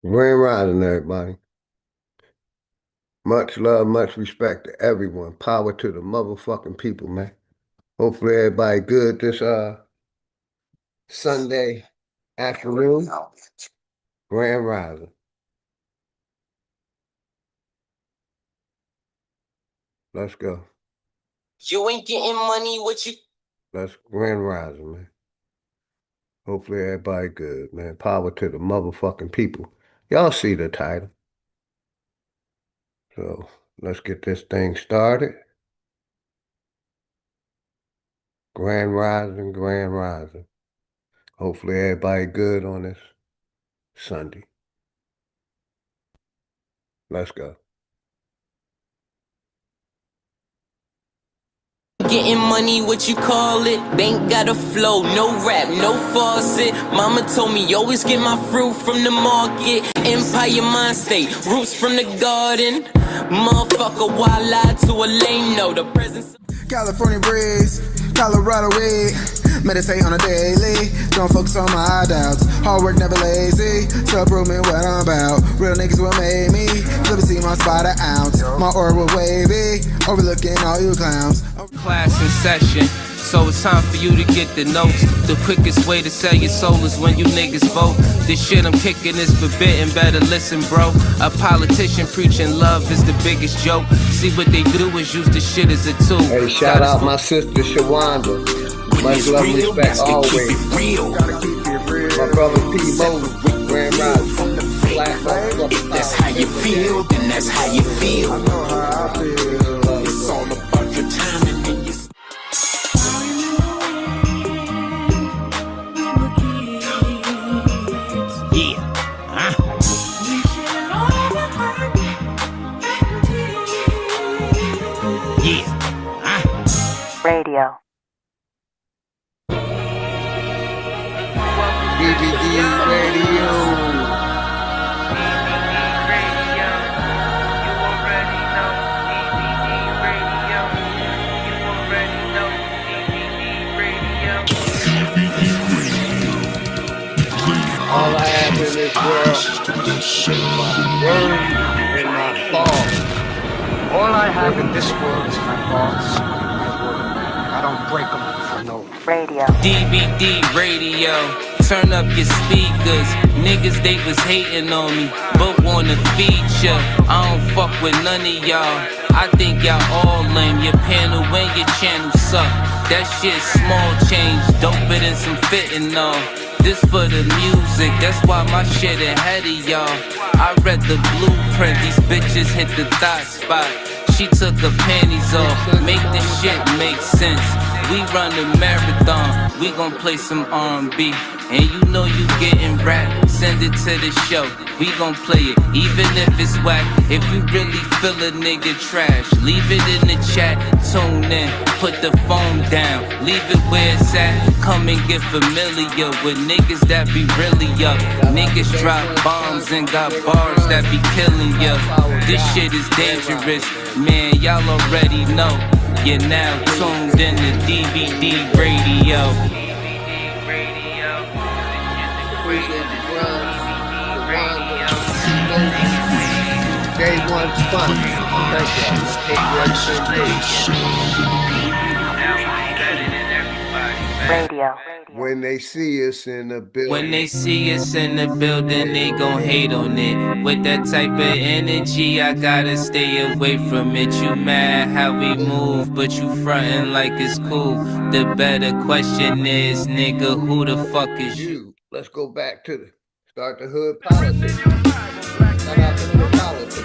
Grand Rising, everybody. Much love, much respect to everyone. Power to the motherfucking people, man. Hopefully everybody good this Sunday afternoon. Grand Rising. Let's go. You ain't getting money, what you... Let's Grand Rising, man. Hopefully everybody good, man. Power to the motherfucking people. Y'all see the title. So let's get this thing started. Grand Rising, Grand Rising. Hopefully everybody good on this Sunday. Let's go. Getting money, what you call it? Bank got a flow, no rap, no faucet. Mama told me always get my fruit from the market. Empire mind state, roots from the garden. Motherfucker, why lie to a lame? No, the presence. California breeze, Colorado weed. Meditate on a daily, don't focus on my doubts. Hard work, never lazy, so prove me what I'm about. Real niggas will make me, flip see my spot an ounce. My aura will wavy, overlooking all you clowns. Class in session, so it's time for you to get the notes. The quickest way to sell your soul is when you niggas vote. This shit I'm kicking is forbidden, better listen, bro. A politician preaching love is the biggest joke. See what they do is use the shit as a tool. Hey, shout out my sister Shawanda. Much love, respect, always. My brother P. Moses, Grand Rising. That's how you feel, then that's how you feel. I know how I feel. It's all about your timing and your... Radio. DVD radio. All I have in this world is my word and my thoughts. All I have in this world is my thoughts and my word. I don't break them for no Radio. DVD radio, turn up your speakers. Niggas, they was hating on me, but want a feature. I don't fuck with none of y'all. I think y'all all lame. Your panel and your channel suck. That shit small change, doper than some fentanyl. This for the music, that's why my shit ahead of y'all. I read the blueprint, these bitches hit the thought spot. She took her panties off, make this shit make sense. We run the marathon, we gon' play some R&B. And you know you getting rap, send it to the show. We gon' play it, even if it's whack. If you really feel a nigga trash, leave it in the chat, tune in, put the phone down, leave it where it's at. Come and get familiar with niggas that be really up. Niggas drop bombs and got bars that be killing ya. This shit is dangerous, man, y'all already know. You're now tuned in to DVD radio. Day one fun. Radio. When they see us in the building. When they see us in the building, they gon' hate on it. With that type of energy, I gotta stay away from it. You mad how we move, but you frontin' like it's cool. The better question is, nigga, who the fuck is you? Let's go back to the start the hood politics. Shout out to hood politics.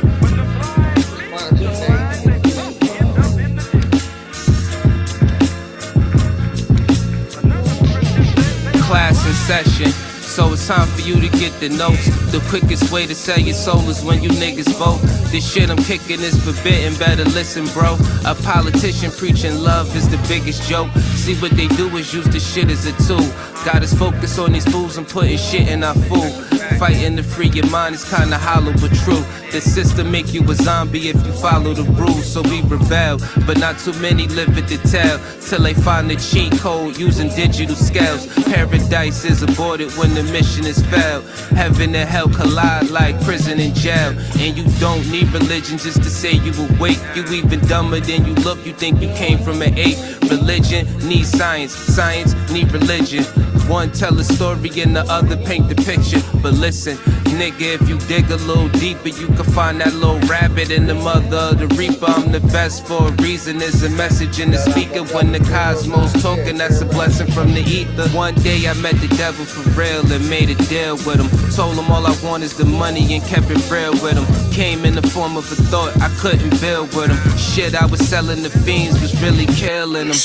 Class in session, so it's time for you to get the notes. The quickest way to sell your soul is when you niggas vote. This shit I'm kicking is forbidden, better listen, bro. A politician preaching love is the biggest joke. See what they do is use this shit as a tool. Got us focused on these fools and putting shit in our food. Fighting to free your mind is kinda hollow but true. The system make you a zombie if you follow the rules, so we rebel. But not too many live it to tell, till they find the cheat code using digital scales. Paradise is aborted when the mission is failed. Heaven and hell collide like prison and jail. And you don't need religion just to say you awake. You even dumber than you look, you think you came from an ape. Religion needs science, science need religion. One tell a story and the other paint the picture. But listen, nigga, if you dig a little deeper, you can find that little rabbit in the mother of the reaper. I'm the best for a reason, there's a message in the speaker. When the cosmos talking, that's a blessing from the ether. One day I met the devil for real and made a deal with him. Told him all I want is the money and kept it real with him. Came in the form of a thought, I couldn't build with him. Shit I was selling the fiends was really killing them.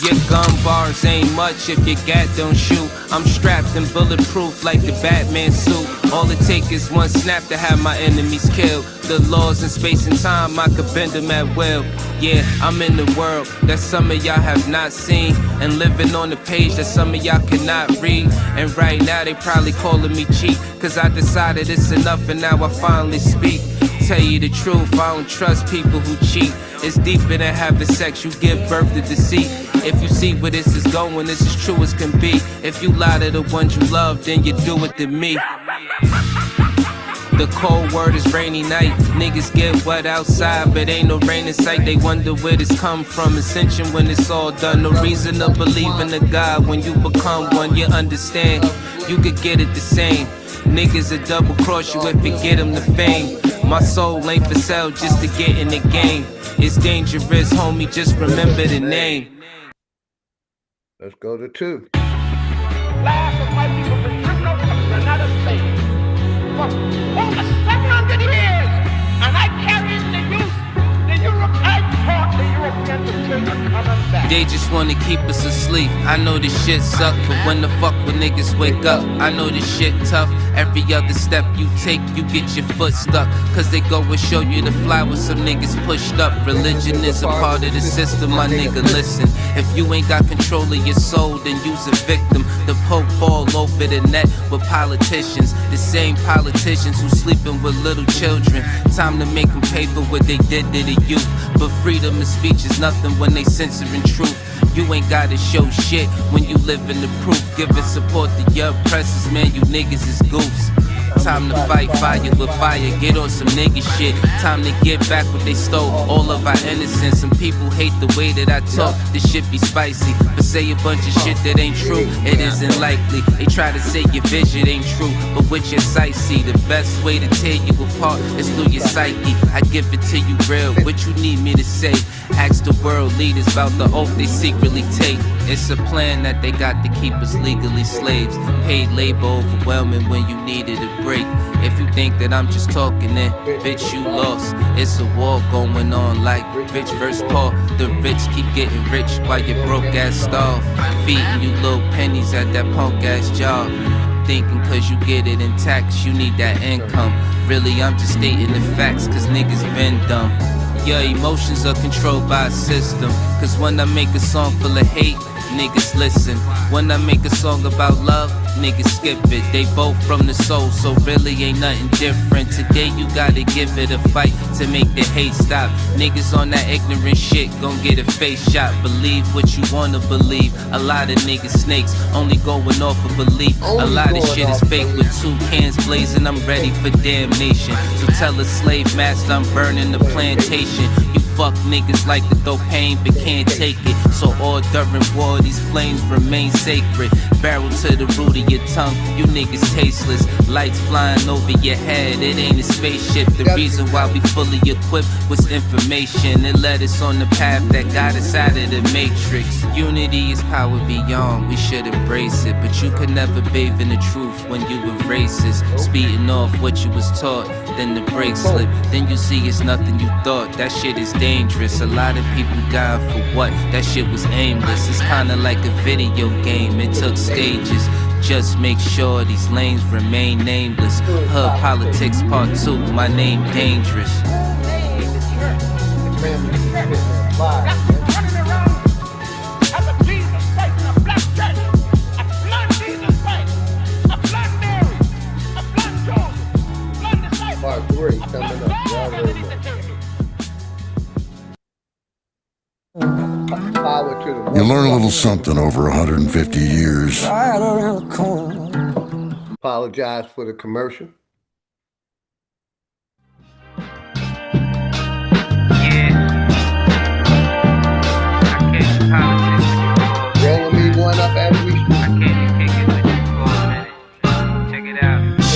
Your gun bars ain't much if your gat don't shoot. I'm strapped and bulletproof like the Batman suit. All it takes is one snap to have my enemies killed. The laws in space and time, I could bend them at will. Yeah, I'm in the world that some of y'all have not seen, and living on the page that some of y'all cannot read. And right now they probably calling me cheap, cause I decided it's enough and now I finally speak. Tell you the truth, I don't trust people who cheat. It's deeper than having sex, you give birth to deceit. If you see where this is going, this is true as can be. If you lie to the ones you love, then you do it to me. The cold word is rainy night. Niggas get wet outside, but ain't no rain in sight. They wonder where this come from. Ascension when it's all done. No reason to believe in a God. When you become one, you understand. You could get it the same. Niggas will double cross you if you get them the fame. My soul ain't for sale just to get in the game. It's dangerous, homie, just remember the name. Let's go to 2. Last of my people been driven out of the United States for over 700 years, and I carried the youth, the Europe, I taught the Europeans to children coming back. They just wanna keep us asleep. I know this shit suck, but when the fuck when niggas wake up, I know this shit tough. Every other step you take, you get your foot stuck. Cause they go and show you the fly with some niggas pushed up. Religion is a part of the system, my nigga, listen. If you ain't got control of your soul, then you's a victim. The Pope all over the net with politicians. The same politicians who sleeping with little children. Time to make them pay for what they did to the youth. But freedom of speech is nothing when they censoring truth. You ain't gotta show shit when you live in the proof. Giving support to your oppressors, man, you niggas is goofs. Time to fight fire with fire, get on some nigga shit. Time to get back what they stole, all of our innocence. Some people hate the way that I talk, this shit be spicy. But say a bunch of shit that ain't true, it isn't likely. They try to say your vision ain't true, but with your sight see. The best way to tear you apart is through your psyche. I give it to you real, what you need me to say. Ask the world leaders about the oath they secretly take. It's a plan that they got to keep us legally slaves. Paid labor overwhelming when you needed a break. If you think that I'm just talking, then bitch, you lost. It's a war going on like rich versus poor. The rich keep getting rich while your broke ass starve. Feeding you little pennies at that punk ass job. Thinking cause you get it in tax, you need that income. Really, I'm just stating the facts cause niggas been dumb. Your emotions are controlled by a system. Cause when I make a song full of hate, niggas listen. When I make a song about love, niggas skip it. They both from the soul, so really ain't nothing different. Today you gotta give it a fight to make the hate stop. Niggas on that ignorant shit gon' get a face shot. Believe what you wanna believe. A lot of niggas snakes, only going off of belief. A lot of shit is fake with 2 cans blazing. I'm ready for damnation. So tell a slave master I'm burning the plantation. You fuck niggas like to throw pain but can't take it. So all during war these flames remain sacred. Barrel to the root of your tongue, you niggas tasteless. Lights flying over your head, it ain't a spaceship. The reason why we fully equipped was information. It led us on the path that got us out of the matrix. Unity is power beyond, we should embrace it. But you could never bathe in the truth when you were racist. Speeding off what you was taught, then the brakes slip. Then you see it's nothing you thought, that shit is dangerous. A lot of people died for what? That shit was aimless. It's kinda like a video game, it took stages. Just make sure these lanes remain nameless. Hood politics part 2, my name dangerous. Part 3 coming up. Y'all already know. Power to the You learn a little something over 150 years. Apologize for the commercial. Rolling me one up as we speak.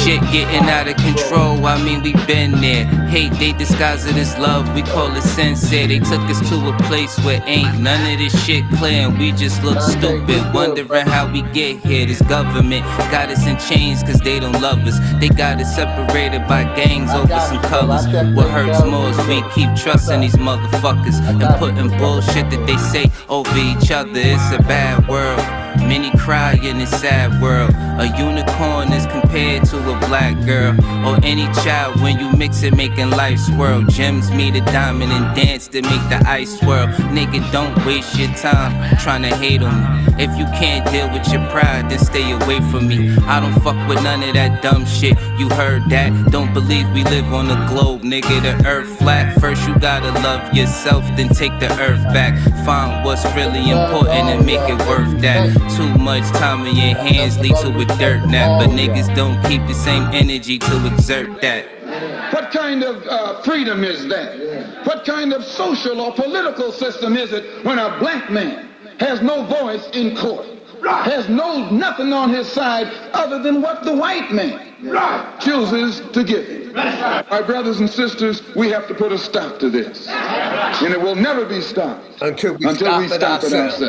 Shit getting out of control, I mean we been there. Hate, they disguise it as love, we call it sincere. They took us to a place where ain't none of this shit clear, and we just look stupid, wondering how we get here. This government got us in chains cause they don't love us. They got us separated by gangs over some colors. What hurts more is we keep trusting these motherfuckers and putting bullshit that they say over each other. It's a bad world. Many cry in this sad world. A unicorn is compared to a black girl, or any child when you mix it, making life swirl. Gems meet a diamond and dance to make the ice swirl. Nigga, don't waste your time trying to hate on me. If you can't deal with your pride, then stay away from me. I don't fuck with none of that dumb shit. You heard that? Don't believe we live on a globe, nigga. The earth flat. First you gotta love yourself, then take the earth back. Find what's really important and make it worth that. Too much time in your hands lead to a dirt nap, but niggas don't keep the same energy to exert that. What kind of freedom is that? What kind of social or political system is it when a black man has no voice in court, has nothing on his side other than what the white man chooses to give him? My brothers and sisters, we have to put a stop to this, and it will never be stopped until we stop it ourselves.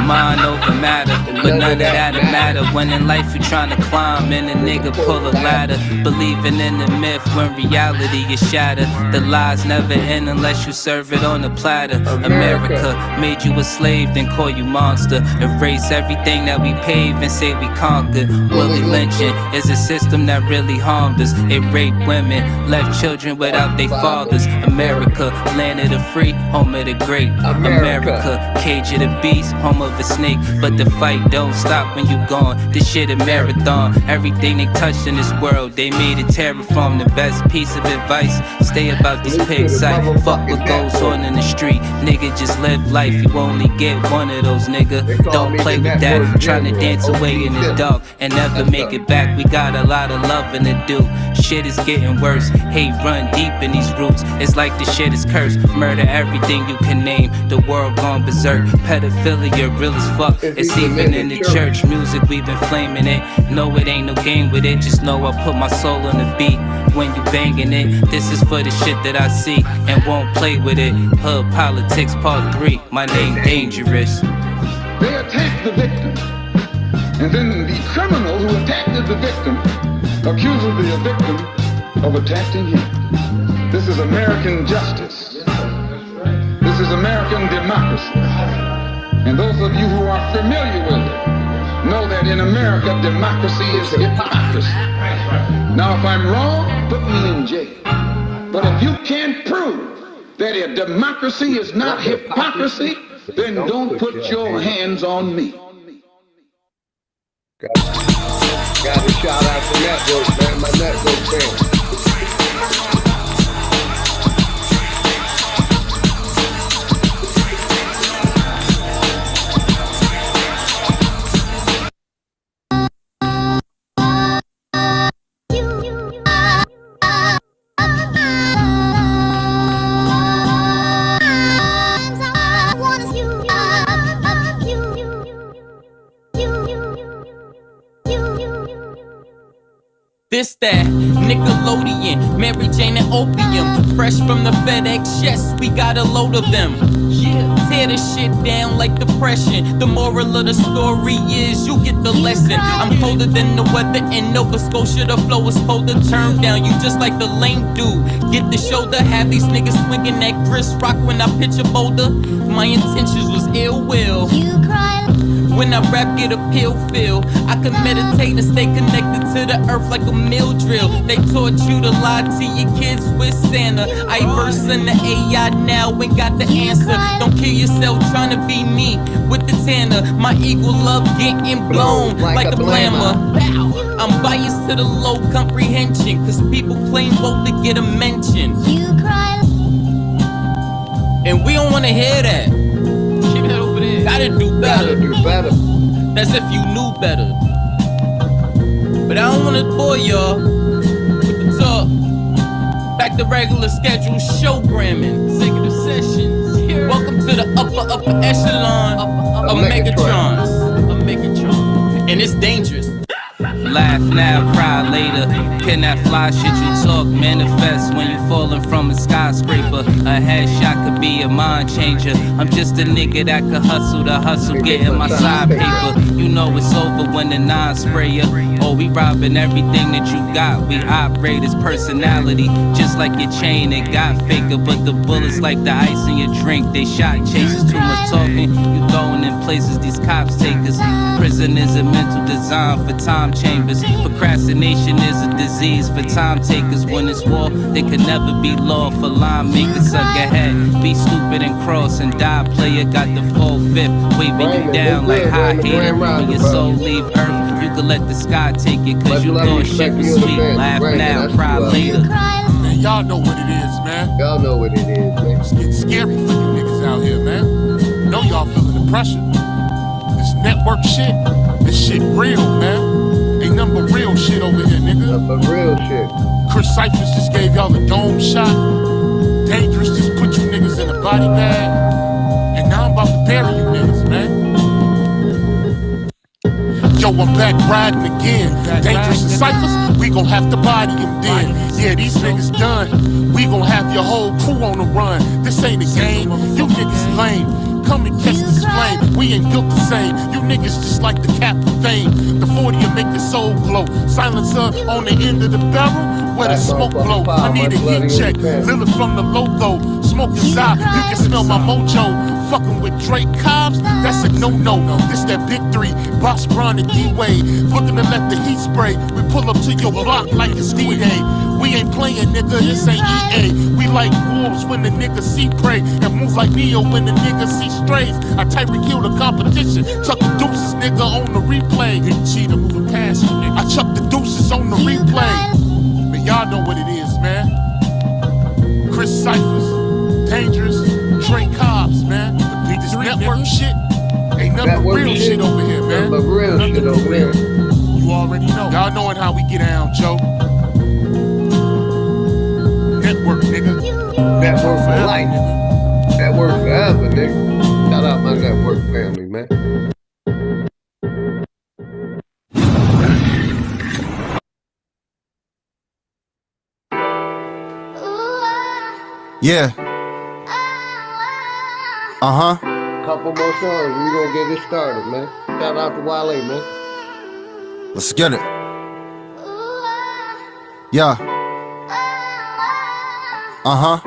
Mind over matter, but none of that'll matter when in life you're trying to climb and a nigga pull a ladder. Believing in the myth when reality is shattered. The lies never end unless you serve it on a platter. America made you a slave, then call you monster. Erase everything that we paved and say we conquered. Willie lynching is a system that really harmed us. It raped women, left children without their fathers. America, land of the free, home of the great. America, cage of the beast, home of a snake. But the fight don't stop when you gone. This shit a marathon. Everything they touched in this world, they made it terraform. The best piece of advice, stay about this pig site. Fuck what goes on in the street. Nigga, just live life. You only get one of those, nigga. Don't play with that. Trying to dance away in the dark and never make it back. We got a lot of loving to do. Shit is getting worse. Hate run deep in these roots. It's like the shit is cursed. Murder everything you can name. The world gone berserk. Pedophilia real as fuck. It's even in the church. Music, we've been flaming it. No, it ain't no game with it. Just know I put my soul on the beat. When you banging it, this is for the shit that I see and won't play with it. Hood politics part 3. My name dangerous. They attack the victim, and then the criminal who attacked the victim accuses the victim of attacking him. This is American justice. This is American democracy. And those of you who are familiar with it know that in America, democracy is hypocrisy. Now, if I'm wrong, put me in jail. But if you can't prove that a democracy is not hypocrisy, then don't put your hands on me. Got a shout out to network, man. My network fam. This that Nickelodeon, Mary Jane and opium, fresh from the FedEx chest, we got a load of them. Yeah, tear the shit down like depression. The moral of the story is you get the lesson. I'm colder than the weather in Nova Scotia. The flow is colder, turn down. You just like the lame dude. Get the shoulder, have these niggas swinging that Chris Rock when I pitch a boulder. My intentions was ill will. You cry. When I rap, get a pill feel. I can meditate and stay connected to the earth like a mill drill. They taught you to lie to your kids with Santa. I verse in the AI now and got the answer. Don't kill yourself trying to be me with the tanner. My equal love getting blown like a blammer. I'm biased to the low comprehension, cause people claim both to get a mention. You cry. And we don't wanna hear that. Keep that over there. Gotta do better. That's if you knew better. But I don't wanna bore y'all with the talk. Back to regular schedule showgramming, executive sessions. Welcome to the upper echelon of Megatrons. And it's dangerous. Laugh now, cry later. Can that fly shit you talk manifest when you falling from a skyscraper? A headshot could be a mind changer. I'm just a nigga that could hustle the hustle, getting my side paper. You know it's over when the nine sprayer. Oh, we robbing everything that you got. We operate as personality, just like your chain. It got faker, but the bullets like the ice in your drink. They shot chasers, too much talking. You going in places these cops take us. Prison is a mental design for time chambers. Procrastination is a disease for time takers. When it's war, they could never be law for line makers. Suck ahead, be stupid and cross and die. Player got the full fifth, waving you down like high hater. When your soul leave earth, you could let the sky take it, cause you thought shit was sweet. Laugh now, cry later. Man, y'all know what it is, man. Y'all know what it is, man. It's getting scary for you niggas out here, man. You know y'all feeling the pressure. This network shit, this shit real, man. Ain't nothing but real shit over here, nigga. Nothing but real shit. Chris Cyphers just gave y'all a dome shot. Dangerous just put you niggas in a body bag. And now I'm about to bury you niggas, man. Yo, I'm back riding again. Dangerous and Cyphers, we gon' have to body him then. Yeah, these niggas done. We gon' have your whole crew on the run. This ain't a game, you niggas lame. Come and catch this flame, we ain't built the same. You niggas just like the cap of fame. The 40'll make your soul glow. Silencer on the end of the barrel, where the smoke blow. I need a heat check, Lilith from the logo. Smoking Zai, you can smell my mojo. Fucking with Drake Cobbs, that's a no-no. This that big three, Boss Brown and D-Wade. Looking to let the heat spray. We pull up to your block like it's D-Day. We ain't playing, nigga, this ain't EA. We like wolves when the niggas see prey, and move like Neo when the niggas see strays. I Tyreek kill the competition, chuck the deuces, nigga, on the replay. Hit cheetah moving past me, nigga. I chuck the deuces on the replay. Man, y'all know what it is, man. Chris Cyphers, Dangerous, Drake Cobbs, man. This network shit ain't nothing but real shit over here, man. Nothing but real shit over here. You already know. Y'all knowing how we get down, Joe. Network, nigga. Network for life. Network forever, nigga. Shout out my network family, man. Yeah. Uh-huh. Couple more songs, we gonna get it started, man. Shout out to Wale, man. Let's get it. Yeah. Uh-huh.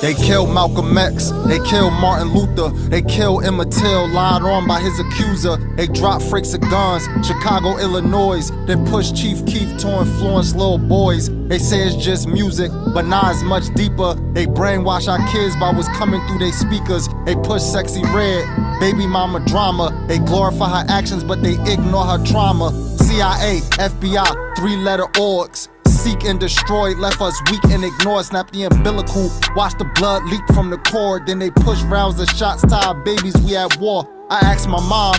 They killed Malcolm X, they killed Martin Luther, they killed Emmett Till, lied on by his accuser. They dropped freaks of guns, Chicago, Illinois. They pushed Chief Keef to influence little boys. They say it's just music, but nah, it's much deeper. They brainwash our kids by what's coming through their speakers. They push Sexy Red, baby mama drama. They glorify her actions, but they ignore her trauma. CIA, FBI, three-letter orgs. Seek and destroy, left us weak and ignored. Snap the umbilical, watch the blood leak from the cord. Then they push rounds of shots to our babies, we at war. I asked my mom,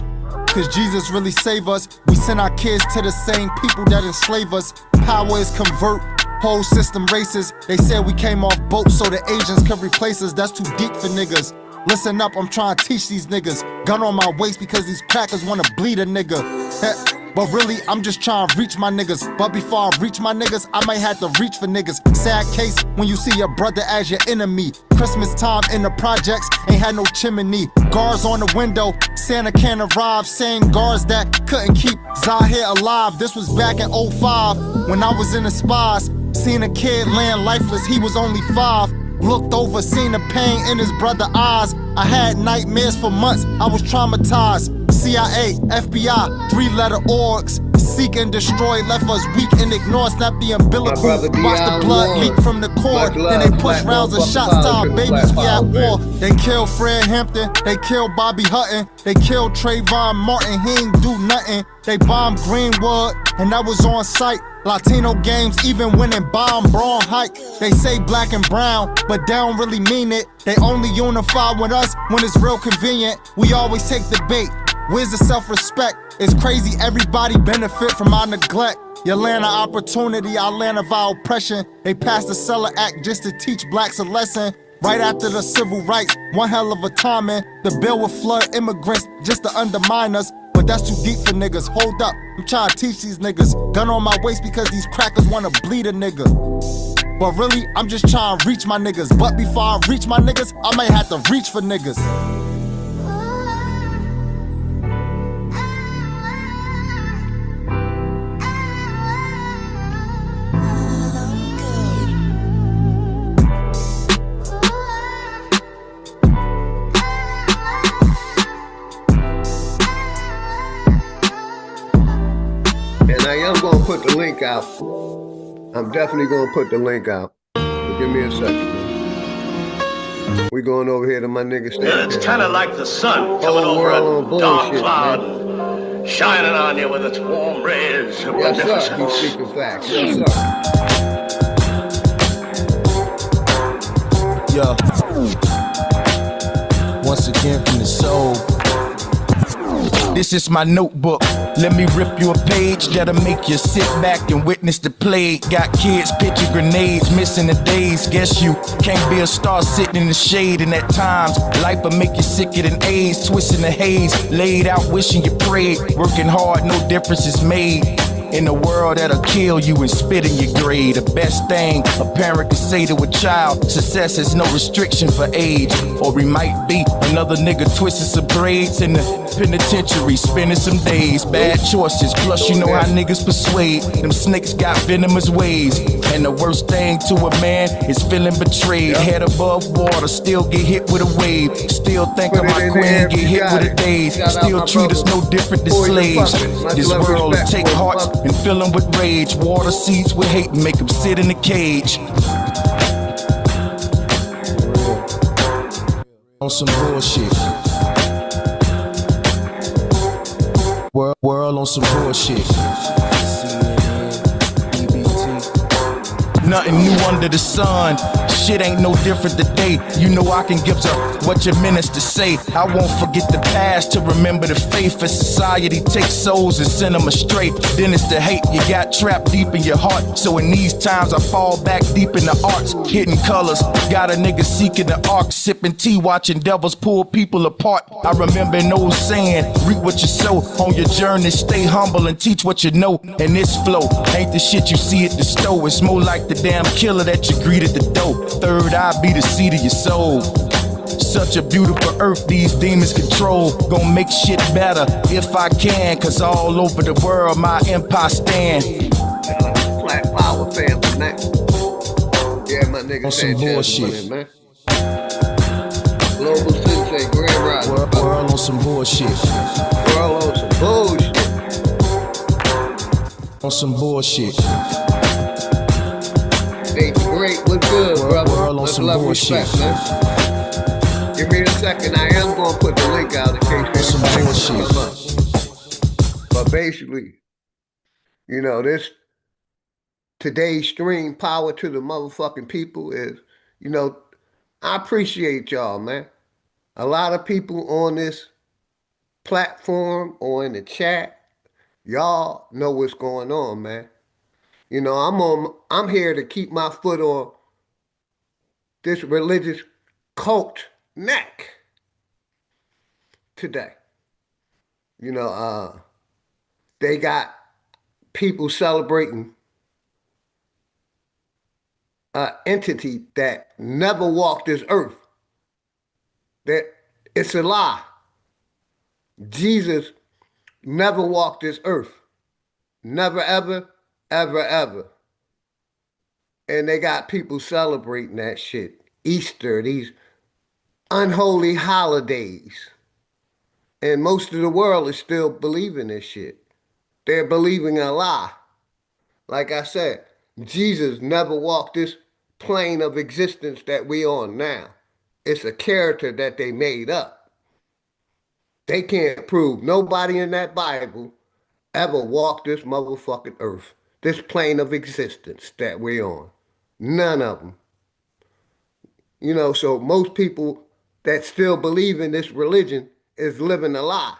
cause Jesus really save us. We send our kids to the same people that enslave us. Power is convert, whole system racist. They said we came off boats so the Asians could replace us. That's too deep for niggas. Listen up, I'm trying to teach these niggas. Gun on my waist because these crackers wanna bleed a nigga. But really, I'm just trying to reach my niggas. But before I reach my niggas, I might have to reach for niggas. Sad case when you see your brother as your enemy. Christmas time in the projects, ain't had no chimney. Guards on the window, Santa can arrive. Saying guards that couldn't keep Zahir alive. This was back in 05, when I was in the spas. Seen a kid laying lifeless, he was only 5. Looked over, seen the pain in his brother's eyes. I had nightmares for months, I was traumatized. CIA, FBI, three-letter orgs. Seek and destroy, left us weak and ignore. Snap the umbilical, watch the blood leak from the cord. Then they push rounds of shots to our babies, we at war. They killed Fred Hampton, they killed Bobby Hutton. They killed Trayvon Martin, he ain't do nothing. They bombed Greenwood, and that was on site. Latino games, even winning bomb Braun Hike. They say black and brown, but they don't really mean it. They only unify with us when it's real convenient. We always take the bait. Where's the self-respect? It's crazy everybody benefit from our neglect. You land an opportunity, I land of our oppression. They passed the Cellar Act just to teach blacks a lesson. Right after the civil rights, one hell of a timing. The bill would flood immigrants just to undermine us. But that's too deep for niggas, hold up. I'm trying to teach these niggas. Gun on my waist because these crackers wanna bleed a nigga. But really, I'm just trying to reach my niggas. But before I reach my niggas, I might have to reach for niggas. And I am gonna put the link out. I'm definitely gonna put the link out. So give me a second. We going over here to my nigga stand. Yeah, it's kind of like the sun coming over a dark cloud and shining on you with its warm rays of Yes, sir. magnificence. He's speaking facts. Yes, sir. Yo. Once again from the soul. This is my notebook. Let me rip you a page that'll make you sit back and witness the plague. Got kids pitching grenades, missing the days. Guess you can't be a star sitting in the shade. And at times, life will make you sicker than AIDS. Twisting the haze, laid out wishing you prayed. Working hard, no difference is made. In a world that'll kill you and spit in your grave. The best thing a parent can say to a child, success is no restriction for age. Or we might be another nigga twisting some braids in the penitentiary, spending some days. Bad choices, plus you know how niggas persuade. Them snakes got venomous ways. And the worst thing to a man is feeling betrayed. Head above water, still get hit with a wave. Still think of my queen, get hit with a daze. Still treat us no different than slaves. This world will take hearts and fill them with rage. Water seeds with hate and make them sit in a cage. On some bullshit. World on some bullshit. Nothing new under the sun. Shit ain't no different today. You know I can give up what your ministers say. I won't forget the past to remember the faith. As society takes souls and send them astray, then it's the hate you got trapped deep in your heart. So in these times I fall back deep in the arts, hitting colors. Got a nigga seeking the arc, sipping tea, watching devils pull people apart. I remember an old saying, reap what you sow. On your journey, stay humble and teach what you know. And this flow ain't the shit you see at the store. It's more like the damn killer that you greet at the door. Third eye be the seed of your soul. Such a beautiful earth these demons control. Gonna make shit better if I can, cause all over the world my empire stand. Black Power family, man. Yeah, my nigga on some bullshit, man. Global Sensei, Grand Rising. World on some bullshit. World on some bullshit. On some bullshit. Hey, great, what's good, brother? World on Much some love, bullshit. respect, man. Give me a second. I am gonna put the link out in case some bullshit. come up. But basically, you know, this today's stream, power to the motherfucking people, is, you know, I appreciate y'all, man. A lot of people on this platform or in the chat, y'all know what's going on, man. You know, I'm here to keep my foot on this religious cult neck today. You know, they got people celebrating an entity that never walked this earth. That it's a lie. Jesus never walked this earth. Never, ever, ever. And they got people celebrating that shit. Easter, these unholy holidays. And most of the world is still believing this shit. They're believing a lie. Like I said, Jesus never walked this plane of existence that we on now. It's a character that they made up. They can't prove nobody in that Bible ever walked this motherfucking earth, this plane of existence that we're on. None of them. So most people that still believe in this religion is living a lie.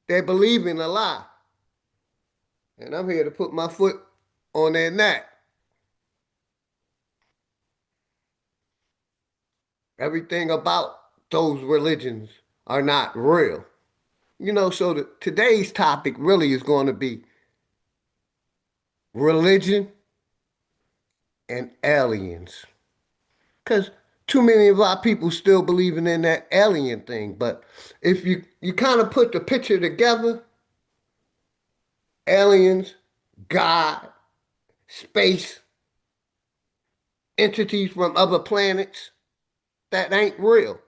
They're believing a lie. And I'm here to put my foot on their neck. Everything about those religions are not real. So today's topic really is going to be religion and aliens. Because too many of our people still believing in that alien thing. But if you kind of put the picture together, aliens, God, space, entities from other planets, that ain't real.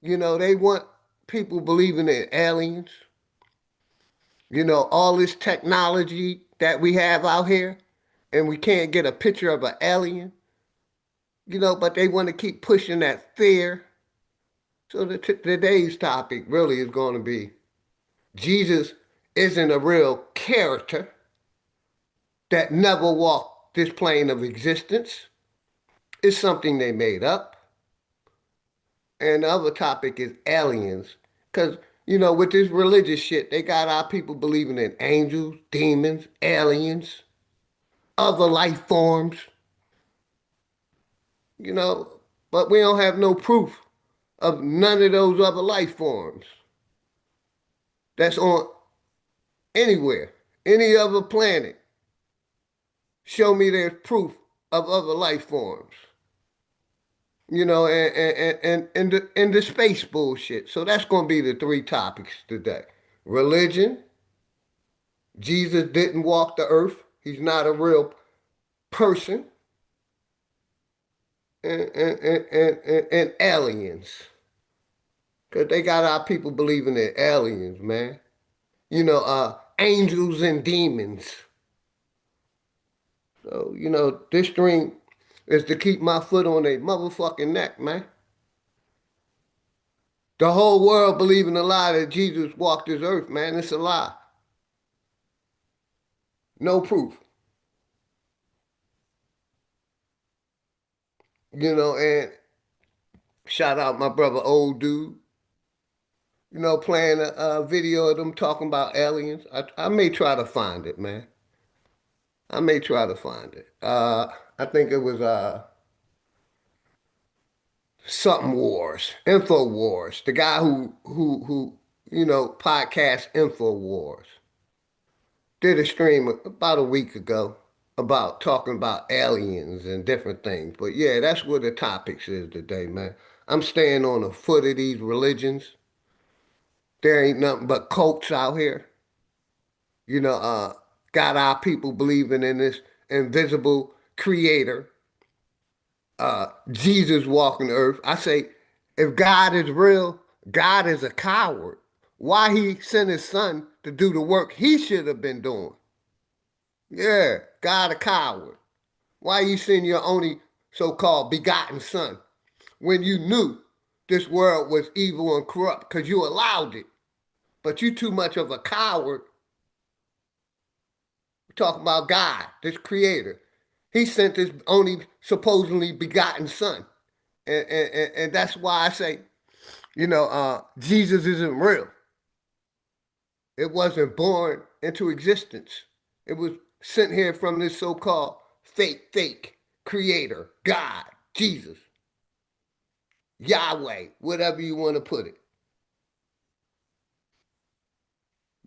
They want people believing in aliens. All this technology that we have out here, and we can't get a picture of an alien. But they want to keep pushing that fear. So today's topic really is going to be Jesus isn't a real character that never walked this plane of existence. It's something they made up. And the other topic is aliens. Because, with this religious shit, they got our people believing in angels, demons, aliens, other life forms. But we don't have no proof of none of those other life forms that's on anywhere, any other planet. Show me there's proof of other life forms. And the space bullshit. So that's going to be the three topics today. Religion. Jesus didn't walk the earth. He's not a real person. And aliens. Because they got our people believing in aliens, man. Angels and demons. So, this dream is to keep my foot on a motherfucking neck, man. The whole world believing a lie that Jesus walked this earth, man. It's a lie. No proof. And shout out my brother, old dude. Playing a video of them talking about aliens. I may try to find it, man. I may try to find it. I think it was something wars, info wars. The guy who podcast info wars did a stream about a week ago about talking about aliens and different things. But yeah, that's what the topics is today, man. I'm staying on the foot of these religions. There ain't nothing but cults out here. Got our people believing in this invisible creator, Jesus walking the earth. I say, if God is real, God is a coward. Why he sent his son to do the work he should have been doing? Yeah, God a coward. Why you send your only so-called begotten son when you knew this world was evil and corrupt because you allowed it? But you too much of a coward. We're talking about God, this creator. He sent his only supposedly begotten son. And that's why I say, Jesus isn't real. It wasn't born into existence. It was sent here from this so-called fake creator, God, Jesus, Yahweh, whatever you want to put it.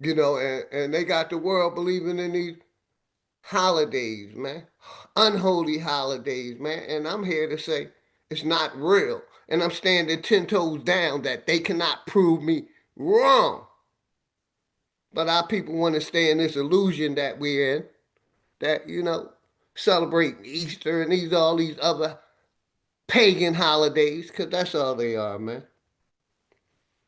And they got the world believing in these holidays, man. Unholy holidays, man. And I'm here to say it's not real. And I'm standing 10 toes down that they cannot prove me wrong. But our people want to stay in this illusion that we're in, that, celebrating Easter and all these other pagan holidays, because that's all they are, man.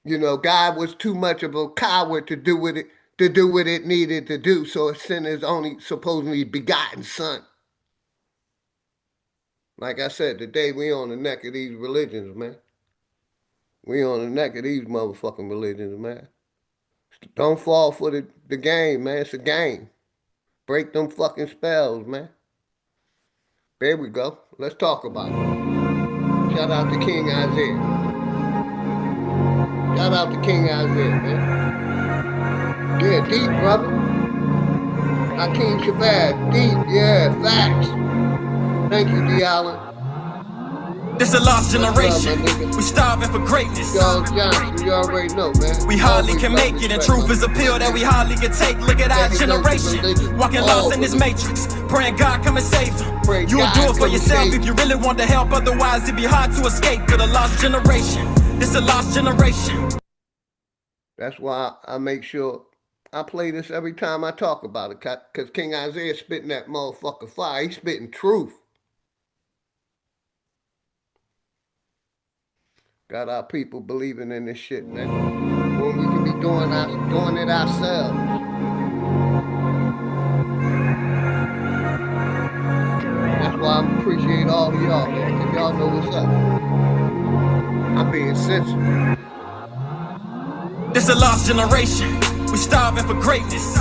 You know, God was too much of a coward to do what it needed to do, so it sent his only supposedly begotten son. Like I said, today we on the neck of these religions, man. We on the neck of these motherfucking religions, man. Don't fall for the game, man. It's a game. Break them fucking spells, man. There we go. Let's talk about it. Shout out to King Isaiah. Shout out to King Isaiah, man. Yeah, deep, brother. Hakeem Shabazz, deep, yeah, facts. Thank you, D. Allen. This a lost generation. We starving for greatness. Charles Johnson, you already know, man. We hardly can make it, and truth is a pill that we hardly can take. Look at our generation, walking lost in this matrix, praying God come and save them. You'll do it for yourself if you really want to help. Otherwise, it'd be hard to escape. For the lost generation, this a lost generation. That's why I make sure I play this every time I talk about it, because King Isaiah spitting that motherfucker fire. He's spitting truth. Got our people believing in this shit, man. When we can be doing it ourselves. That's why I appreciate all of y'all, man, because y'all know what's up. I'm being sensitive. This a lost generation. We starving for greatness.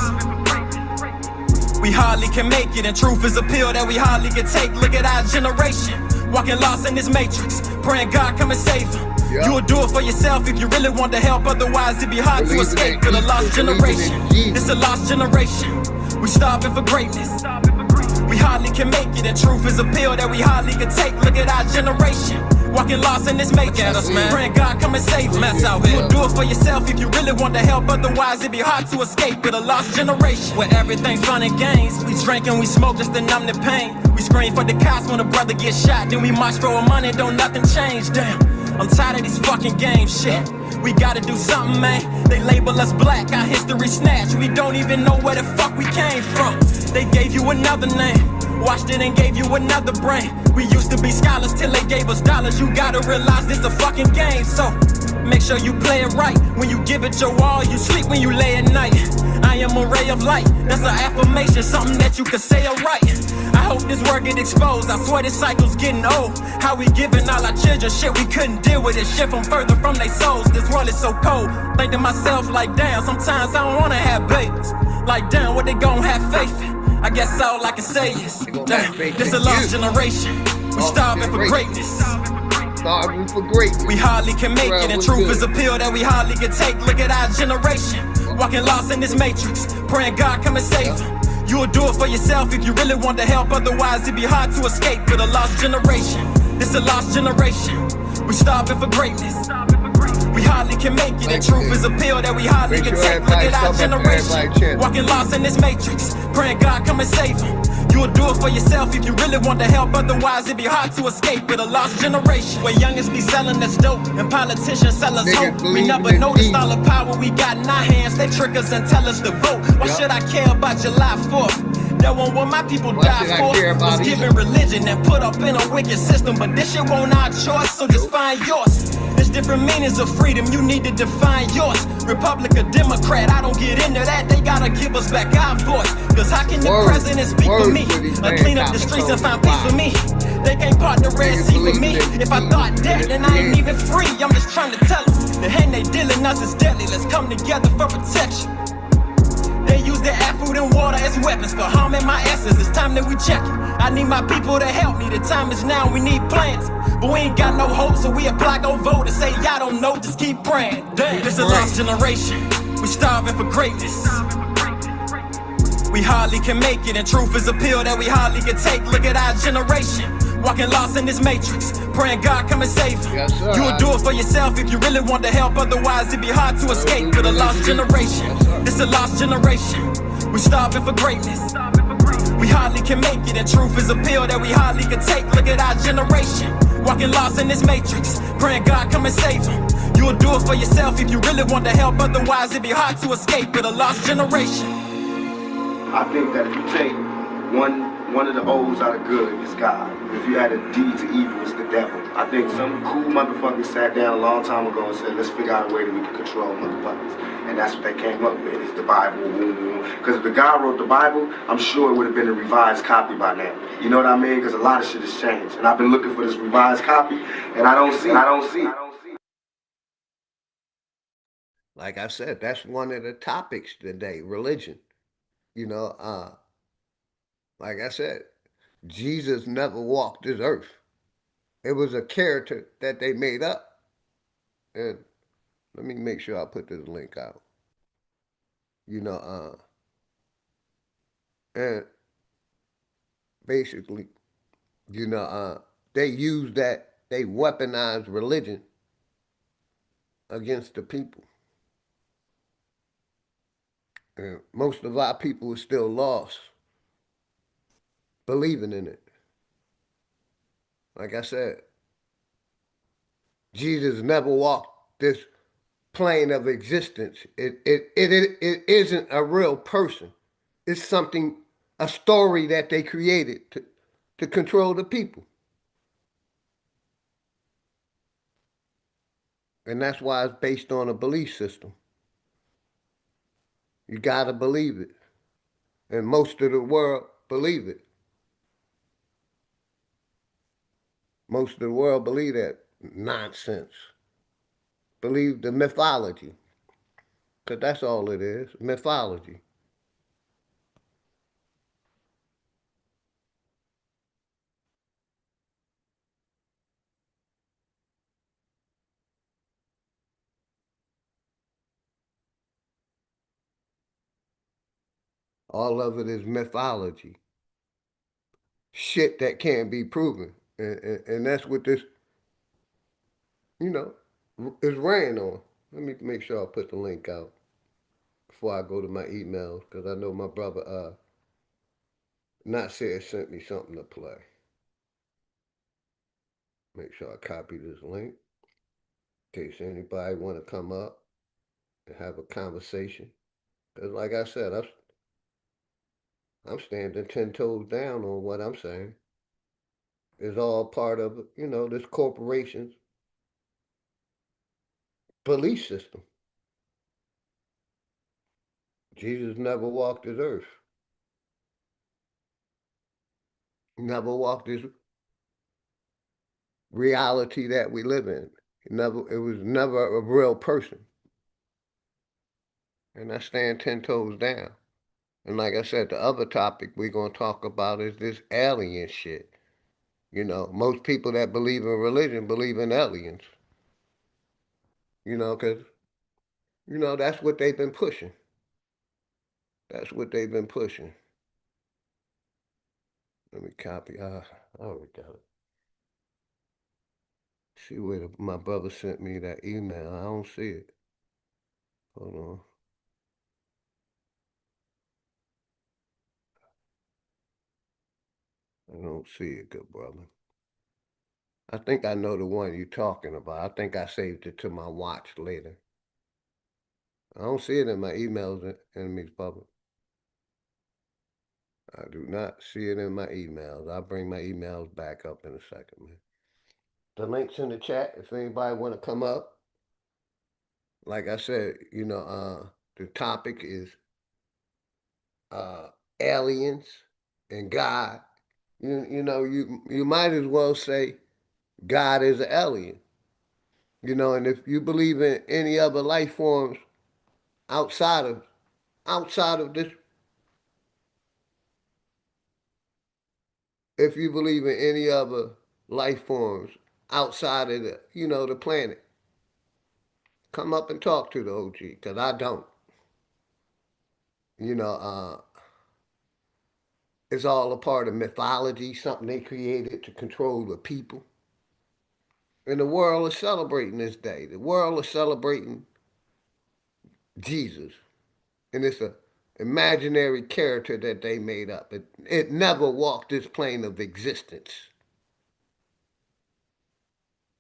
We hardly can make it, and truth is a pill that we hardly can take. Look at our generation, walking lost in this matrix, praying God come and save them. Yep. You'll do it for yourself if you really want to help. Otherwise, it'd be hard to escape. For the lost generation, this a lost generation. We starving for greatness. We hardly can make it, and truth is a pill that we hardly can take. Look at our generation, walking lost in this matrix, praying God come and save us out here. You'll do it for yourself if you really want to help. Otherwise, it'd be hard to escape. With a lost generation, where everything's fun and games. We drink and we smoke just to numb the pain. We scream for the cops when a brother gets shot. Then we march for our money, don't nothing change. Damn, I'm tired of these fucking games, shit. We gotta do something, man. They label us black, our history snatched. We don't even know where the fuck we came from. They gave you another name, washed it and gave you another brain. We used to be scholars till they gave us dollars. You gotta realize this a fucking game, so make sure you play it right. When you give it your all, you sleep when you lay at night. I am a ray of light, that's an affirmation, something that you can say alright. I hope this word get exposed, I swear this cycle's getting old. How we giving all our children shit, we couldn't deal with it. Shit from further from their souls, this world is so cold. Think to myself like damn, sometimes I don't wanna have babies. Like damn, what they gon' have faith in? I guess all I can say is damn, this a lost generation. We starving for greatness. Starving for greatness. We hardly can make it, and truth is a pill that we hardly can take. Look at our generation, walking lost in this matrix, praying God come and save them. You'll do it for yourself if you really want to help. Otherwise, it'd be hard to escape. For the lost generation, this a lost generation. We starving for greatness. We hardly can make it, and truth is a pill that we hardly can take. Look at our generation, walking lost in this matrix, praying God come and save them. You'll do it for yourself if you really want to help. Otherwise, it'd be hard to escape. With a lost generation, where youngins be selling us dope and politicians sell us hope. We never noticed all the power we got in our hands. They trick us and tell us to vote. Why should I care about July 4th? That one what my people die for was giving religion and put up in a wicked system. But this shit won't our choice, so just find yours. There's different meanings of freedom, you need to define yours. Republic or Democrat, I don't get into that. They gotta give us back our voice. Cause how can the president speak for me? Or clean up the streets and find peace for me? They can't part the Red Sea for me. If I thought that, then I ain't even free. I'm just trying to tell them, the hand they dealing us is deadly. Let's come together for protection. They use their air, food, and water as weapons for harming my essence. It's time that we check it. I need my people to help me. The time is now, we need plans. But we ain't got no hope, so we apply, go vote and say, y'all don't know, just keep praying. Damn, this a lost generation. We starving for greatness. We hardly can make it, and truth is a pill that we hardly can take. Look at our generation, walking lost in this matrix, praying God come and save them. Yes, you'll do it for yourself if you really want to help. Otherwise, it'd be hard to escape. For the lost generation, this a lost generation. We starving for greatness. We hardly can make it, and truth is a pill that we hardly can take. Look at our generation, walking lost in this matrix, praying God come and save them. You'll do it for yourself if you really want to help. Otherwise, it'd be hard to escape. With a lost generation. I think that if you take one of the O's out of good, it's God. If you add a D to evil, it's the devil. I think some cool motherfuckers sat down a long time ago and said, let's figure out a way that we can control motherfuckers. And that's what they came up with, is the Bible. Because if the guy wrote the Bible, I'm sure it would have been a revised copy by now. You know what I mean? Because a lot of shit has changed. And I've been looking for this revised copy, and I don't see it. Like I said, that's one of the topics today, religion. You know, like I said, Jesus never walked this earth. It was a character that they made up. And let me make sure I put this link out. You know, and basically, you know, they use that, they weaponize religion against the people. And most of our people are still lost, believing in it. Like I said, Jesus never walked this plane of existence. It isn't a real person. It's something, a story that they created to control the people. And that's why it's based on a belief system. You got to believe it. And most of the world believe it. Most of the world believe that nonsense. Believe the mythology. Because that's all it is, mythology. All of it is mythology. Shit that can't be proven. And that's what this, you know, is ran on. Let me make sure I put the link out before I go to my emails, because I know my brother not said sent me something to play. Make sure I copy this link in case anybody want to come up and have a conversation. Because like I said, I'm standing 10 toes down on what I'm saying. It's all part of, you know, this corporation's belief system. Jesus never walked this earth. Never walked this reality that we live in. It was never a real person. And I stand 10 toes down. And like I said, the other topic we're going to talk about is this alien shit. You know, most people that believe in religion believe in aliens. You know, because, you know, that's what they've been pushing. That's what they've been pushing. Let me copy. I already got it. See where my brother sent me that email. I don't see it. Hold on. I don't see it, good brother. I think I know the one you're talking about. I think I saved it to my watch later. I don't see it in my emails, enemies public. I do not see it in my emails. I'll bring my emails back up in a second, man. The link's in the chat if anybody want to come up. Like I said, you know, the topic is uh, aliens and God. You know, you might as well say God is an alien. You know, and if you believe in any other life forms outside of this, if you believe in any other life forms outside of the, you know, the planet, come up and talk to the OG, because I don't. You know, it's all a part of mythology, something they created to control the people. And the world is celebrating this day. The world is celebrating Jesus. And it's a imaginary character that they made up. It never walked this plane of existence.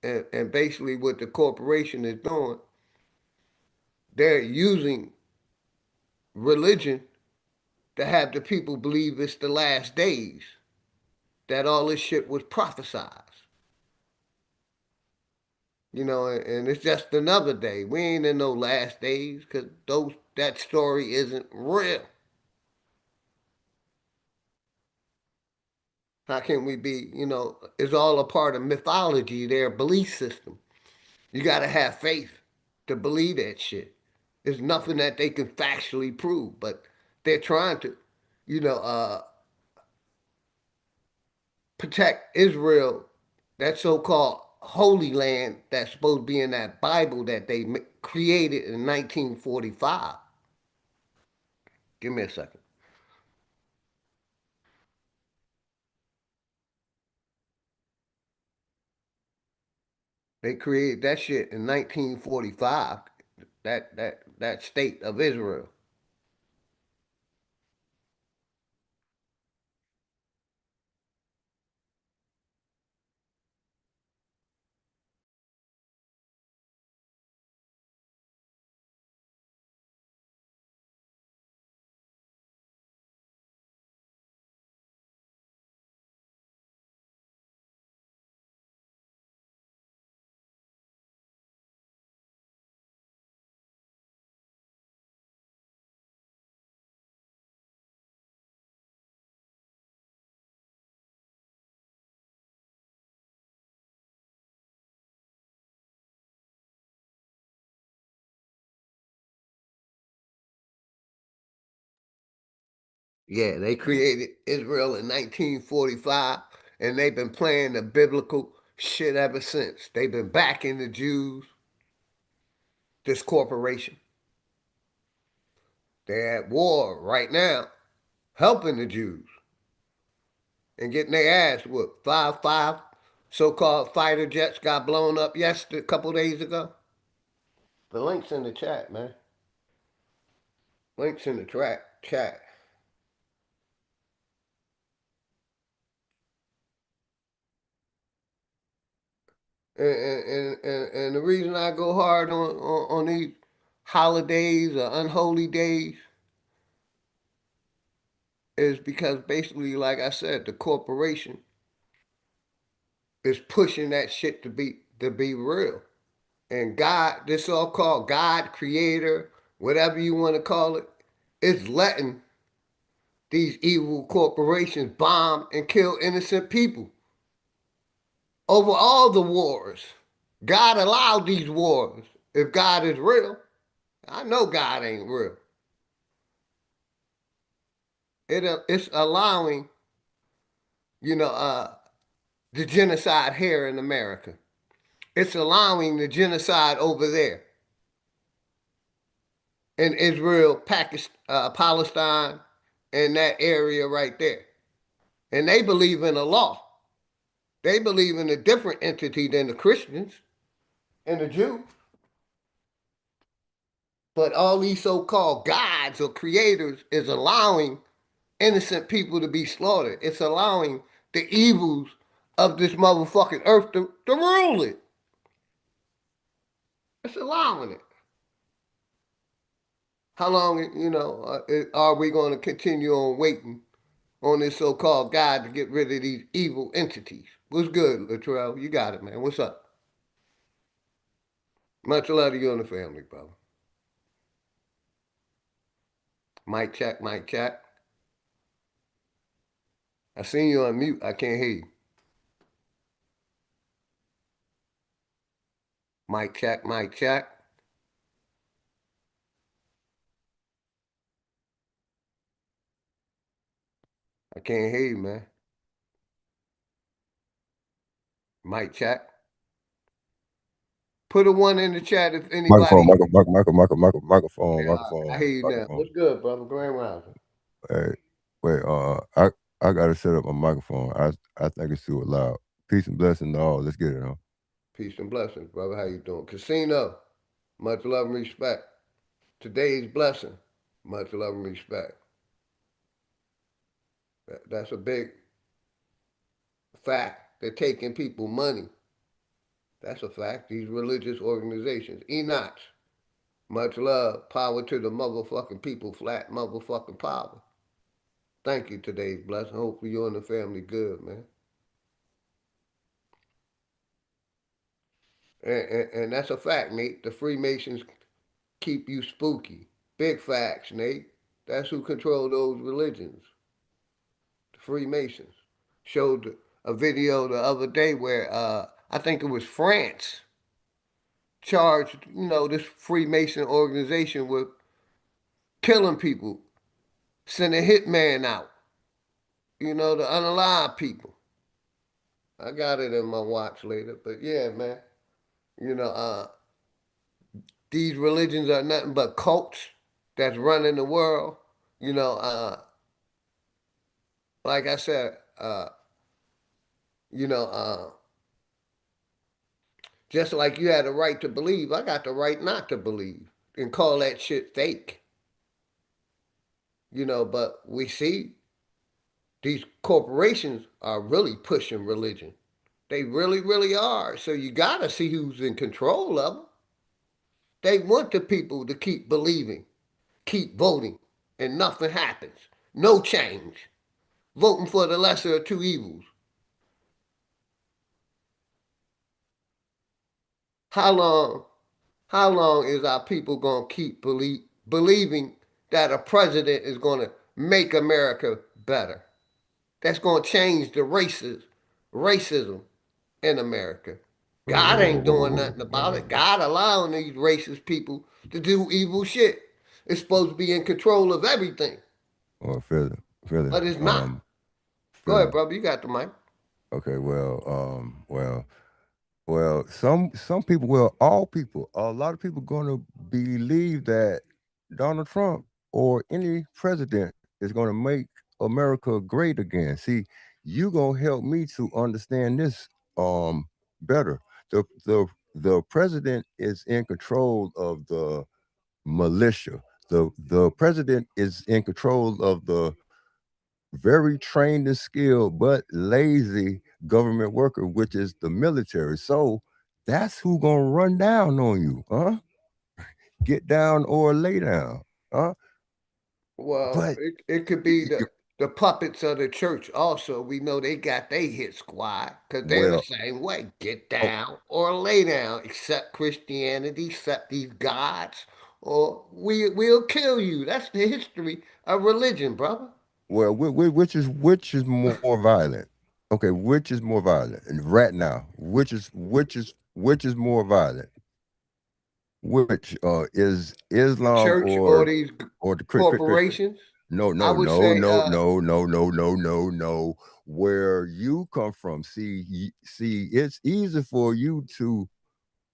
And basically what the corporation is doing, they're using religion to have the people believe it's the last days, that all this shit was prophesized. and it's just another day. We ain't in no last days because that story isn't real. How can we be, it's all a part of mythology, their belief system. You got to have faith to believe that shit. There's nothing that they can factually prove, but they're trying to, you know, uh, protect Israel, that so-called Holy Land that's supposed to be in that Bible that they created in 1945. Give me a second. They created that shit in 1945. That state of Israel. Yeah, they created Israel in 1945, and they've been playing the biblical shit ever since. They've been backing the Jews, this corporation. They're at war right now, helping the Jews and getting their ass whooped. Five so-called fighter jets got blown up yesterday, a couple days ago. The link's in the chat, man. Links in the chat. And the reason I go hard on these holidays or unholy days is because basically, like I said, the corporation is pushing that shit to be real. And God, this so-called God, creator, whatever you want to call it, is letting these evil corporations bomb and kill innocent people over all the wars. God allowed these wars. If God is real, I know God ain't real. It's allowing, you know, uh, the genocide here in America. It's allowing the genocide over there in Israel, Pakistan, Palestine, and that area right there. And they believe in a law. They believe in a different entity than the Christians and the Jews. But all these so-called gods or creators is allowing innocent people to be slaughtered. It's allowing the evils of this motherfucking earth to rule it. It's allowing it. How long, are we going to continue on waiting on this so-called God to get rid of these evil entities? What's good, Latrell? You got it, man. What's up? Much love to you and the family, brother. Mic check, mic check. I seen you on mute. I can't hear you. Mic check, mic check. I can't hear you, man. Mic check. Put a one in the chat if Microphone, anybody. microphone, Okay, all right. I hear you now. microphone. What's good, brother? Grand Rising. Hey, wait, I gotta set up my microphone. I think it's too loud. Peace and blessing to all. Let's get it, huh? Peace and blessings, brother. How you doing? Casino. Much love and respect. Today's blessing. Much love and respect. That's a big fact. They're taking people money. That's a fact. These religious organizations. Enoch. Much love. Power to the motherfucking people. Flat motherfucking power. Thank you, today's blessing. Hopefully you and the family good, man. And that's a fact, Nate. The Freemasons keep you spooky. Big facts, Nate. That's who control those religions. The Freemasons. Showed a video the other day where I think it was France charged, this Freemason organization with killing people, sending hitman out, to unalive people. I got it in my watch later, but yeah, man, you know, uh, these religions are nothing but cults that's running the world. You know, uh, like I said, you know, uh, just like you had the right to believe, I got the right not to believe and call that shit fake. But we see these corporations are really pushing religion. They really, really are. So you gotta see who's in control of them. They want the people to keep believing, keep voting, and nothing happens. No change. Voting for the lesser of two evils. How long? How long is our people gonna keep believing that a president is gonna make America better? That's gonna change the racism in America. God ain't doing nothing about it. God allowing these racist people to do evil shit. It's supposed to be in control of everything, Or Philly, but it's not. Go ahead, Philly. brother. You got the mic. Okay, well, some people, well, all people, a lot of people going to believe that Donald Trump or any president is going to make America great again. See, you gonna help me to understand this better. The president is in control of the militia. The president is in control of the very trained and skilled but lazy government worker, which is the military. So that's who gonna run down on you, huh? Get down or lay down, huh? Well, But it could be the puppets of the church also. We know they got they hit squad because they're the well, same way. Get oh, down or lay down. Accept Christianity, accept these gods, or we'll kill you. That's the history of religion, brother. well, which is more violent? Okay, which is more violent? And right now, which is more violent? Which is The Islam church or these or the Christian? corporations. No, I no, would no, say, no, no, no, no, no, no, no. Where you come from, see, it's easy for you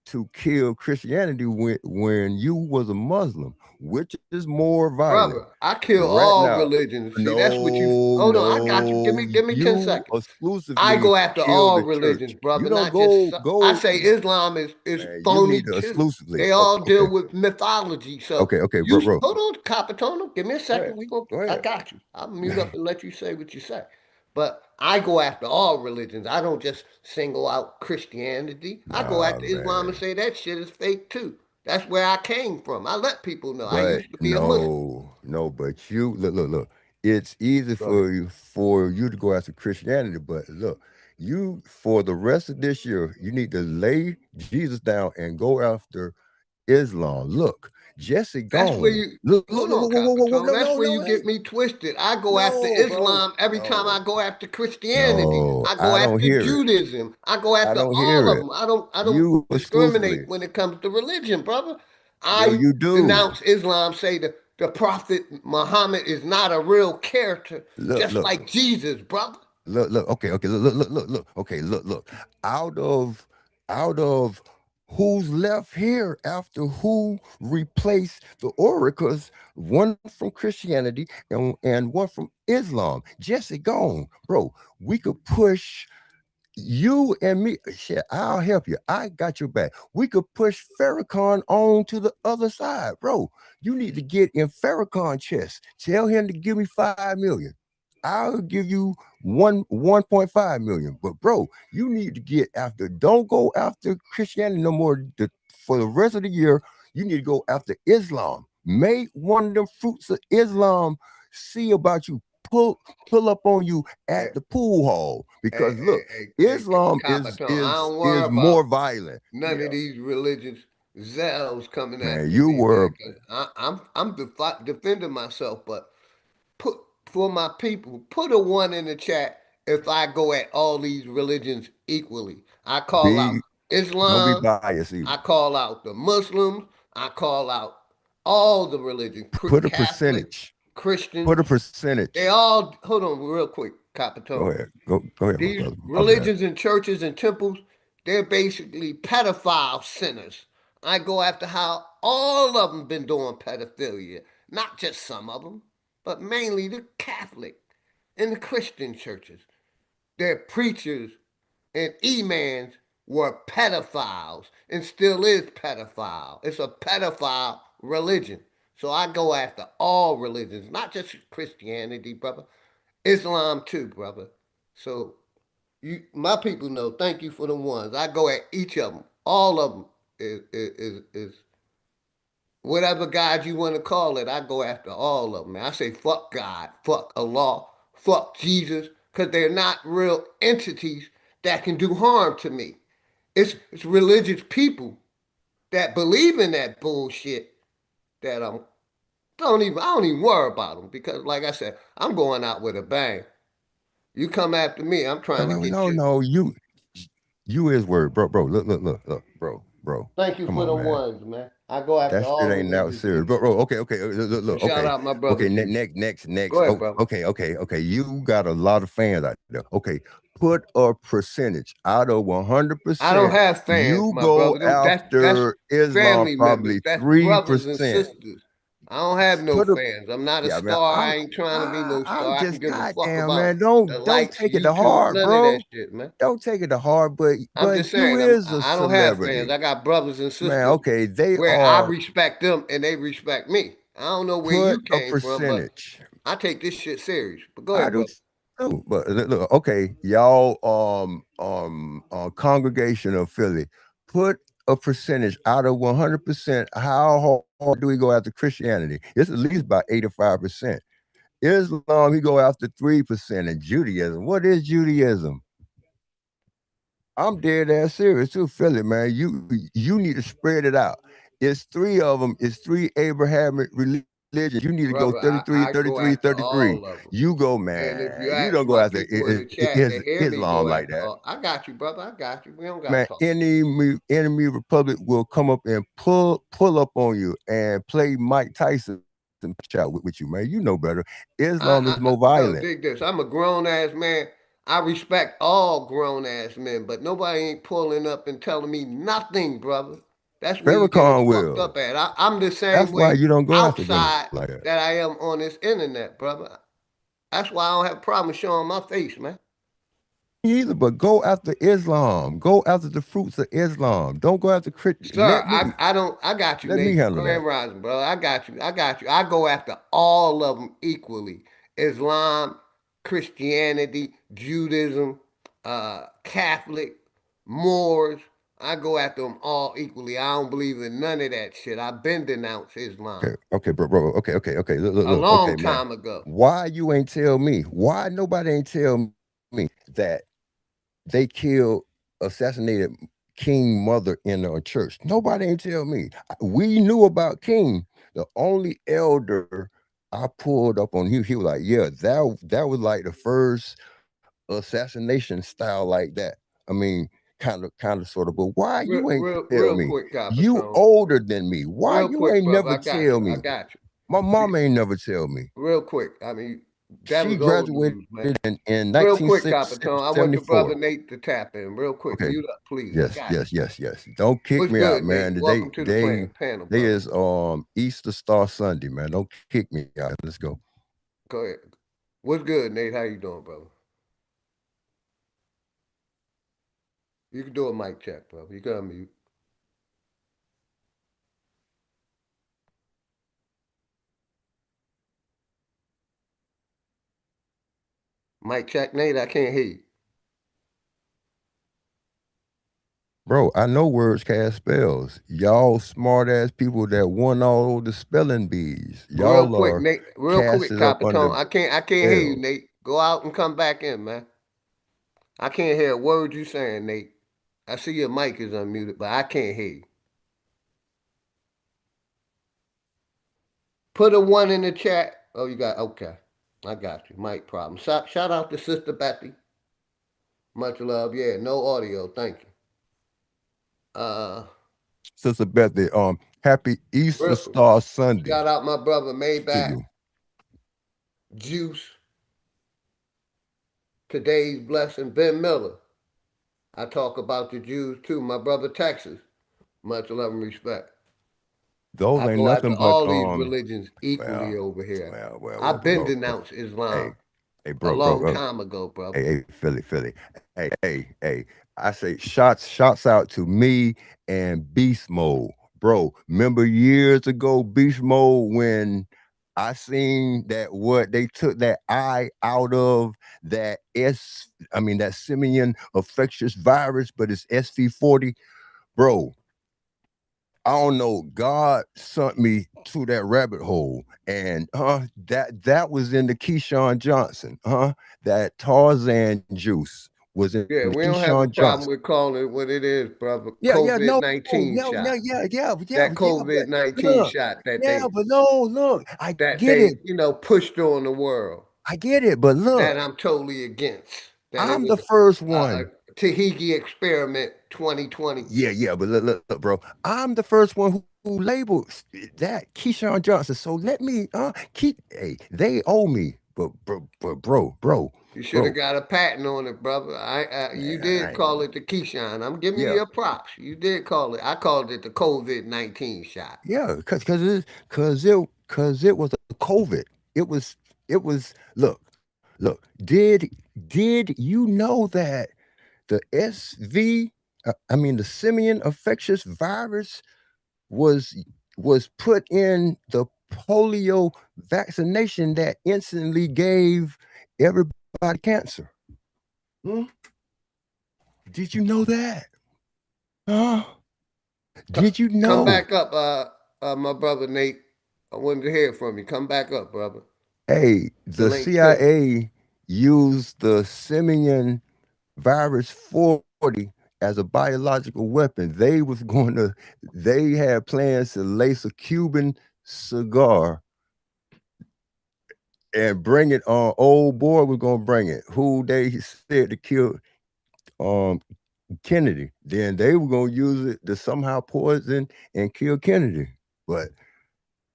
to kill Christianity when you was a Muslim, which is more violent brother, I kill right all now. religions. See, that's what you. No, Hold on, I got you. no, Give me 10 you seconds. I exclusively go after kill all the religions, church. You brother, don't not just go some. I go say Islam is man. You phony need to too. exclusively. They Okay, all deal with mythology. So okay, you bro. hold on, Capitano. Give me a Go ahead, second. go I ahead. got you. I'll mute up and let you say what you say. But I go after all religions. I don't just single out Christianity. I go Nah, after Islam and man. say that shit is fake too. That's where I came from. I let people know. I But used to be a Muslim. no, but you look. It's easy Go ahead. for you to go after Christianity, but look, you for the rest of this year, you need to lay Jesus down and go after Islam. Look, Jesse That's where gone. you Look, hold on, whoa, Capitone. no, That's no, where no, you hey, get me twisted. I go after no, bro, Islam every time I no, go after Christianity. no, I go I don't after hear it. Judaism. I go I after don't all hear of it. them. I don't You exclusively. discriminate when it comes to religion, brother. Yo, I you do. denounce Islam, say the Prophet Muhammad is not a real character, Look, just look. like Jesus, brother. Okay, look. Okay, look. Out of out of who's left here after who replaced the oracles, one from Christianity and one from Islam. Jesse gone, bro. We could push you and me, shit, I'll help you. I got your back. We could push Farrakhan on to the other side, bro. You need to get in Farrakhan chest. Tell him to give me 5 million. I'll give you 1.5 million. But bro, you need to get after. Don't go after Christianity no more. For the rest of the year, you need to go after Islam. Make one of them fruits of Islam see about you pull up on you Hey, at the pool hall hey, because hey, look, hey, Islam Capitan, I don't worry is about more violent. none of Yeah, these religious zealots coming man, after you me, man. were 'Cause I'm defending myself, but put for my people, put a one in the chat if I go at all these religions equally. I call out be don't be Islam, biased either. I call out the Muslims, I call out all the religions, Put a Catholics, percentage. Christians. Put a They percentage. all hold on real quick, Go Capitone. ahead. Go ahead, my These brother. My bad. religions and churches and temples, they're basically pedophile centers. I go after how all of them been doing pedophilia, not just some of them, but mainly the Catholic and the Christian churches. Their preachers and imams were pedophiles and still is pedophile. It's a pedophile religion. So I go after all religions, not just Christianity, brother. Islam too, brother. So my people know. Thank you for the ones. I go at each of them. All of them is whatever God you want to call it. I go after all of them. Man. I say fuck God, fuck Allah, fuck Jesus, because they're not real entities that can do harm to me. It's religious people that believe in that bullshit that I don't even worry about them because, like I said, I'm going out with a bang. You come after me, I'm trying to get No, you. no, you is word, bro. Look, bro. Thank you Come for the on, man. ones, man. I go after That shit all ain't that religions serious, equally. bro. Okay. So Look, shout okay, out my brother okay. G. Go Next. ahead, Oh, brother. okay. You got a lot of fans out there. Okay, put a percentage out of I don't 100%. have fans, You my go brother. That's after Islam family members. probably That's brothers and 3%. sisters. I don't have no Put a fans. I'm not a Yeah, man. star. I ain't trying to be no I'm star. I can just give a fuck goddamn about man. the Don't likes, take it to YouTube, heart, none of that bro. shit, man. Don't take it to heart, I'm but just you saying, is a I don't have fans. celebrity, I got brothers and man. sisters Okay, they where I are. respect them and they respect me. I don't know where Put you a came from, but percentage. I take this shit serious. But go I ahead, do brother. too. But look, okay, y'all congregation of Philly, put a percentage out of 100%. How hard do we go after Christianity? It's at least about 85%. Islam, we go after 3%, and Judaism. What is Judaism? I'm dead ass serious too, Philly, man. You need to spread it out. It's three of them. It's three Abrahamic religions. You need to go Brother, 33, I go 33, after 33. all of them. You go, And if you man. You ask don't go my after people in the chat, they hear me Islam go like after that. all. I got you, brother. I got you. We don't got Man, to talk. enemy republic will come up and pull up on you and play Mike Tyson and chat with you, man. You know better. Islam is more No, violent. dig this. I'm a grown ass man. I respect all grown ass men, but nobody ain't pulling up and telling me nothing, brother. That's where you get it Farrakhan fucked will. up at. I'm the same That's why way you don't go after them outside like that. that I am on this internet, brother. That's why I don't have a problem showing my face, man. Either, but go after Islam. Go after the fruits of Islam. Don't go after Christian. Sir, I don't I got you, Let me Nate. handle that. Grand Rising, brother. I got you. I got you. I go after all of them equally. Islam, Christianity, Judaism, Catholic, Moors. I go after them all equally. I don't believe in none of that shit. I've been denounced Islam Okay, bro. Okay. a Look. Okay, long man. time ago. Why you ain't tell me? Why nobody ain't tell me that they killed, assassinated King Mother in a church? Nobody ain't tell me. We knew about King. The only elder I pulled up on, he was like, yeah, that was like the first assassination style like that. I mean, kind of, sort of. But why you ain't tell Real me? quick, You Capitone. older than me. Why Real you quick, ain't brother. never I got tell you. I me? got you. My Re- mom ain't never tell me. Real quick. I mean, that She was old graduated news, man. in Real quick, Capitone. I want the 1974. brother Nate to tap in. Real quick. Okay. Mute up, please. I got you. Yes. Don't kick What's me out, good, Nate? man. Welcome to the panel, They brother. is Easter Star Sunday, man. Don't kick me out. Let's go. Go ahead. What's good, Nate? How you doing, brother? You can do a mic check, brother. You can unmute. Mic check, Nate. I can't hear you. Bro, I know words cast spells. Y'all smart ass people that won all the spelling bees. Real Y'all quick, are Nate. Real quick, casted up Capitone. under I can't hear you, spells. Nate. Go out and come back in, man. I can't hear a word you saying, Nate. I see your mic is unmuted, but I can't hear you. Put a one in the chat. Oh, you got okay. I got you. Mic problem. Shout out to Sister Betty. Much love. Yeah, no audio. Thank you. Sister Bethy, happy Easter Real, Star Sunday shout out my brother to Maybach, you. Juice, today's blessing, Ben Miller. I talk about the Jews too. My brother Texas. Much love and respect. Those I ain't go after nothing but all these religions equally well, over here. well, I've been bro. denounced Hey, Islam hey, a bro, long bro. time ago, brother. Hey, Philly. Hey. I say shots out to me and Beast Mode. Bro, remember years ago, Beast Mode, when I seen that what they took that I out of that simian infectious virus, but it's SV40. Bro, I don't know. God sent me to that rabbit hole, and that was in the Keyshawn Johnson, that Tarzan juice was in Yeah, the we don't have a Keyshawn problem Johnson. with calling it what it is, brother. Yeah, COVID no, 19 shot. That but COVID 19 look, shot but no, look, I that get it, they pushed on the world. but That look, I'm totally against. That it I'm was the first a one. Tahiti experiment 2020. Yeah, but look, bro, I'm the first one who labeled that Keyshawn Johnson. So let me they owe me, but You should have bro, got a patent on it, brother. You man, did call it the Keyshawn. I'm giving you yeah, your props. You did call it. I called it the COVID 19 shot. yeah, cause it was a COVID. It was did you know that the the simian infectious virus was put in the polio vaccination that instantly gave everybody cancer? Hmm? Did you know that? Huh? Did you Come know? back up, my brother Nate. I wanted to hear from you. Come back up, brother. Hey, The the link pinned. CIA used the simian virus 40 as a biological weapon. They had plans to lace a Cuban cigar and bring it on. Old boy was gonna bring it. Who they said to kill um Kennedy. Then they were gonna use it to somehow poison and kill Kennedy. But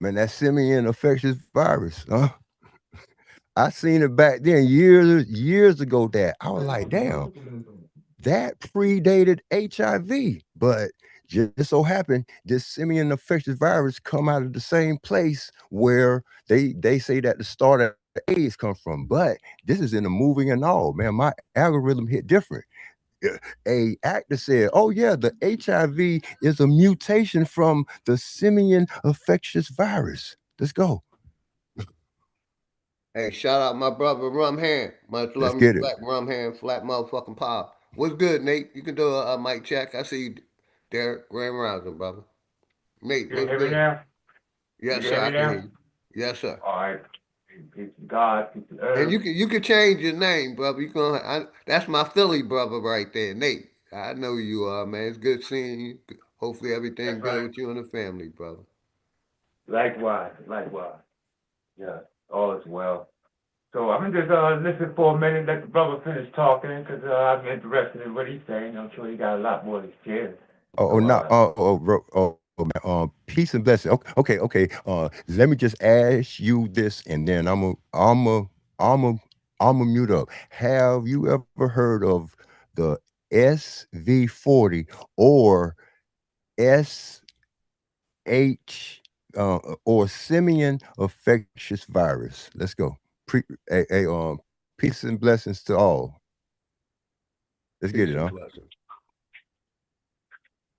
man, that simian infectious virus, I seen it back then years ago that I was like, damn, that predated HIV. But just so happened this simian infectious virus come out of the same place where they say that the start of AIDS come from. But this is in the movie and all, man. My algorithm hit different. A actor said, "Oh yeah, the HIV is a mutation from the simian infectious virus." Let's go. Hey, shout out my brother Rum Hand. Much love Let's and get it. respect, Rum Hand. Flat motherfucking power. What's good, Nate? You can do a mic check. I see you, Derek Grand Rising, brother. Nate, You can what's hear me good? now? You Yes, can sir. hear I me can hear now? you. Yes, sir. All right. Peace to God, peace to And earth. you can change your name, brother. That's my Philly brother right there, Nate. I know who you are, man. It's good seeing you. Hopefully everything That's good right. with you and the family, brother. Likewise. Yeah, all is well. So I'm gonna just listen for a minute, let the brother finish talking, because I'm interested in what he's saying. I'm sure he got a lot more to share. Oh, So not man, peace and blessing. Okay. Let me just ask you this, and then I'm a, I'm a mute up. Have you ever heard of the SV40 or SH or simian infectious virus? Let's go. Peace and blessings to all. Let's get Peace it, and huh? blessings.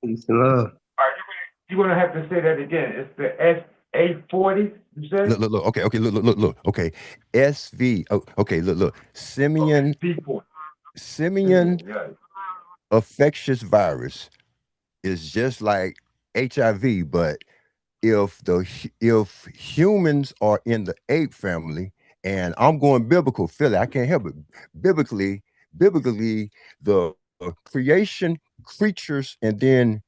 Peace and love. all right, you're gonna have to say that again. It's the SA40, you said? Look. Okay. Look. Okay. SV. Oh, okay. Look. Okay, Simian C40. simian Yeah. infectious virus. is just like HIV, but if humans are in the ape family, and I'm going biblical, Philly, I can't help it. Biblically, the creation, creatures, and then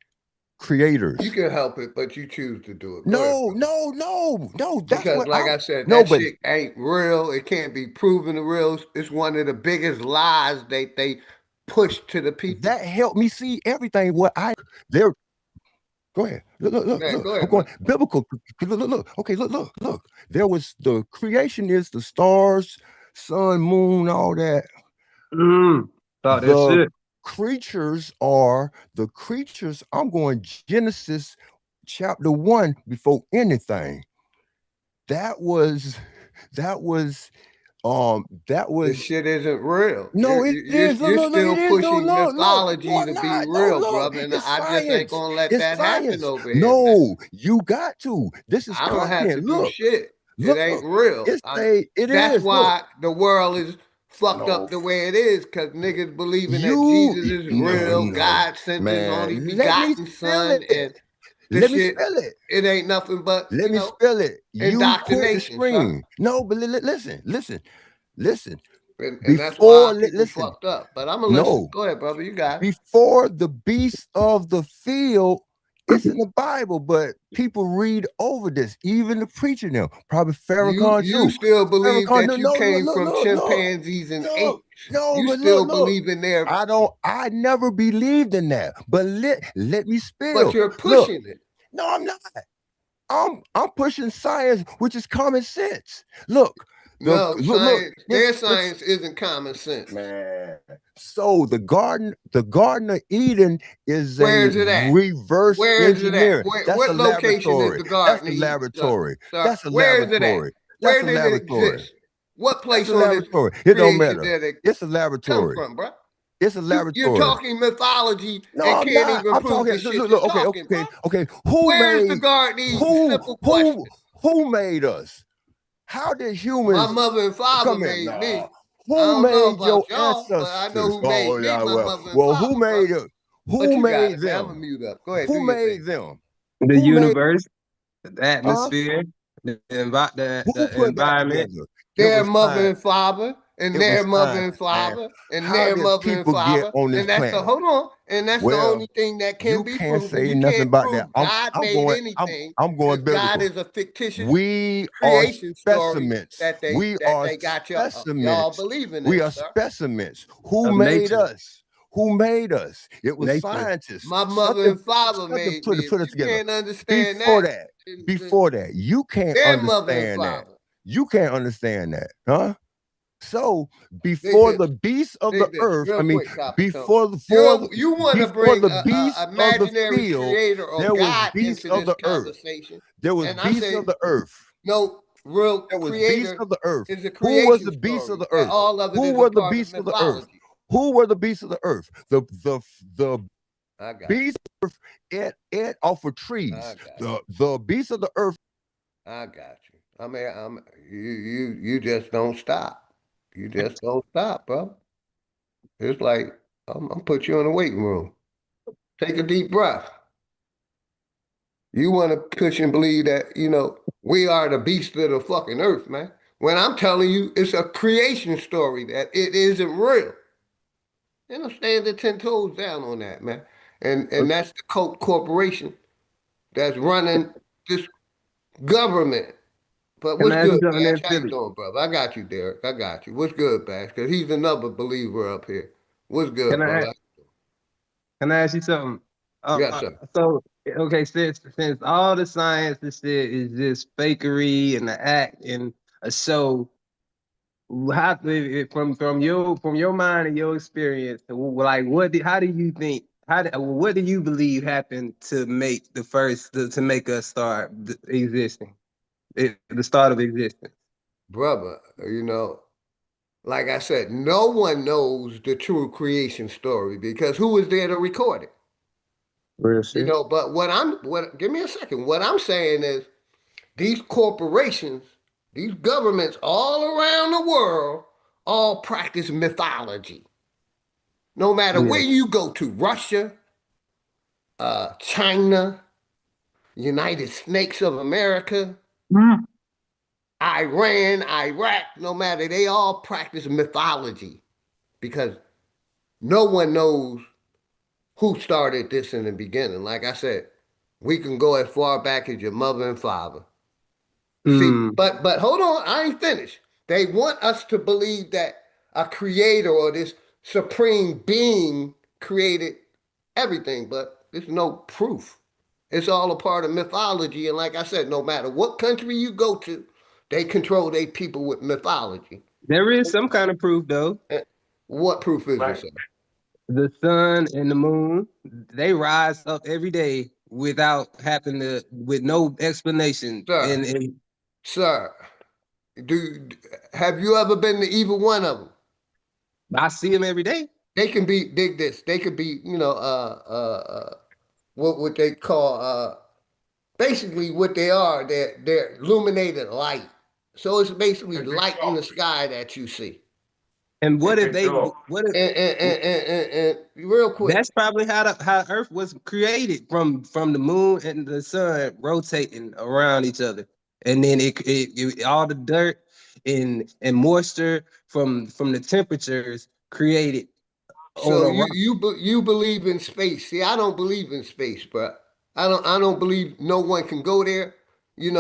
You creators. can help it, but you choose to do it. Go ahead, No, bro. no, no, no. That's Because, what like I'm. I said, No, that but shit ain't real. It can't be proven real. It's one of the biggest lies they push to the people. that helped me see everything. What I there. Go ahead. Look, look, look, Man, look. go I'm ahead, going man. biblical. Look, look, look. Okay, look, look, look. There was the creation is the stars, sun, moon, all that. Thought that The shit. creatures are the creatures. I'm going Genesis chapter 1 before anything. That was that was that This was shit isn't real. no, it is. Look, You're look, look, still it is. No, pushing look, look. No, mythology I'm to be not. No, real, look. brother, and It's I just ain't science. gonna let It's that happen science. over here, man. No, you got to. This is I don't have to content. do Look, shit. It look. ain't real. It's a. It That's is. Look. why the world is fucked No, up the way it is, because niggas believing that you. Jesus is No, real. no, God sent his only man. Let me begotten spill son, it. and the Let me shit, spill it. it ain't nothing but, Let me spill it. You quit the indoctrination, sir. screen. No, but listen, listen, listen. And that's Before, why people listen. fucked up. But I'm gonna listen. No, Go ahead, brother. You got it. before the beast of the field, it's in the Bible, but people read over this. Even the preacher now, probably You Farrakhan you too. still believe Farrakhan, that no, you no, look, came look, from look, look, chimpanzees and look, apes. no, You but look, still look. believe in their, I don't. I never believed in that, but let me but spill. you're Look, pushing it. no, I'm not. I'm pushing science, which is common sense. Look, No, look. science, This their science isn't common sense. man. So the Garden of Eden is a Where is it at? reverse Where is it at? engineering. That's a What location is laboratory. the That's Garden a of Eden, sir? laboratory. Sir, That's a where is it at? laboratory. That's Where a did it laboratory. exist? What That's place a on this laboratory. It don't creation matter. did it It's a come laboratory. from, bro? It's a You're laboratory. talking mythology No, and I'm can't not. even I'm prove talking. the Look, shit look, you're look, okay, talking, bro. okay, okay. Where's the Garden of Eden? Who Simple who question. who made us? How did My humans mother and father come in? made No. me. I Who don't know made your about y'all, but I know ancestors? who Oh made me, yeah, my well, mother and well, who father, made brother. it? But Who you got made it, man. I'm gonna them? mute up. Go ahead, do Who your thing, made man. them? The Who made universe, the huh? atmosphere, Who the put that environment. together? It Their was mother science. and father, and It their was mother science, and man. father, and How their did mother and people get father, on this and that's the planet? hold on, and that's the Well, only thing that can you be can't proven. say You nothing can't about that. prove God I'm made going anything I'm because going God biblical. is a fictitious We are creation story specimens. that We that are they got y'all specimens. believing We in, are sir. specimens. Who Of made nature. us? Who made us? It was Nature. scientists. My mother and father Something made me. If put it you together. can't understand Before that, that, then before that, you can't their mother and understand that. father. You can't understand that, huh? So Dig before the this. beasts of the Dig this earth, I real mean, quick, Capitone. before the for the, You want to before bring the a beasts of the imaginary field, creator or there was God beasts into of this the earth. conversation, There was and I beasts say of the earth. no, real There was beasts creator of the earth. is a Who was creation the beasts of story. the That earth? all of it Who is a were the part of beasts of the earth? mythology. Who were the beasts of the earth? The I got beasts of the earth ate off of you. I trees. got The beasts of the earth. you. I got you. I mean, you just don't stop. You just don't stop, bro. It's like I'm put you in the waiting room. Take a deep breath. You want to push and believe that, we are the beast of the fucking earth, man. When I'm telling you it's a creation story that it isn't real. And I'm standing 10 toes down on that, man. And that's the Coke Corporation that's running this government. But Can what's I ask you good, something Bash? there, How you Philly? doing, brother? I got you, Derek. I got you. What's good, Bash? Because he's another believer up here. What's Can good, I brother? can I ask you something? Yes, sir. So okay, since all the science and shit is just fakery and the act and a show, how from your mind and your experience, like how do you think what do you believe happened to make to make us start existing, the start of existence? Brother, like I said, no one knows the true creation story because who was there to record it? Real shit. But give me a second. What I'm saying is these corporations, these governments all around the world, all practice mythology. No matter Yeah. where you go to, Russia, China, United Snakes of America, Iran, Iraq, no matter, they all practice mythology because no one knows who started this in the beginning. Like I said, we can go as far back as your mother and father. See, Mm. but hold on, I ain't finished. They want us to believe that a creator or this supreme being created everything, but there's no proof. It's all a part of mythology, and like I said, no matter what country you go to, they control their people with mythology. There is some kind of proof though. What proof is Right. this? The sun and the moon, they rise up every day without having to, with no explanation. Sir, And sir, do have you ever been to either one of them? I see them every day. They can be dig this. They could be, what would they call basically what they are. They're illuminated light. So it's basically If they light in the talk, sky that you see. And what if if they they? talk, What if? And real quick, That's probably how Earth was created from the moon and the sun rotating around each other, and then all the dirt and moisture from the temperatures created on so a rock. you believe in space. See, I don't believe in space, bro. I don't believe no one can go there. You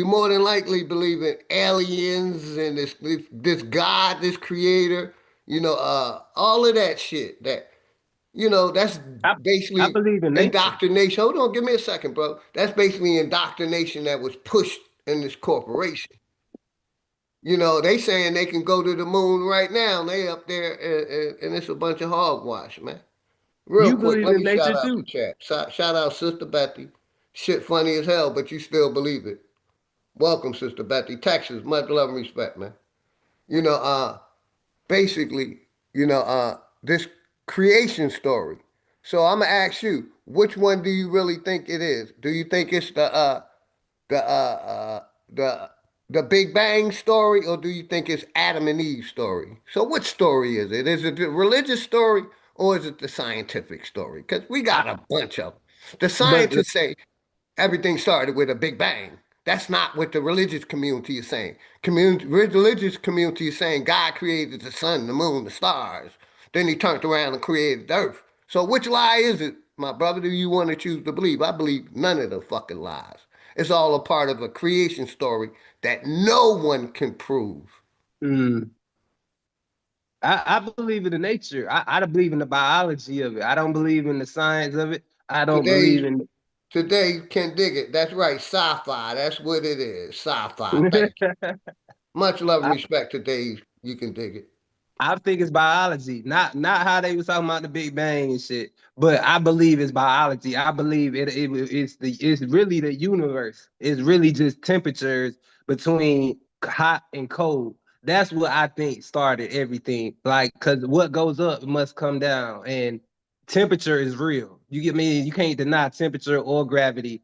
more than likely believe in aliens and this God, this creator. All of that shit. That's I, I basically believe in nature. indoctrination. Hold on, give me a second, bro. That's basically indoctrination that was pushed in this corporation. They saying they can go to the moon right now. And they up there, and it's a bunch of hogwash, man. Real You quick, believe let in me shout nature out the too. chat. Shout out Sister Betty. Shit funny as hell, but you still believe it. Welcome, Sister Betty. Texas, much love and respect, man. You know, uh, basically, this creation story. So I'm gonna ask you, which one do you really think it is? Do you think it's the the the Big Bang story, or do you think it's Adam and Eve story? So which story is it? Is it the religious story or is it the scientific story? Because we I, got a bunch of them. The but scientists say everything started with a big bang. That's not what the religious community is saying. Religious community is saying God created the sun, the moon, the stars. Then he turned around and created the earth. So which lie is it, my brother, do you want to choose to believe? I believe none of the fucking lies. It's all a part of a creation story that no one can prove. mm, I believe in the nature. I don't believe in the biology of it. I don't believe in the science of it. I don't Today's believe in. Today can dig it. That's right, sci-fi. That's what it is. Sci-fi. Thank you. Much love and I, respect today. You can dig it. I think it's biology, not how they was talking about the Big Bang and shit. But I believe it's biology. I believe it's really the universe. It's really just temperatures between hot and cold. That's what I think started everything. Like, cause what goes up must come down, and temperature is real. You get me? You can't deny temperature or gravity.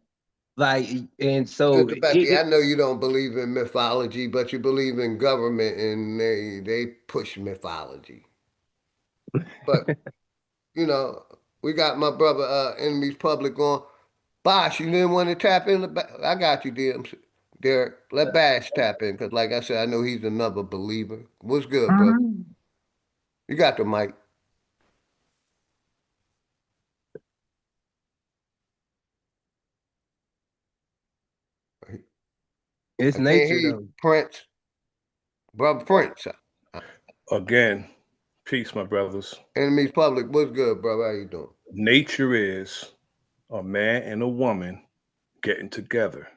Like, and so Sister Betty, I know you don't believe in mythology, but you believe in government and they push mythology. But, you know, we got my brother Enemies Public on. Bosh, you didn't want to tap in? I got you, dear. Derek, let Bash tap in, because like I said, I know he's another believer. What's good, brother? You got the mic. it's I can't nature hear you, though. Prince. Brother Prince. Again, peace, my brothers. Enemies Public, what's good, brother? How you doing? Nature is a man and a woman getting together,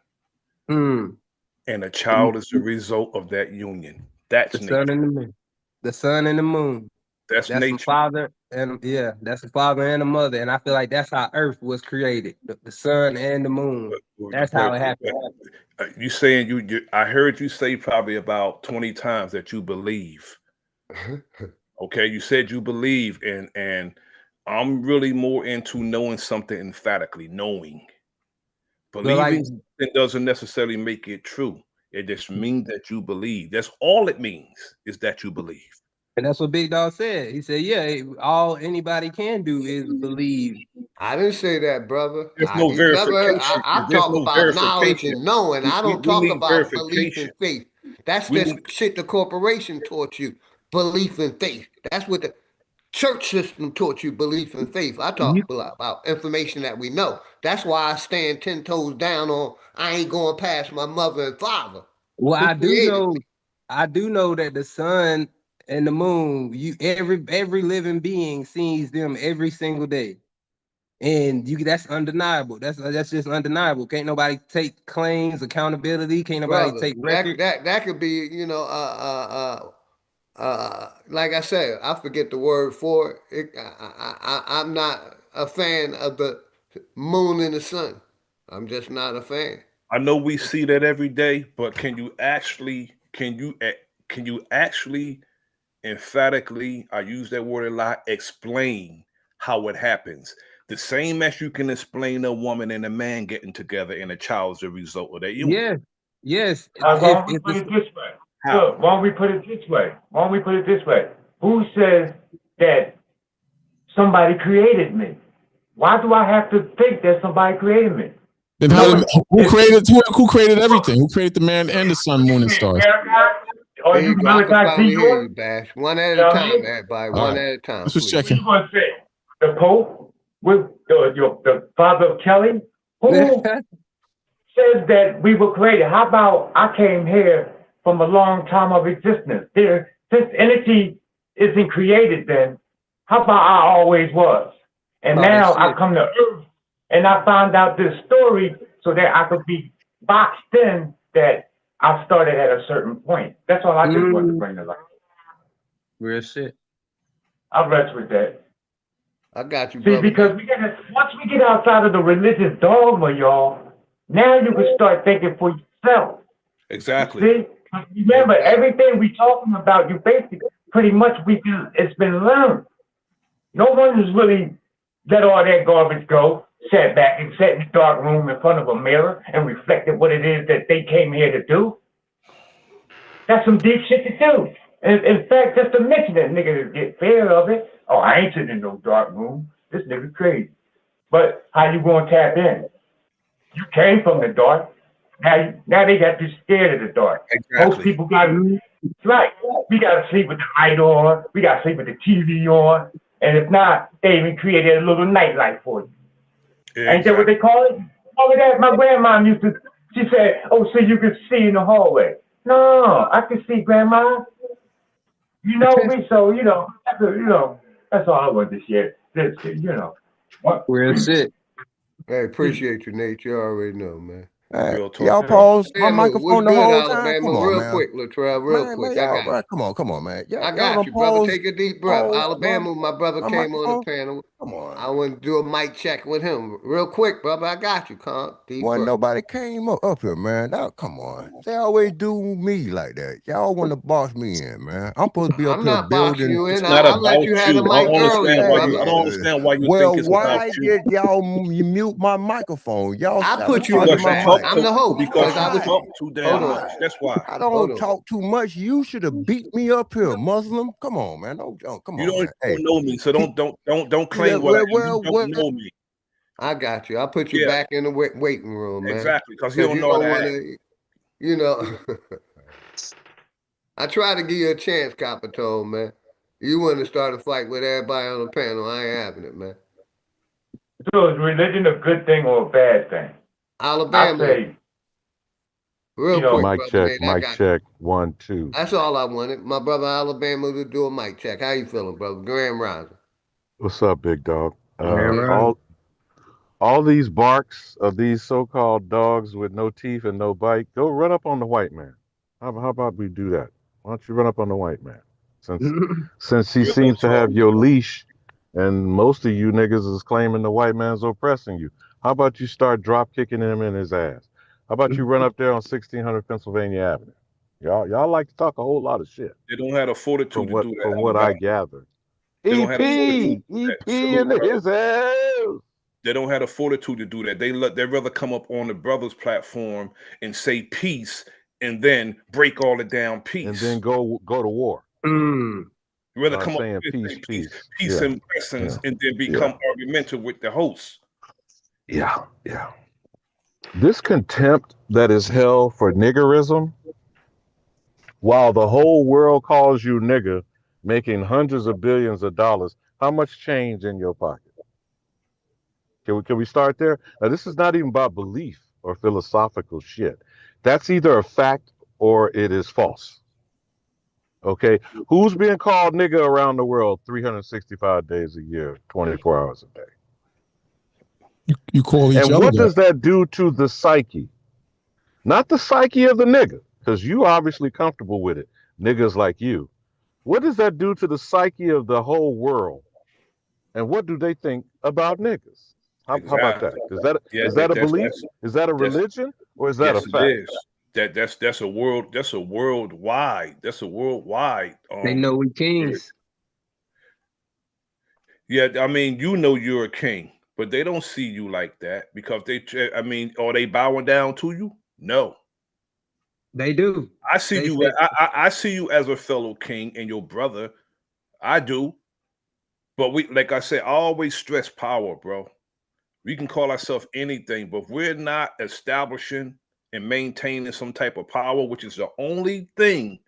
Mm. and a child is the result of that union. The That's sun nature. and the moon. The sun and the moon. That's That's the nature. father and yeah, that's the father and the mother. And I feel like that's how Earth was created. The sun and the moon. That's how it happened. You saying I heard you say probably about 20 times that you believe. Okay, you said you believe, and I'm really more into knowing something emphatically, knowing. But like, Believing it doesn't necessarily make it true. It just means that you believe. That's all it means is that you believe. and that's what Big Dog said. He said, yeah, all anybody can do is believe. I didn't say that, brother. There's no You never. verification. I There's talk no about knowledge verification. and knowing. I don't We talk need about belief verification. and faith. That's We just need. shit the corporation taught you. Belief and faith. That's what the church system taught you. Belief and faith. I talk about information that we know. That's why I stand 10 toes down on. I ain't going past my mother and father Well, who created me. I do know that the sun and the moon, every living being sees them every single day. And that's undeniable. That's just undeniable. Can't nobody take claims, accountability, can't nobody Brother, take record. that could be, like I said, I forget the word for it. I'm not a fan of the moon and the sun. I'm just not a fan. I know we see that every day, but can you actually emphatically, I use that word a lot, explain how it happens? The same as you can explain a woman and a man getting together and a child as a result of that union. Yes, yes. Why don't we put it this way? Look, why don't we put it this way? Why don't we put it this way? Who says that somebody created me? Why do I have to think that somebody created me? Then who created everything? Who created the man and the sun, moon, and stars? Or There you you go. I can Malachi Z. finally hear you, York? Bash. One at You a know what I time, mean? everybody. All One right. at a time, Let's just please. check in. What you gonna say? The Pope with the father of Kelly? Who says that we were created? How about I came here from a long time of existence? Since energy isn't created, then how about I always was? And About that now I shit. come to Earth and I found out this story so that I could be boxed in that I started at a certain point. That's all I just wanted to bring to light. Real shit. I'll rest with that. I got you, See, brother. because once we get outside of the religious dogma, y'all, now you can start thinking for yourself. Exactly. See, remember everything we talking about. You basically pretty much it's been learned. No one has really let all that garbage go. Sat back and sat in the dark room in front of a mirror and reflected what it is that they came here to do. That's some deep shit to do. And in fact, just to mention it, niggas get fear of it. Oh, I ain't sitting in no dark room. This nigga crazy. But how you gonna tap in? You came from the dark. Now they got you scared of the dark. Exactly. Most people got right. We gotta sleep with the light on. We gotta sleep with the TV on. And if not, they even created a little nightlight for you. Exactly. Ain't that what they call it? All of that. My grandma used to. She said, "Oh, so you could see in the hallway." No, I could see, Grandma. You know me, so that's all I want to share. What? Real shit. Hey, appreciate you, Nate. You already know, man. Real talk. Y'all paused my Alabama, what's microphone the good, whole time. Alabama? Come on, Real man. quick, Latrell, real quick. I Y'all, got you. come on, man. Y'all I got don't you, brother. pause. Take a deep breath. Alabama, my brother my came on the microphone. panel. Come on. I want to do a mic check with him. Real quick, brother. I got you, Con. Deep Well, breath. nobody came up here, man. Come on. They always do me like that. Y'all want to boss me in, man. I'm supposed to be up I'm here not boxing building. you It's in. not I let about you have you. the I mic don't earlier, understand why brother. you. I don't understand why you Well, think it's about why you. did y'all mute my microphone? Y'all I put you in the sabotaging Because you my back. talk mic. I'm too. the host Because because I you was. Why? talk too damn Hold on. much. That's why. I Hold don't on. talk too much. You should have beat me up here, Muslim. Come on, man. Come You on, man. Hey, don't know me, so don't yeah, claim what I am. You don't know me. I got you. I'll put you Yeah, back in the waiting room, man. exactly. Because you Because don't you know how don't to want act. to, you know. I try to give you a chance, Capitol, man. You want to start a fight with everybody on the panel. I ain't having it, man. So is religion a good thing or a bad thing? I Alabama, say, real quick, Mic brother check, Nate, I mic got you. check, 1, 2. That's all I wanted. My brother Alabama to do a mic check. How you feeling, brother? Grand Rising. What's up, big dog? Okay. All these barks of these so-called dogs with no teeth and no bite, go run up on the white man. How about we do that? Why don't you run up on the white man? Since he Real seems to talk. have your leash, and most of you niggas is claiming the white man's oppressing you. How about you start drop kicking him in his ass? How about you run up there on 1600 Pennsylvania Avenue? Y'all like to talk a whole lot of shit. They don't have the fortitude to do that, From what Alabama. I gather. They don't have the fortitude EP, to do that. EP Salute, in brother. his ass. They don't have the fortitude to do that. They'd rather come up on the brothers platform and say peace and then break all the down And peace. then go to war. You rather come up saying with peace, peace. peace Yeah, and blessings, yeah, and then become argumentative with the host. yeah, yeah. This contempt that is held for niggerism, while the whole world calls you nigger, making hundreds of billions of dollars, how much change in your pocket? Can we start there? Now, this is not even about belief or philosophical shit. That's either a fact or it is false. Okay? Who's being called nigger around the world 365 days a year, 24 hours a day? You call each And other what that. does that do to the psyche? Not the psyche of the nigger, because you obviously comfortable with it, niggas like you. What does that do to the psyche of the whole world? And what do they think about niggas? How about Exactly. that? Yeah, Is that a belief? that's Is that a that's religion? Or is that a yes, it fact? is. That's a world. That's a worldwide. That's a worldwide. They know we kings. Yeah, I mean, you know you're a king, but they don't see you like that because I mean, are they bowing down to you? No. They do. I see They you. say, I see you as a fellow king and your brother. I do. But we, like I said, I always stress power, bro. We can call ourselves anything, but if we're not establishing and maintaining some type of power, which is the only thing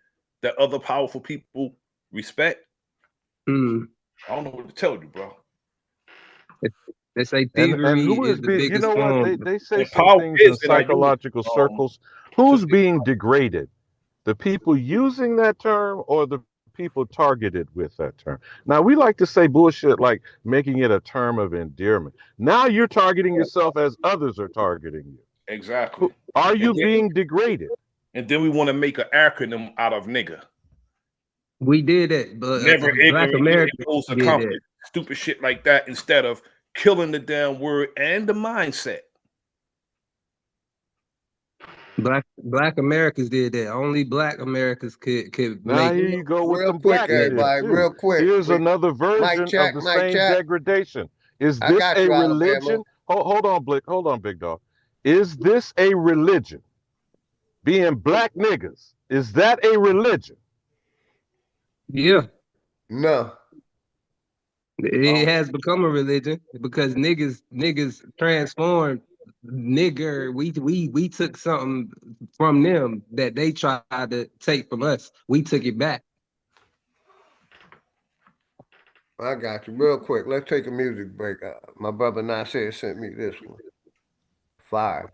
that other powerful people respect. I don't know what to tell you, bro. They say And thievery who is is the being, you biggest know what, form. they say And some power things in is in our youth. psychological circles. Who's being degraded? The people using that term or the people targeted with that term? Now, we like to say bullshit like making it a term of endearment. Now you're targeting yourself as others are targeting you. Exactly. Are you being degraded? And then we want to make an acronym out of nigga. We did it, but Never Black ignorant, Americans supposed to did accomplish that. stupid shit like that instead of killing the damn word and the mindset. Black Americans did that. Only Black Americans could Now make here it. you go with Real some quick, black shit everybody, too. real quick. Here's another Mic version of check, the mic same check. degradation. Is I this got a you, religion? Alabama. Hold on, Blick. Hold on, big dog. Is this a religion? Being black niggas, is that a religion? Yeah. No. It has become a religion because niggas transformed nigger. We took something from them that they tried to take from us. We took it back. I got you. Real quick. Let's take a music break. My brother Nasir sent me this one. Fire.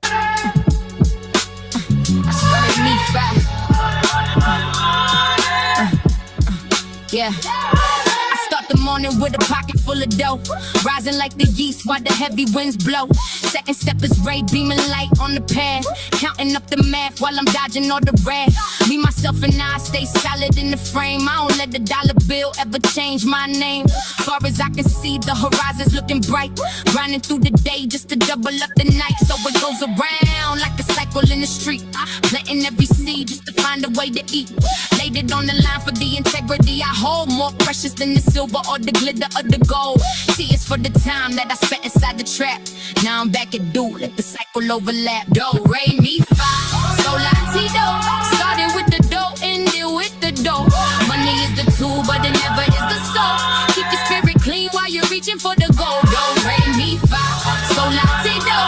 Yeah. I start the morning with a pocket full of dough. Rising like the yeast while the heavy winds blow. Second step is ray beaming light on the path. Counting up the math while I'm dodging all the red. Me, myself, and I stay solid in the frame. I don't let the dollar bill ever change my name. Far as I can see, the horizon's looking bright. Grinding through the day just to double up the night. So it goes around like a cycle in the street. Planting every seed just to find a way to eat. Laid it on the line for the integrity I hold. More precious than the silver or the glitter of the gold. See, it's for the time that I spent inside the trap. Now I'm back at do, let the cycle overlap. Do, re, mi, fa, sol, la, ti, do. Started with the dough, ended with the dough. Money is the tool, but it never is the soul. Keep your spirit clean while you're reaching for the gold. Do, re, mi, fa, sol, la, ti, do.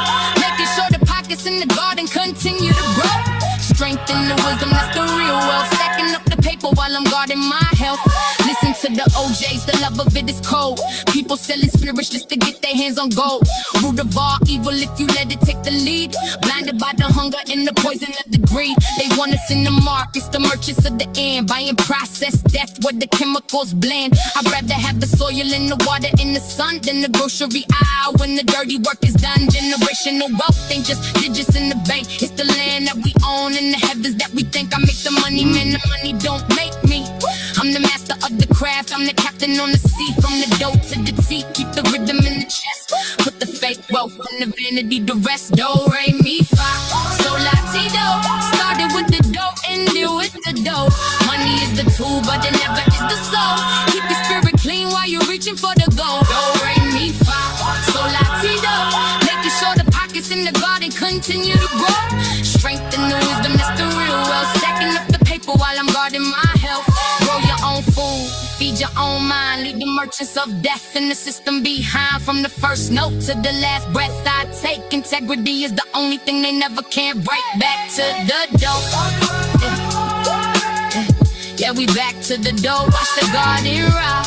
Making sure the pockets in the garden continue to grow. Strength in the wisdom, that's the real wealth. Stacking up the paper while I'm guarding my health. Listen to the OJs, the love of it is cold. People selling spirits just to get their hands on gold. Root of all evil if you let it take the lead. Blinded by the hunger and the poison of the greed. They want us in the markets, the merchants of the end. Buying processed death where the chemicals blend. I'd rather have the soil and the water in the sun than the grocery aisle when the dirty work is done. Generational wealth ain't just digits in the bank. It's the land that we own and the heavens that we think. I make the money, man, the money don't make me. I'm the master of the craft, I'm the captain on the sea. From the dough to the tea, keep the rhythm in the chest. Put the fake wealth in the vanity, the rest. Do, re, mi, fa, sol, la, ti, do. Started with the dough, ended with the dough. Money is the tool, but it never is the soul. Keep your spirit clean while you're reaching for the goal. Do, re, mi, fa, sol, la, ti, do. Making sure the pockets in the garden continue to grow. Strength in the wisdom, that's the real wealth. Stacking up the paper while I'm guarding my health. Grow your own food, feed your own mind. Leave the merchants of death in the system behind. From the first note to the last breath I take, integrity is the only thing they never can break. Back to the dope. Yeah, we back to the dope. Watch the garden rock.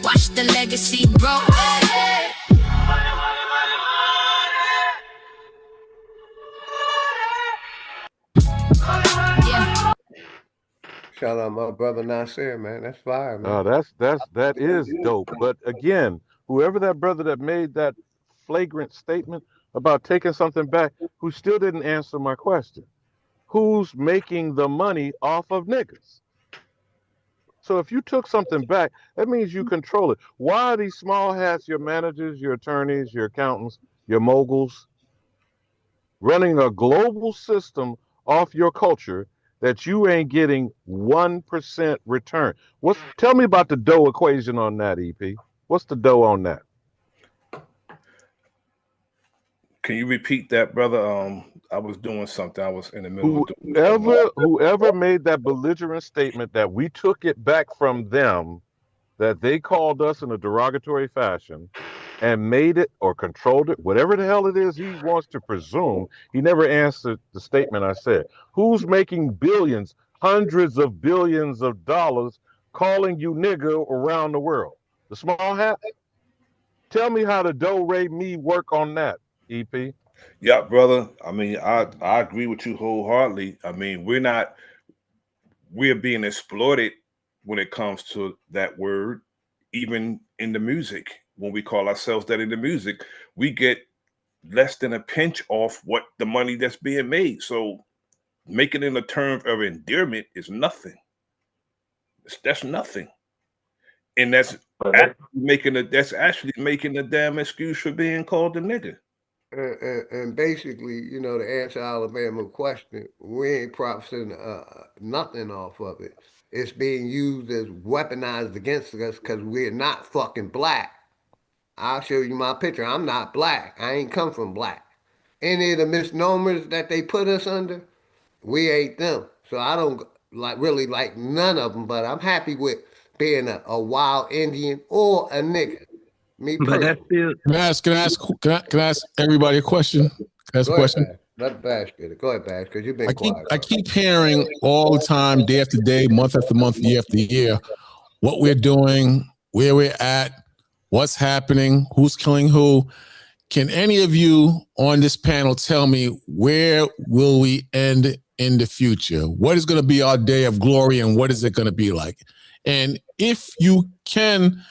Watch the legacy grow. Shout out my brother Nasir, man. That's fire, man. That is dope. But again, whoever that brother that made that flagrant statement about taking something back, who still didn't answer my question. Who's making the money off of niggas? So if you took something back, that means you control it. Why are these small hats, your managers, your attorneys, your accountants, your moguls, running a global system off your culture that you ain't getting 1% return? Tell me about the dough equation on that, EP. What's the dough on that? Can you repeat that, brother? I was doing something. I was in the middle of doing something. Whoever made that belligerent statement that we took it back from them, that they called us in a derogatory fashion and made it or controlled it, whatever the hell it is he wants to presume, he never answered the statement I said. Who's making billions, hundreds of billions of dollars calling you nigga around the world? The small hats? Tell me how the do-re-mi work on that, EP. Yeah, brother. I mean, I agree with you wholeheartedly. I mean, we're being exploited when it comes to that word, even in the music. When we call ourselves that in the music, we get less than a pinch off what the money that's being made. So making it in a term of endearment is nothing. That's nothing. And that's actually making a damn excuse for being called a nigga. And basically, you know, to answer Alabama's question, we ain't profiting nothing off of it. It's being used as weaponized against us because we're not fucking black. I'll show you my picture. I'm not black. I ain't come from black. Any of the misnomers that they put us under, we ain't them. So I don't really like none of them, but I'm happy with being a wild Indian or a nigga. Me But that's personally. still. Can I ask everybody a question? Can I ask a Go ahead, question? Bash. Let Bash get it. Go ahead, Bash, because you've been quiet. I keep hearing all the time, day after day, month after month, year after year, what we're doing, where we're at, what's happening, who's killing who. Can any of you on this panel tell me where will we end in the future? What is going to be our day of glory and what is it going to be like? And if you can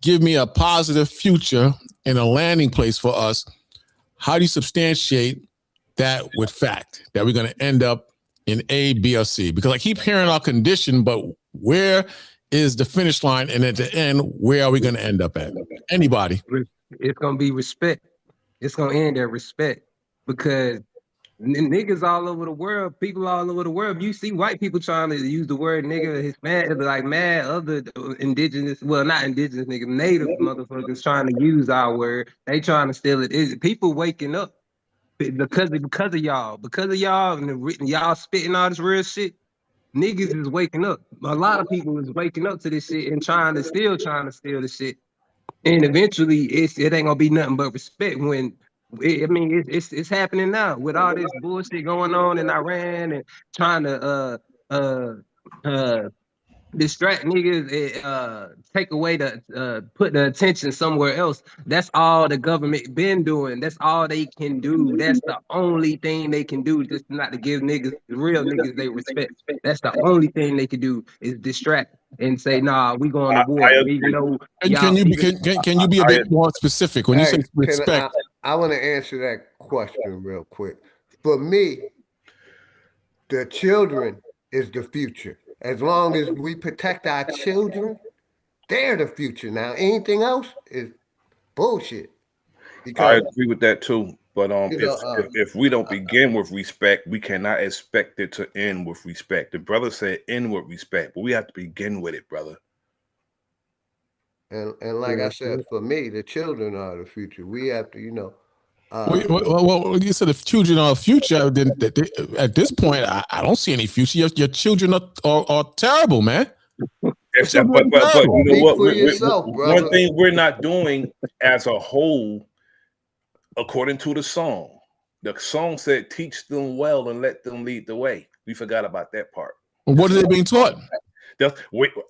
give me a positive future and a landing place for us, how do you substantiate that with fact that we're going to end up in A, B, or C? Because I keep hearing our condition, but where is the finish line? And at the end, where are we going to end up at? Anybody? It's going to be respect. It's going to end at respect because niggas all over the world, people all over the world. You see white people trying to use the word nigga, Hispanic, like mad other indigenous, well, not indigenous niggas, native motherfuckers trying to use our word. They trying to steal it. Is people waking up because of y'all, and y'all spitting all this real shit. Niggas is waking up. A lot of people is waking up to this shit and trying to steal the shit. And eventually, it ain't gonna be nothing but respect when. It's happening now with all this bullshit going on in Iran and trying to distract niggas, take away put the attention somewhere else. That's all the government been doing. That's all they can do. That's the only thing they can do, just not to give real niggas, they respect. That's the only thing they can do is distract and say, nah, we going to war. Even though Can you be a bit more specific when you say respect? I want to answer that question real quick. For me, the children is the future. As long as we protect our children, they're the future. Now, anything else is bullshit. I agree with that too. But if we don't begin with respect, we cannot expect it to end with respect. The brother said end with respect, but we have to begin with it, brother. And like I said, for me, the children are the future. We have to, well, you said the children are the future. Then at this point, I don't see any future. Your children are terrible, man. That's that, but you know Speak what? for yourself, One brother. thing we're not doing as a whole, according to the song said, "Teach them well and let them lead the way." We forgot about that part. What are they being taught?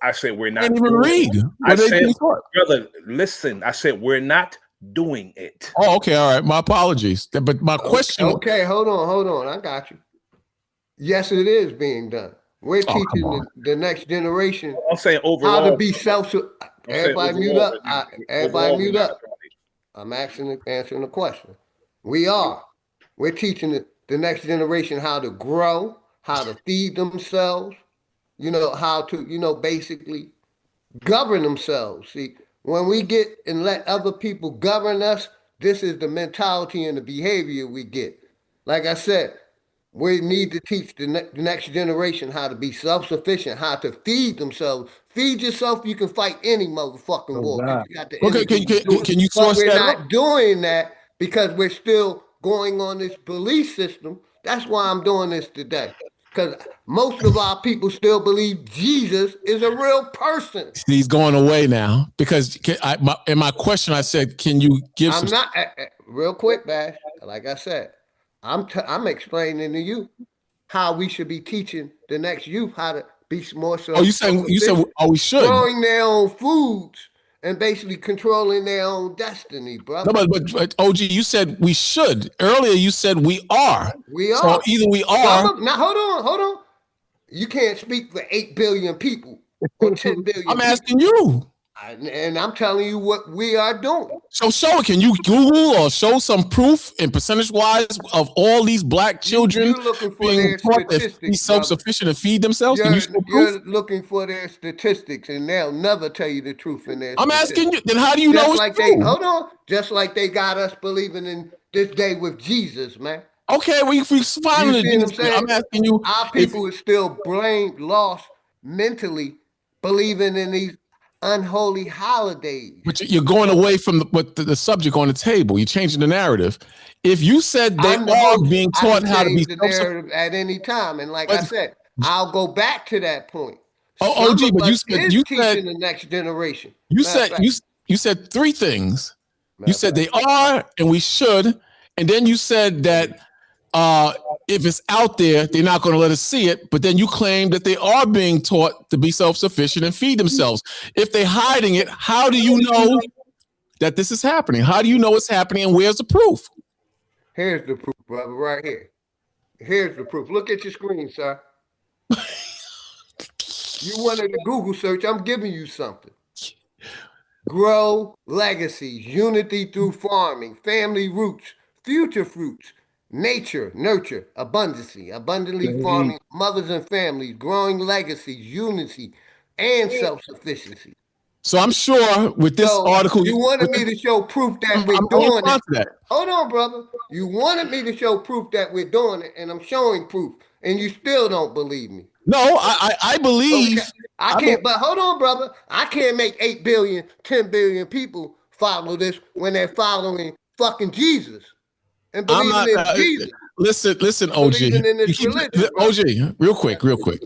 I said we're not. Can't even doing read. it. What I are they said, being taught? brother, listen. I said we're not doing it. Oh, okay, all right. My apologies. But my question. Okay, hold on. I got you. Yes, it is being done. We're teaching the next generation I'm saying how to overall. be self. Everybody mute up. Everybody mute up. I'm answering the question. We're teaching the next generation how to grow, how to feed themselves. How to basically govern themselves. See, when we get and let other people govern us, this is the mentality and the behavior we get. Like I said, we need to teach the next generation how to be self-sufficient, how to feed themselves. Feed yourself, you can fight any motherfucking war because you got the Okay, energy to do it. can you But source we're that up? not doing that because we're still going on this belief system. That's why I'm doing this today. Because most of our people still believe Jesus is a real person. He's going away now because in my question I said, can you give some? I'm not real quick, Bash. Like I said, I'm explaining to you how we should be teaching the next youth how to be more Oh, you said we should growing their own foods and basically controlling their own destiny, brother. No, but OG, you said we should earlier. You said we are. We So are. either we are. Now hold on. You can't speak for 8 billion people or 10 billion. I'm asking you. And I'm telling you what we are doing. So show it. Can you Google or show some proof in percentage wise of all these black children You're looking for being their taught to be statistics, brother. self-sufficient and feed themselves? Can you show proof? You're looking for their statistics, and they'll never tell you the truth in their I'm statistics. asking you. Then how do you know it's true? Hold on. Just like they got us believing in this day with Jesus, man. Okay, well, if we finally You see what I'm saying? I'm asking you. Our people is still lost mentally, believing in these unholy holidays. But you're going away from the subject on the table. You're changing the narrative. If you said they are being taught how to be the narrative at any time, and like I said, I'll go back to that point. Oh, OG, but you said the next generation. You said three things. You said they are and we should, and then you said that if it's out there, they're not going to let us see it. But then you claim that they are being taught to be self-sufficient and feed themselves. If they're hiding it, how do you know that this is happening? How do you know it's happening, and where's the proof? Here's the proof, brother, right here. Here's the proof. Look at your screen, sir. You wanted a Google search. I'm giving you something. Grow legacies, unity through farming, family roots, future fruits, nature, nurture, abundantly farming, mothers and families, growing legacies, unity, and self-sufficiency. So I'm sure with this article, you wanted me to show proof that we're doing it. Hold on, brother. You wanted me to show proof that we're doing it, and I'm showing proof, and you still don't believe me. No, I believe. Okay. I can't, but hold on, brother. I can't make 8 billion, 10 billion people follow this when they're following fucking Jesus and believing in Jesus. Listen, OG. OG, real quick.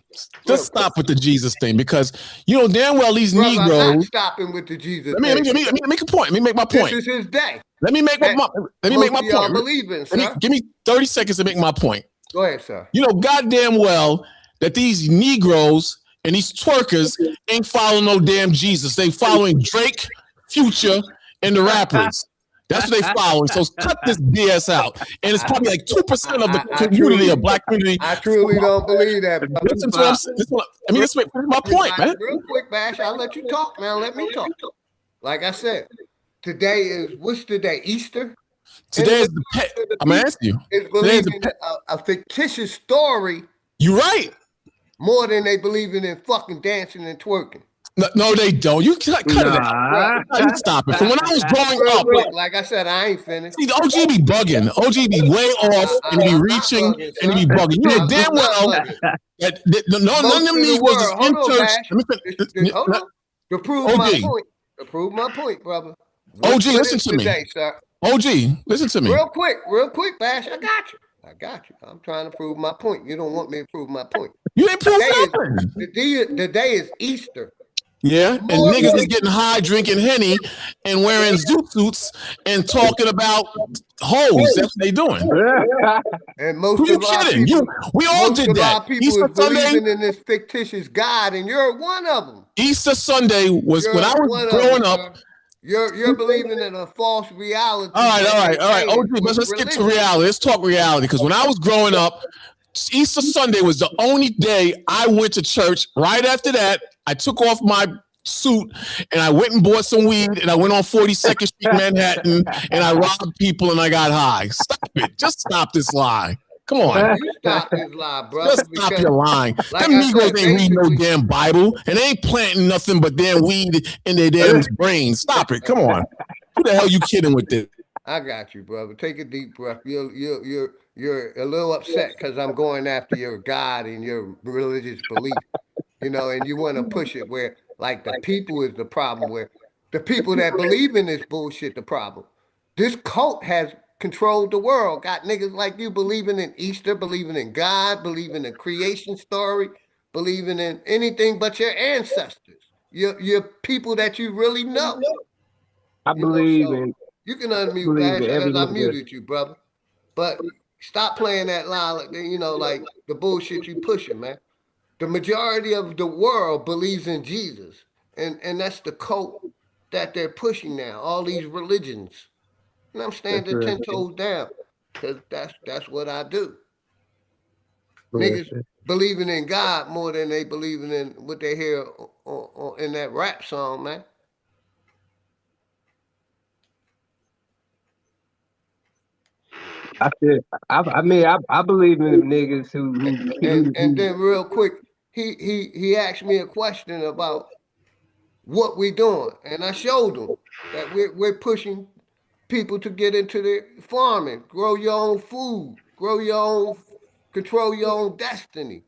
Just stop with the Jesus thing because you know damn well these Negroes. I'm not stopping with the Jesus thing. Let me make a point. Let me make my point. This is his day. Let me make my point. Believing, sir. Give me 30 seconds to make my point. Go ahead, sir. You know goddamn well that these Negroes and these twerkers ain't following no damn Jesus. They following Drake, Future, and the rappers. That's what they following. So cut this BS out. And it's probably like 2% of the community, of black community. I truly don't believe that. Listen to what I'm saying. Let's make my point, man. Real quick, Bash. I'll let you talk, man. Let me talk. Like I said, today is, what's today? Easter? Today is I'm going to ask you. It's believing a fictitious story. You're right. More than they believing in fucking dancing and twerking. No, they don't. You cut it out. You stop it. From when I was growing up, like I said, I ain't finished. See, the OG be bugging. OG be way off and be reaching and be bugging. You know damn well that none of them Negroes is in church. Hold on. To prove my point, brother. OG, listen to me. Today, sir. OG, listen to me. Real quick, Bash. I got you. I got you. I'm trying to prove my point. You don't want me to prove my point. You ain't prove nothing. The day is Easter. Yeah, and More niggas is people. getting high, drinking Henny, and wearing zoot suits and talking about hoes. That's what they doing. And Who you kidding? We all did that. people Easter is Sunday. believing in this fictitious God, and you're one of them. Easter Sunday was when I You're was one of them, growing up. sir. You're believing in a false reality. All right. OG, let's get to reality. Let's talk reality. Because when I was growing up, Easter Sunday was the only day I went to church. Right after that, I took off my suit and I went and bought some weed and I went on 42nd Street, Manhattan, and I robbed people and I got high. Stop it. Just stop this lie. Come on. You stop this lie, brother. Just stop your lying. Like Them I Negroes said, ain't reading no damn Bible and they ain't planting nothing but damn weed in their damn brains. Stop it. Come on. Who the hell you kidding with this? I got you, brother. Take a deep breath. You're a little upset because I'm going after your God and your religious belief, and you want to push it where like the people is the problem, where the people that believe in this bullshit the problem. This cult has controlled the world. Got niggas like you believing in Easter, believing in God, believing in creation story, believing in anything but your ancestors, your people that you really know. I believe So in you can unmute believe in as every I nigga. muted you, brother. But stop playing that lie, like like the bullshit you pushing, man. The majority of the world believes in Jesus, and that's the cult that they're pushing now. All these religions, and I'm That's standing real 10 toes down, cause that's what I do. shit. Niggas believing in God more than they believing in what they hear in that rap song, man. I believe in them niggas who And then real quick, he asked me a question about what we doing, and I showed him that we're pushing people to get into the farming, grow your own food, grow your own, control your own destiny.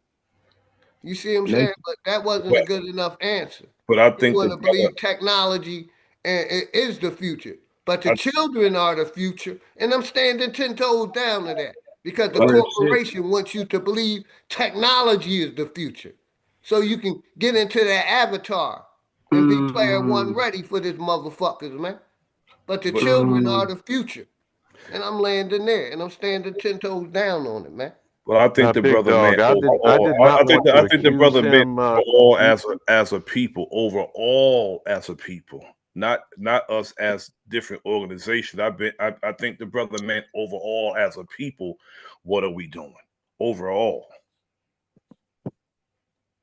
You see what I'm saying? But that wasn't a But good enough answer. but I He think want the to brother. believe technology and it is the future, but the I, children are the future, and I'm standing 10 toes down to that because the real shit. corporation wants you to believe technology is the future, so you can get into their avatar and be player one Mm, ready for this motherfuckers, man. But the but children are mm. the future, and I'm landing there, and I'm standing 10 toes down on it, man. But I Now, think the big brother dog, meant I overall. did not want I to think the accuse brother meant him. overall as a people, overall as a people, not us as different organizations. I think the brother meant overall as a people. What are we doing overall?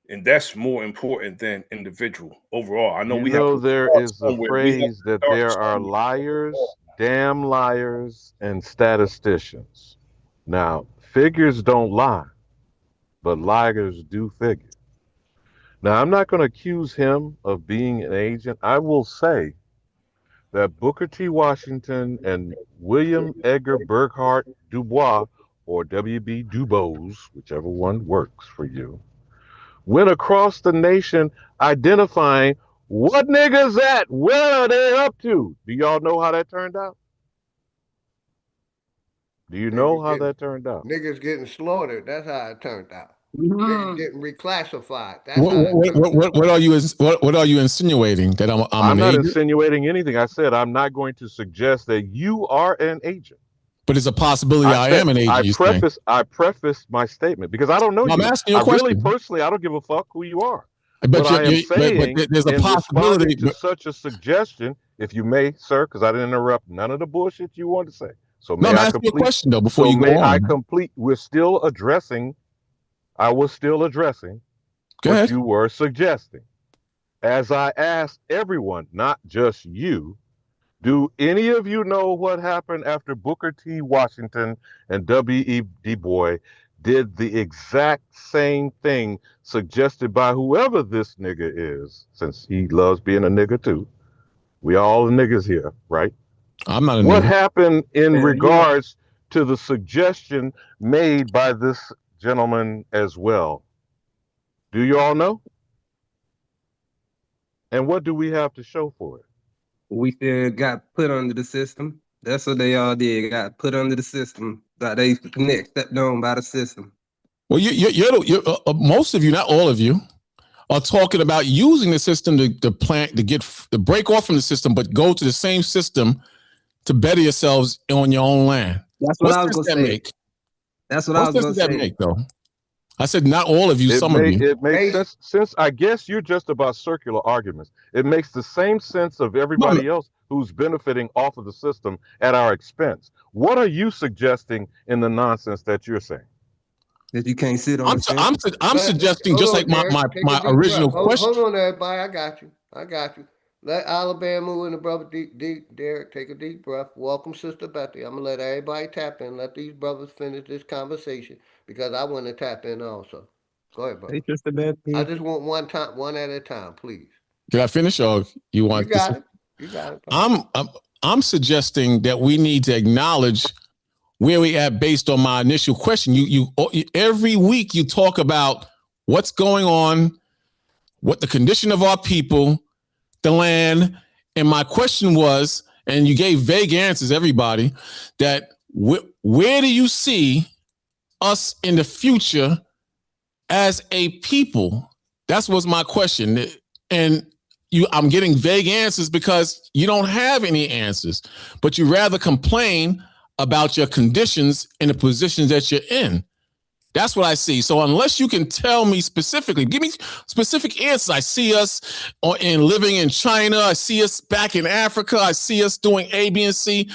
And that's more important than individual overall. I know You we have know, to there start is a somewhere. We have phrase to that start there are somewhere. liars, damn liars, and statisticians. Now, figures don't lie, but liars do figure. Now, I'm not going to accuse him of being an agent. I will say that Booker T. Washington and William Edgar Burghardt Dubois, or W.B. Du Bois, whichever one works for you, went across the nation identifying what niggas at, what are they up to. Do y'all know how that turned out? Do you know Niggas how getting that turned out? niggas getting slaughtered. That's how it turned out. Niggas Mhm. getting reclassified. That's how it turned out. What are you insinuating that I'm I'm an not agent? insinuating anything. I said I'm not going to suggest that you are an agent. But it's a possibility I I said am an agent. You saying? I prefaced my statement because I don't know No, I'm you. asking you I a really question. personally I don't give a fuck who you are. What But I am but saying there's a in responding possibility. to such a suggestion, if you may, sir, because I didn't interrupt none of the bullshit you want to say. So No, may I'm I asking you a complete? question though before So you go may I on. complete? We're still addressing. I was still addressing Go what ahead. you were suggesting. As I asked everyone, not just you, do any of you know what happened after Booker T. Washington and W.E. Du Bois did the exact same thing suggested by whoever this nigga is, since he loves being a nigga too? We all niggas here, right? I'm not a What nigga. happened in Hell yeah. regards to the suggestion made by this gentleman as well? Do you all know? And what do we have to show for it? We still got put under the system. That's what they all did. Got put under the system. That they stepped on by the system. Well, most of you, not all of you, are talking about using the system to break off from the system, but go to the same system to better yourselves on your own land. That's what What I was sense gonna does that say. make? That's what I What was sense gonna does that say. make, though? I said not all of you, some of you. It makes sense since I guess you're just about circular arguments. It makes the same sense of everybody else who's benefiting off of the system at our expense. What are you suggesting in the nonsense that you're saying? That you can't sit on the fence. I'm suggesting, Hold just on, like Derek. Take a my deep original breath. question. Hold on, everybody. I got you. Let Alabama and the brother Derek take a deep breath. Welcome, Sister Betty. I'm gonna let everybody tap in. Let these brothers finish this conversation because I want to tap in also. Go ahead, brother. Hey, Sister Betty. I just want one at a time, please. Did I finish, or you You want this? got it. You got it. Brother. I'm suggesting that we need to acknowledge where we at based on my initial question. You every week you talk about what's going on, what the condition of our people, the land, and my question was, and you gave vague answers, everybody, that where do you see us in the future as a people? That was my question. And I'm getting vague answers because you don't have any answers, but you rather complain about your conditions and the positions that you're in. That's what I see. So unless you can tell me specifically, give me specific answers. I see us living in China. I see us back in Africa. I see us doing A, B, and C.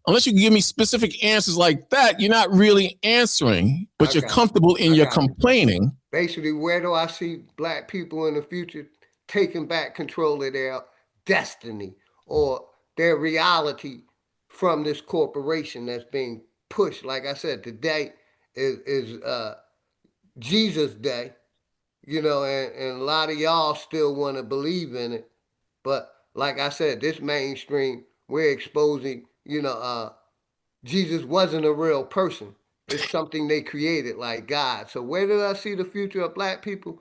Unless you can give me specific answers like that, you're not really answering, but you're comfortable in your complaining. Basically, where do I see black people in the future taking back control of their destiny or their reality from this corporation that's being pushed? Like I said, today is Jesus Day, and a lot of y'all still want to believe in it. But like I said, this mainstream, we're exposing, Jesus wasn't a real person. It's something they created like God. So where did I see the future of black people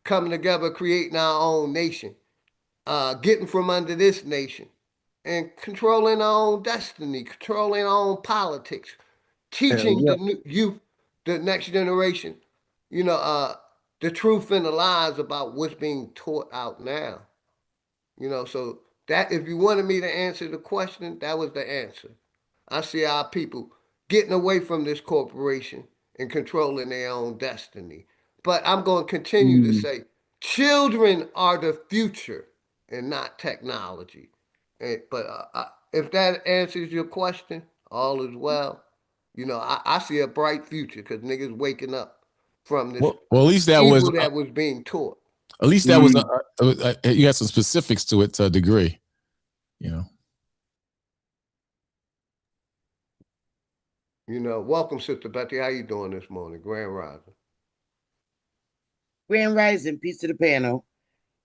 coming together, creating our own nation, getting from under this nation, and controlling our own destiny, controlling our own politics, teaching the new youth, the next generation, you know, uh, the truth and the lies about what's being taught out now. So that if you wanted me to answer the question, that was the answer. I see our people getting away from this corporation and controlling their own destiny. But I'm going to continue to say children are the future and not technology. But if that answers your question, all is well. I see a bright future because niggas waking up from this Well, at least that evil that was being taught. At least that was you had some specifics to it to a degree, Welcome, Sister Betty. How you doing this morning? Grand Rising. Grand Rising, peace to the panel.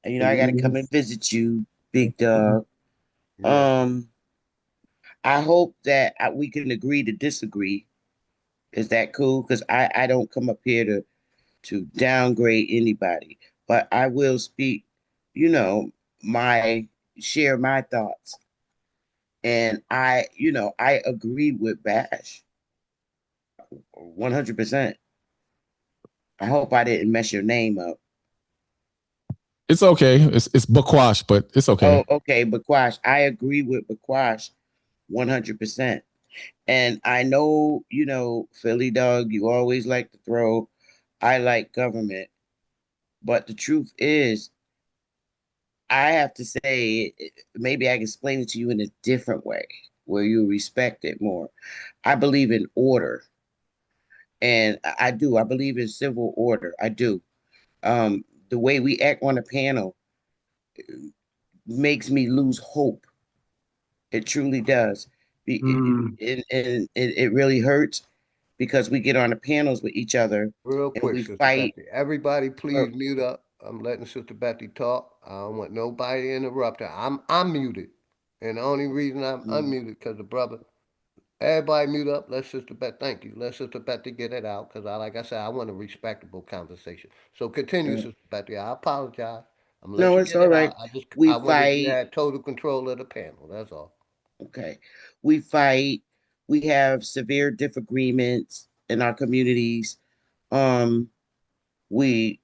And I gotta come and visit you, big dog. I hope that we can agree to disagree. Is that cool? Because I don't come up here to downgrade anybody, but I will speak, share my thoughts. And I agree with Bash 100%. I hope I didn't mess your name up. It's okay. It's Bakwash, but it's okay. Oh, okay, Bakwash. I agree with Bakwash 100%. And I know, Philly dog, you always like to throw, I like government. But the truth is, I have to say, maybe I can explain it to you in a different way where you respect it more. I believe in order. And I do. I believe in civil order. I do. The way we act on a panel makes me lose hope. It truly does. And it really hurts because we get on the panels with each other Real and quick, we Sister fight. Betty. Everybody, please mute up. I'm letting Sister Betty talk. I don't want nobody to interrupt her. I'm muted, and the only reason I'm unmuted because the brother. Everybody mute up. Let Sister Betty. Thank you. Let Sister Betty get it out because like I said, I want a respectable conversation. So continue, Sister Betty. I apologize. I'm gonna let No, you it's get all it out. right. We I wanted you to fight. have total control of the panel. That's all. Okay. We fight. we have severe disagreements in our communities. Um, we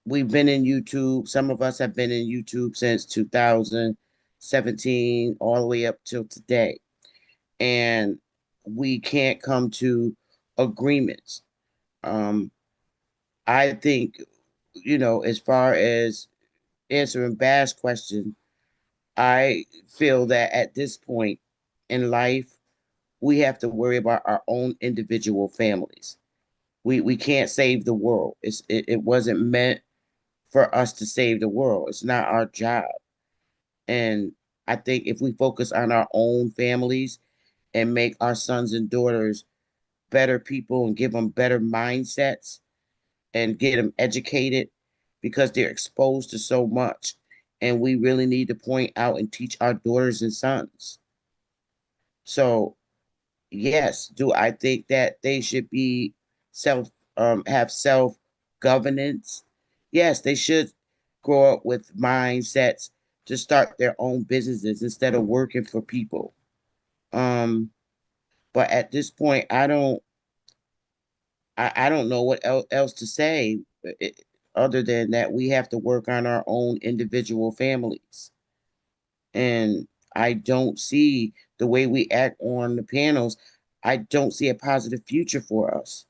we've been in YouTube. Some of us have been in YouTube since 2017, all the way up till today, and we can't come to agreements. Um, I think, as far as answering Bass' question, I feel that at this point in life, we have to worry about our own individual families. We can't save the world. It wasn't meant for us to save the world. It's not our job. And I think if we focus on our own families and make our sons and daughters better people and give them better mindsets and get them educated because they're exposed to so much. And we really need to point out and teach our daughters and sons. So, yes, do I think that they should be self have self governance? Yes, they should grow up with mindsets to start their own businesses instead of working for people. Um, but at this point, I don't know what else to say other than that we have to work on our own individual families. And I don't see the way we act on the panels. I don't see a positive future for us.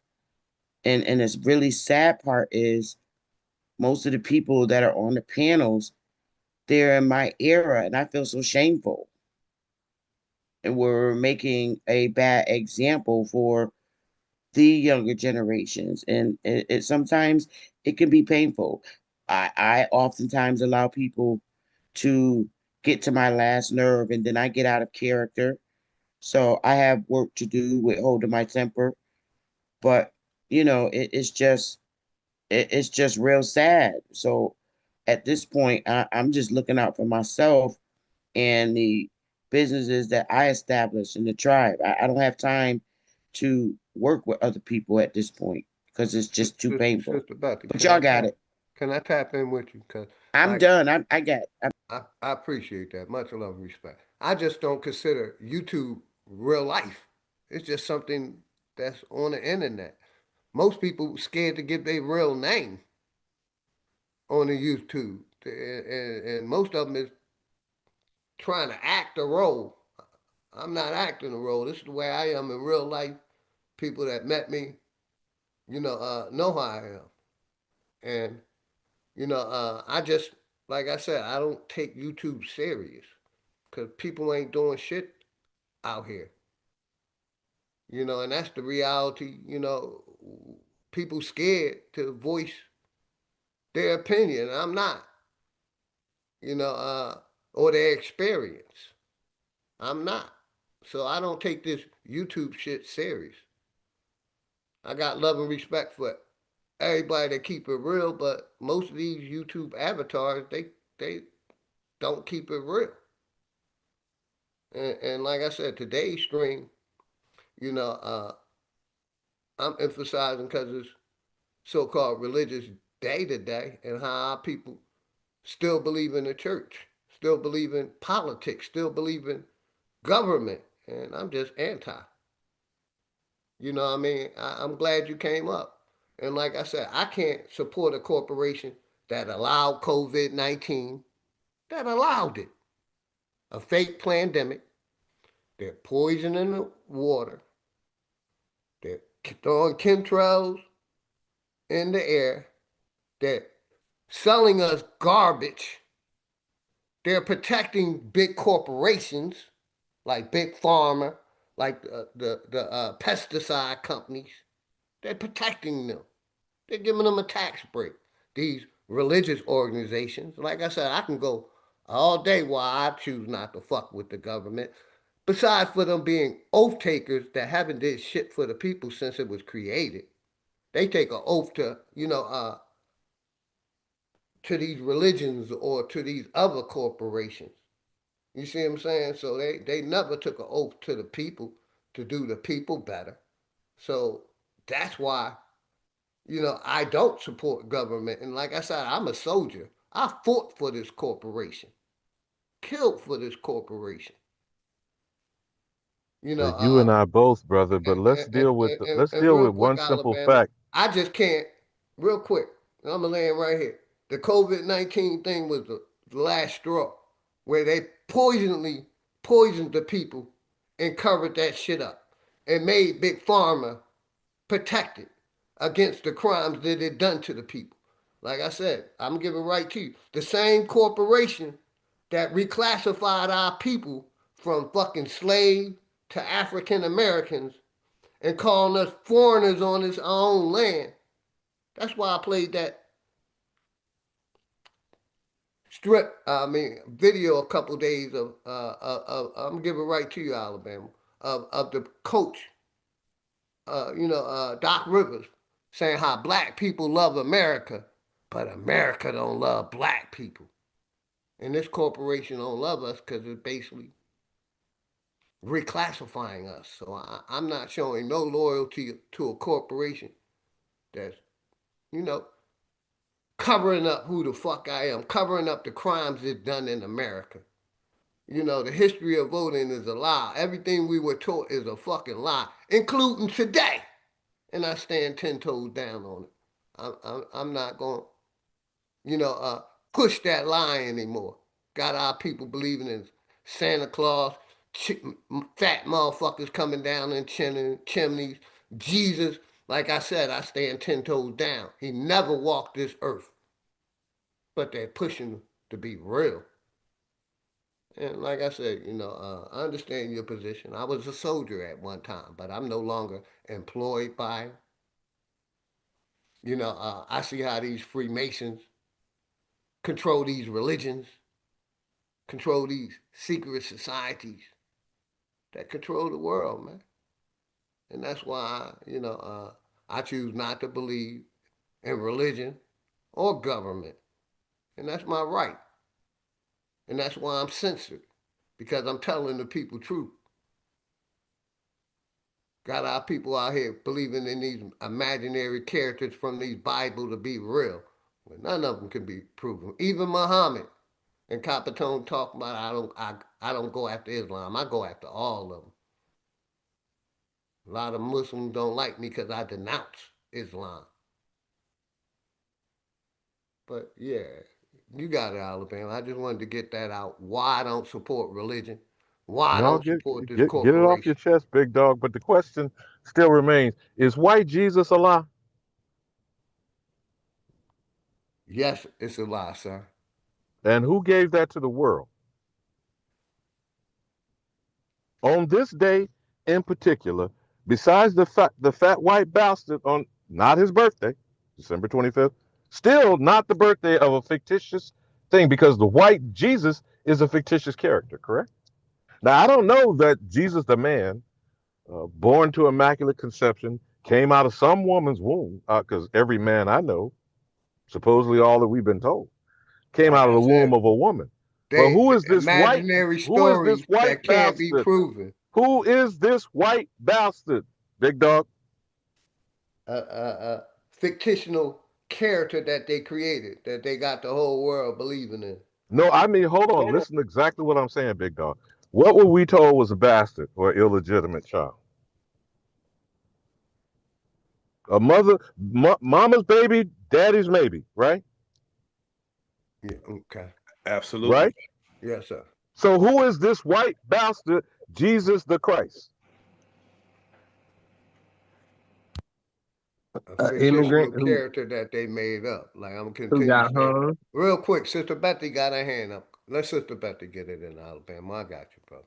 And this really sad part is most of the people that are on the panels, they're in my era, and I feel so shameful. And we're making a bad example for the younger generations, and it sometimes it can be painful. I oftentimes allow people to get to my last nerve, and then I get out of character. So I have work to do with holding my temper, but it's just real sad. So at this point, I'm just looking out for myself and the businesses that I established in the tribe. I don't have time to work with other people at this point because it's just too painful. Sister Betty, But y'all got it. can I tap in with you? Cause I'm like done. I got. I appreciate that. Much love and respect. I just don't consider YouTube real life. It's just something that's on the internet. Most people scared to give their real name on the YouTube, and most of them is trying to act a role. I'm not acting a role. This is the way I am in real life. People that met me, know how I am, and I just like I said, I don't take YouTube serious because people ain't doing shit out here. And that's the reality. People scared to voice their opinion. I'm not. You know, uh, or their experience. I'm not. So I don't take this YouTube shit serious. I got love and respect for everybody that keep it real, but most of these YouTube avatars, they don't keep it real. And like I said, today's stream, you know, uh, I'm emphasizing because it's so-called religious day to day, and how our people still believe in the church, still believe in politics, still believe in government, and I'm just anti. You know what I mean? I'm glad you came up. And like I said, I can't support a corporation that allowed COVID 19, that allowed it. A fake pandemic. They're poisoning the water. They're throwing chemtrails in the air. They're selling us garbage. They're protecting big corporations like Big Pharma, like the pesticide companies. They're protecting them. They're giving them a tax break. These religious organizations, like I said, I can go all day why I choose not to fuck with the government. Besides for them being oath takers that haven't did shit for the people since it was created. They take an oath to these religions or to these other corporations. You see what I'm saying? So they never took an oath to the people to do the people better. So that's why I don't support government. And like I said, I'm a soldier. I fought for this corporation, killed for this corporation. You know, You and I both, brother. But let's deal with let's and deal real with quick, one simple Alabama, fact. I just can't. Real quick, I'm gonna land right here. The COVID-19 thing was the last straw, where they poisoned the people and covered that shit up and made Big Pharma protected against the crimes that it done to the people. Like I said, I'm giving right to you. The same corporation that reclassified our people from fucking slave to African Americans and calling us foreigners on our own land. That's why I played that video a couple days I'm giving right to you, Alabama, of the coach, Doc Rivers, saying how black people love America, but America don't love black people. And this corporation don't love us because it's basically reclassifying us. So I'm not showing no loyalty to a corporation that's, you know, covering up who the fuck I am, covering up the crimes it's done in America. You know, the history of voting is a lie. Everything we were taught is a fucking lie, including today. And I stand 10 toes down on it. I'm not going to, push that lie anymore. Got our people believing in Santa Claus, fat motherfuckers coming down in chimneys, Jesus. Like I said, I stand 10 toes down. He never walked this earth, but they're pushing to be real. And like I said, I understand your position. I was a soldier at one time, but I'm no longer employed by him. I see how these Freemasons control these religions, control these secret societies that control the world, man. And that's why, I choose not to believe in religion or government. And that's my right. And that's why I'm censored, because I'm telling the people truth. Got our people out here believing in these imaginary characters from these Bible to be real. Well, none of them can be proven. Even Muhammad and Capitone talk about I don't go after Islam. I go after all of them. A lot of Muslims don't like me because I denounce Islam. But yeah, you got it, Alabama. I just wanted to get that out. Why I don't support religion. Why I No, don't get support this get it off your corporation. chest, big dog. But the question still remains: is white Jesus a lie? Yes, it's a lie, sir. And who gave that to the world? On this day in particular, besides the fat white bastard on not his birthday, December 25th, still not the birthday of a fictitious thing because the white Jesus is a fictitious character, correct? Now I don't know that Jesus the man, born to immaculate conception, came out of some woman's womb, because every man I know, supposedly all that we've been told, came Like out of I the said, womb of a woman. But they imaginary who is this stories white that can't be bastard? proven. Who is this white bastard? Big dog. A fictional character that they created, that they got the whole world believing in. No, I mean, hold on. Listen to exactly what I'm saying, big dog. What were we told was a bastard or illegitimate child? A mama's baby, daddy's maybe, right? Yeah, okay. Absolutely. Right? Yes, sir. So who is this white bastard, Jesus the Christ? A Immigrant fictional character that they made up. Like I'm who continue got saying. hung. Real quick, Sister Betty got her hand up. Let Sister Betty get it in Alabama. I got you, brother.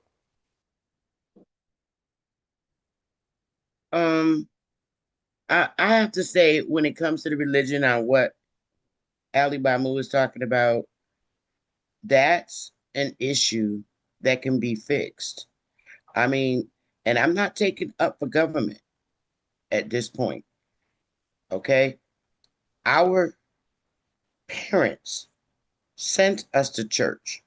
Um, I have to say, when it comes to the religion on what Ali Bamu was talking about, that's an issue that can be fixed. I mean, and I'm not taking up for government at this point. Okay. Our parents sent us to church,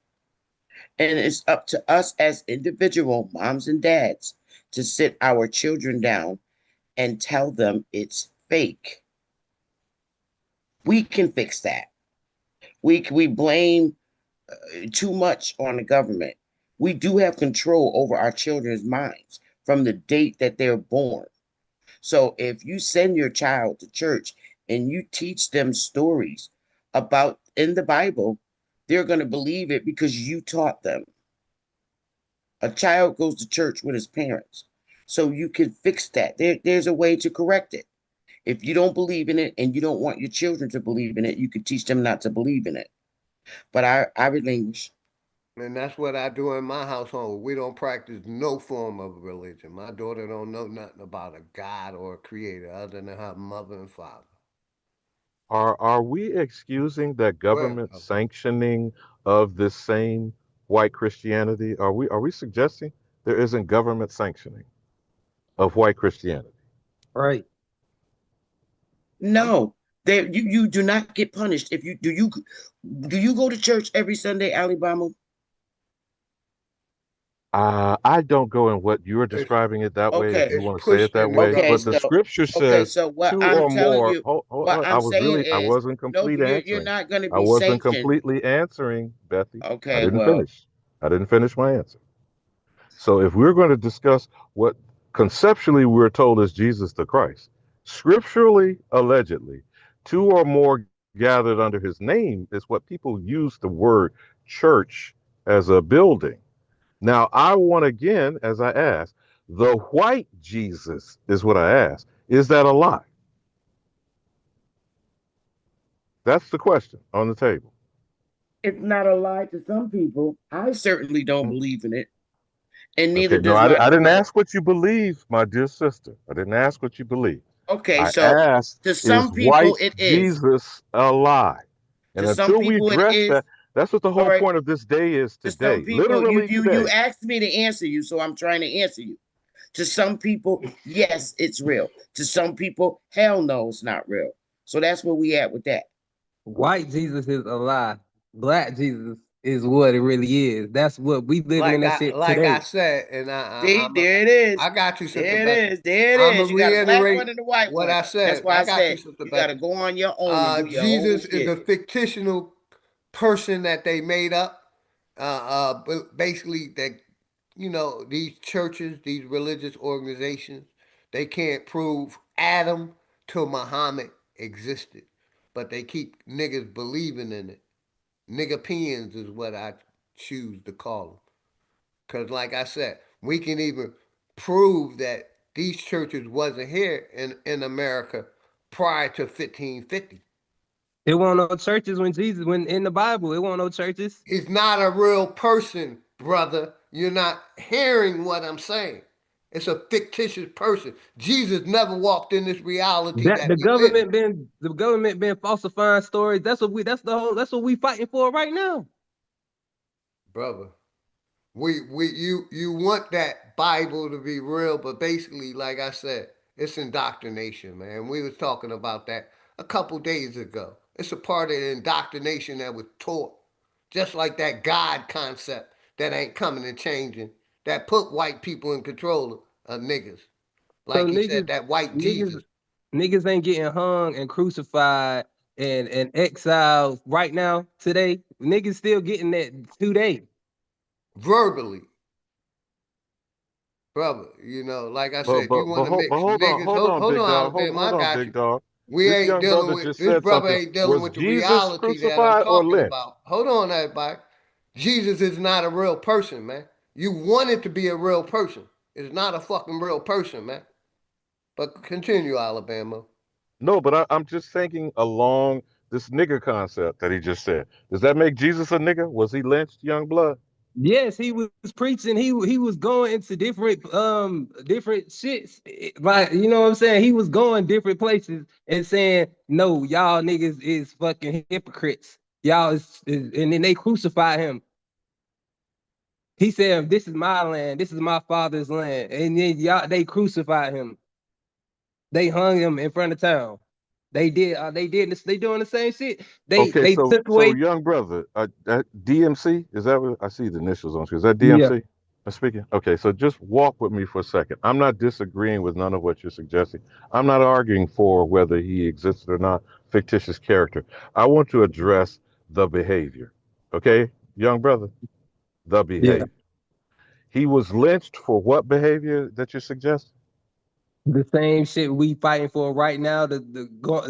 and it's up to us as individual moms and dads to sit our children down and tell them it's fake. We can fix that. We blame too much on the government. We do have control over our children's minds from the date that they're born. So if you send your child to church and you teach them stories about in the Bible, they're going to believe it because you taught them. A child goes to church with his parents. So you can fix that. There's a way to correct it. If you don't believe in it and you don't want your children to believe in it, you can teach them not to believe in it. But I relinquish. And that's what I do in my household. We don't practice no form of religion. My daughter don't know nothing about a God or a creator other than her mother and father. Are we excusing that Well, government sanctioning of this same white Christianity? Are we suggesting there isn't government sanctioning of white Christianity? Right. No, there you do not get punished if you go to church every Sunday, Alabama? I don't go in what you're it's describing it that way if Okay, you it's want to say it pushed that in the way, okay, but the government. so scripture okay, says so what two I'm or telling more. you, what I I'm was saying really, I is, wasn't nope, complete you're answering. not going to I be wasn't sanctioned. completely answering, Bethy. I Okay, didn't well, finish. I didn't finish my answer. So if we're going to discuss what conceptually we're told is Jesus the Christ, scripturally, allegedly, two or more gathered under his name is what people use the word church as a building. Now, I want again, as I asked, the white Jesus is what I asked. Is that a lie? That's the question on the table. it's not a lie to some people. I certainly don't believe in it, and neither Okay, no, does my I didn't daughter. ask what you believe, my dear sister. I didn't ask what you believe. Okay, I so asked, to is some people white it is. Jesus a lie? And To some until we people it address is. that, that's what the All whole right. point of this day is To some today. people, Literally you today. asked me to answer you, so I'm trying to answer you. To some people, yes, it's real. To some people, hell no, it's not real. So that's where we at with that. White Jesus is a lie. Black Jesus is what it really is. That's what we living in Like that I shit like I today. said, and See, there it is. I got you, Sister There it Becky. is. There it I'm is. gonna You got a black reiterate one and a white what one. I That's said. why I I got you, said Sister you got to Becky. go on your own and do your own Jesus is shit. a fictional person that they made up. But basically, that these churches, these religious organizations, they can't prove Adam to Muhammad existed, but they keep niggas believing in it. Niggapeans is what I choose to call them. Because, like I said, we can even prove that these churches wasn't here in America prior to 1550. It wasn't no churches when Jesus when in the Bible. It wasn't no churches. He's not a real person, brother. You're not hearing what I'm saying. It's a fictitious person. Jesus never walked in this reality That that we live in, the government been falsifying stories. That's what we fighting for right now. brother. You want that Bible to be real, but basically, like I said, it's indoctrination, man. We was talking about that a couple days ago. It's a part of the indoctrination that was taught, just like that God concept that ain't coming and changing, that put white people in control of niggas. So Like he said, that white niggas Jesus. niggas ain't getting hung and crucified and exiled right now today. Niggas still getting that today. Verbally, brother. Like I But said, you but want but to hold, but mix hold on, niggas. hold on, Hold big on, dog. Hold Alabama, hold I on, got big you. dog. We This ain't young dealing brother with just this said brother something. ain't dealing Was with the Jesus reality that I'm crucified or talking lynched? about. Hold on, everybody. Jesus is not a real person, man. You want it to be a real person. It's not a fucking real person, man. But continue, Alabama. No, but I'm just thinking along this nigger concept that he just said. Does that make Jesus a nigger? Was he lynched, young blood? Yes, he was preaching. He was going into different shits. Like you know what I'm saying. He was going different places and saying, "No, y'all niggas is fucking hypocrites. Y'all and then they crucified him. He said, "This is my land. This is my father's land." And then y'all they crucified him. They hung him in front of town. They did. They did. They doing the same shit. They Okay, they so took so away. young brother, that DMC, is that what I see the initials on screen? Is that Yeah. DMC? I'm speaking. Okay, so just walk with me for a second. I'm not disagreeing with none of what you're suggesting. I'm not arguing for whether he existed or not, fictitious character. I want to address the behavior. Okay, young brother, the Yeah. behavior. He was lynched for what behavior that you're suggesting? The same shit we fighting for right now.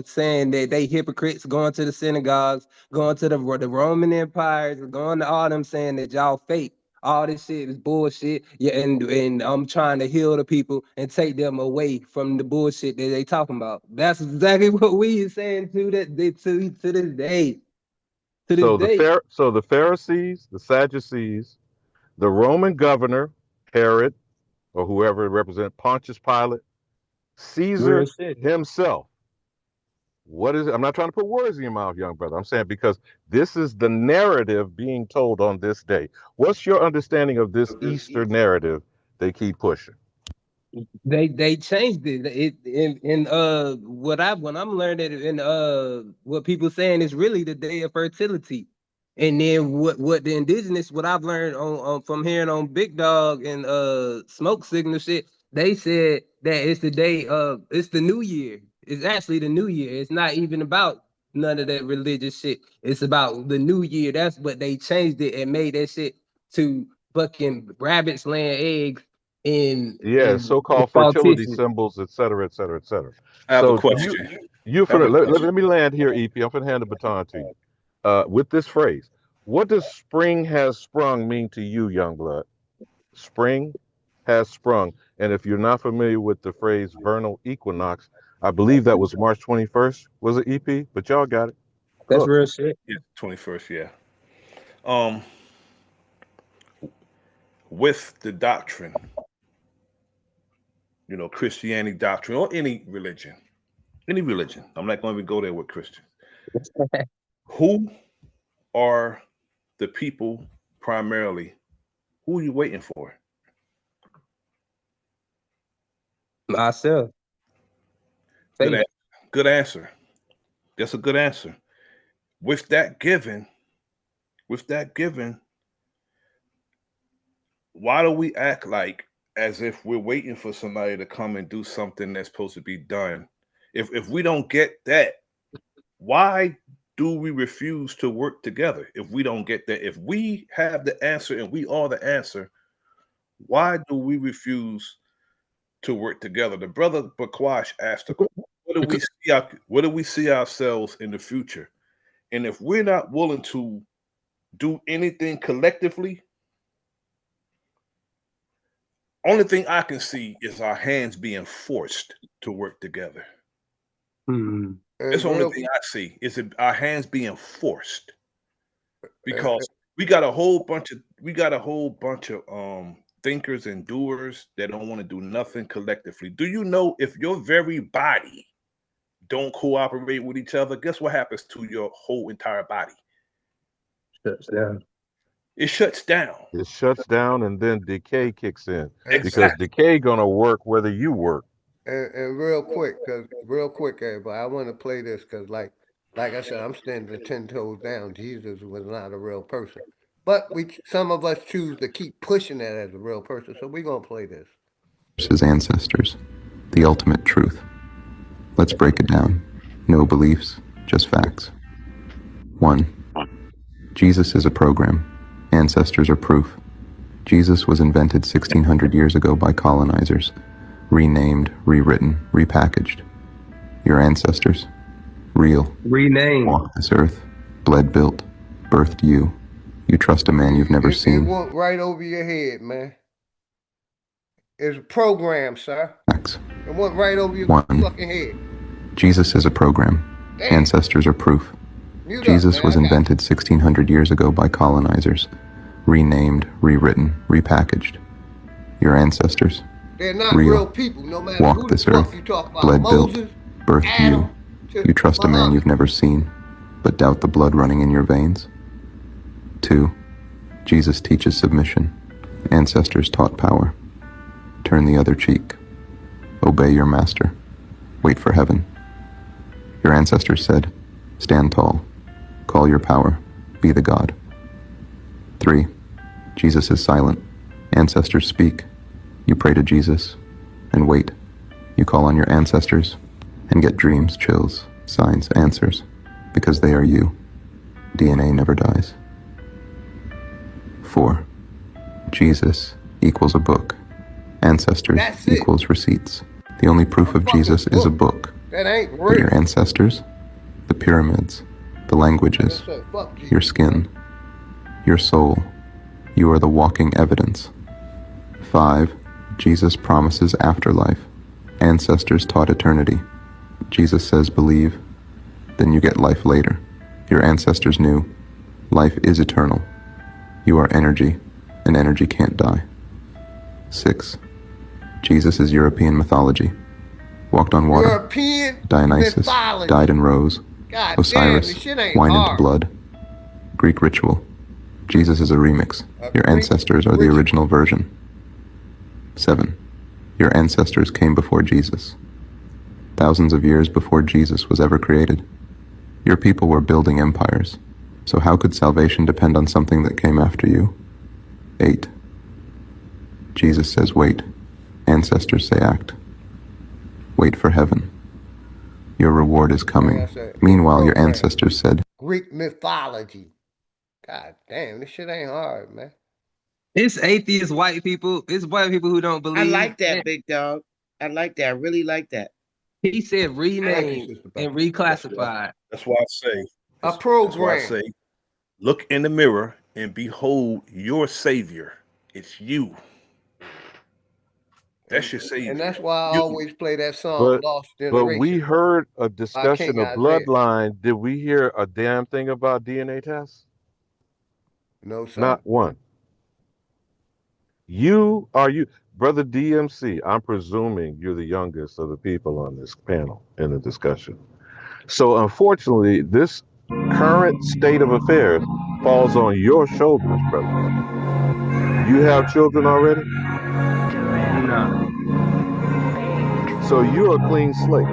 Saying that they hypocrites, going to the synagogues, going to the Roman empires, going to all them, saying that y'all fake. All this shit is bullshit. Yeah, and I'm trying to heal the people and take them away from the bullshit that they talking about. That's exactly what we is saying to this day. To this day. So the Pharisees, the Sadducees, the Roman governor, Herod, or whoever it represents, Pontius Pilate, Real Caesar shit. himself. What is it? I'm not trying to put words in your mouth, young brother. I'm saying because this is the narrative being told on this day. What's your understanding of this Easter narrative they keep pushing? They changed it. What I'm learning in what people saying is really the day of fertility. And then what the indigenous, what I've learned on from hearing on Big Dog and Smoke Signal shit, they said that it's the day of, it's the new year. It's actually the new year. It's not even about none of that religious shit. It's about the new year. That's what they changed it and made that shit to fucking rabbits laying eggs Yeah, in so-called fertility politicians. symbols, et cetera, et cetera, et cetera. I have a So question. you I have finna a let question. me land here, EP. I'm finna hand the baton to you. With this phrase, what does spring has sprung mean to you, young blood? Spring has sprung. And if you're not familiar with the phrase vernal equinox, I believe that was March 21st. Was it EP? But y'all got it. That's Cook. real shit. Yeah, 21st, yeah. Um, with the doctrine, Christianity doctrine or any religion. I'm not going to go there with Christians. Who are the people primarily? Who are you waiting for? Myself. Good, Faith. good answer. That's a good answer. With that given, why do we act like as if we're waiting for somebody to come and do something that's supposed to be done? If we don't get that, why do we refuse to work together? If we don't get that, if we have the answer and we are the answer, why do we refuse to work together? The brother Bakwash asked the question, what do we see ourselves in the future? And if we're not willing to do anything collectively, only thing I can see is our hands being forced to work together. Mm-hmm. That's the only thing I see is our hands being forced, because we got a whole bunch of thinkers and doers that don't want to do nothing collectively. Do you know if your very body don't cooperate with each other, guess what happens to your whole entire body? Shuts down. It shuts down. It shuts down and then decay kicks in. Exactly. Because decay gonna work whether you work. And real quick, everybody, I want to play this because, like I said, I'm standing 10 toes down. Jesus was not a real person, but some of us choose to keep pushing that as a real person. So we're gonna play this. His ancestors, the ultimate truth. Let's break it down. No beliefs, just facts. 1. Jesus is a program. Ancestors are proof. Jesus was invented 1600 years ago by colonizers. Renamed, rewritten, repackaged. Your ancestors? Real. Renamed. Walked this earth. Bled built. Birthed you. You trust a man you've never It seen. went right over your head, man. It's a program, sir. Facts. It went right over your 1. fucking head. Jesus is a program. Damn. Ancestors are proof. Mute Jesus up, man. was invented 1600 years ago by colonizers. Renamed, rewritten, repackaged. Your ancestors? They're not real people, no matter Walked who this the fuck earth, you talk about. bled Moses, built, birthed Adam, you trust a man you've never seen, but doubt the blood running in your veins. 2. Jesus teaches submission. Ancestors taught power. Turn the other cheek. Obey your master. Wait for heaven. Your ancestors said, stand tall. Call your power. Be the God. 3. Jesus is silent. Ancestors speak. You pray to Jesus and wait. You call on your ancestors and get dreams, chills, signs, answers, because they are you. DNA never dies. 4. Jesus equals a book. Ancestors equals receipts. The only proof of Jesus is a book. That ain't real. But your ancestors, the pyramids, the languages, your skin, your soul, you are the walking evidence. 5. Jesus promises afterlife. Ancestors taught eternity. Jesus says believe, then you get life later. Your ancestors knew life is eternal. You are energy, and energy can't die. 6. Jesus is European mythology. Walked on water. European Dionysus mythology. died in rows. God Osiris damn, this shit ain't whined into hard. blood. Greek ritual. Jesus is a remix. Your ancestors are the original version. 7. Your ancestors came before Jesus. Thousands of years before Jesus was ever created. Your people were building empires. So how could salvation depend on something that came after you? 8. Jesus says wait. Ancestors say act. Wait for heaven. Your reward is coming. Meanwhile, your ancestors said, Greek mythology. God damn, this shit ain't hard, man. It's atheist white people. It's white people who don't believe. I like that, big dog. I like that. I really like that. He said renamed and reclassified. That's why I say. A That's why I program. say, look in the mirror and behold your savior. It's you. That's your savior. And that's why I always play that song, But Lost but Generation. we heard a by discussion King of Isaiah. bloodline. Did we hear a damn thing about DNA tests? No, sir. Not one. You, brother DMC? I'm presuming you're the youngest of the people on this panel in the discussion. So unfortunately, this current state of affairs falls on your shoulders, brother. You have children already? No. So you're a clean slate.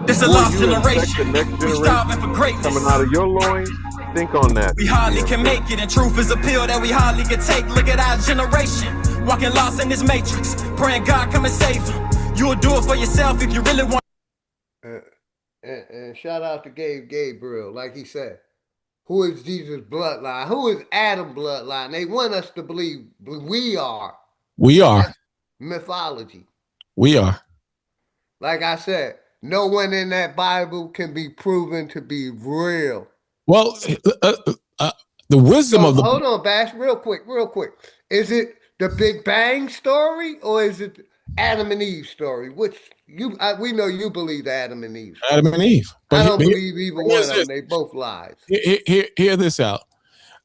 It's a Before lost you infect generation. the next We starving for generation greatness. coming out of your loins, think on that. We hardly can make it, and truth is a pill that we hardly can take. Look at our generation, walking lost in this matrix, praying God come and save them. You'll do it for yourself if you really want. And shout out to Gabriel, like he said. Who is Jesus' bloodline? Who is Adam bloodline? They want us to believe we are. We are. That's mythology. We are. Like I said, no one in that Bible can be proven to be real. Well, the wisdom of the hold on, Bash, real quick. Is it the Big Bang story or is it Adam and Eve story? Which we know you believe Adam and Eve story. Adam and Eve. I don't believe either one of them. They both lies. Hear this out.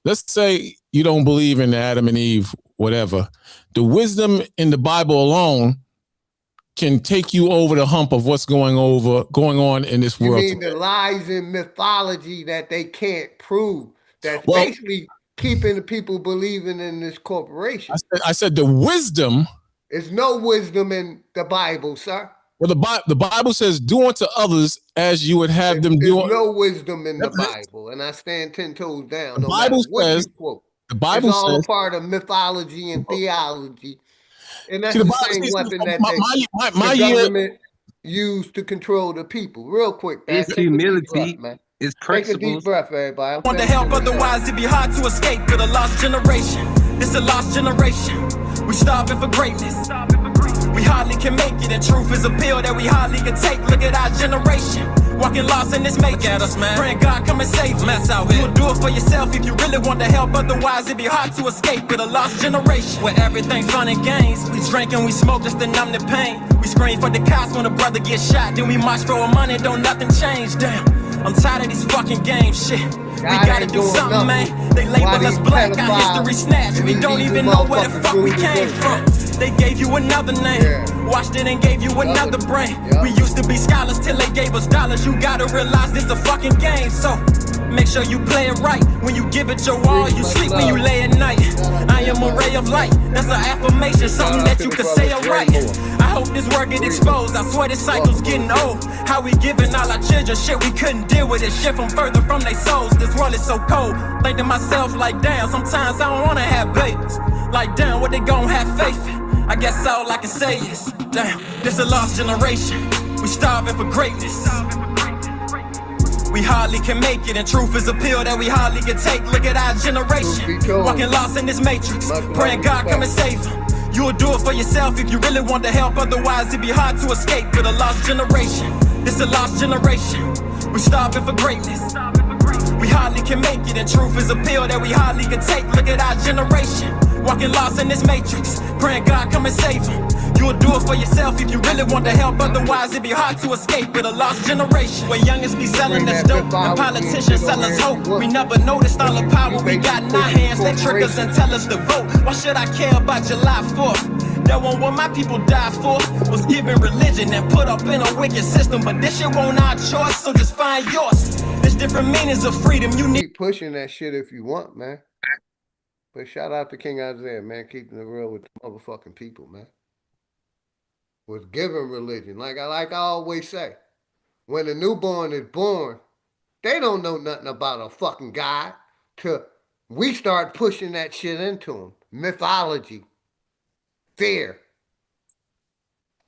Let's say you don't believe in Adam and Eve, whatever. The wisdom in the Bible alone can take you over the hump of what's going on in this world. You mean the lies in mythology that they can't prove? That's basically keeping the people believing in this corporation. I said the wisdom. There's no wisdom in the Bible, sir. Well, the Bible says, "Do unto others as you would have them do." There's no wisdom in the Bible, and I stand 10 toes down. The Bible says. The Bible it's all says. a part of mythology and theology, and that's See, the same weapon that the government used to control the people. Real quick, it's humility. It's principles. Take a deep breath, everybody. Want to help, otherwise it'd be hard to escape. For the lost generation, it's a lost generation. We starving for greatness. We hardly can make it, and truth is a pill that we hardly can take. Look at our generation, walking lost in this matrix. At us, man. Praying God come and save us. Out here. You'll do it for yourself if you really want to help. Otherwise, it'd be hard to escape with a lost generation. Where everything's fun and games. We drink and we smoke just to numb the pain. We scream for the cops when a brother gets shot. Then we march for our money, don't nothing change. Damn, I'm tired of these fucking games. Shit. We gotta do something, man. They label us black, our history snatched. We don't even know where the fuck we came from. They gave you another name, watched it and gave you another brain. We used to be scholars till they gave us dollars. You gotta realize this a fucking game, so make sure you play it right. When you give it your all, you sleep when you lay at night. I am a ray of light, that's an affirmation, something that you can say alright. I hope this word get exposed, I swear this cycle's getting old. How we giving all our children shit we couldn't deal with it. Shit from further from their souls, this world is so cold. Think to myself like damn, sometimes I don't wanna have babies. Like damn, what they gon' have faith in? I guess all I can say is, damn, this a lost generation. We starving for greatness. We hardly can make it, and truth is a pill that we hardly can take. Look at our generation, walking lost in this matrix, praying God come and save them. You'll do it for yourself if you really want to help, otherwise it'd be hard to escape with a lost generation. It's a lost generation, we starving for greatness. We hardly can make it, and truth is a pill that we hardly can take. Look at our generation, walking lost in this matrix, praying God come and save them. You'll do it for yourself if you really want to help, otherwise it'd be hard to escape with a lost generation. Where youngins be selling us dope, and politicians sell us hope. We never noticed all the power we got in our hands. They trick us and tell us to vote. Why should I care about July 4th? That one what my people died for was given religion and put up in a wicked system. But this shit won't our choice, so just find yours. There's different meanings of freedom. You need keep pushing that shit if you want, man. But shout out to King Isaiah, man, keeping it real with the motherfucking people, man. Was given religion. Like I always say, when a newborn is born, they don't know nothing about a fucking God till we start pushing that shit into them. Mythology, fear,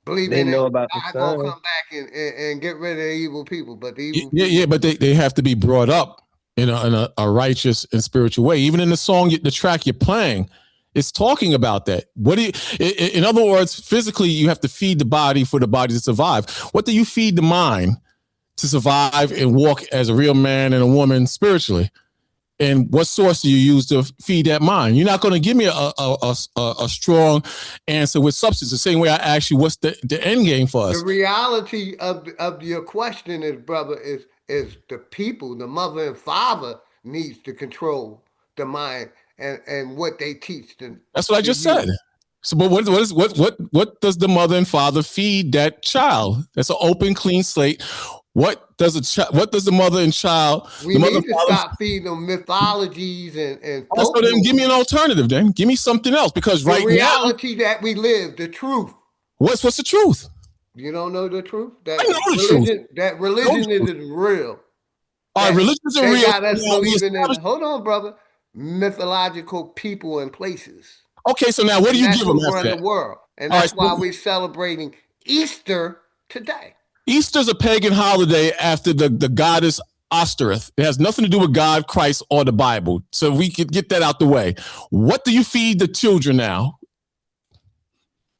believing They know that about the God gonna sun. come back and get rid of evil people. But the evil Yeah, people, yeah, but they have to be brought up in a righteous and spiritual way. Even in the song, the track you're playing, it's talking about that. What do you, in other words, physically, you have to feed the body for the body to survive. What do you feed the mind to survive and walk as a real man and a woman spiritually? And what source do you use to feed that mind? You're not going to give me a strong answer with substance. The same way I ask you, what's the end game for the us? reality of your question is, brother, is the people, the mother and father needs to control the mind and what they teach them. That's what I To just you. said. So, but what does the mother and father feed that child? That's an open, clean slate. What does the mother and child, We the mother need and to father? stop feeding them mythologies and So then, give folklore. me an alternative. Then give me something else, because The right now, reality that we live, the truth. what's the truth? You don't know the truth? I know the truth. That I know the religion truth. isn't real. All right, That religion isn't they real. got us Now we believing in, establish. hold on, brother, mythological people and places. Okay, so now what do And you that's give them who after run the that? world. And All right, that's why so we're celebrating Easter today. Easter's a pagan holiday after the goddess Ostereth. It has nothing to do with God, Christ, or the Bible. So we could get that out the way. What do you feed the children now?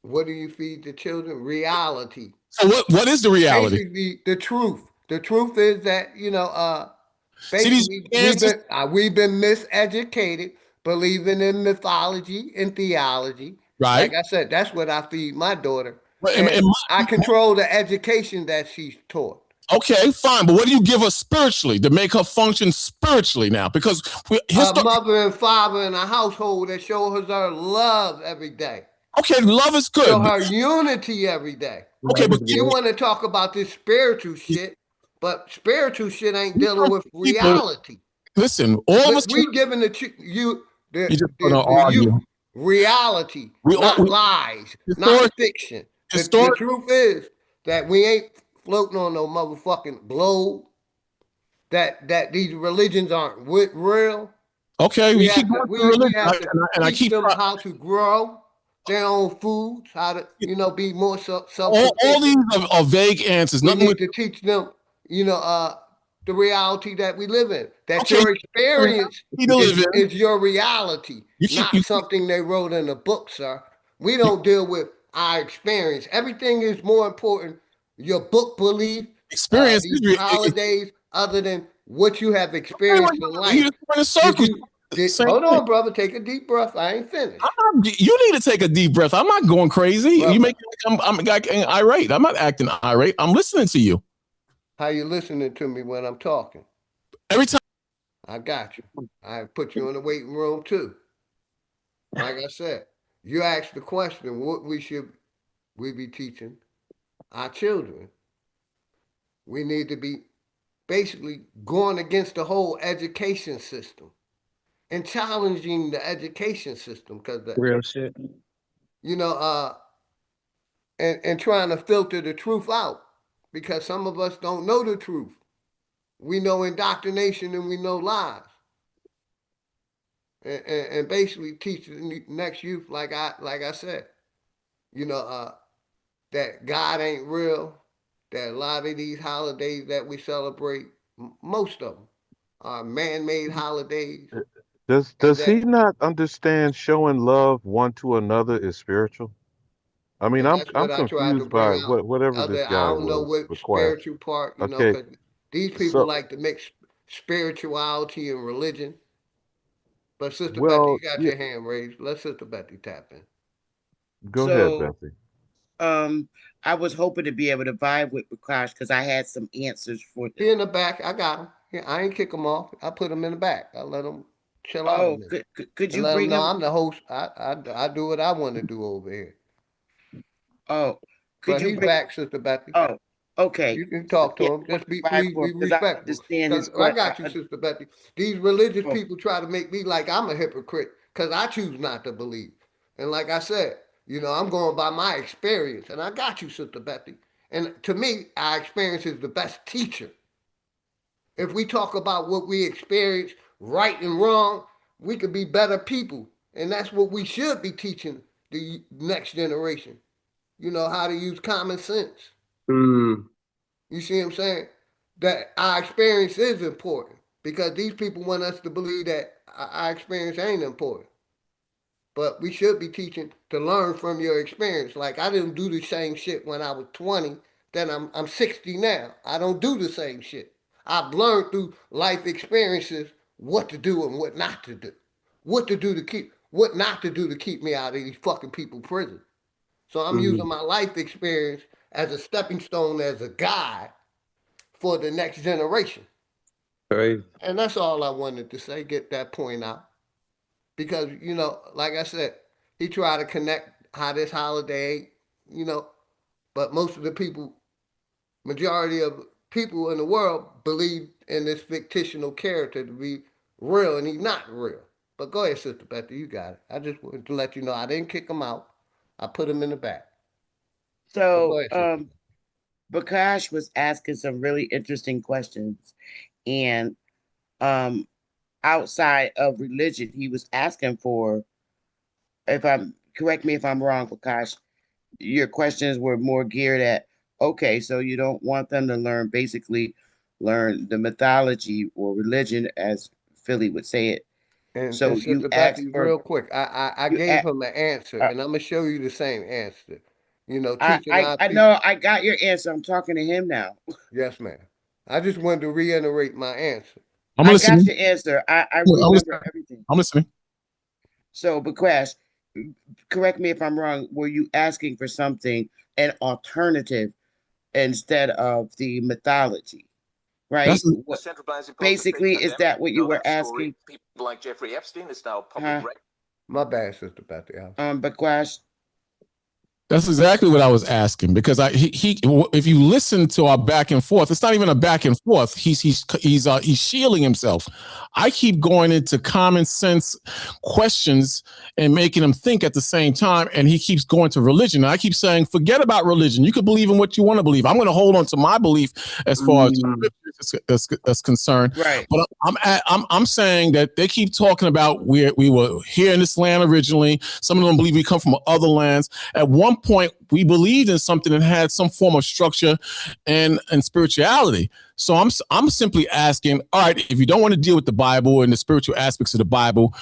What do you feed the children? Reality. So what is the reality? Basically, the truth. The truth is that, See these basically answers, we've been miseducated, believing in mythology and theology. right? Like I said, that's what I feed my daughter. But And I control the education that she's taught. okay, fine. But what do you give her spiritually to make her function spiritually now? Because A mother and father in a household that shows her love every day. okay, love is Show good. her unity every day. Okay, but You want to talk about this spiritual shit, but spiritual shit ain't dealing with people, reality. listen, all of us. We giving you You're just going to the youth argue. reality, We not lies, not historic, fiction. The historic. truth is that we ain't floating on no motherfucking globe. That these religions aren't real. Okay, We you keep have to going through religion, have to and I teach keep them how to grow their own foods, how to be more self all these sufficient. are vague answers. We Nothing need with to teach them, the reality that we live in. That okay. your experience To live in. is your reality, not something they wrote in a book, sir. We don't deal with our experience. Everything is more important. Your book belief, Experience these holidays, other than what you have experienced in life. Hold on, brother. Take a deep breath. I ain't finished. You need to take a deep breath. I'm not going crazy. Brother. You make I'm acting irate. I'm not acting irate. I'm listening to you. How you listening to me when I'm talking? Every time. I got you. I put you in the waiting room too. Like I said, you asked the question, what we be teaching our children? We need to be basically going against the whole education system and challenging the education system because Real shit. And trying to filter the truth out because some of us don't know the truth. We know indoctrination and we know lies. And basically teach the next youth, like I said, that God ain't real, that a lot of these holidays that we celebrate, Most of them are man-made holidays, and Does he that not understand showing love one to another is spiritual? I mean, and I'm that's I'm what I tried to confused bring by out. whatever this Other, I guy don't know was, what Bequash. spiritual part, Okay, because these people so like to mix spirituality and religion. But Sister Betty, well, you got yeah, your hand raised. Let Sister Betty tap in. go ahead, So Bessie. I was hoping to be able to vibe with Prakash because I had some answers for him. He in the back. I got him. Yeah, I ain't kick him off. I put him in the back. I let him chill out a Oh, minute could and you let him bring know him? I'm the host. I do what I want to do over here. Oh, could But you he's bring? back, Sister Betty. Oh, okay. You can talk to Yeah, him. I want Just to be, vibe please for him be because I respectful. understand Cause his I question. got you, Sister Betty. These religious Oh, people try to make me like I'm a hypocrite because I choose not to believe. And like I said, I'm going by my experience, and I got you, Sister Betty. And to me, our experience is the best teacher. If we talk about what we experience, right and wrong, we could be better people, and that's what we should be teaching the next generation. How to use common sense. Mm. You see what I'm saying? That our experience is important because these people want us to believe that our experience ain't important. But we should be teaching to learn from your experience. Like I didn't do the same shit when I was 20, then I'm 60 now. I don't do the same shit. I've learned through life experiences what to do and what not to do. What not to do to keep me out of these fucking people prison. So I'm using Mm. my life experience as a stepping stone, as a guide for the next generation. Right. And that's all I wanted to say, get that point out. Because, like I said, he tried to connect how this holiday, you know, but most of the people, majority of people in the world believe in this fictional character to be real, and he's not real. But go ahead, Sister Betty, you got it. I just wanted to let you know I didn't kick him out. I put him in the back. But go so ahead, Sister. Prakash was asking some really interesting questions, and um, outside of religion, he was asking for. If I'm correct me if I'm wrong, Prakash, your questions were more geared at. Okay, so you don't want them to learn the mythology or religion, as Philly would say it. And So you Sister asked Becky, for real quick, I you. gave him an answer, Uh, and I'm gonna show you the same answer. I, Teaching I our I people. know I got your answer. I'm talking to him now. Yes, ma'am. I just wanted to reiterate my answer. I'm I got listening. your answer. I I'm remember listening. everything. I'm listening. So, Bequesh, correct me if I'm wrong. Were you asking for something, an alternative, instead of the mythology? That's Right? A What centralized basically incarceration is pandemic. that what You you know were that story. asking? People like Jeffrey Epstein is now public Huh? record. My bad, Sister Betty. Bequesh. That's exactly what I was asking because if you listen to our back and forth, it's not even a back and forth. He's shielding himself. I keep going into common sense questions and making him think at the same time, and he keeps going to religion. And I keep saying, forget about religion. You can believe in what you want to believe. I'm going to hold on to my belief as far as Mm, is concerned. right. But I'm saying that they keep talking about we were here in this land originally. Some of them believe we come from other lands. At one point, we believed in something that had some form of structure and spirituality. So I'm simply asking, all right, if you don't want to deal with the Bible and the spiritual aspects of the Bible,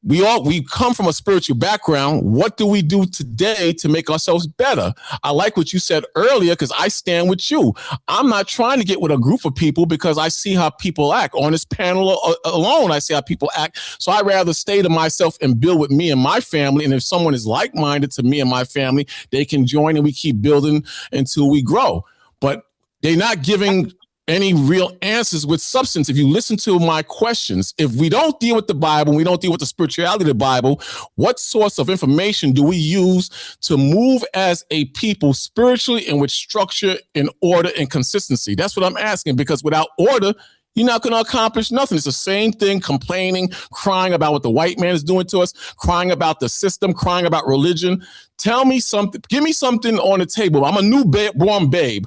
we come from a spiritual background. What do we do today to make ourselves better? I like what you said earlier because I stand with you. I'm not trying to get with a group of people because I see how people act. On this panel alone, I see how people act. So I rather stay to myself and build with me and my family. And if someone is like-minded to me and my family, they can join and we keep building until we grow. But they're not giving any real answers with substance. If you listen to my questions, if we don't deal with the Bible, we don't deal with the spirituality of the Bible, what source of information do we use to move as a people spiritually and with structure and order and consistency? That's what I'm asking, because without order, you're not going to accomplish nothing. It's the same thing, complaining, crying about what the white man is doing to us, crying about the system, crying about religion. Tell me something. Give me something on the table. I'm a newborn babe.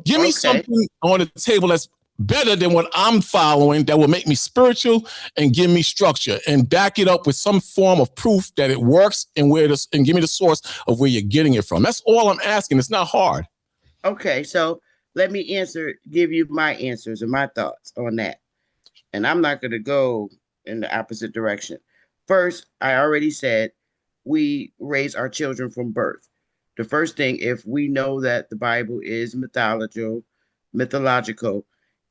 Give me Okay. something on the table that's better than what I'm following that will make me spiritual and give me structure and back it up with some form of proof that it works and give me the source of where you're getting it from. That's all I'm asking. It's not hard. Okay. So let me give you my answers and my thoughts on that. And I'm not going to go in the opposite direction. First, I already said we raise our children from birth. The first thing, if we know that the Bible is mythological,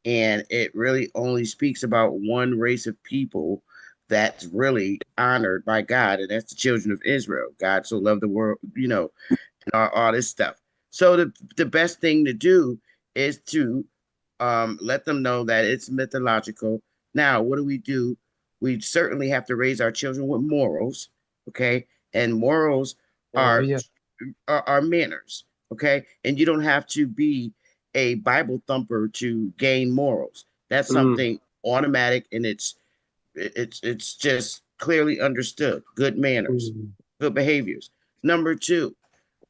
and it really only speaks about one race of people that's really honored by God, and that's the children of Israel. God so loved the world, and all this stuff. So the best thing to do is to let them know that it's mythological. Now, what do? We certainly have to raise our children with morals, okay? And morals Oh are yeah. are manners, okay? And you don't have to be a Bible thumper to gain morals. That's something automatic, and it's just clearly understood. Good manners, good behaviors. Number two,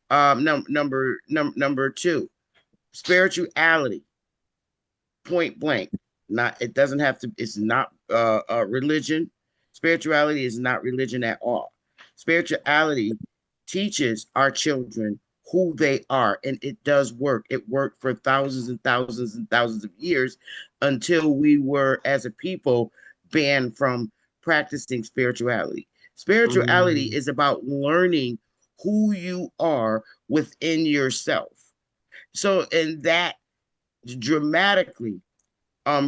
number two, spirituality, point blank. Not it doesn't have to. It's not religion. Spirituality is not religion at all. Spirituality teaches our children who they are, and it does work. It worked for thousands and thousands and thousands of years until we were, as a people, banned from practicing spirituality. Spirituality is about learning who you are within yourself. So, and that dramatically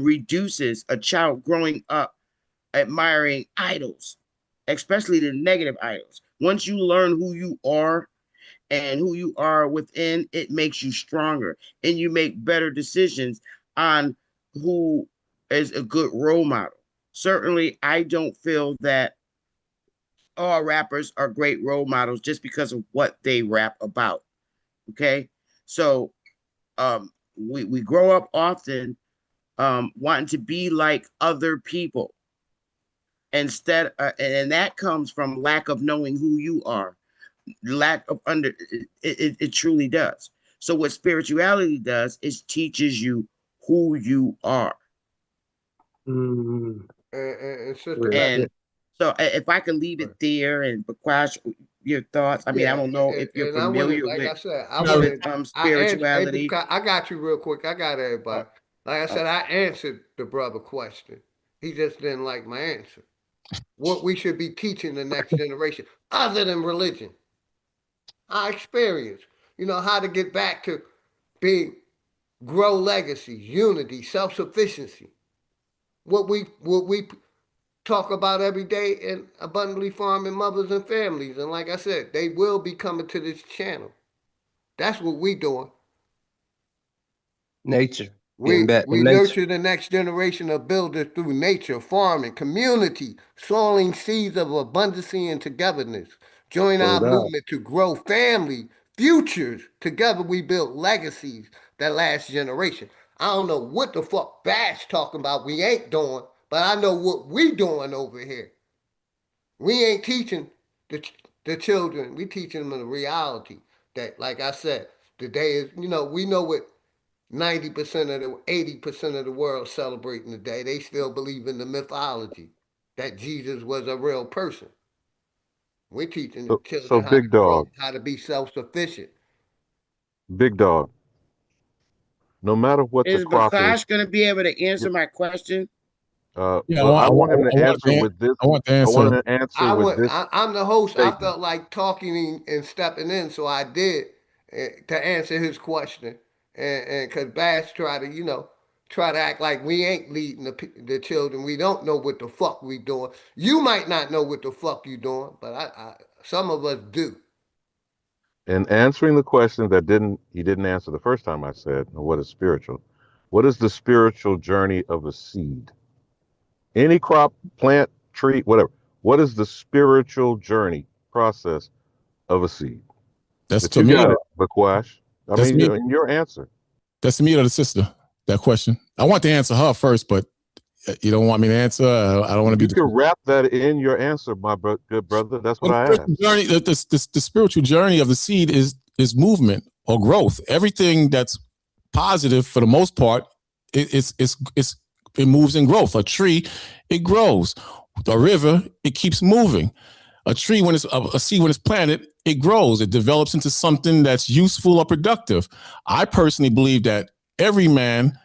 reduces a child growing up admiring idols, especially the negative idols. Once you learn who you are and who you are within, it makes you stronger and you make better decisions on who is a good role model. Certainly, I don't feel that all rappers are great role models just because of what they rap about. Okay. So we grow up often wanting to be like other people instead, and that comes from lack of knowing who you are, lack of it truly does. So what spirituality does is teaches you who you are. And Sister Beth, And so if I could leave it there and Bakash, your thoughts. I mean, I yeah, don't know if you're and I want to, familiar like I said, I want with to, I answer. Hey, spirituality. I got you real quick. I got Uh, everybody. Like I said, I answered the brother question. He just didn't like my answer. What we should be teaching the next generation, other than religion, our experience. How to get back to being grow legacies, unity, self sufficiency. What we talk about every day in abundantly farming mothers and families. And like I said, they will be coming to this channel. That's what we doing. Nature. Getting We back to we nature. nurture the next generation of builders through nature, farming, community, sowing seeds of abundance and togetherness. Join our Oh God. movement to grow family futures. Together we build legacies that last generation. I don't know what the fuck Bash talking about we ain't doing, but I know what we doing over here. We ain't teaching the, the children. We teaching them the reality that, like I said, today is, we know what 90% of the 80% of the world celebrating today. They still believe in the mythology that Jesus was a real person. We're teaching the So children how to big grow, dog, how to be self-sufficient. big dog. No matter what the Is crop is, Bakash going to be able to answer my question? Yeah, well, I want him to I want answer with this. I want the I want answer. him to answer with this I'm the host. I statement. felt like talking and stepping in, so I did to answer his question. And because Bass try to, try to act like we ain't leading the children. We don't know what the fuck we doing. You might not know what the fuck you doing, but some of us do. In answering the question that he didn't answer the first time I said, what is spiritual? What is the spiritual journey of a seed? Any crop, plant, tree, whatever. What is the spiritual journey process of a seed? That's But to you me. got it, Bakwash. I That's mean, me. your answer. That's to me or the sister. That question. I want to answer her first, but you don't want me to answer. I don't want to be You the can wrap that in your answer, my good brother. That's what well, I the asked. spiritual journey. The spiritual journey of the seed is movement or growth. Everything that's positive, for the most part, it moves in growth. A tree, it grows. A river, it keeps moving. A tree, when it's a seed, when it's planted, it grows. It develops into something that's useful or productive. I personally believe that every man,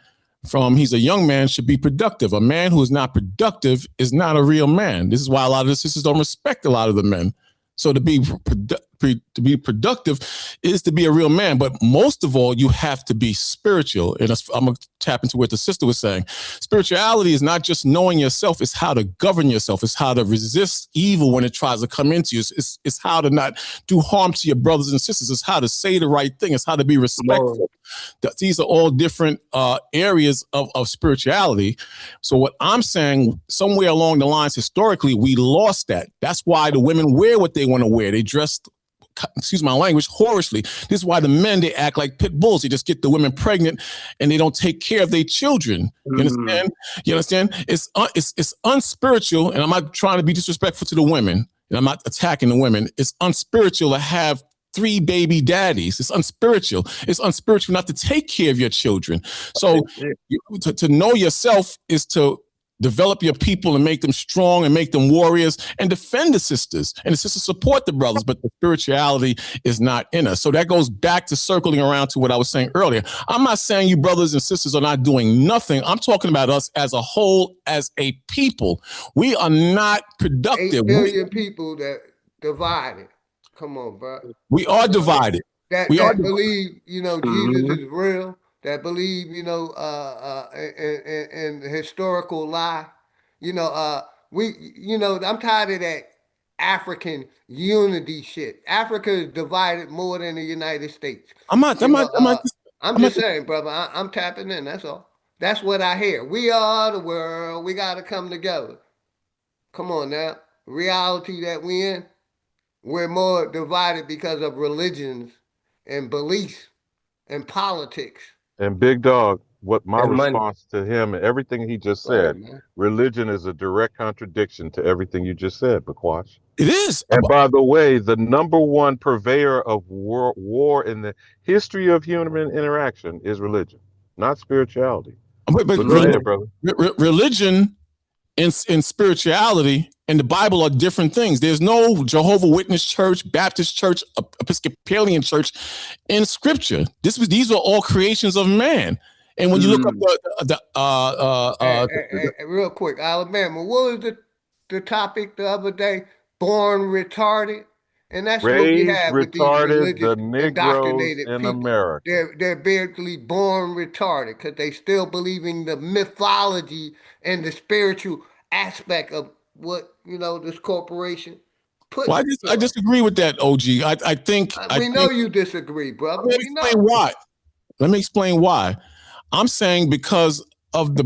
from he's a young man, should be productive. A man who is not productive is not a real man. This is why a lot of the sisters don't respect a lot of the men. So to be productive is to be a real man. But most of all, you have to be spiritual. And I'm going to tap into what the sister was saying. Spirituality is not just knowing yourself. It's how to govern yourself. It's how to resist evil when it tries to come into you. It's how to not do harm to your brothers and sisters. It's how to say the right thing. It's how to be respectful. These are all different areas of spirituality. So what I'm saying, somewhere along the lines, historically, we lost that. That's why the women wear what they want to wear. They dress, excuse my language, whorishly. This is why the men, they act like pit bulls. They just get the women pregnant and they don't take care of their children. You understand? You understand? It's unspiritual, and I'm not trying to be disrespectful to the women, and I'm not attacking the women. It's unspiritual to have 3 baby daddies. It's unspiritual. It's unspiritual not to take care of your children. So to know yourself is to develop your people and make them strong and make them warriors and defend the sisters. And the sisters support the brothers, but the spirituality is not in us. So that goes back to circling around to what I was saying earlier. I'm not saying you brothers and sisters are not doing nothing. I'm talking about us as a whole, as a people. We are not productive. 8 billion people that divided. Come on, bro. We are divided. That believe, you know, Jesus is real. That believe, you know, in historical lie. You know, I'm tired of that African unity shit. Africa is divided more than the United States. I'm just saying, brother. I'm tapping in. That's all. That's what I hear. We are the world. We got to come together. Come on now. Reality that we in. We're more divided because of religions and beliefs and politics. And Big Dog, what my response to him and everything he just said, religion is a direct contradiction to everything you just said, Bakwash. It is. And by the way, the #1 purveyor of war in the history of human interaction is religion, not spirituality. But go ahead, brother. Religion and spirituality and the Bible are different things. There's no Jehovah's Witness church, Baptist church, Episcopalian church in scripture. These are all creations of man. And when you look up real quick, Alabama, what was the topic the other day? Born retarded. And that's what we have with these religious indoctrinated in people. America. They're basically born retarded because they still believing the mythology and the spiritual aspect of what, you know, this corporation put. Well, I disagree with that, OG. I think we know you disagree, brother. Let me explain why. Let me explain why. I'm saying because of the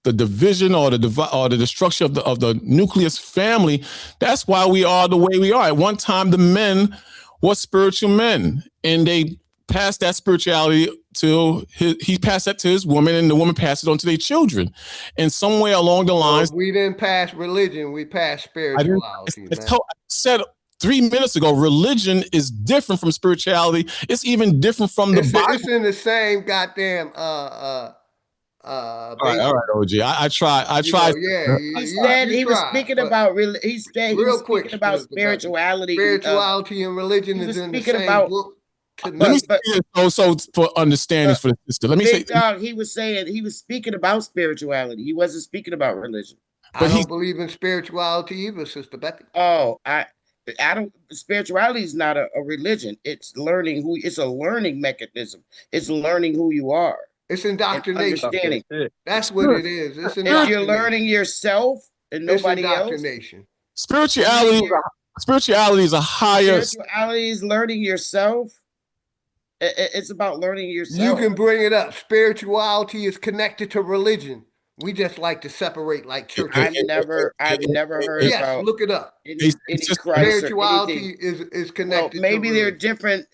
division or the destruction of the nucleus family. That's why we are the way we are. At one time, the men were spiritual men, and they passed that spirituality he passed that to his woman, and the woman passed it on to their children. And somewhere along the lines, we didn't pass religion; we passed spirituality. I said 3 minutes ago, religion is different from spirituality. It's even different from the Bible. It's in the same goddamn. All right, OG. I tried. He said he was speaking about speaking about spirituality. Spirituality and religion is in the same book. Let me say so for understanding for the sister. Let me say, Dog, he was speaking about spirituality. He wasn't speaking about religion. I don't believe in spirituality either, Sister Becky. Oh, I don't. Spirituality is not a religion. It's learning it's a learning mechanism. It's learning who you are. It's indoctrination. Understanding. That's what it is. It's if you're learning yourself and nobody else. Spirituality is a higher. Spirituality is learning yourself. It's about learning yourself. You can bring it up. Spirituality is connected to religion. We just like to separate like church. I've never heard about. Look it up. Any spirituality is connected. Well, maybe they're different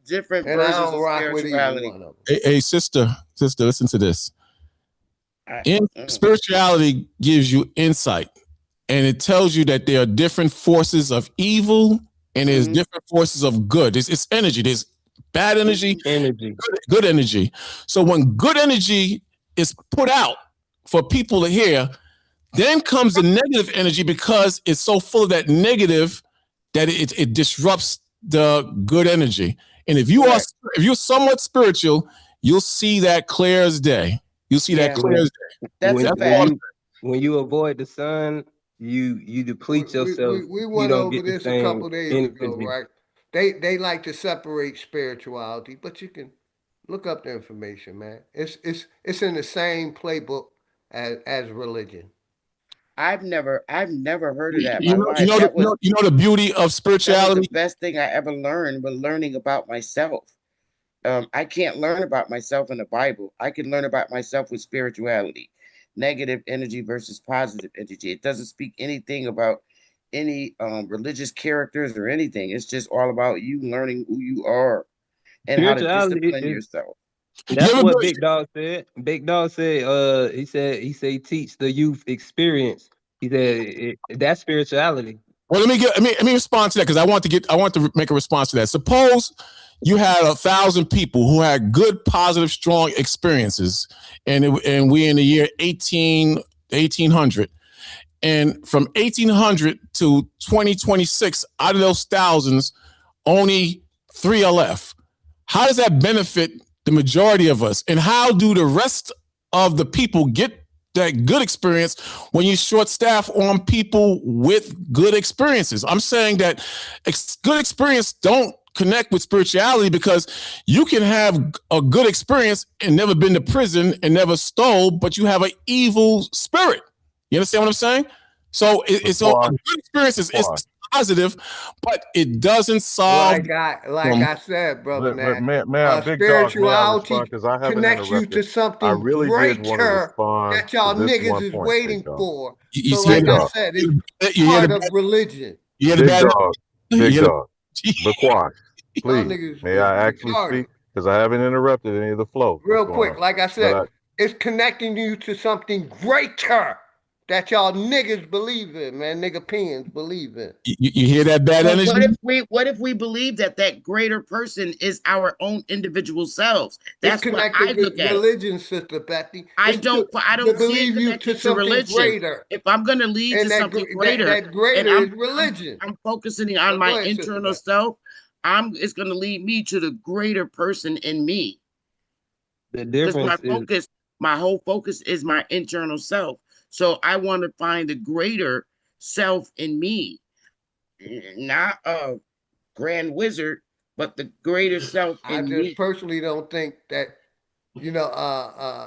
different versions of spirituality. Hey, sister, listen to this. Spirituality gives you insight, and it tells you that there are different forces of evil and there's different forces of good. It's energy. There's bad energy, good energy. So when good energy is put out for people to hear, then comes the negative energy because it's so full of that negative that it disrupts the good energy. And if you're somewhat spiritual, you'll see that clear as day. You'll see that clear as day. That's a when fact. you avoid the sun, you deplete yourself. We You went don't over get the this a same couple days ago, energy. right? They like to separate spirituality, but you can look up the information, man. It's in the same playbook as religion. I've never heard of that. My You know, you life. know, the, you know, you know the beauty of That was the spirituality. best thing I ever learned, was learning about myself. I can't learn about myself in the Bible. I can learn about myself with spirituality, negative energy versus positive energy. It doesn't speak anything about any religious characters or anything. It's just all about you learning who you are and how to Spirituality discipline is yourself. that's what Big Dog said. Big Dog said, he teach the youth experience. He said that's spirituality. Well, let me respond to that because I want to make a response to that. Suppose you had 1,000 people who had good, positive, strong experiences, and we in the year 1800, and from 1800 to 2026, out of those thousands, only 3 are left. How does that benefit the majority of us? And how do the rest of the people get that good experience when you short staff on people with good experiences? I'm saying that good experience don't connect with spirituality because you can have a good experience and never been to prison and never stole, but you have an evil spirit. You understand what I'm saying? So it's a good experience is positive, but it doesn't solve Like I said, brother man, Big Dog, may I respond? spirituality Because I haven't connects you interrupted. to I something really did want to greater respond that to y'all this niggas one is point, Big waiting Dog. for. You So see like Big I Dog. said, it's you hear part the of religion. you hear the Big bad Dog. Big Dog. Bakwash, Y'all please, niggas may is I actually retarded. speak? Because I haven't interrupted any of the flow. What's Real going quick, on? like I But said, it's connecting you to something greater that y'all niggas believe in, man. Nigga pins believe in. you hear that bad Well, energy? what if we believe that greater person is our own individual selves? It's That's what I connected with look at it. religion, Sister Betty. I It's don't to see it believe you to connected to something religion. greater. If I'm going to lead And to something greater, that and greater is religion. I'm focusing on Go my ahead, Sister internal Betty. self, it's going to lead me to the greater person in me. The Because difference is my whole focus is my internal self. So I want to find the greater self in me, not a grand wizard, but the greater self I in just me. personally don't think that, you know,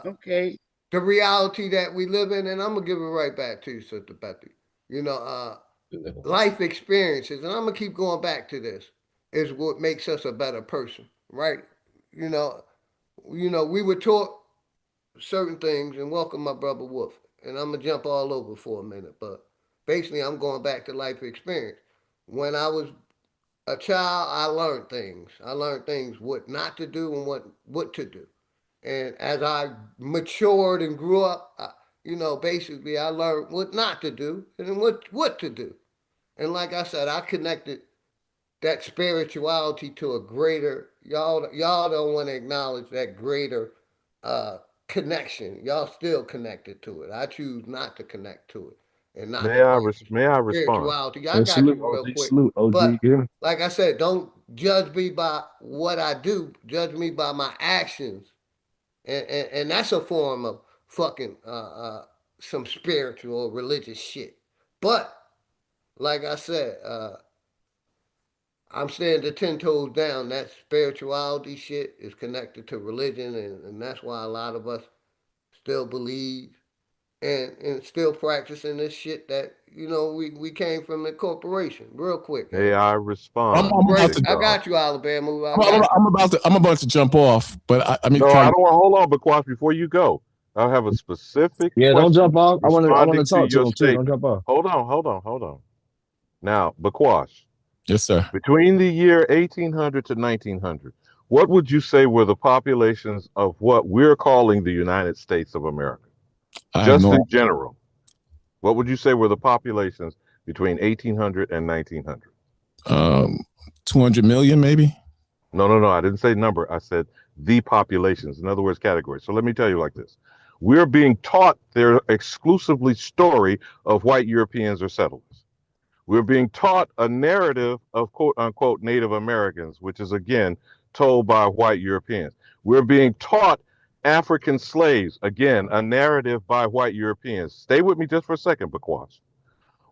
Okay. the reality that we live in, and I'm gonna give it right back to you, Sister Betty. You know, life experiences, and I'm gonna keep going back to this, is what makes us a better person, right? You know, we were taught certain things, and welcome my brother Wolf. And I'm gonna jump all over for a minute, but basically I'm going back to life experience. When I was a child, I learned things. I learned things what not to do and what to do. And as I matured and grew up, basically I learned what not to do and what to do. And like I said, I connected that spirituality to a greater. Y'all don't want to acknowledge that greater uh, connection. Y'all still connected to it. I choose not to connect to it and not to claim may I respond? spirituality. I got you real quick. salute OG. But like I said, don't judge me by what I do. Judge me by my actions, and that's a form of fucking some spiritual or religious shit. But like I said, I'm saying the 10 toes down. That spirituality shit is connected to religion, and that's why a lot of us still believe and still practicing this shit that we came from the corporation. Real quick, May man. I respond, Big I Dog? got you, Alabama. I got you. I'm about to jump off, but I mean, No, I don't want. Hold on, Bakwash. Before you go, I have a specific Yeah, don't question jump off. I want to responding to talk to your him too. Don't statement. jump off. Hold on. Now, Bakwash, yes, sir. between the year 1800 to 1900, what would you say were the populations of what we're calling the United States of America? I have Just no in general, what would you say were the populations between 1800 and 1900? 200 million, maybe. No. I didn't say number. I said the populations. In other words, categories. So let me tell you like this. We're being taught their exclusively story of white Europeans or settlers. We're being taught a narrative of quote unquote Native Americans, which is again told by white Europeans. We're being taught African slaves, again, a narrative by white Europeans. Stay with me just for a second, Bakwash.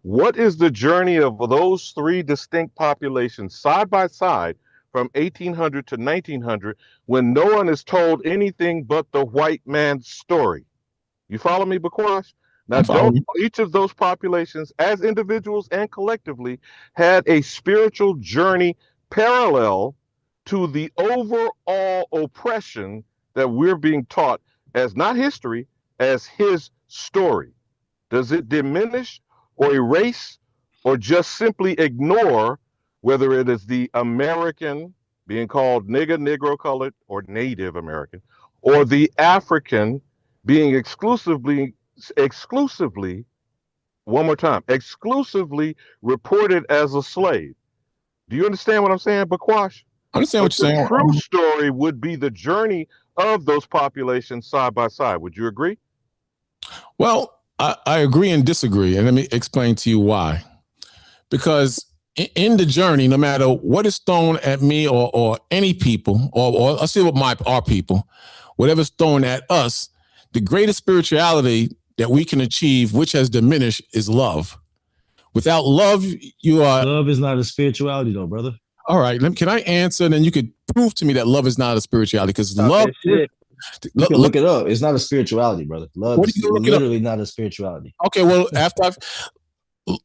What is the journey of those three distinct populations side by side from 1800 to 1900 when no one is told anything but the white man's story? You follow me, Bakwash? Now, don't each of those populations, as individuals and collectively, had a spiritual journey parallel to the overall oppression that we're being taught as not history, as his story? Does it diminish or erase or just simply ignore whether it is the American being called nigger, Negro colored, or Native American, or the African being exclusively, one more time, exclusively reported as a slave? Do you understand what I'm saying, Bakwash? I understand what you're saying. The true story would be the journey of those populations side by side. Would you agree? Well, I agree and disagree, and let me explain to you why. Because in the journey, no matter what is thrown at me or any people, or I'll say what our people, whatever's thrown at us, the greatest spirituality that we can achieve, which has diminished, is love. Without love, love is not a spirituality, though, brother. All right, can I answer? And then you could prove to me that love is not a spirituality, because love. You can look it up. It's not a spirituality, brother. Love is literally not a spirituality. Okay, well,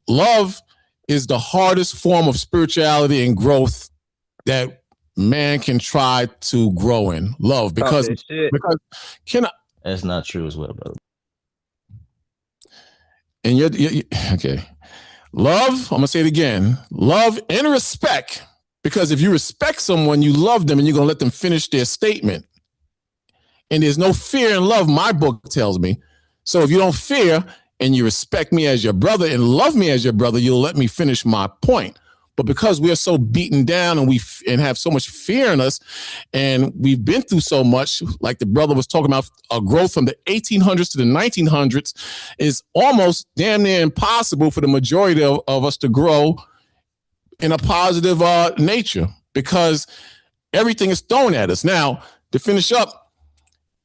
love is the hardest form of spirituality and growth that man can try to grow in. Love, because that's not true as well, brother. And you're okay. Love, I'm gonna say it again. Love and respect, because if you respect someone, you love them, and you're gonna let them finish their statement. And there's no fear in love, my book tells me. So if you don't fear and you respect me as your brother and love me as your brother, you'll let me finish my point. But because we are so beaten down and have so much fear in us, and we've been through so much, like the brother was talking about, a growth from the 1800s to the 1900s is almost damn near impossible for the majority of us to grow in a positive nature, because everything is thrown at us. Now, to finish up,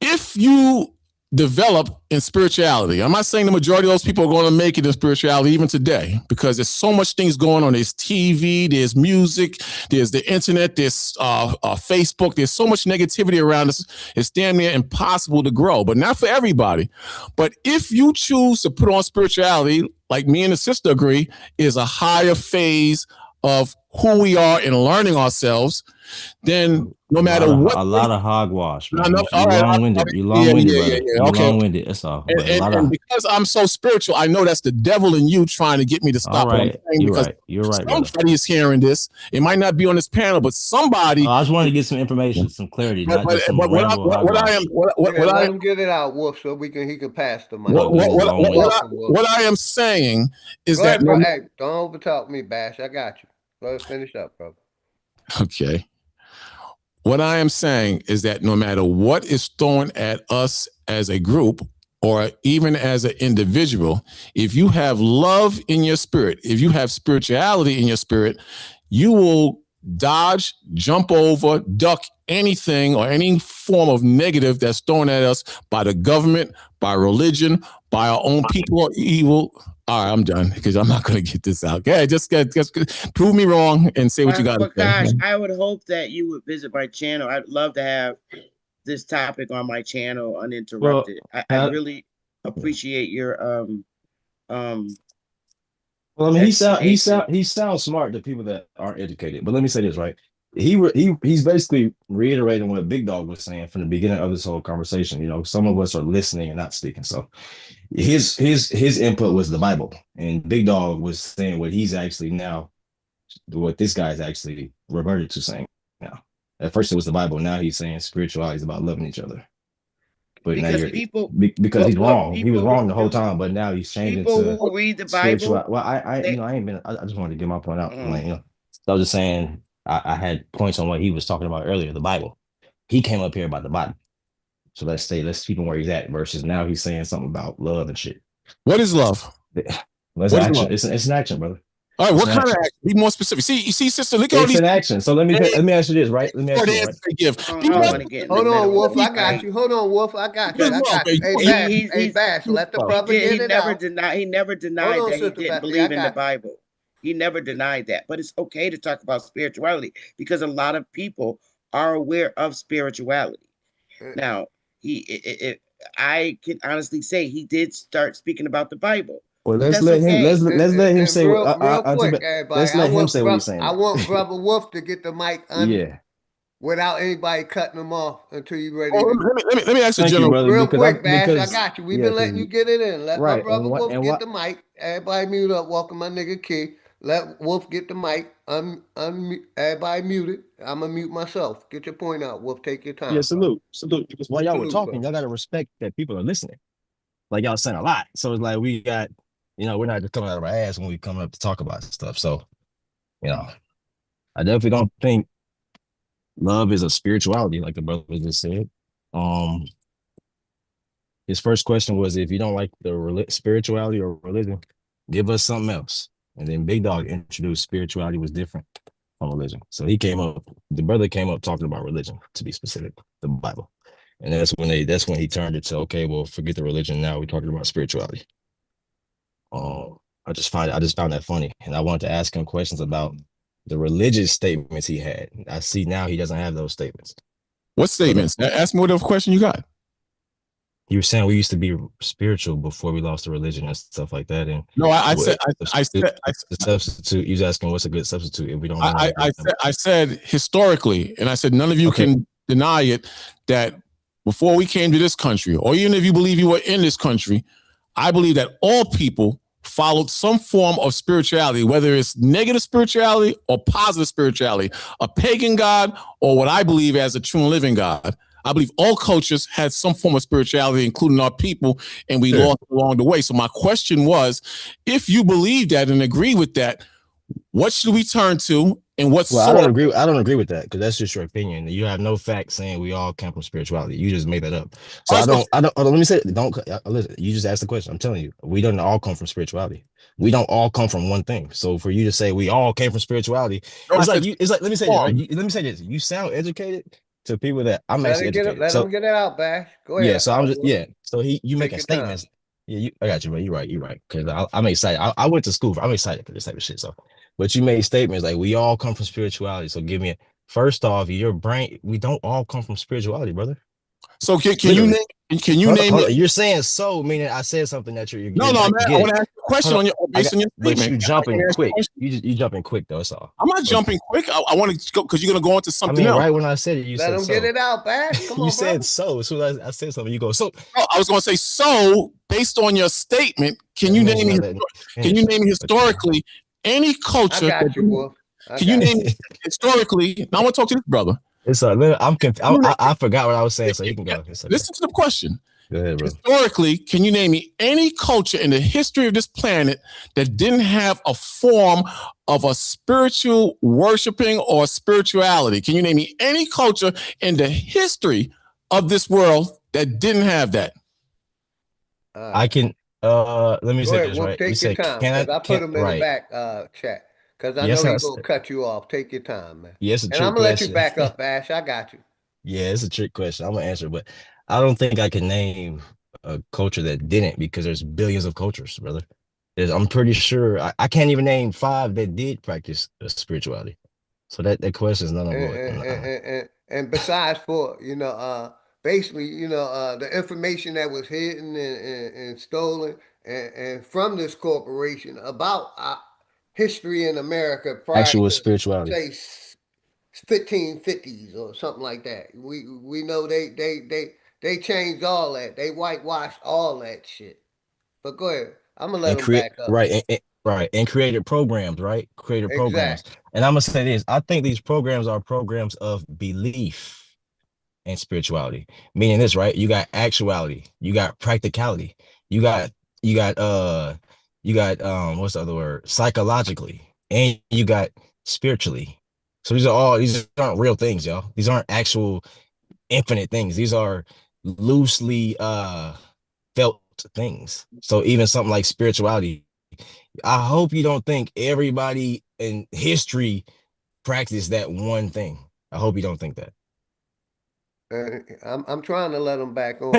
if you develop in spirituality, I'm not saying the majority of those people are going to make it in spirituality even today, because there's so much things going on. There's TV, there's music, there's the internet, there's Facebook. There's so much negativity around us. It's damn near impossible to grow, but not for everybody. But if you choose to put on spirituality, like me and the sister agree, is a higher phase of who we are in learning ourselves, then no matter what. A lot of hogwash. You're long-winded. You're long-winded, brother. You're long-winded. That's all. And because I'm so spiritual, I know that's the devil in you trying to get me to stop. All right. You're right. Somebody is hearing this. It might not be on this panel, but somebody. I just wanted to get some information, some clarity, not just some ramble. Let him get it out, Wolf, so he can pass the mic. What I am saying is that don't overtalk me, Bash. I got you. Let's finish up, brother. Okay. What I am saying is that no matter what is thrown at us as a group or even as an individual, if you have love in your spirit, if you have spirituality in your spirit, you will dodge, jump over, duck anything or any form of negative that's thrown at us by the government, by religion, by our own people or evil. All right, I'm done, because I'm not going to get this out. Okay, just prove me wrong and say what you got to say. Gosh, I would hope that you would visit my channel. I'd love to have this topic on my channel uninterrupted. I really appreciate your Well, I mean, he sounds smart to people that aren't educated. But let me say this, right? He's basically reiterating what Big Dog was saying from the beginning of this whole conversation. You know, some of us are listening and not speaking. So his input was the Bible, and Big Dog was saying what he's actually now, what this guy's actually reverted to saying now. At first it was the Bible, now he's saying spirituality is about loving each other. But because now he's wrong. He was wrong the whole time, but now he's changing to who read the Bible. Well, I just wanted to get my point out. So I was just saying I had points on what he was talking about earlier, the Bible. He came up here about the Bible. So let's keep him where he's at, versus now he's saying something about love and shit. What is love? Well, it's action. It's an action, brother. All right, It's what an kind of action. action? Be more specific. See, you see, sister, look at all It's these an action. So let me ask you this, right? Let me ask short you this, answers right? they give. I Be don't more Right. want to get in the Hold on, middle of Wolf. it. I got you. Hold on, Wolf. I got you. Because I got you. Hey, he Bash. Hey, he's Bash. Let the he brother did get it out. he never Hold denied on, that he Sister didn't Bethany. I believe in the got you. Bible. He never denied that. But it's okay to talk about spirituality because a lot of people are aware of spirituality. Now, I can honestly say he did start speaking about the Bible, Well, but let's that's let him okay. let's let him And say what real I quick, everybody. let's I let him want say what he's brother. saying I though. want brother Wolf to get the mic Yeah. without anybody cutting him off until you ready Oh, to. let me ask a Thank you, general. brother, Real quick, Bash. I because got you. We've yeah, been because letting you get it in. Let my right brother Wolf and get what the mic. Everybody mute up. Welcome my nigga Key. Let Wolf get the mic. Everybody mute it. I'm gonna mute myself. Get your point out. Wolf, take your yeah, time, bro. salute. Because while y'all were Salute, talking, bro. y'all gotta respect that people are listening. Like y'all saying a lot. So it's like we got, we're not just coming out of our ass when we come up to talk about stuff. So, you know, I definitely don't think love is a spirituality, like the brother just said. Um, his first question was, if you don't like the spirituality or religion, give us something else. And then Big Dog introduced spirituality was different from religion. So the brother came up talking about religion, to be specific, the Bible. And that's when he turned it to, okay, well, forget the religion. Now we're talking about spirituality. I just found that funny. And I wanted to ask him questions about the religious statements he had. I see now he doesn't have those statements. What statements? Ask me what other question you got. You were saying we used to be spiritual before we lost the religion and stuff like that. And No, I said, the substitute. You was asking what's a good substitute if we don't know I said historically, and I said none of you can deny it, that before we came to this country, or even if you believe you were in this country, I believe that all people followed some form of spirituality, whether it's negative spirituality or positive spirituality, a pagan God or what I believe as a true and living God. I believe all cultures had some form of spirituality, including our people, and we lost along the way. So my question was, if you believe that and agree with that, what should we turn to, and what Well, source? I don't agree with that, because that's just your opinion. You have no facts saying we all come from spirituality. You just made that up. So I don't. Let me say, don't listen. You just asked the question. I'm telling you, we don't all come from spirituality. We don't all come from one thing. So for you to say we all came from spirituality, No, it's like you. It's like, let me say this. Right? Let me say this. You sound educated to people that I'm Let actually it get it. educated. Let So him get it out, Bash. Go yeah. ahead. So I'm just Wolf. yeah. So you Take making your time. statements. Yeah, I got you, bro. You're right. You're right. Because I'm excited. I went to school. I'm excited for this type of shit. So, but you made statements like we all come from spirituality. So give me a first off, your brain. We don't all come from spirituality, brother. So can you Literally. name? Hold on. You're saying so, meaning I said something that you're No, not man. I getting. want to ask you a question on your based on your But statement. you I can jumping ask you a quick. question. You jumping quick though. That's all. I'm not jumping quick. I want to go because you're going to go into I something mean, else. right when I said it, you Let said him get so. it out, Bash. Come You on, brother. said so. As soon as I said something, you go so. Oh, I was going to say, so based on your statement, can you name historically any I culture got you, Wolf. can you name historically? Now I want to talk to this brother. It's I'm confused. I forgot what I was saying, so you can go. It's okay. Listen to the question. Go ahead, bro. Historically, can you name me any culture in the history of this planet that didn't have a form of a spiritual worshiping or spirituality? Can you name me any culture in the history of this world that didn't have that? I can let me Go say ahead, this, Wolf. right. You Take your said time, because I put can't him in the right. back chat. Because I know Yes, he's going to cut you off. Take your time, man. Yes, a And I'm trick going to let you question. back up, Bash. I got you. Yeah, it's a trick question. I'm gonna answer, but I don't think I can name a culture that didn't, because there's billions of cultures, brother. I'm pretty sure I can't even name 5 that did practice spirituality. So that question is none of void. And besides for, basically, the information that was hidden and stolen and from this corporation about history in America prior Actual to, spirituality. say, 1550s or something like that. We know they changed all that. They whitewashed all that shit. But go ahead. I'm gonna let And them back up. right, and created programs, right? Created programs. Exactly. And I'm gonna say this: I think these programs are programs of belief and spirituality. Meaning this, right? You got actuality, you got practicality, you got you got uh you got what's the other word? Psychologically, and you got spiritually. So these aren't real things, y'all. These aren't actual infinite things. These are loosely felt things. So even something like spirituality I hope you don't think everybody in history practiced that one thing. I hope you don't think that. I'm trying to let them back on.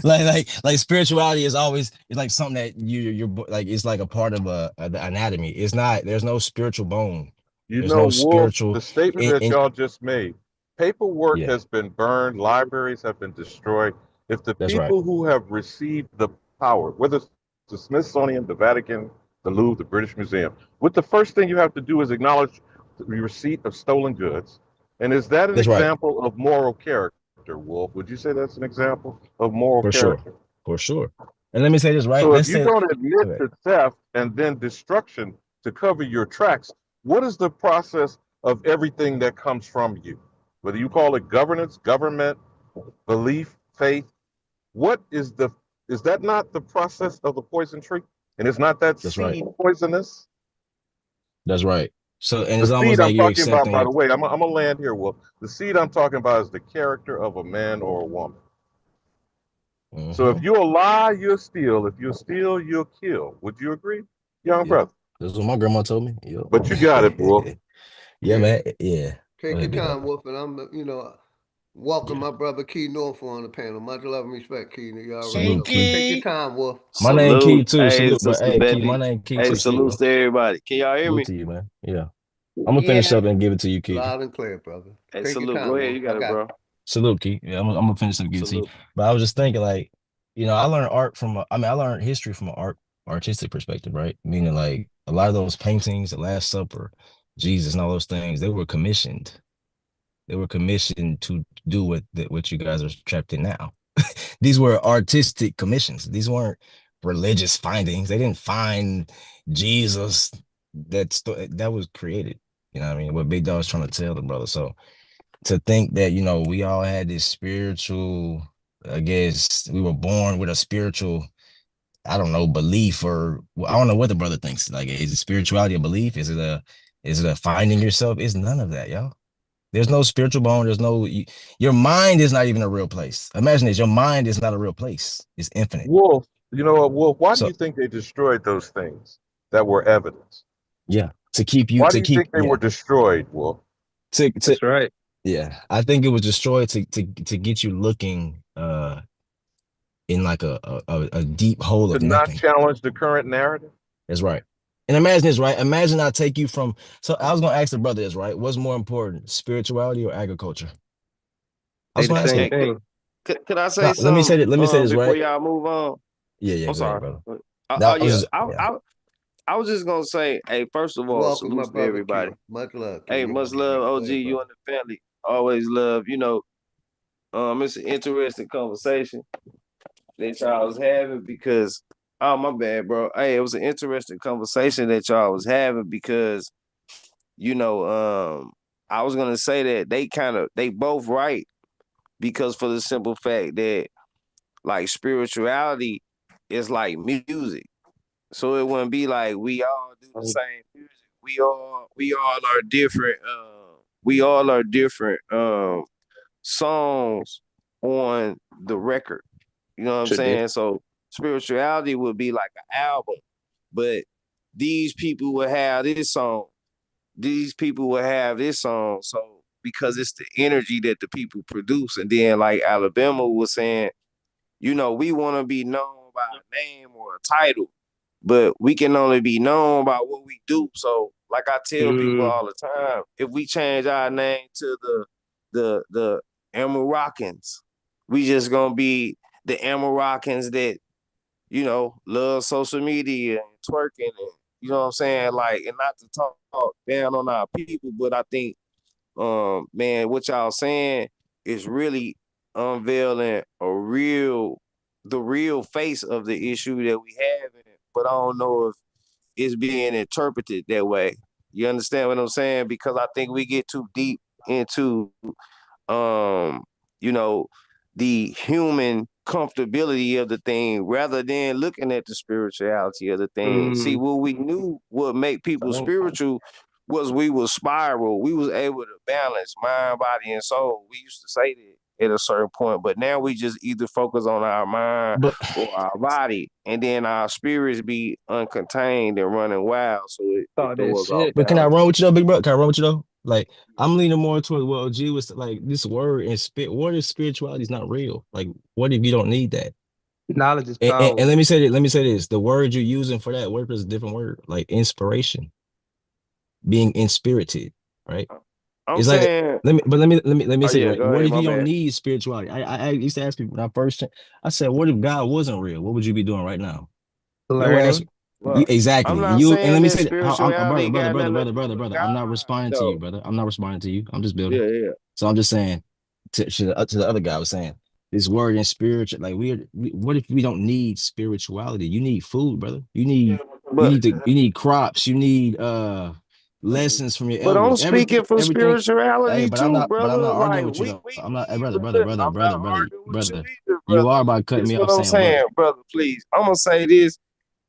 like spirituality is always it's like something that you're like it's like a part of the anatomy. It's not. There's no spiritual bone. You There's know, no Wolf, spiritual the statement that in y'all just made, paperwork yeah. has been burned, libraries have been destroyed. If the That's right. people who have received the power, whether it's the Smithsonian, the Vatican, the Louvre, the British Museum, what the first thing you have to do is acknowledge the receipt of stolen goods. And is that an That's right. example of moral character, Wolf? Would you say that's an example of moral For sure. character? For sure. And let me say this, right? So if Let's you say don't admit okay. to theft and then destruction to cover your tracks, what is the process of everything that comes from you? Whether you call it governance, government, belief, faith, what is that not the process of the poison tree? And is not that That's right. seed poisonous? That's right. So and The it's almost seed I'm like you're talking about, accepting by the like way, I'm gonna land here, Will. The seed I'm talking about is the character of a man or a woman. So if mm-hmm. you'll lie, you'll steal. If you'll steal, you'll kill. Would you agree, young Yep. brother? That's what my grandma told me. But you got it, boy. Yep. Yeah, Yeah, man. Yeah. Go take your ahead, big time, dog. Wolf, and welcome Yeah. my brother Key Norfolk on the panel. Much love and respect, Key. You already Salute, know. But Key. take your time, Wolf. My name Key Salute. too. Hey, Salute, but Sister hey, Key, my Betty. name Key Hey, too. Salute, salutes bro. to everybody. Can y'all hear Salute me? to you, man. Yeah. I'm gonna finish Yeah. up and give it to you, Key. Loud and clear, brother. Hey, Take your salute. Go time, ahead. Wolf. You I got it, got bro. you. Salute, Key. Yeah, I'm gonna finish up and give it to you. Salute. But I was just thinking, like, I learned art from I learned history from an artistic perspective, right? Meaning like a lot of those paintings, the Last Supper, Jesus and all those things, they were commissioned. They were commissioned to do what you guys are trapped in now. These were artistic commissions. These weren't religious findings. They didn't find Jesus. That was created. You know what I mean? What Big Dog was trying to tell the brother. So to think that, we all had this spiritual, I guess we were born with a spiritual, I don't know, belief or I don't know what the brother thinks. Like, is it spirituality a belief? Is it a finding yourself? It's none of that, y'all. There's no spiritual bone. There's no, your mind is not even a real place. Imagine this. Your mind is not a real place. It's infinite. Wolf, you know what, Wolf? Why do So you think they destroyed those things that were evidence? yeah, Why do you think they were destroyed, Wolf? to That's right. yeah, I think it was destroyed to get you looking in like a deep hole To of not nothing. challenge the current narrative? That's right. And imagine this, right? Imagine I take you from, so I was gonna ask the brother this, right? What's more important, spirituality or agriculture? I They was the gonna ask same him. Hey, thing. could I say Now, let me say something that. Let me say this, before right? y'all move on? Yeah, yeah. I'm Go ahead, sorry. brother. Oh That was yeah. just, yeah. I was just gonna say, hey, first of all, Welcome, my salutes to brother everybody. Key. Much love, Key. Hey, You much already know. love, Go OG, ahead, you brother. and the family. Always love, it's an interesting conversation that y'all was having because oh my bad, bro. Hey, it was an interesting conversation that y'all was having because, you know, I was gonna say that they both right because for the simple fact that like spirituality is like music. So it wouldn't be like we all do the same music. We all are different. We all are different songs on the record. You know what I'm Tradition. saying? So spirituality would be like an album, but these people would have this song. These people would have this song. So because it's the energy that the people produce, and then like Alabama was saying, we want to be known by a name or a title, but we can only be known by what we do. So, like I tell people Mm, all the time, if we change our name to the Amarockans, we just gonna be the Amarockans that love social media and twerking and you know what I'm saying, like, and not to talk down on our people, but I think man, what y'all saying is really unveiling the real face of the issue that we have, but I don't know if it's being interpreted that way. You understand what I'm saying? Because I think we get too deep into um, you know, the human comfortability of the thing rather than looking at the spirituality of the thing. See, mm, what we knew would make people spiritual was we was spiral. We was able to balance mind, body, and soul. We used to say that. at a certain point. But now we just either focus on our mind But or our body, and then our spirits be uncontained and running wild. So it Talk that throws off shit. but can I balance. run with you though, big bro? Can I run with you though? Like I'm leaning more towards what OG was like. This word and spirit. What if spirituality is not real? Like, what if you don't need that? Knowledge is And power. let me say that. Let me say this: the word you're using for that word is a different word, like inspiration, being inspirited, right? I'm It's like saying, let me oh say, yeah, right? go What ahead, if my you don't bad. need spirituality? I used to ask people when I first, I said, what if God wasn't real? What would you be doing right now? Your ass, Learning. Well, I'm exactly. And not you and saying let me that say that, brother, spirituality brother, got brother, nothing to brother, do brother, with brother. I'm not God, responding to you, though. brother. I'm not responding to you. I'm just building. Yeah, yeah. So I'm just saying to the other guy I was saying this word in spiritual, like what if we don't need spirituality? You need food, brother. But You need crops. You need lessons from your but I'm elders. speaking for Everything. Hey, spirituality too, but I'm brother. not Like arguing with you though. we I'm not. Hey, need. brother, brother, Look, brother, I'm not brother, brother, arguing with you brother. either, You brother. are about cutting This me what off I'm saying what? saying, brother. Please, I'm gonna say this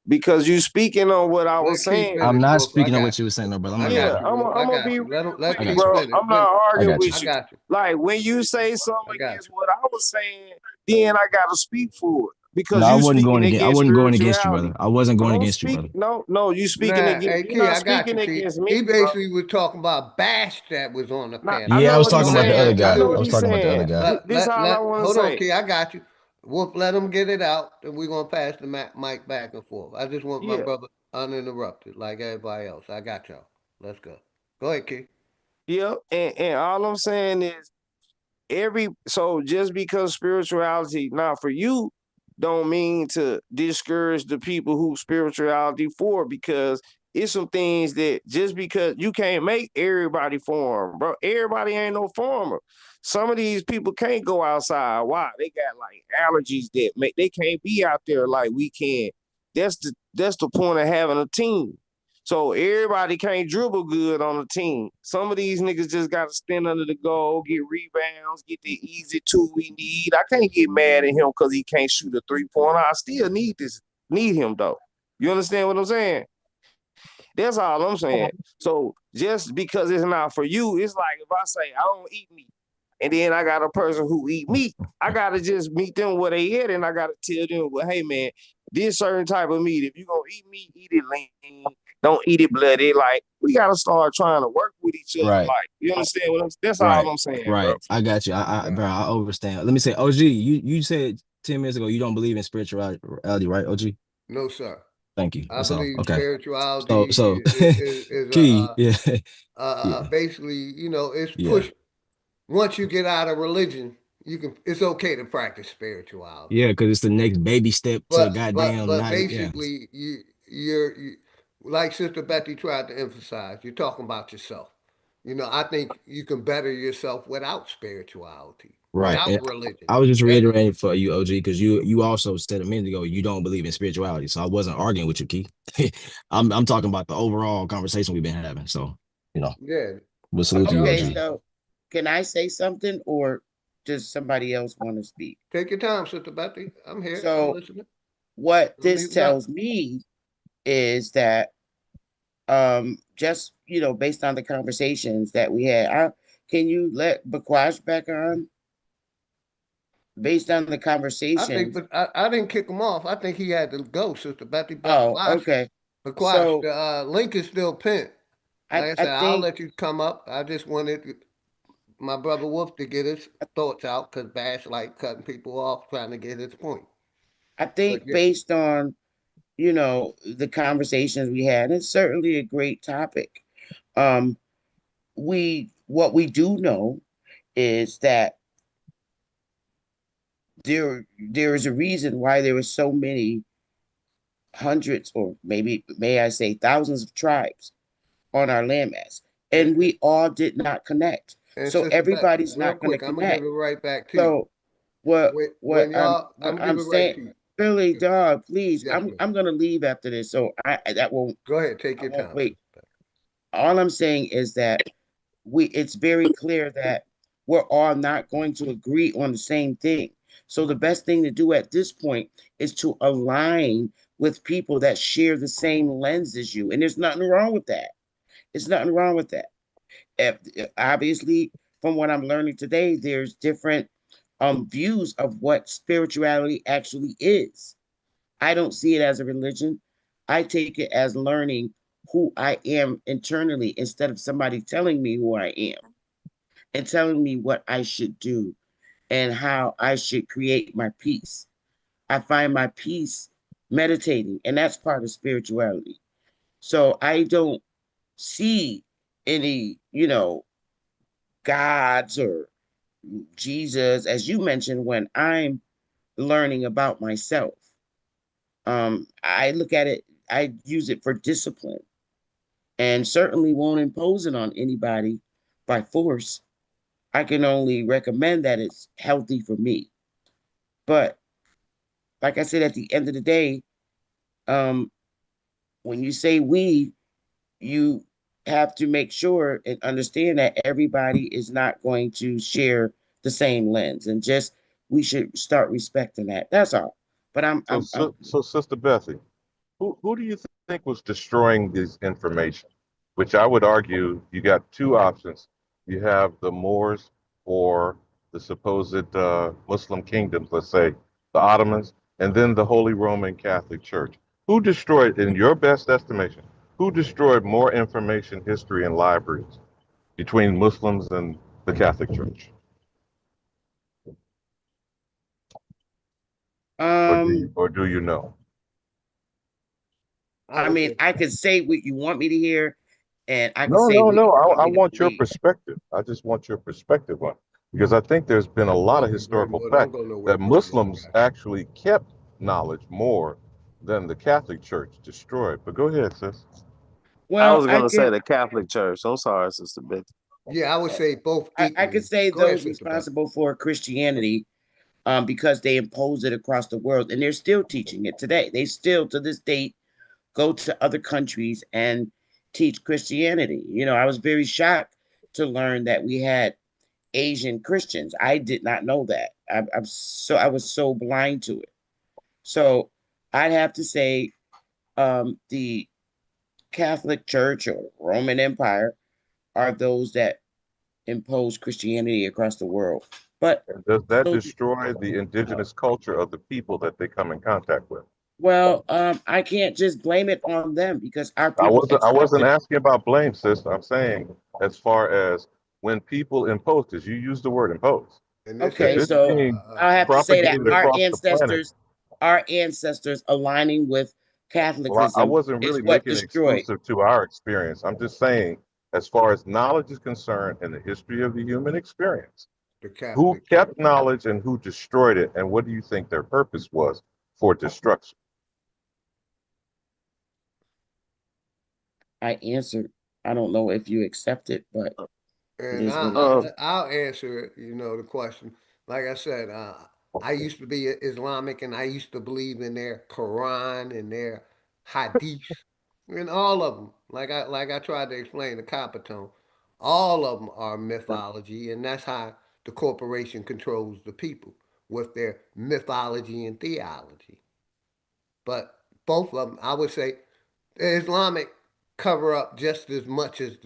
because you speaking on what I was Let Keith saying. I'm finish, not Wolf. I speaking on what got you you. were saying, no, brother. I'm I not gonna Yeah, got lie. you, Wolf. I I'm gonna got be you. real with I you, got Keith you. bro. finish. I'm Finish. not I arguing got you. I with you. got you. Like when you say something I got against you. what I was saying, then I gotta speak for it No, because you speaking I against wasn't going against you, spirituality. brother. I wasn't going Don't against you, speak. brother. No, no, you speaking Nah, against. hey You're Key, not I got you, speaking Key. against He me, bro. basically was talking about Bash that was on the Now, panel. I Yeah, I know was what So he's talking I'm about gonna the other saying. ask I guy. know I what you. was he's talking about the saying. other guy. This all I want to Hold on, say. Key, I got you. Wolf, let him get it out, and we're gonna pass the mic back and forth. I just want my Yeah, brother uninterrupted, like everybody else. I got y'all. Let's go. Go ahead, Key. yeah, and all I'm saying is so just because spirituality not for you don't mean to discourage the people who spirituality for, because it's some things that just because you can't make everybody farm, bro. Everybody ain't no farmer. Some of these people can't go outside. Why? They got like allergies that make they can't be out there like we can. That's the point of having a team. So everybody can't dribble good on the team. Some of these niggas just got to stand under the goal, get rebounds, get the easy two we need. I can't get mad at him because he can't shoot a 3-pointer. I still need him though. You understand what I'm saying? That's all I'm saying. So just because it's not for you, it's like if I say I don't eat meat, and then I got a person who eat meat, I gotta just meet them where they at, and I gotta tell them, well, hey man, this certain type of meat, if you gonna eat meat, eat it lean. Don't eat it bloody. Like we gotta start trying to work with each other. Right, Like you understand what I'm? That's all right, I'm saying, bro. right. I got you. Bro, I understand. Let me say, OG, you said 10 minutes ago you don't believe in spirituality, right, OG? No, sir. Thank you. I That's all. believe Okay. spirituality So is Key, yeah, yeah, basically, it's yeah. push. Once you get out of religion, you can. It's okay to practice spirituality. Yeah, because it's the next baby step to goddamn But not yeah. basically, you like Sister Betty tried to emphasize. You're talking about yourself. I think you can better yourself without spirituality, Right. without And religion. I was just That reiterating for you, OG, because you also said a minute ago you don't believe in spirituality. So I wasn't arguing with you, Key. I'm talking about the overall conversation we've been having. So, you know, yeah. we'll salute to you, Okay, OG. so can I say something or does somebody else want to speak? Take your time, Sister Betty. I'm here. I'm So listening. what Don't this mute nothing. tells me is that just based on the conversations that we had, can you let Bakwash back on? Based on the I think, conversations. but I didn't kick him off. I think he had to go, Sister Betty. But Oh, okay. Quash, So the link is still pinned. I, Like I I said, I'll think let you come up. I just wanted my brother Wolf to get his thoughts out because Bash like cutting people off, trying to get his point. I But think yeah, based on the conversations we had, it's certainly a great topic. Um, what we do know is that there is a reason why there were so many hundreds, or maybe may I say thousands of tribes on our landmass, and, and we all did not connect. and So Sister Betty, everybody's real not going to quick, I'm gonna give connect. it right back to you. So what When y'all, I'm gonna give I'm it right saying, to you. Billy Dog, please, Yes, ma'am. I'm gonna leave after this, so that won't Go ahead, take I your won't time, wait. Sister Betty. All I'm saying is that it's very clear that we're all not going to agree on the same thing. So the best thing to do at this point is to align with people that share the same lens as you. And there's nothing wrong with that. It's nothing wrong with that. Obviously, from what I'm learning today, there's different views of what spirituality actually is. I don't see it as a religion. I take it as learning who I am internally instead of somebody telling me who I am and telling me what I should do and how I should create my peace. I find my peace meditating, and that's part of spirituality. So I don't see any, gods or Jesus, as you mentioned, when I'm learning about myself. I look at it, I use it for discipline and certainly won't impose it on anybody by force. I can only recommend that it's healthy for me. But like I said, at the end of the day, um, when you say we, you have to make sure and understand that everybody is not going to share the same lens, and just we should start respecting that. That's all. But So Sister Bessie, who do you think was destroying this information? Which I would argue you got two options. You have the Moors or the supposed Muslim kingdoms, let's say the Ottomans, and then the Holy Roman Catholic Church. Who destroyed, in your best estimation, who destroyed more information, history, and libraries between Muslims and the Catholic Church? Or do you know? I mean, I could say what you want me to hear, and I could No, say no, what you no. want I me to want your believe. perspective. I just want your perspective on it. Because I think there's been a lot of Welcome, historical Greenwood. Don't fact go nowhere, that Greenwood. Muslims actually kept knowledge more than the Catholic Church destroyed. But go ahead, sis. I Well, was I gonna say can the Catholic Church. I'm sorry, Sister Bitch. Yeah, I would say both I could equally. say Go ahead, those Sister Beth. responsible for Christianity, because they imposed it across the world, and they're still teaching it today. They still, to this date, go to other countries and teach Christianity. I was very shocked to learn that we had Asian Christians. I did not know that. I was so blind to it. So I'd have to say the Catholic Church or Roman Empire are those that impose Christianity across the world. But And does that so, destroy the indigenous culture of the people that they come in contact with? well, I can't just blame it on them because our I people wasn't I wasn't accepted. asking about blame, sis. I'm saying as far as when people impose, because you use the word impose. And this If Okay, ain't it's so being I'll have to say that propagated across the planet, our ancestors aligning with well, I Catholicism wasn't is really what making it destroyed. exclusive to our experience. I'm just saying, as far as knowledge is concerned in the history of the human experience, the who Catholic Church. kept knowledge and who destroyed it, and what do you think their purpose was for destruction? I answered. I don't know if you accept it, but it And is what it is. I'll answer it, the question. Like I said, I used to be Islamic and I used to believe in their Quran and their Hadith and all of them. Like I tried to explain the Capitone, all of them are mythology, and that's how the corporation controls the people with their mythology and theology. But both of them, I would say, the Islamic cover up just as much as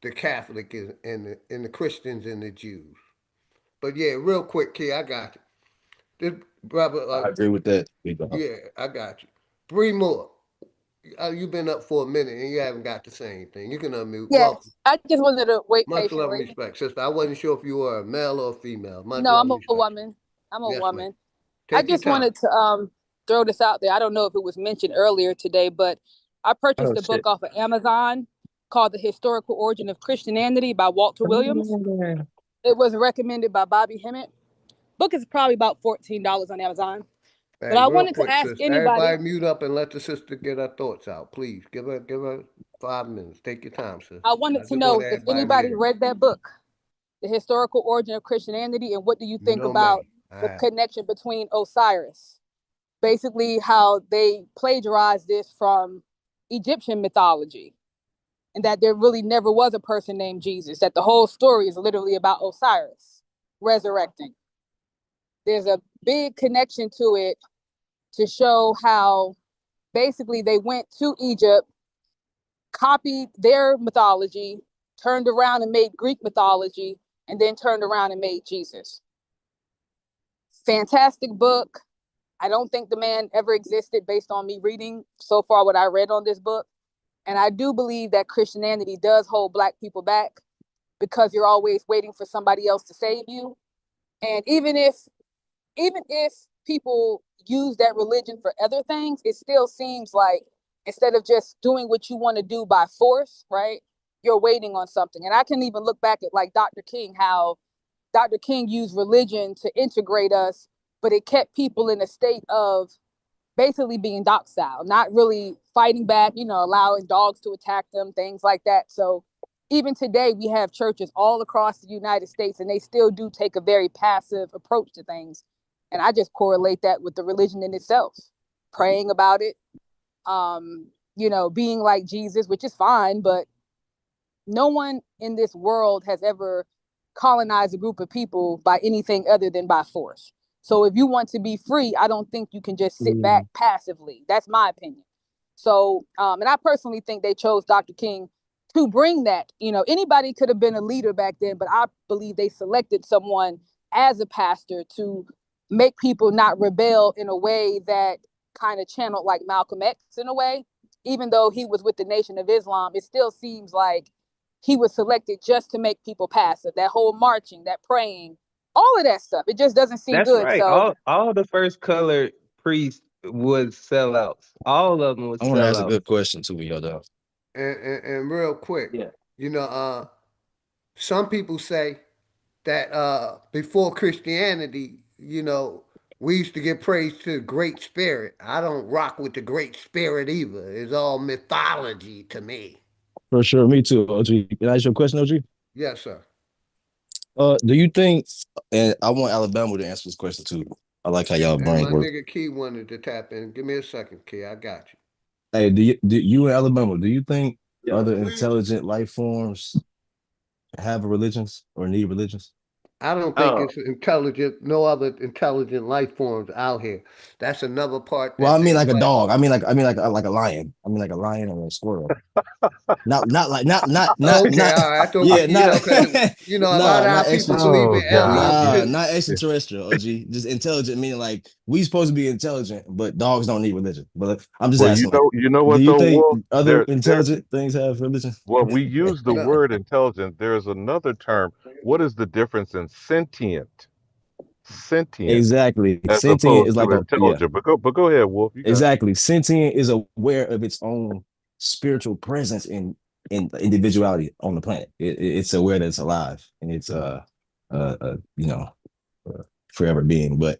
the Catholic is, and the Christians and the Jews. But yeah, real quick, Key, I got you. This brother, I agree with that. yeah, I got you. Bree Moore, you've been up for a minute and you haven't got the same thing. You can unmute. Welcome. Yes, I just wanted to wait Much love and patiently. respect, sister. I wasn't sure if you were a male or a female. Much No, love I'm and a respect. woman. I'm a Yes, ma'am. woman. I Take your just time. wanted to throw this out there. I don't know if it was mentioned earlier today, but I purchased Oh a book shit. off of Amazon called The Historical Origin of Christianity by Walter Williams. It was recommended by Bobby Hemmett. Book is probably about $14 on Amazon. But Hey, I real wanted to quick, ask sister. anybody, Everybody mute up and let the sister get her thoughts out, please. Give her 5 minutes. Take your time, sis. I I wanted to just want know if everybody anybody muted. read that book, The Historical Origin of Christianity, and what do you think No, about ma'am. I the have. connection between Osiris? Basically how they plagiarized this from Egyptian mythology, and that there really never was a person named Jesus, that the whole story is literally about Osiris resurrecting. There's a big connection to it to show how basically they went to Egypt, copied their mythology, turned around and made Greek mythology, and then turned around and made Jesus. Fantastic book. I don't think the man ever existed based on me reading so far what I read on this book. And I do believe that Christianity does hold Black people back because you're always waiting for somebody else to save you. And even if people use that religion for other things, it still seems like instead of just doing what you want to do by force, right? You're waiting on something. And I can even look back at like Dr. King, how Dr. King used religion to integrate us, but it kept people in a state of basically being docile, not really fighting back, allowing dogs to attack them, things like that. So even today, we have churches all across the United States, and they still do take a very passive approach to things. And I just correlate that with the religion in itself, praying about it, being like Jesus, which is fine, but no one in this world has ever colonized a group of people by anything other than by force. So if you want to be free, I don't think you can just sit back passively. That's my opinion. So, and I personally think they chose Dr. King to bring that. Anybody could have been a leader back then, but I believe they selected someone as a pastor to make people not rebel in a way that kind of channeled like Malcolm X in a way. Even though he was with the Nation of Islam, it still seems like he was selected just to make people passive. That whole marching, that praying, all of that stuff. It just doesn't seem That's good. right. So All the first colored priests was sellouts. All of them was I want to ask a sellouts. good question too, yo, though. And real quick, Yeah. you know, some people say that before Christianity, we used to give praise to the Great Spirit. I don't rock with the Great Spirit either. It's all mythology to me. For sure, me too, OG. Can I ask you a question, OG? Yes, sir. Do you think? And I want Alabama to answer this question too. I like how y'all And brains my work. nigga Key wanted to tap in. Give me a second, Key. I got you. Hey, do you in Alabama? Do you think Yeah. other intelligent life forms have religions or need religions? I don't think Oh, it's intelligent, no other intelligent life forms out here. That's another part Well, I that mean they like a like. dog. I mean like a lion. I mean like a lion or a squirrel. Not like Okay, not all right. I thought yeah, not because a lot of our not people believe extraterrestrial. in Oh God. aliens Nah, too. not extraterrestrial, OG. Just intelligent, meaning like we supposed to be intelligent, but dogs don't need religion. But I'm just Well, asking, like, you know do what you though, think Wolf? other There. intelligent things have religion? Well, we use the No, word intelligent. There's another term. What is the difference in sentient? Sentient Exactly. as Sentient opposed is to like a yeah. intelligent. But go ahead, Wolf. You got it. Exactly. Sentient is aware of its own spiritual presence in individuality on the planet. It's aware that it's alive and it's you know forever being. But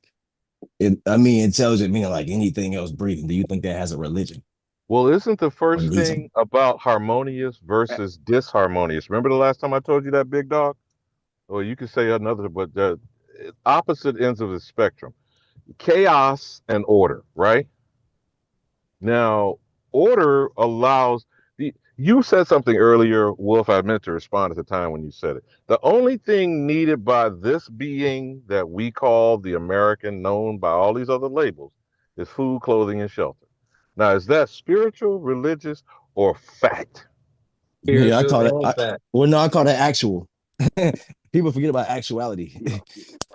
I mean intelligent meaning like anything else breathing. Do you think that has a religion Well, isn't the or first needs them? thing about harmonious versus disharmonious? Remember the last time I told you that, big dog? Or you could say another, but the opposite ends of the spectrum. Chaos and order, right? Now, order allows you said something earlier, Wolf. I meant to respond at the time when you said it. The only thing needed by this being that we call the American, known by all these other labels, is food, clothing, and shelter. Now, is that spiritual, religious, or fact? Yeah, I spiritual call it. and fact. Well, no, I call it actual. People forget about actuality.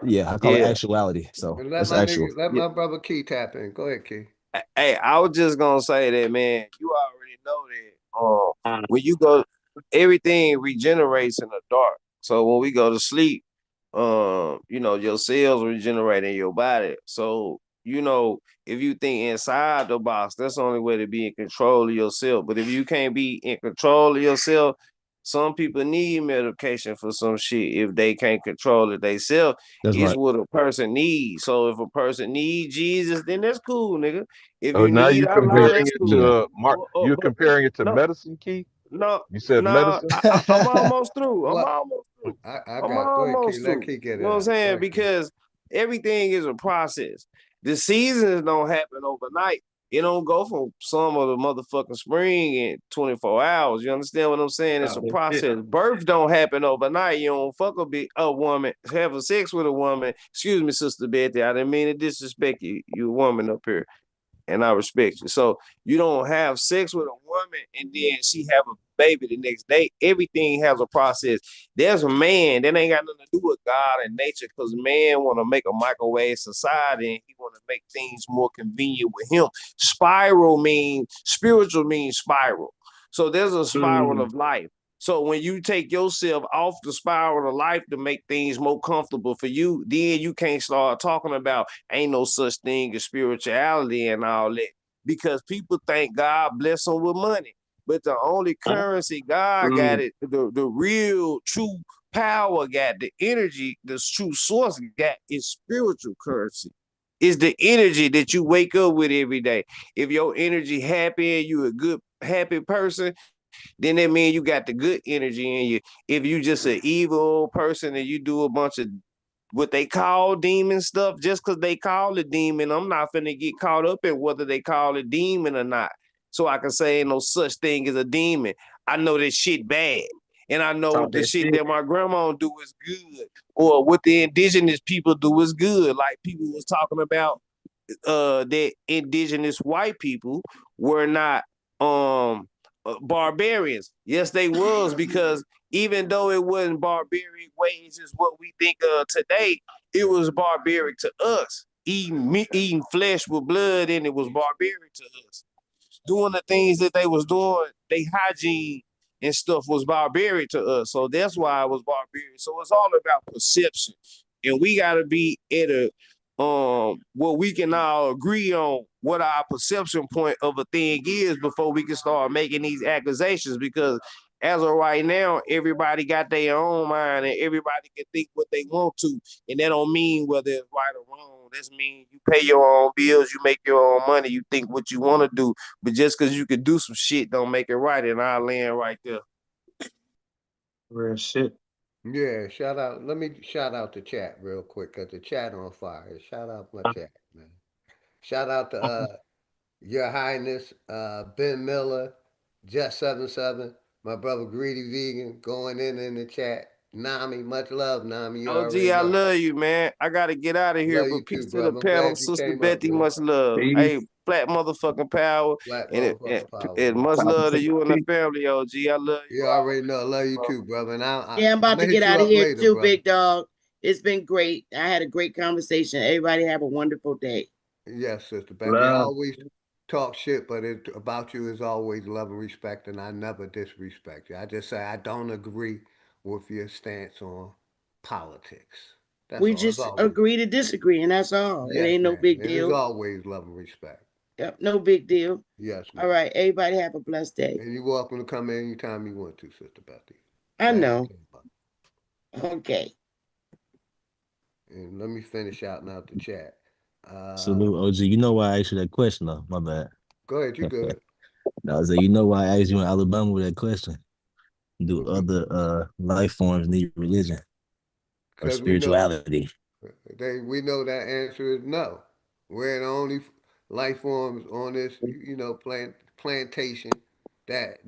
Yeah, I call it Yeah. actuality. So and let it's my nigga, actual. let Yeah. my brother Key tap in. Go ahead, Key. Hey, I was just gonna say that, man. You already know that. When you go, everything regenerates in the dark. So when we go to sleep, your cells regenerate in your body. So if you think inside the box, that's the only way to be in control of yourself. But if you can't be in control of yourself, some people need medication for some shit if they can't control it themselves. That's It's right. what a person needs. So if a person needs Jesus, then that's cool, nigga. If Oh, you now need you Allah, comparing that's it cool. Yeah. to Mark. You're But comparing it to no, medicine, Key. no, You said no, medicine. I'm almost through. I'm Well, almost through. I I'm got it. Go ahead, Key. almost Let through. Key get You know it what I'm out. Go saying? ahead, Key. Because everything is a process. The seasons don't happen overnight. It don't go from summer to motherfucking spring in 24 hours. You understand what I'm saying? It's Oh, a that's it. process. Birth don't happen overnight. You don't fuck a woman, have a sex with a woman. Excuse me, Sister Betty. I didn't mean to disrespect you. You a woman up here. and I respect you. So you don't have sex with a woman and then she have a baby the next day. Everything has a process. There's a man that ain't got nothing to do with God and nature, because man want to make a microwave society and he want to make things more convenient with him. Spiritual means spiral. So there's a spiral of life. So when you take yourself off the spiral of life to make things more comfortable for you, then you can't start talking about ain't no such thing as spirituality and all that. Because people think God bless them with money. But the only currency God got it, the real true power got, the energy, the true source got is spiritual currency. It's the energy that you wake up with every day. If your energy happy and you a good happy person, then that means you got the good energy in you. If you just an evil person and you do a bunch of what they call demon stuff, just because they call it demon, I'm not finna get caught up in whether they call it demon or not. So I can say ain't no such thing as a demon. I know that shit bad. And I know the shit that my grandma do is good. Or what the indigenous people do is good. Like people was talking about that indigenous white people were not barbarians. Yes, they was, because even though it wasn't barbaric ways is what we think of today, it was barbaric to us. Eating flesh with blood in it was barbaric to us. Doing the things that they was doing, they hygiene and stuff was barbaric to us. So that's why it was barbaric. So it's all about perception. And we gotta be at a what we can all agree on what our perception point of a thing is before we can start making these accusations. Because as of right now, everybody got their own mind and everybody can think what they want to. And that don't mean whether it's right or wrong. That means you pay your own bills, you make your own money, you think what you want to do. But just because you can do some shit don't make it right. And I land right there. Real shit. Yeah, shout out. Let me shout out the chat real quick because the chat on fire. Shout out my chat, man. Shout out to Your Highness, Ben Miller, Just 77, my brother Greedy Vegan going in the chat. Nami, much love, Nami. You OG, already I know. love you, man. I gotta get out of here, Love you but peace too, to the brother. I'm panel, glad you Sister came up, Betty, man. much love. Hey, flat motherfucking power, Black and motherfucking power, and man. much love to you and the family, OG. I love You you already know. I love you all. too, brother. And Yeah, I'm I'm about to gonna get hit you out of up here later, too, brother. big dog. It's been great. I had a great conversation. Everybody have a wonderful day. Yes, Sister Becky. I always talk shit, but it about you is always love and respect, and I never disrespect you. I just say I don't agree with your stance on politics. That's We all. It's just always agree to disagree, and that's all. It yes, ain't no man. big It is deal. always love and respect. Yep, no big deal. Yes, All man. right, everybody have a blessed day. And you're welcome to come in anytime you want to, Sister Betty. I Glad you know. came up. Okay. And let me finish out now the chat. Salute, OG. You know why I asked you that question, though? My bad. Go ahead, you good. No, I was like, you know why I asked you in Alabama with that question? Do other life forms need religion or Because spirituality? we know that answer is no. We're the only life forms on this, plantation that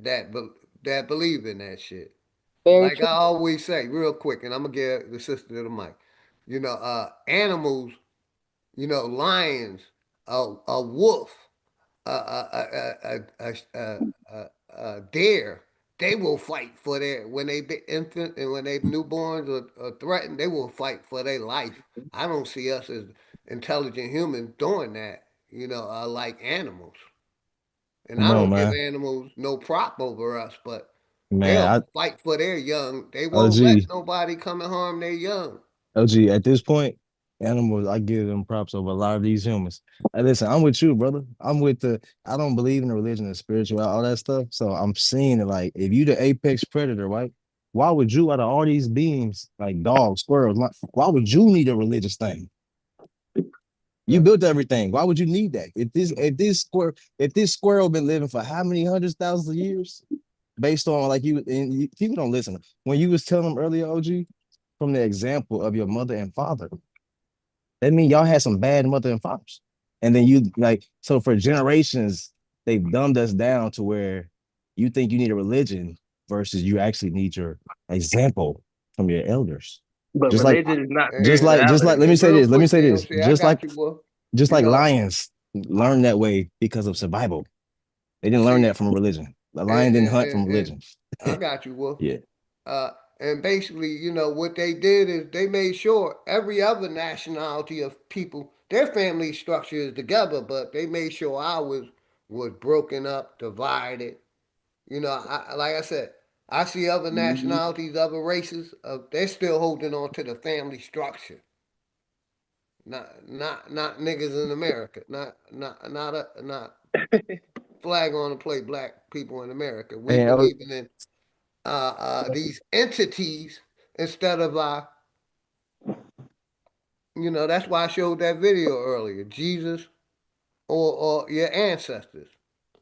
believe in that shit. Very Like true. I always say, real quick, and I'm gonna give the sister to the mic. Animals. Lions, a wolf, a deer. They will fight for their when they be infant and when they newborns are threatened. They will fight for their life. I don't see us as intelligent humans doing that. Like animals. And Come I on, don't give man. animals no prop over us, but Man, they'll fight for their young. They won't let OG, nobody come and harm their young. OG, at this point, animals, I give them props over a lot of these humans. Hey, listen, I'm with you, brother. I don't believe in the religion and spiritual, all that stuff. So I'm seeing it like, if you the apex predator, right? Why would you, out of all these beings, like dogs, squirrels, why would you need a religious thing? You built everything. Why would you need that? If this squirrel been living for how many hundreds thousands of years, based on like people don't listen. When you was telling them earlier, OG, from the example of your mother and father, that mean y'all had some bad mother and fathers, and then you like so for generations they've dumbed us down to where you think you need a religion versus you actually need your example from your elders. But Just like, religion is not just like, And let spirituality. me say real this. Let me quick, say this. DMC, I got you, boy. Just You like know, lions. learned that way because of survival. They didn't learn See, that from religion. The lion didn't hunt from and religion. I got you, Wolf. Yeah. And basically, you know, what they did is they made sure every other nationality of people, their family structure is together, but they made sure ours was broken up, divided. You know, like I said, I see other Mm-hmm. nationalities, other races, they're still holding on to the family structure. Not niggas in America. Not flag on the play black people in America. We And believing in these entities instead of you know, that's why I showed that video earlier. Jesus or your ancestors.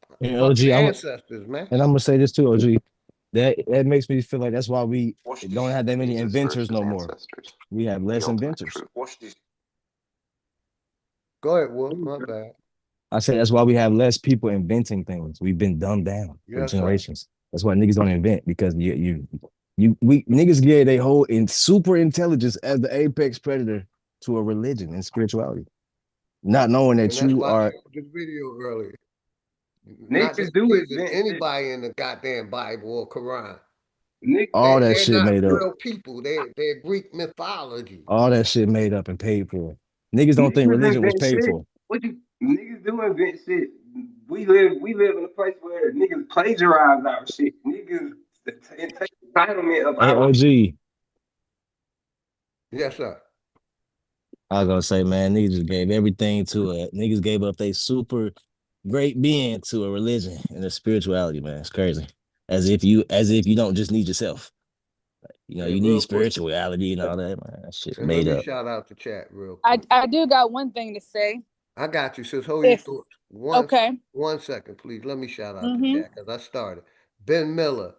Fuck OG, your ancestors, man. and I'm gonna say this too, OG. That makes me feel like that's why we Watch don't this. have that many Jesus inventors versus no more. ancestors. We have The less ultimate inventors. truth. Watch this. Go ahead, Wolf. My bad. I say that's why we have less people inventing things. We've been dumbed down for Yes, sir. generations. That's why niggas don't invent because we niggas get they whole in super intelligence as the apex predator to a religion and spirituality, not knowing And that that's you why I are. showed this video earlier. Not Niggas just do Jesus, invent shit. anybody in the goddamn Bible or Quran. All that They're shit not made up. real people. They're Greek mythology. All that shit made up and paid for. Niggas don't think Niggas religion was invent paid shit. for. What you niggas do invent shit. We live in a place where niggas plagiarize our shit. Niggas take entitlement of Hey, our OG, Yes, sir. I was gonna say, man, niggas just gave everything to it. Niggas gave up they super great being to a religion and a spirituality, man. It's crazy. As if you don't just need yourself. You know, Yeah, you need real quick. spirituality and all that, man. That shit And let made me up. shout out the chat real I quick. I do got one thing to say. I got you, sis. Hold your If thoughts. okay. 1 second, please. Let me shout out the Mm-hmm. chat because I started. Ben Miller,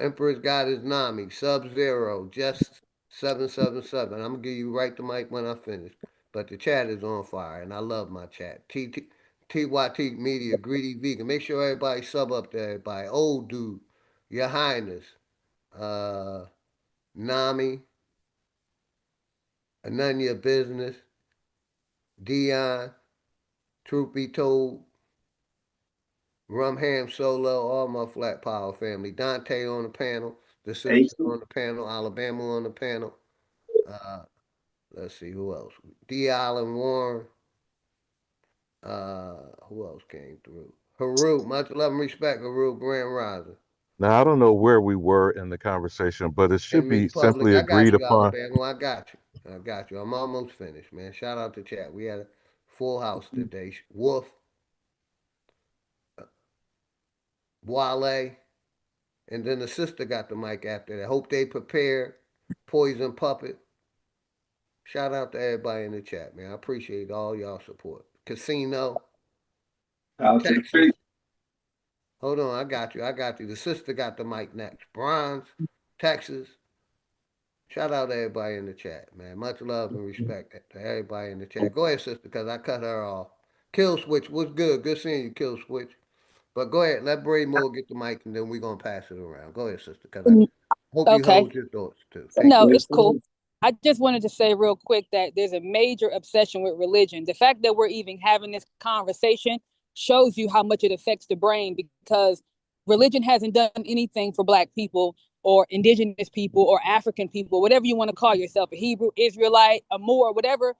Emperor's God is Nami, Sub Zero, Just 777. I'm gonna give you right the mic when I finish. But the chat is on fire, and I love my chat. TYT Media, Greedy Vegan. Make sure everybody sub up to everybody. Old Dude, Your Highness, uh, Nami, None of Your Business, Dion, Truth Be Told, Rumham Solo, all my Flat Power family. Dante on the panel, the sister AC. on the panel, Alabama on the panel. Uh, let's see who else. D. Allen Warren. Who else came through? Haru, much love and respect, Haru Grand Rising. Now I don't know where we were in the conversation, but it should And be Meat Public, simply I got agreed you, upon. Alabama. I got you. I got you. I'm almost finished, man. Shout out to chat. We had a full house today. Wolf, Wale, and then the sister got the mic after that. Hope they prepared. Poison Puppet. Shout out to everybody in the chat, man. I appreciate all y'all support. Casino, Out to the Texas. street. Hold on, I got you. I got you. The sister got the mic next. Bronze, Texas. Shout out to everybody in the chat, man. Much love and respect to everybody in the chat. Go ahead, sister, because I cut her off. Kill Switch, what's good? Good seeing you, Kill Switch. But go ahead, let Bray Moore get the mic, and then we're going to pass it around. Go ahead, sister, because I hope you Okay. hold your thoughts, too. Take No, it. it's cool. I just wanted to say real quick that there's a major obsession with religion. The fact that we're even having this conversation shows you how much it affects the brain because religion hasn't done anything for Black people or indigenous people or African people, whatever you want to call yourself, a Hebrew, Israelite, a Moor, whatever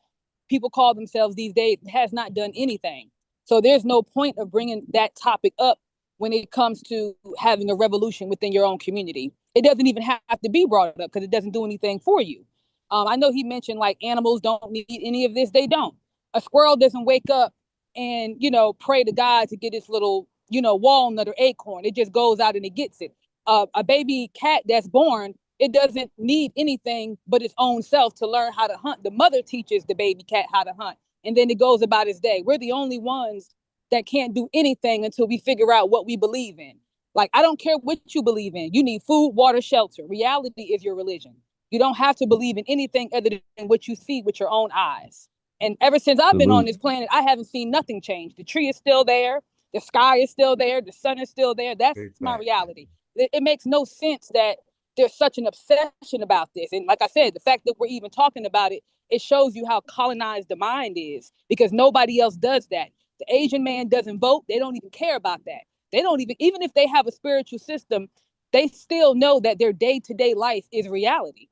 people call themselves these days, has not done anything. So there's no point of bringing that topic up when it comes to having a revolution within your own community. It doesn't even have to be brought up because it doesn't do anything for you. I know he mentioned like animals don't need any of this. They don't. A squirrel doesn't wake up and, pray to God to get its little, walnut or acorn. It just goes out and it gets it. A baby cat that's born, it doesn't need anything but its own self to learn how to hunt. The mother teaches the baby cat how to hunt, and then it goes about its day. We're the only ones that can't do anything until we figure out what we believe in. Like, I don't care what you believe in. You need food, water, shelter. Reality is your religion. You don't have to believe in anything other than what you see with your own eyes. And ever since I've been on Salute. this planet, I haven't seen nothing change. The tree is still there. The sky is still there. The sun is still there. That's Big my fact. reality. It makes no sense that there's such an obsession about this. And like I said, the fact that we're even talking about it, it shows you how colonized the mind is because nobody else does that. The Asian man doesn't vote. They don't even care about that. They don't even if they have a spiritual system, they still know that their day-to-day life is reality.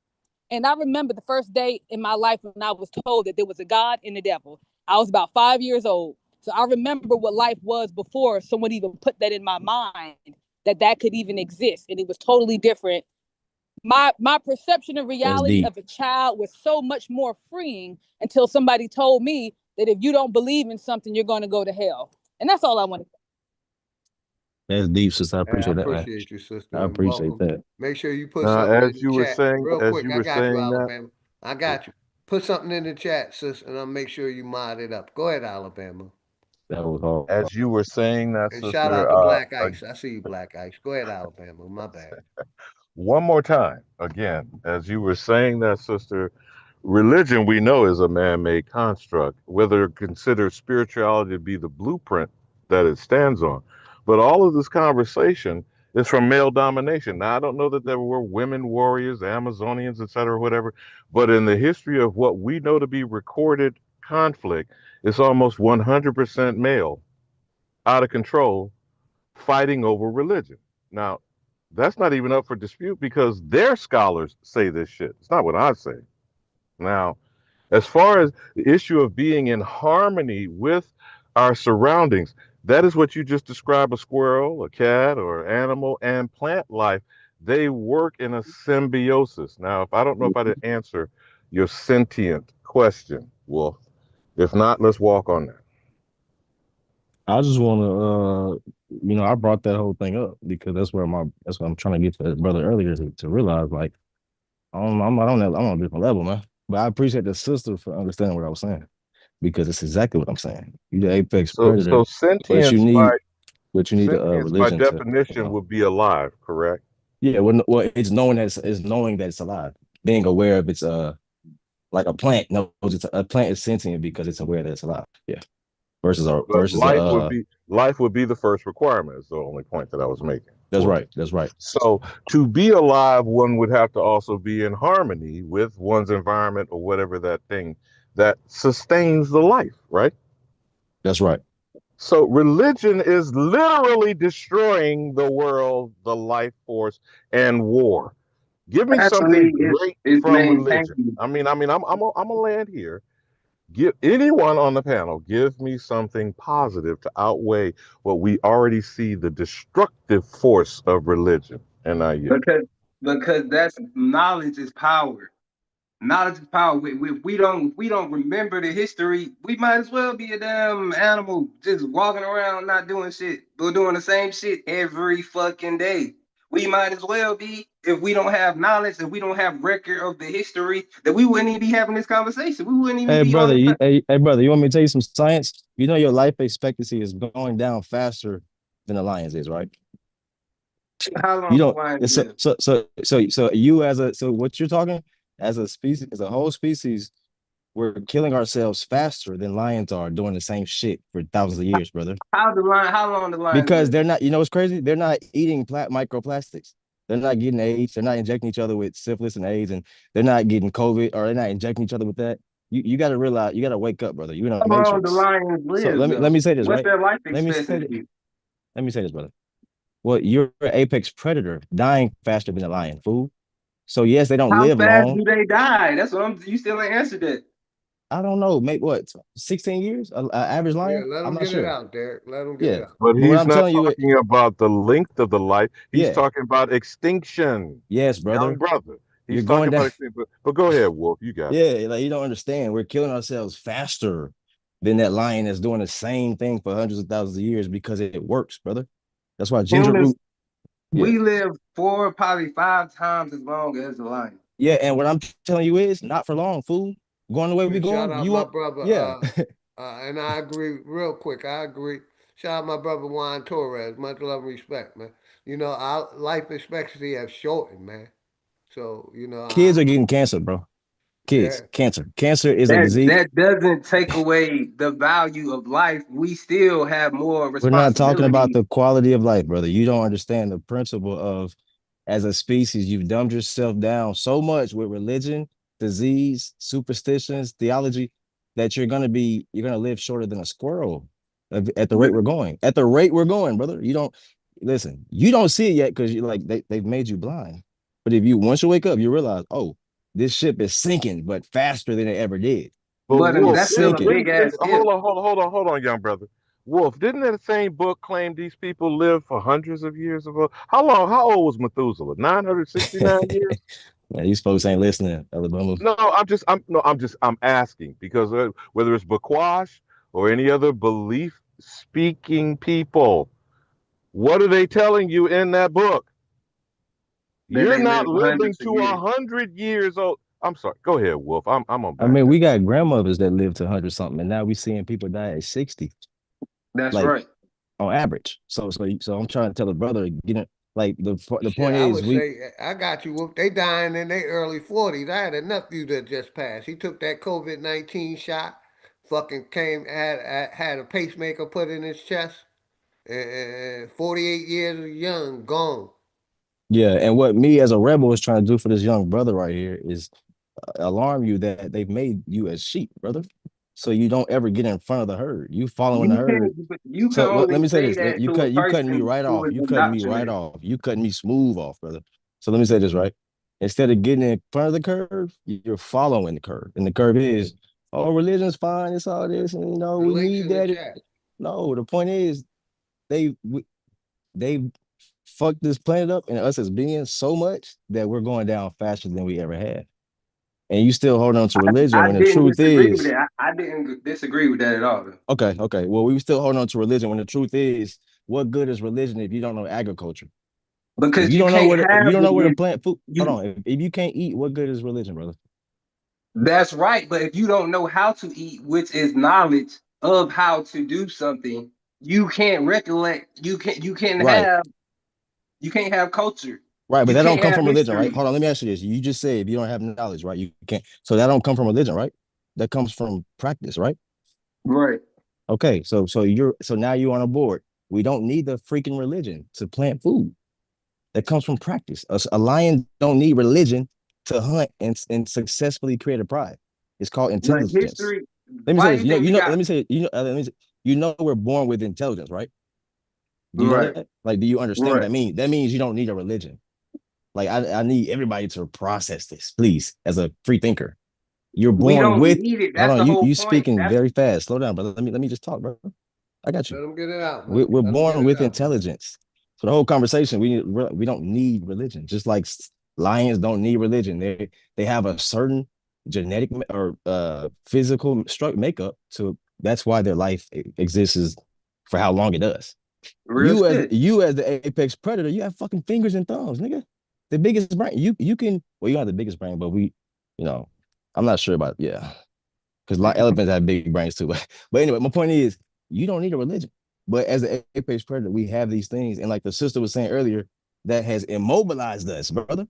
And I remember the first day in my life when I was told that there was a God and the devil. I was about 5 years old. So I remember what life was before someone even put that in my mind that that could even exist. And it was totally different. My perception of That's reality deep. of a child was so much more freeing until somebody told me that if you don't believe in something, you're going to go to hell. And that's all I want to say. That's deep, sister. I Hey, I appreciate that, man. appreciate you, sister, I and appreciate welcome. that. Make sure you put Now, something in the chat real as quick. you I were got you, saying that, Alabama. I got you. Put something in the chat, sis, and I'll make sure you mod it up. Go ahead, Alabama. That was hard. as you were saying that, And shout out sister, to Black Ice. I see you, Black Ice. Go ahead, Alabama. My bad. one more time, again, as you were saying that, sister, religion we know is a man-made construct, whether consider spirituality to be the blueprint that it stands on. But all of this conversation is from male domination. Now, I don't know that there were women warriors, Amazonians, etc., whatever, but in the history of what we know to be recorded conflict, it's almost 100% male, out of control, fighting over religion. Now, that's not even up for dispute because their scholars say this shit. It's not what I say. Now, as far as the issue of being in harmony with our surroundings, that is what you just described: a squirrel, a cat, or animal and plant life. They work in a symbiosis. Now, if I don't know if I did answer your sentient question, Wolf. If not, let's walk on that. I just want to, I brought that whole thing up because that's what I'm trying to get to that brother earlier to realize, like, I'm not on that, I'm on a different level, man. But I appreciate the sister for understanding what I was saying because it's exactly what I'm saying. You're the apex So predator, but you need, a sentience by religion to, definition would be alive, correct? yeah. Well, it's knowing that it's knowing that it's alive, being aware of its like a plant knows a plant is sentient because it's aware that it's alive. Yeah. Versus a But versus a life would be the first requirement. Is the only point that I was making. that's Well, right. That's right. so to be alive, one would have to also be in harmony with one's environment or whatever that thing that sustains the life, right? That's right. So religion is literally destroying the world, the life force, and war. Give me something Actually, great it's from religion. maintaining. I'm a land here. Give anyone on the panel, give me something positive to outweigh what we already see the destructive force of religion. And I yield. Because that's knowledge is power. Knowledge is power. We don't remember the history. We might as well be a damn animal just walking around not doing shit, but doing the same shit every fucking day. We might as well be if we don't have knowledge, if we don't have record of the history, that we wouldn't even be having this conversation. We wouldn't even Hey be on brother, this. hey brother, you want me to tell you some science? You know your life expectancy is going down faster than the lions is, right? How long You the don't. lions So live? you so what you're talking as a species, as a whole species, we're killing ourselves faster than lions are doing the same shit for thousands of years, brother. How long the lions Because live? they're not. You know what's crazy? They're not eating microplastics. They're not getting AIDS. They're not injecting each other with syphilis and AIDS, and they're not getting COVID or they're not injecting each other with that. You got to realize, you got to wake up, brother. You're in a How long the matrix. lions So live let though? me say this, What's right? their life Let me say that. expectancy? Let me say this, brother. Well, you're an apex predator, dying faster than a lion, fool. So yes, they don't How live fast long. do they die? That's what I'm. You still ain't answered that. I don't know, maybe what 16 years, average Yeah, lion. let I'm them not get it sure. out, Derek. Let them get Yeah, it out. But but what he's I'm not telling you, talking about the length of the life. He's yeah, talking about extinction. yes, Young brother, brother. you're He's talking going down. about extinction. But go ahead, Wolf. You got it. Yeah, like you don't understand. We're killing ourselves faster than that lion that's doing the same thing for hundreds of thousands of years because it works, brother. That's why ginger Humans, root. Yeah, we live 4, probably 5 times as long as the lion. yeah, and what I'm telling you is not for long, fool. Going the way we And shout going, out you my won't. brother, Yeah, and I agree real quick. I agree. Shout out my brother Juan Torres. Much love and respect, man. Our life expectancy have shortened, man. So, kids are getting cancer, bro. Kids, yeah. cancer. Cancer is a That disease. that doesn't take away the value of life. We still have more We're not talking about responsibility. the quality of life, brother. You don't understand the principle of, as a species, you've dumbed yourself down so much with religion, disease, superstitions, theology, that you're gonna live shorter than a squirrel. At the rate we're going. At the rate we're going, brother. You don't listen. You don't see it yet because you like they've made you blind. But if you once you wake up, you realize, oh, this ship is sinking, but faster than it ever did. But Wolf, It's sinking. hold on, young brother. Wolf, didn't that same book claim these people lived for hundreds of years ago? How old was Methuselah? 969 years? Man, these folks ain't listening, Alabama. No, I'm asking because whether it's Bakwash or any other belief speaking people, what are they telling you in that book? That You're they not live for living hundreds of to years. 100 years old. I'm sorry. Go ahead, Wolf. I'm on I back. mean, we got grandmothers that lived to 100 something, and now we seeing people die at 60, That's like right. on average. So I'm trying to tell the brother, get it. Like the Shit, point I is, would we say I got you. Whoop. They dying in their early 40s. I had a nephew that just passed. He took that COVID-19 shot. Fucking came had a pacemaker put in his chest. And 48 years young, gone. yeah. And what me as a rebel is trying to do for this young brother right here is alarm you that they've made you as sheep, brother. So you don't ever get in front of the herd. You following the You herd. can't. You can So let only me say say this. that You to a cut you cutting me person right who off. is You cutting me right indoctrinated. off. You cutting me smooth off, brother. So let me say this, right? Instead of getting in front of the curve, you're following the curve. And the curve is, oh, religion's fine, it's all this, and The we links need in the that. chat. No, the point is they fucked this planet up and us as beings so much that we're going down faster than we ever have. And you still hold on to religion I when the didn't truth disagree with is, that. I didn't disagree with that at all. okay. Well, we still hold on to religion when the truth is, what good is religion if you don't know agriculture? If Because you you don't know can't where if you have don't know where to religion. plant food, hold You on. If you can't eat, what good is religion, brother? That's right. But if you don't know how to eat, which is knowledge of how to do something, you can't recollect. Right. You can't have culture. Right, but You that don't can't come have from religion, right? history. Hold on, let me ask you this. You just said if you don't have knowledge, right? You can't. So that don't come from religion, right? That comes from practice, right? Right. Okay, so now you're on a board. We don't need the freaking religion to plant food. That comes from practice. A lion don't need religion to hunt and successfully create a pride. It's called But intelligence. history. Let me say Why this. you think we got Let me say, let me say, we're born with intelligence, right? Do you know right? that? Like, do you understand what Right. that means? That means you don't need a religion. Like, I need everybody to process this, please, as a free thinker. You're We born don't with, need it. hold That's on, the whole you point. speaking That's very fast. Slow down, brother. Let me just talk, bro. I got you. Let them get it out, man. We're Let them get born it with out, man. intelligence. So the whole conversation, we don't need religion. Just like lions don't need religion. They have a certain genetic or physical makeup. So that's why their life exists for how long it does. real shit. You as the apex predator, you have fucking fingers and thumbs, nigga. The biggest brain. You can well, you have the biggest brain, but you know, I'm not sure about because elephants have big brains too. But anyway, my point is, you don't need a religion. But as an apex predator, we have these things, and like the sister was saying earlier, that has immobilized us, brother.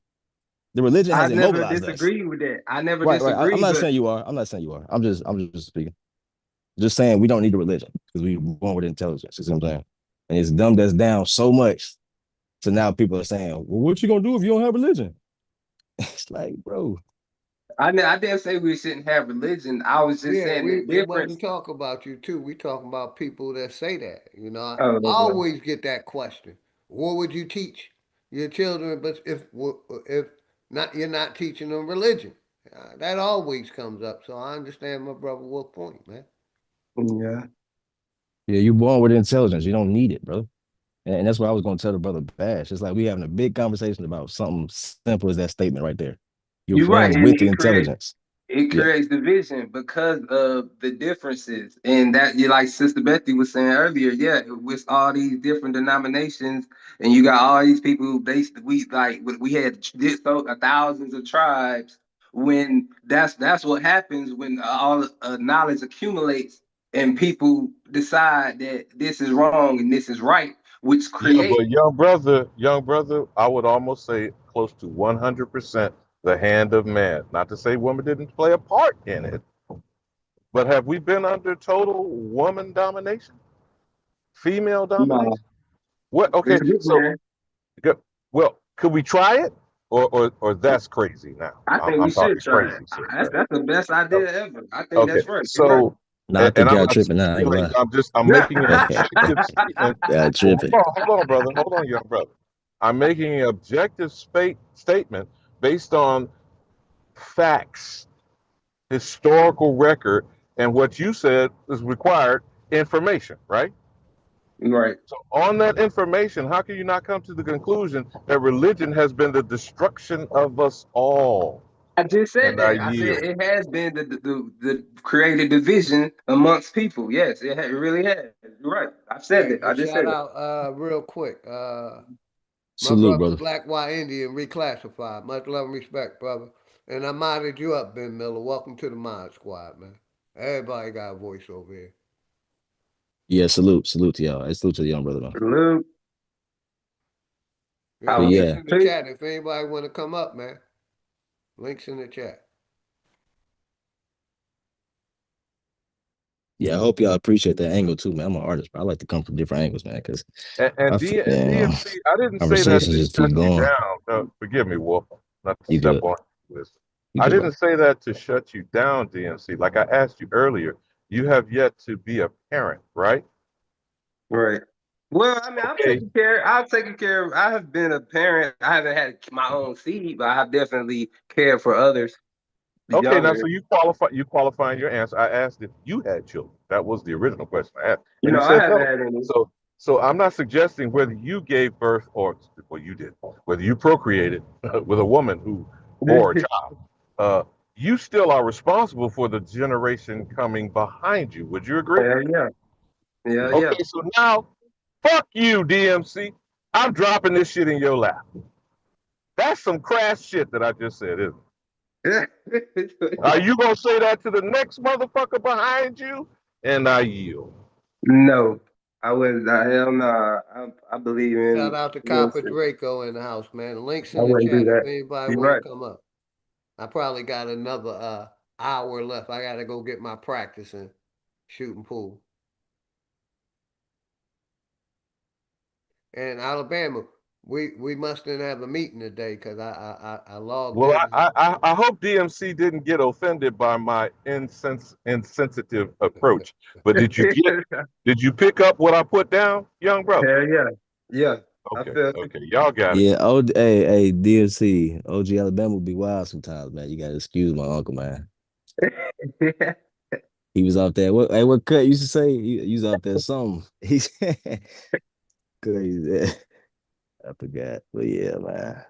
The religion I has never immobilized us. disagree with that. I never Right. I'm disagree, not but saying you are. I'm not saying you are. I'm just speaking. Just saying we don't need a religion because we born with intelligence. You see what I'm saying? And it's dumbed us down so much. So now people are saying, well, what you gonna do if you don't have religion? It's like, bro. I didn't say we shouldn't have religion. I was just Yeah, saying the we wasn't difference. talking about you too. We talking about people that say that. You know, I Oh, okay. always get that question. What would you teach your children? But if not, you're not teaching them religion. That always comes up. So I understand my brother Wolf point, man. Yeah. Yeah, you born with intelligence. You don't need it, brother. And that's what I was gonna tell the brother Bash. It's like we having a big conversation about something simple as that statement right there. You're You're right, born and with intelligence. it Yeah. creates division because of the differences, and that you like Sister Betty was saying earlier. Yeah, with all these different denominations, and you got all these people. We had thousands of tribes. When that's what happens when all knowledge accumulates and people decide that this is wrong and this is right, which Yeah, create. but young brother, I would almost say close to 100% the hand of man. Not to say women didn't play a part in it, but have we been under total woman domination, female No, domination? What? Okay, it's a good so man. good. Well, could we try it, or that's crazy? Now I think we I'm should talking try it. crazy shit, That's right? that's the best idea ever. I think Okay, that's right. You're so right. Nah, I And think I'm y'all not tripping now. I ain't speculating. gonna I'm making an lie. objective statement. Y'all Well, tripping. hold on, brother. Hold on, young brother. I'm making an objective statement based on facts, historical record, and what you said is required information, right? Right. So on that information, how can you not come to the conclusion that religion has been the destruction of us all? I just said And I that. I said yield. it has been the created division amongst people. Yes, it really has. You're right. I've said Hey, that. I just shout said it. out real quick. My Salute, brother brother. Black White Indian reclassified. Much love and respect, brother. And I modded you up, Ben Miller. Welcome to the mod squad, man. Everybody got a voice over here. Yeah, salute to y'all. Salute to the young brother, man. Salute. Yeah, But links yeah, in the chat if anybody want to come up, man. Links in the chat. yeah, I hope y'all appreciate that angle too, man. I'm an artist, but I like to come from different angles, man, because And DMC, I didn't say that conversations to just shut keep you going. down. No, forgive me, Wolf, not to You step good? on this. You I good, didn't brother? say that to shut you down, DMC. Like I asked you earlier, you have yet to be a parent, right? Right. Well, I mean, I've Okay. taken care. I've taken care of. I have been a parent. I haven't had my own seed, but I have definitely cared for others Okay, now so younger. you qualifying your answer. I asked if you had children. That was the original question I asked. You And know, you I said haven't no. had any. So I'm not suggesting whether you gave birth or well you did, whether you procreated with a woman who bore a child. Uh, you still are responsible for the generation coming behind you. Would you agree? Hell yeah. Yeah, yeah. Okay, so now fuck you, DMC. I'm dropping this shit in your lap. That's some crass shit that I just said, isn't it? Are you gonna say that to the next motherfucker behind you? And I yield. No, I wouldn't. Hell nah. I believe Shout in out to real Copper shit. Draco in the house, man. Links I in the wouldn't do chat if that. anybody You're want to right. come up. I probably got another hour left. I gotta go get my practice in shooting pool. And Alabama, we mustn't have a meeting today because I logged Well, in. I hope DMC didn't get offended by my insensitive approach. But did you pick up what I put down, young brother? Hell yeah. Yeah. I Okay, felt okay, y'all got it. Yeah. Oh, hey, DMC, OG Alabama will be wild sometimes, man. You gotta excuse my uncle, man. it. He was out there. What cut you used to say? He was out there something. He's crazy. I forgot. But yeah, man.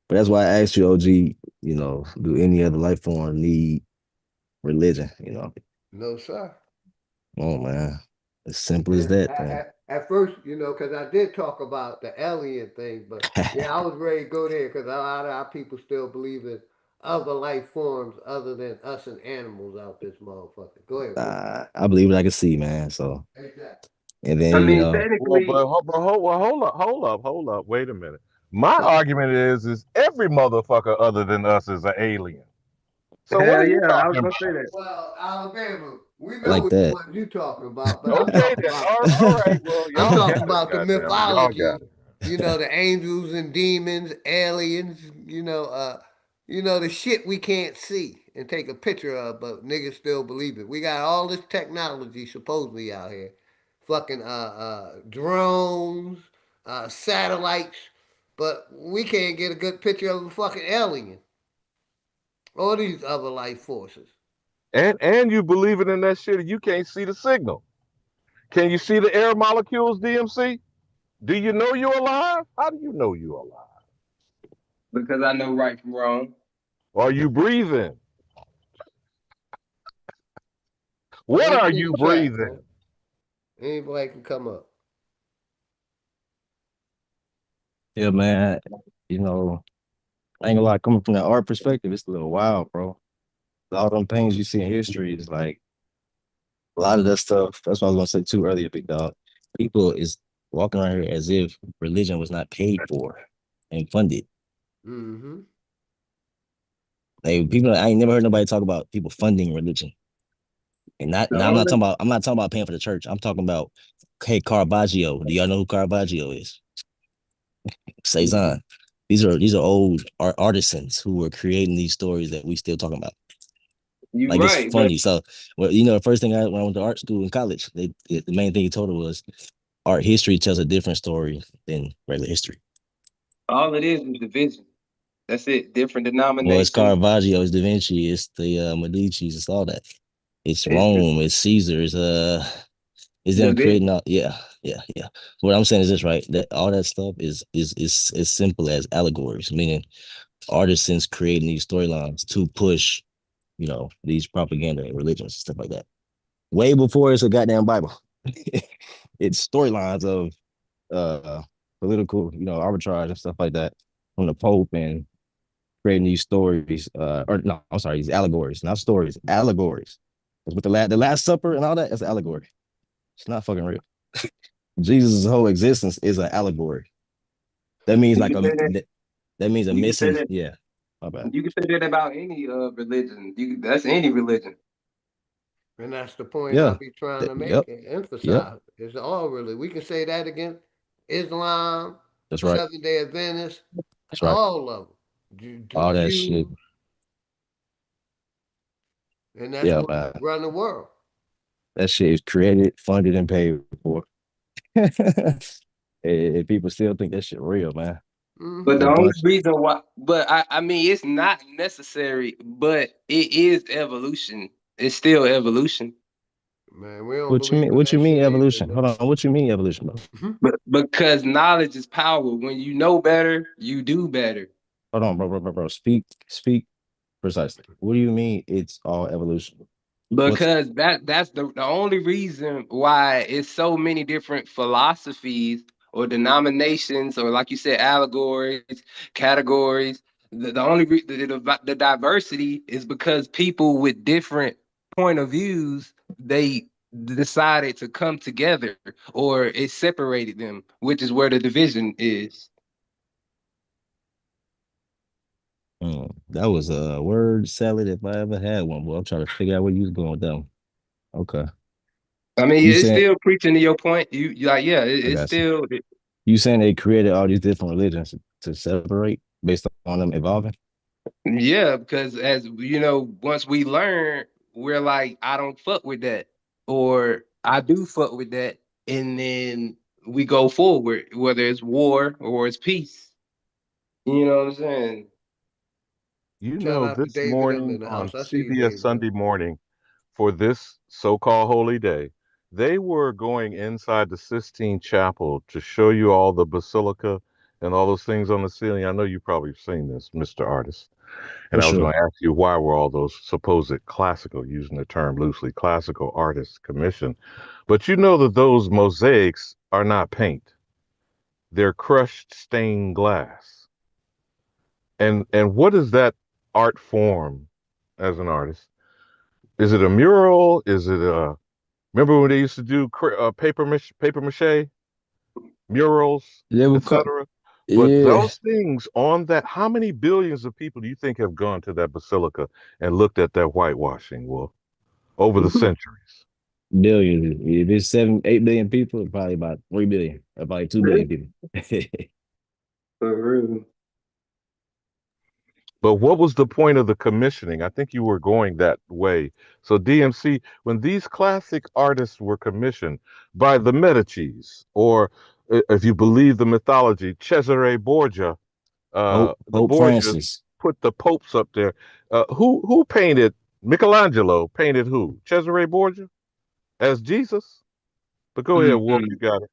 But that's why I asked you, OG, do any other life form need religion? No, sir. Oh man. As simple as And that, man. at first, because I did talk about the alien thing, but yeah, I was ready to go there because a lot of our people still believe in other life forms other than us and animals out this motherfucker. Go ahead, bro. I believe what I can see, man. So Exactly. and I then, mean, Well, technically, hold up. Wait a minute. My argument is every motherfucker other than us is an alien. So what hell are you yeah, I was talking gonna say about? that. Well, Alabama, we I know like which that. one you talking about, but Okay then. All right. Well, I'm y'all talking got it. about the Goddamn it. Y'all mythology. got it. The angels and demons, aliens. The shit we can't see and take a picture of, but niggas still believe it. We got all this technology supposedly out here, fucking drones, satellites, but we can't get a good picture of a fucking alien or these other life forces. And you believing in that shit and you can't see the signal. Can you see the air molecules, DMC? Do you know you're alive? How do you know you're alive? Because I know right from wrong. Are you breathing? What Links are in you the chat, man. breathing? Anybody can come up. Yeah, man. I ain't gonna lie, coming from the art perspective, it's a little wild, bro. All them things you see in history is like a lot of that stuff. That's what I was gonna say too earlier, big dog. People is walking around here as if religion was not paid for and funded. Mm-hmm. Like people, I ain't never heard nobody talk about people funding religion. And not The now only I'm not talking about paying for the church. I'm talking about, hey, Caravaggio. Do y'all know who Caravaggio is? Cezanne. These are old artisans who were creating these stories that we still talking about. You Like it's right, but funny. So, well, the first thing when I went to art school in college, the main thing he told us was art history tells a different story than regular history. all it is division. That's it. Different Well, it's denominations. Caravaggio, it's Da Vinci, it's the Medici's, it's all that. It's It's the Rome, it's Caesar, it's them creating division. all. Yeah, yeah, yeah. What I'm saying is this, right? That all that stuff is as simple as allegories, meaning artisans creating these storylines to push, these propaganda and religions and stuff like that. Way before it's a goddamn Bible. It's storylines of political, arbitrage and stuff like that from the Pope and creating these stories, or no, I'm sorry, these allegories, not stories, allegories. Because with the Last Supper and all that, it's an allegory. It's not fucking real. Jesus' whole existence is an allegory. That means You like can say that. that means a You can say missing, that. yeah. My bad. You can say that about any religion. That's any religion. And that's the point I Yeah. be trying to make Yep. and Yep. emphasize. It's all really. We can say that against Islam, That's right. Seventh Day Adventists, That's right. all of them. The All that shit. Jews, and that's Yeah, what man. run the world. That shit is created, funded, and paid for. And people still think that shit real, man. But Hmm the A only bunch. reason why, but I mean, it's not necessary, but it is evolution. It's still evolution. Man, we don't What you believe mean? in What you that mean shit either. evolution? Hold on. What you mean evolution, bro? But because knowledge is power. When you know better, you do better. Hold on, bro. Speak precisely. What do you mean it's all evolution? What's Because that's the only reason why it's so many different philosophies or denominations or like you said allegories, categories. The only the diversity is because people with different point of views they decided to come together or it separated them, which is where the division is. that was a word salad if I ever had one, boy. I'm trying to figure out where you was going with that one. Okay. I mean, You it's said still preaching to your point. You like, yeah, I it's got you. still. You saying they created all these different religions to separate based on them evolving? Yeah, because as you know, once we learn, we're like, I don't fuck with that, or I do fuck with that, and then we go forward, whether it's war or it's peace. You know what I'm saying? You Shout know, out to this David M morning in the on house. I see you, CBS David. Sunday Morning, for this so-called holy day, they were going inside the Sistine Chapel to show you all the basilica and all those things on the ceiling. I know you probably have seen this, Mr. Artist. For And I was sure. going to ask you, why were all those supposed classical, using the term loosely, classical artists commissioned? But you know that those mosaics are not paint. They're crushed stained glass. And what is that art form as an artist? Is it a mural? Is it a remember when they used to do paper mache murals, They will come. etc. But Yeah. those things on that, how many billions of people do you think have gone to that basilica and looked at that whitewashing, Wolf, over the centuries? Billions. If it's 8 billion people, probably about 3 billion, or probably 2 billion people. For real. But what was the point of the commissioning? I think you were going that way. So DMC, when these classic artists were commissioned by the Medicis, or if you believe the mythology, Cesare Borgia, the Pope Borgias Francis. put the popes up there. Who painted Michelangelo? Painted who? Cesare Borgia as Jesus. But go ahead, Wolf. You Mhm. got it.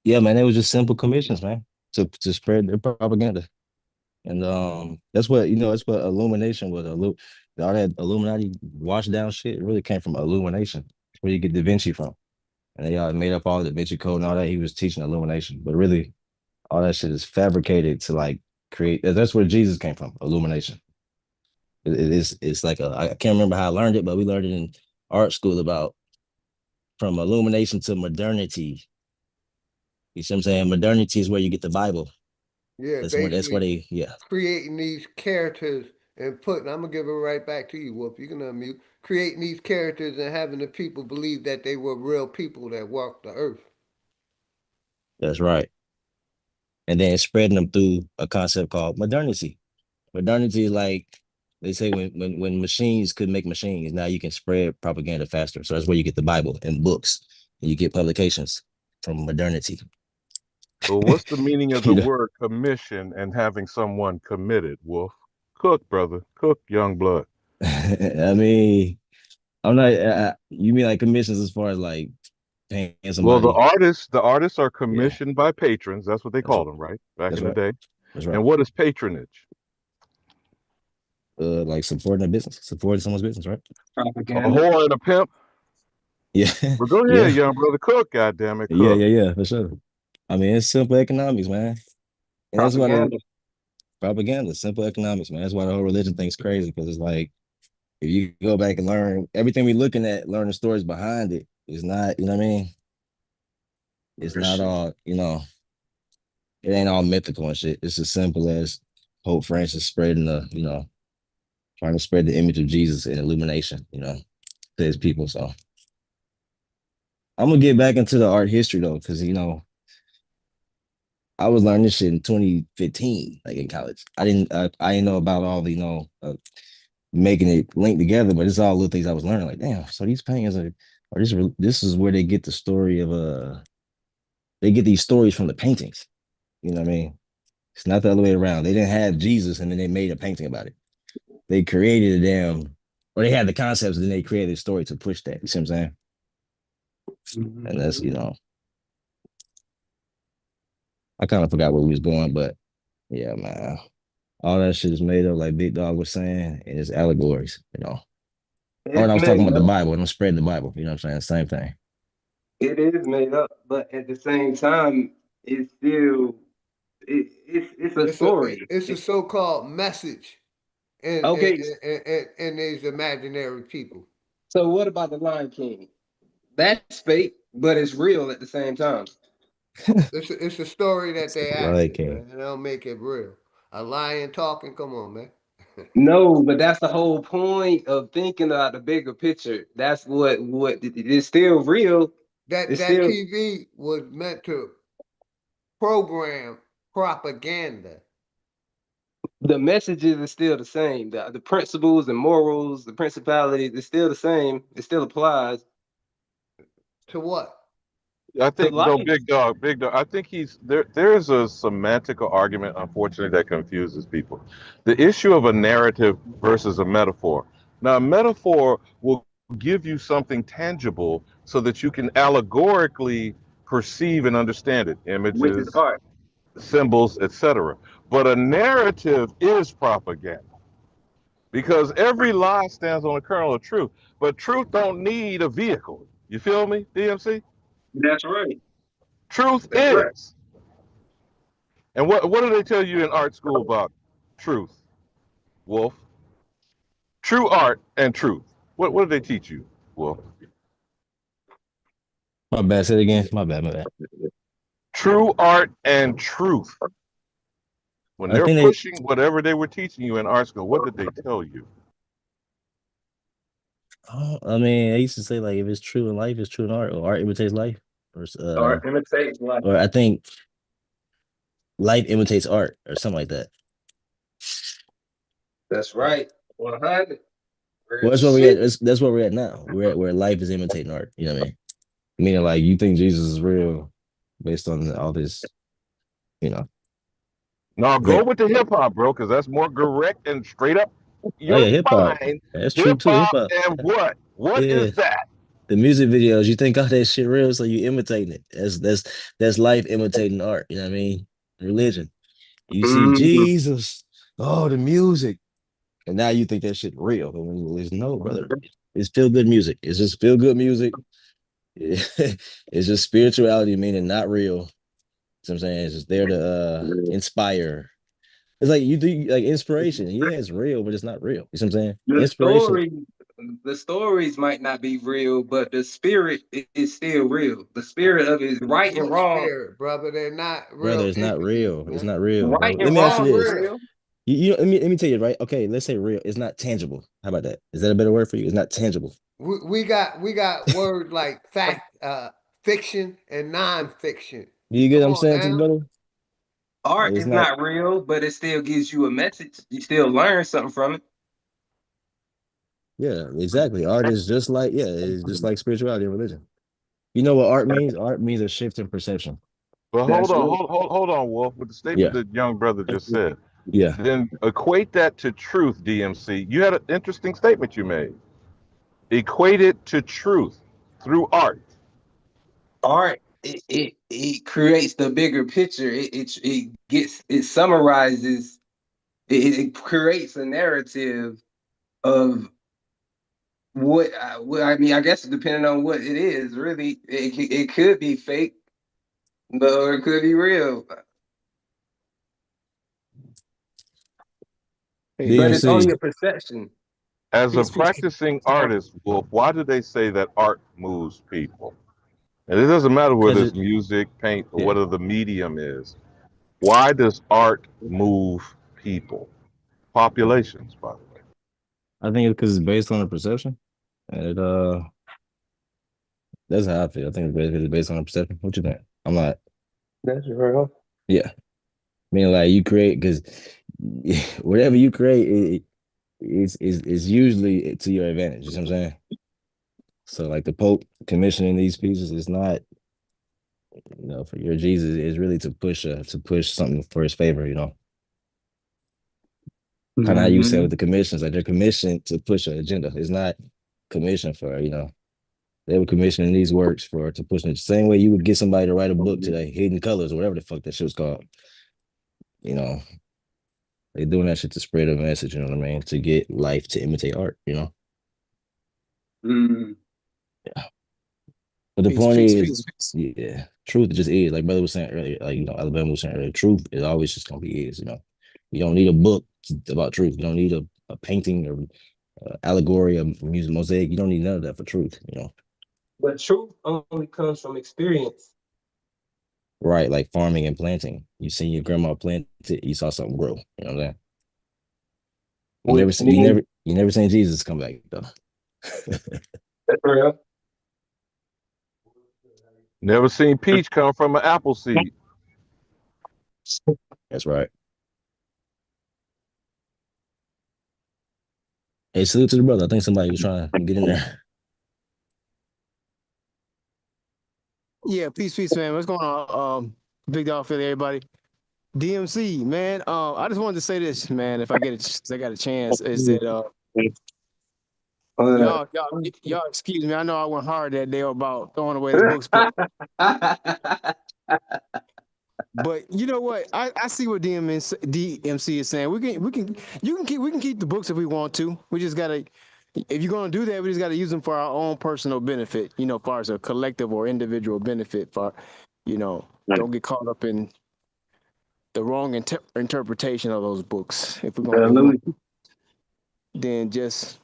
Yeah, man, it was just simple commissions, man, to spread their propaganda. And that's what illumination was. All that Illuminati wash down shit really came from illumination. That's where you get Da Vinci from. And they made up all the Da Vinci Code and all that. He was teaching illumination. But really, all that shit is fabricated to like create. That's where Jesus came from, illumination. It's like I can't remember how I learned it, but we learned it in art school about from illumination to modernity. You see what I'm saying? Modernity is where you get the Bible. Yeah, That's where basically they, yeah. creating these characters and putting. I'm gonna give it right back to you, Wolf. You can unmute. Creating these characters and having the people believe that they were real people that walked the earth. That's right. And then spreading them through a concept called modernity. Modernity is like They say when machines could make machines, now you can spread propaganda faster. So that's where you get the Bible and books, and you get publications from modernity. Well, what's the meaning of the You know, word commission and having someone committed, Wolf? Cook, brother. Cook, young blood. I mean, I'm not. You mean like commissions as far as like paying Well, somebody? the artists are Yeah, commissioned by patrons. That's what they that's called them, right? Back that's in the right. day. That's right. And what is patronage? Like supporting a business, supporting someone's business, right? A Propaganda. whore and a pimp? Yeah, Well, go ahead, yeah, young brother. Cook, goddamn it, yeah, cook. yeah, yeah, for sure. I mean, it's simple economics, man, and that's why the Propaganda. propaganda, simple economics, man. That's why the whole religion thing's crazy because it's like if you go back and learn everything we're looking at, learn the stories behind it, it's not, you know what I mean? It's not all, it ain't all mythical and shit. It's as simple as Pope Francis spreading trying to spread the image of Jesus and illumination, to his people. So I'm gonna get back into the art history though, because I was learning this shit in 2015, like in college. I didn't know about all the making it link together, but it's all little things I was learning. Like, damn, so these paintings are this is where they get the story of they get these stories from the paintings. You know what I mean? It's not the other way around. They didn't have Jesus and then they made a painting about it. They created a or they had the concepts and then they created a story to push that. You see what I'm saying? And that's, I kind of forgot where we was going, but yeah, man. All that shit is made up, like Big Dog was saying, and it's allegories. Or when It's I was talking made about the up. Bible, and I'm spreading the Bible, you know what I'm saying? Same thing. It is made up, but at the same time, it's still it's a story. It's a so-called message Okay, in these imaginary people. so what about the Lion King? That's fake, but it's real at the same time. It's a story that they Like, acted, man. They don't make it real. A lion talking, come on, man. No, but that's the whole point of thinking about the bigger picture. That's what it's still real. It's That still TV was meant to program propaganda. the messages are still the same. The principles and morals, the principalities, it's still the same. It still applies To what? I to think no, life. big dog. I think he's there. There is a semantical argument, unfortunately, that confuses people. The issue of a narrative versus a metaphor. Now, a metaphor will give you something tangible so that you can allegorically perceive and understand it, Which is images, art. symbols, etc. But a narrative is propaganda because every lie stands on a kernel of truth. But truth don't need a vehicle. You feel me, DMC? That's right. Truth That's right. is. And what do they tell you in art school about truth, Wolf? True art and truth. What do they teach you, Wolf? my bad. Say it again. My bad. My bad. True art and truth. When I they're think they. pushing whatever they were teaching you in art school, what did they tell you? Oh, I mean, I used to say like if it's true in life, it's true in art, or art imitates life, Art imitates life. or I think life imitates art, or something like that. That's right. 100. Well, Real that's where we at. shit. That's where we're at now. We're at where life is imitating art. You know what I mean? Meaning like you think Jesus is real based on all this, you know, Now go great. with the hip hop, bro, because that's more direct and straight up Oh your yeah, hip hop. spine. That's true Hip too. Hip hop hop. and what? What Yeah. is that? The music videos, you think all that shit real, so you imitating it. That's life imitating art. You know what I mean? Religion. You see Mhm. Jesus, oh the music, and now you think that shit real. But when it's no, brother, it's feel good music. It's just feel good music. It's just spirituality, meaning not real. You know what I'm saying? It's just there to inspire. It's like you do like inspiration. Yeah, it's real, but it's not real. You know what I'm saying? The Inspiration. story, the stories might not be real, but the spirit is still real. The spirit of it is right and What wrong. spirit, brother? They're not Brother, real it's not entities, real. It's man. not real, Right bro. Let and me ask you That's wrong is this. real. real. Let me tell you, right? Okay, let's say real. It's not tangible. How about that? Is that a better word for you? It's not tangible. We got words like fact, fiction and non-fiction. Do you get Come what I'm on saying to the now. brother? Like Art it's is not, not real, but it still gives you a message. You still learn something from it. Yeah, exactly. Art is just like it's just like spirituality and religion. You know what art means? Art means a shift in perception. But That's real. hold on, Wolf. With the statement Yeah, that young brother just said, yeah. then equate that to truth, DMC. You had an interesting statement you made. Equate it to truth through art. Art it creates the bigger picture. It summarizes. It creates a narrative of what I mean. I guess depending on what it is, really, it could be fake, but or it could be real. But it's DMC. only a perception. As a Peace, peace. practicing artist, Wolf, why do they say that art moves people? And it doesn't matter Because whether it's it music, paint, or yeah. whether the medium is. Why does art move people? Populations, by the way. I think it's because it's based on a perception. And it that's how I feel. I think it's based on a perception. What you think? I'm not That's real. yeah. I mean like you create because whatever you create is usually to your advantage. You know what I'm saying? So like the Pope commissioning these pieces is not, for your Jesus is really to push something for his favor, Kind of how you said Mm-hmm. with the commissions, like they're commissioned to push an agenda. It's not commissioned for, they were commissioning these works for to push it. The same way you would get somebody to write a book today, Hidden Colors or whatever the fuck that shit was called. You know, they doing that shit to spread a message, you know what I mean? To get life to imitate art. Mm-hmm. Yeah. But the Peace, point peace, is, peace, peace. yeah, truth just is. Like brother was saying earlier, like Alabama was saying earlier, truth is always just gonna be is. You don't need a book about truth. You don't need a painting or allegory, a music mosaic. You don't need none of that for truth. But truth only comes from experience. Right? Like farming and planting. You seen your grandma plant it, you saw something grow. You know what I'm saying? Which You never seen Jesus come back though. that's real. Never seen peach come from an apple seed. That's right. Hey, salute to the brother. I think somebody was trying to get in there. Yeah, peace, man. What's going on? Big dog Philly, everybody. DMC, man. I just wanted to say this, man. If I got a chance, is that y'all excuse me. I know I went hard that day about throwing away the books, but you know what? I see what DMC is saying. We can keep the books if we want to. We just gotta. If you're gonna do that, we just gotta use them for our own personal benefit. Far as a collective or individual benefit. Don't get caught up in the wrong interpretation of those books. If we're gonna, then just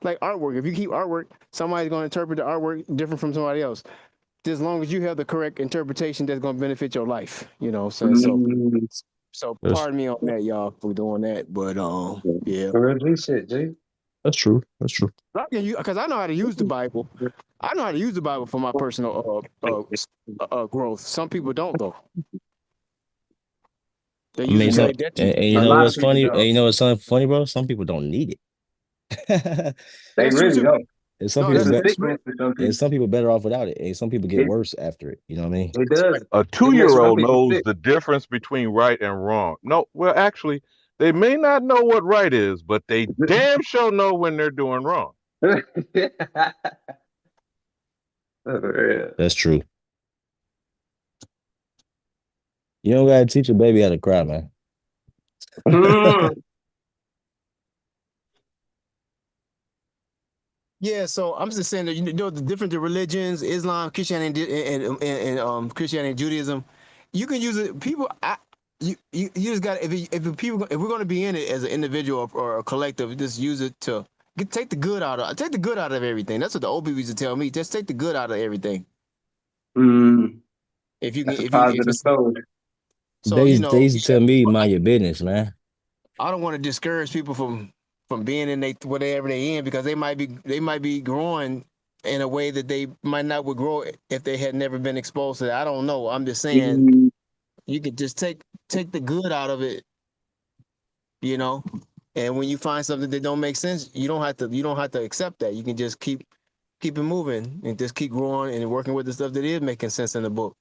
like artwork. If you keep artwork, somebody's gonna interpret the artwork different from somebody else. As long as you have the correct interpretation, that's gonna benefit your life. You know what I'm saying? So That's pardon me on that, y'all, for doing that. But yeah. Real shit, G. that's true. That's true. Because I know how to use the Bible. I know how to use the Bible for my personal growth. Some people don't though. They I use mean, it some very detriment. and you A know lot of what's people funny? And don't. you know what's something funny, bro? Some people don't need it. They That's true really too. don't. And some No, people It's a that's bet, that's real. sickness for some and people. some people better off without it, and some people get It worse after it. You know what I mean? it That's right. does. A It makes some two-year-old people knows sick. the difference between right and wrong. No, well, actually, they may not know what right is, but they damn sure know when they're doing wrong. That's true. You don't gotta teach a baby how to cry, man. Yeah, so I'm just saying that the different religions, Islam, Christianity, and Christianity and Judaism, you can use it. People, you just got if we're going to be in it as an individual or a collective, just use it to take the good out of everything. That's what the old people used to tell me. Just take the good out of everything. If you can, That's a if positive it's soul. so, They used to tell me mind your business, man. I don't want to discourage people from being in whatever they in because they might be growing in a way that they might not would grow if they had never been exposed to that. I don't know. I'm just saying you could just take the good out of it, you know, And when you find something that don't make sense, you don't have to accept that. You can just keep it moving and just keep growing and working with the stuff that is making sense in the book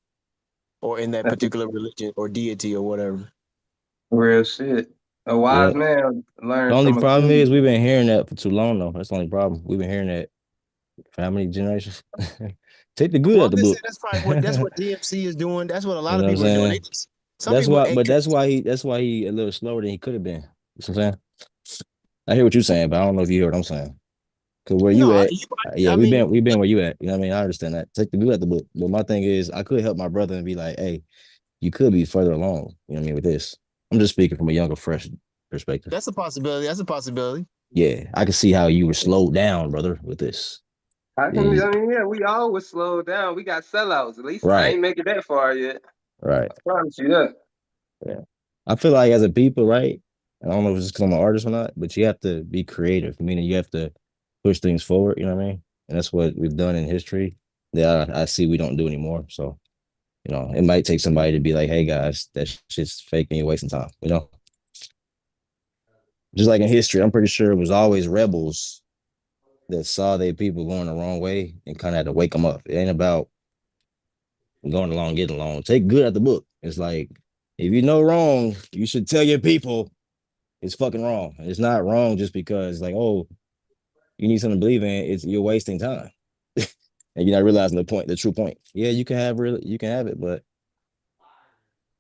or in that particular religion or deity or whatever. Real shit. A Yeah. wise man The learns only from a problem is fool. we've been hearing that for too long though. That's the only problem. We've been hearing that for how many generations? Take the good Well, out I'm the just saying book. that's probably what DMC is doing. That's what a You lot of know what I'm people are doing. saying? Some people ain't. That's why he a little slower than he could have been. You know what I'm saying? I hear what you're saying, but I don't know if you hear what I'm saying. Cause where No, you at, yeah, I mean, we've been where you at. You know what I mean? I understand that. Take the good out the book. But my thing is I could help my brother and be like, hey, you could be further along, you know what I mean, with this. I'm just speaking from a younger, fresh perspective. that's a possibility. That's a possibility. Yeah, I can see how you were slowed down, brother, with this. I Yeah, can be, I mean, yeah, we always slow down. We got sellouts. At least I right, ain't making that far yet. right. I promise you that. Yeah. I feel like as a people, right? I don't know if it's because I'm an artist or not, but you have to be creative, meaning you have to push things forward, you know what I mean? And that's what we've done in history that I see we don't do anymore. So, you know, it might take somebody to be like, hey guys, that shit's fake and you're wasting time, you know? Just like in history, I'm pretty sure it was always rebels that saw their people going the wrong way and kind of had to wake them up. It ain't about going along, getting along. Take good at the book. It's like, if you know wrong, you should tell your people it's fucking wrong. It's not wrong just because, like, oh, you need something to believe in. It's you're wasting time. And you're not realizing the true point. Yeah, you can have it, but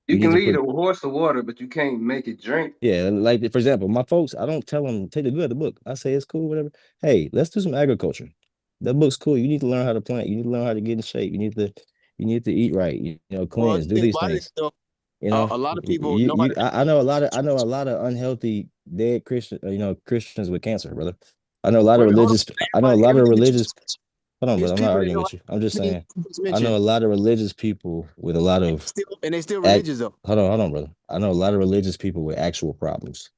You you need can to lead put a horse to water, but you can't make it drink. yeah, like for example, my folks, I don't tell them take the good of the book. I say it's cool, whatever. Hey, let's do some agriculture. That book's cool. You need to learn how to plant. You need to learn how to get in shape. You need to eat right. You know, Well, cleanse. the Do thing these about it, things. though, You know, a lot of people know how to. I know a lot of unhealthy dead Christian, Christians with cancer, brother. I know a lot of Wait, hold on. religious. I know a Everybody, lot of everything that you religious. just mentioned Hold on, is brother. I'm not people that arguing know with you. I'm just how to saying. just I know a mentioned, lot of religious people with a lot of and they still act. religious though. Hold on, brother. I know a lot of religious people with actual problems.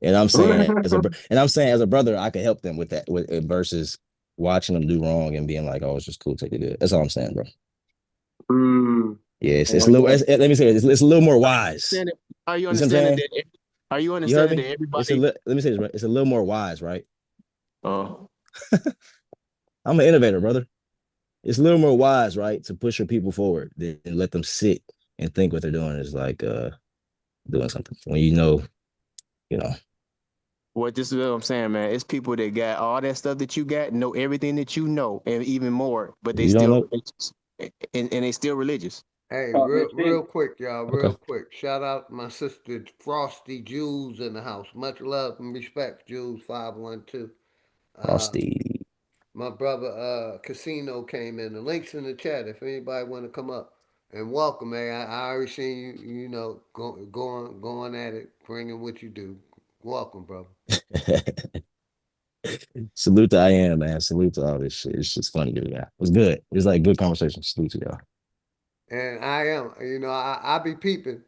And I'm saying as a brother, I could help them with that with versus watching them do wrong and being like, oh, it's just cool, take it good. That's all I'm saying, bro. Mm. Yeah, it's a Hell little. yeah. Let me say it's a little more wise. Are you You see what I'm understanding saying? that? Are you You heard understanding me? that everybody? Let me say this, bro. It's a little more wise, right? Oh, I'm an innovator, brother. It's a little more wise, right, to push your people forward than let them sit and think what they're doing is like doing something when you know. what this is what I'm saying, man. It's people that got all that stuff that you got, know everything that you know, and even more, but they You don't still know? religious, and they still religious. Hey, Talking real shit. quick, y'all, Okay. real quick. Shout out my sister Frosty Jules in the house. Much love and respect, Jules 512. Uh, Frosty. my brother Casino came in. The links in the chat if anybody want to come up. And welcome, man. I already seen you, going at it, bringing what you do. Welcome, brother. Salute to I am, man. Salute to all this shit. It's just funny to me. It was good. It was like good conversation. Salute to y'all. And I am, I be peeping.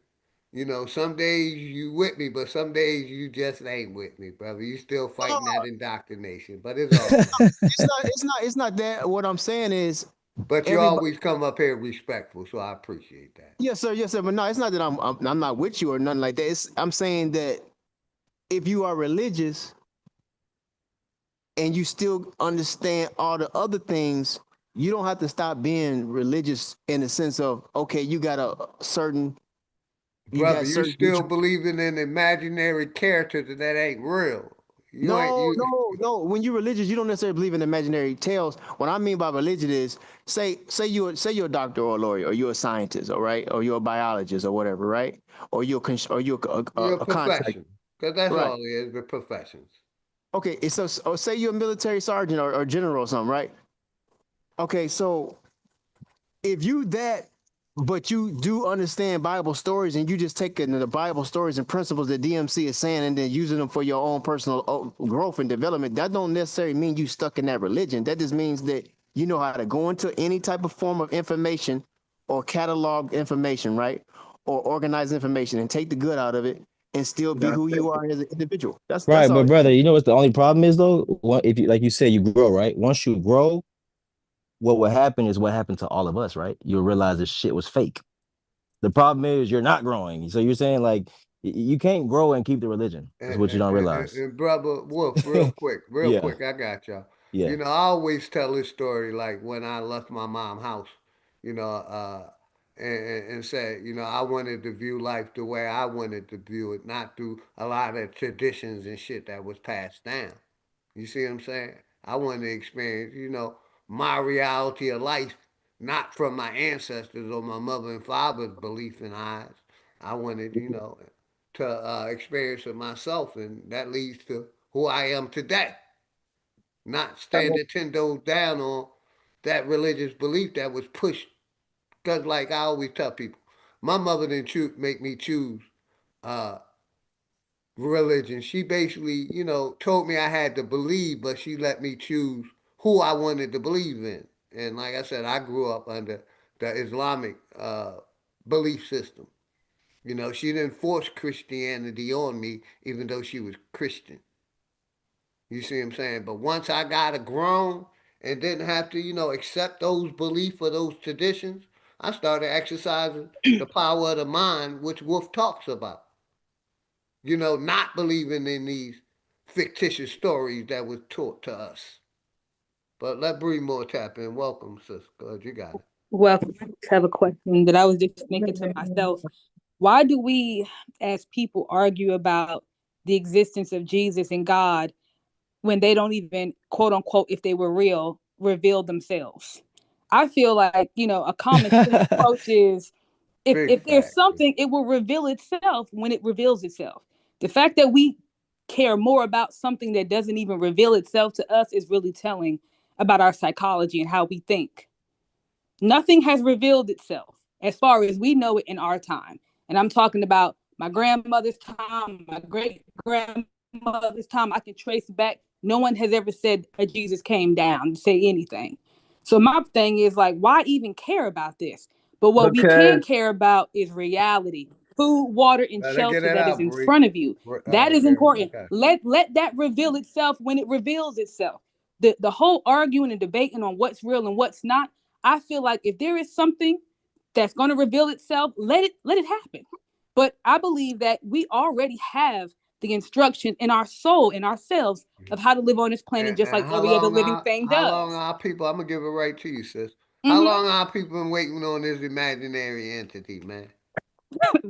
Some days you with me, but some days you just ain't with me, brother. You still fighting that indoctrination, but it's all good. It's not that. What I'm saying is But you everybody. always come up here respectful, so I appreciate that. Yes, sir. But no, it's not that I'm not with you or nothing like that. I'm saying that if you are religious and you still understand all the other things, you don't have to stop being religious in the sense of okay, you Brother, got you certain things still believing in imaginary character that ain't real. You ain't No, you no, no. When you're religious, you don't necessarily believe in imaginary tales. What I mean by religion is, say you're a doctor or a lawyer, or you're a scientist, all right, or you're a biologist or whatever, right? Or you're you're a a contractor, profession. Because that's right? all it is, the professions. Okay, so or say you're a military sergeant or general or something, right? Okay, so if you that but you do understand Bible stories and you just taking the Bible stories and principles that DMC is saying and then using them for your own personal growth and development, that don't necessarily mean you stuck in that religion. That just means that you know how to go into any type of form of information or catalog information, right? Or organize information and take the good out of it and still be That's who it. you are as an individual. That's Right, all. but brother, you know what the only problem is though? What if you like you said you grow, right? Once you grow, what will happen is what happened to all of us, right? You'll realize this shit was fake. The problem is you're not growing. So you're saying like You can't grow and keep the religion. That's what you don't realize. And brother Wolf, real Yeah, quick, I got y'all. yeah. You know, I always tell this story like when I left my mom's house, you know, and said, you know, I wanted to view life the way I wanted to view it, not through a lot of traditions and shit that was passed down. You see what I'm saying? I wanted to experience, you know, my reality of life, not from my ancestors or my mother and father's belief in eyes. I wanted, you know, to experience it myself, and that leads to who I am today. Not standing 10 toes down on that religious belief that was pushed. Because, like I always tell people, my mother didn't make me choose uh, religion. She basically, you know, told me I had to believe, but she let me choose who I wanted to believe in. And like I said, I grew up under the Islamic belief system. You know, she didn't force Christianity on me, even though she was Christian. You see what I'm saying? But once I got a grown and didn't have to, you know, accept those beliefs or those traditions, I started exercising the power of the mind, which Wolf talks about. You know, not believing in these fictitious stories that was taught to us. But let Bree more tap in. Welcome, sis. Good, you got it. Well, I just have a question that I was just thinking to myself. Why do we as people argue about the existence of Jesus and God when they don't even, quote unquote, if they were real, reveal themselves? I feel like, you know, a common sense approach is Big if there's fact. something, it will reveal itself when it reveals itself. The fact that we care more about something that doesn't even reveal itself to us is really telling about our psychology and how we think. Nothing has revealed itself as far as we know it in our time. And I'm talking about my grandmother's time, my great grandmother's time. I can trace back. No one has ever said a Jesus came down to say anything. So my thing is like, why even care about this? But what we can Because care about is reality. Food, water, and Let her get shelter it that is out, in Bree. front of you. That is important. Okay. Let that reveal itself when it reveals itself. The whole arguing and debating on what's real and what's not, I feel like if there is something that's going to reveal itself, let it happen. But I believe that we already have the instruction in our soul, in ourselves, of how to live on this planet, just And like every other living thing how long does. our people, I'm gonna give it right to you, sis. How Mm-hmm. long our people been waiting on this imaginary entity, man?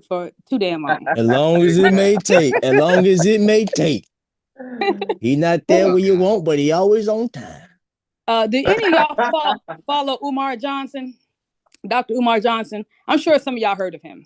For too damn long. As long as Big it fact. may take, as long as it may take. He not there Y'all when you got it. want, but he always on time. Did any of y'all follow Umar Johnson, Dr. Umar Johnson? I'm sure some of y'all heard of him.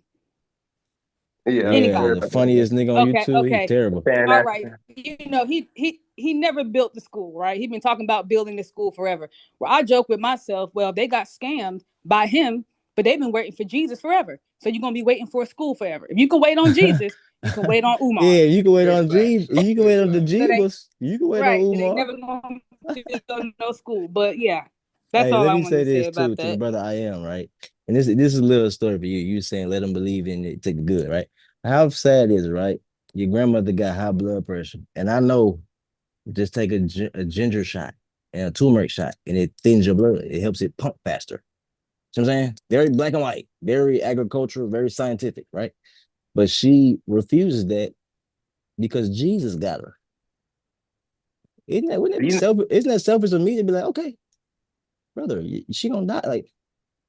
yeah, I Yeah, heard Anybody? the about that. Yeah, funniest nigga on Okay, YouTube. He's okay. terrible. fan All right. action. You know, he never built the school, right? He's been talking about building the school forever. Well, I joke with myself, well, they got scammed by him, but they've been waiting for Jesus forever. So you're gonna be waiting for a school forever. If you can wait on Jesus, you can wait on Umar. Yeah, you can wait Big on facts, Jeeves. sis. You can Big wait on the facts. That ain't Jeebus. You can wait on right. It ain't Umar. never gonna build no school. But yeah, that's Hey, all let I me wanted say to say this about too to the that. brother I am, right? And this is a little story for you. You saying let them believe in it, take the good, right? How sad is it, right? Your grandmother got high blood pressure, and I know just take a ginger shot and a turmeric shot, and it thins your blood. It helps it pump faster. You know what I'm saying? Very black and white, very agricultural, very scientific, right? But she refuses that because Jesus got her. Wouldn't it be You selfish? Isn't that selfish of me to be like, okay, brother, she gonna die? Like,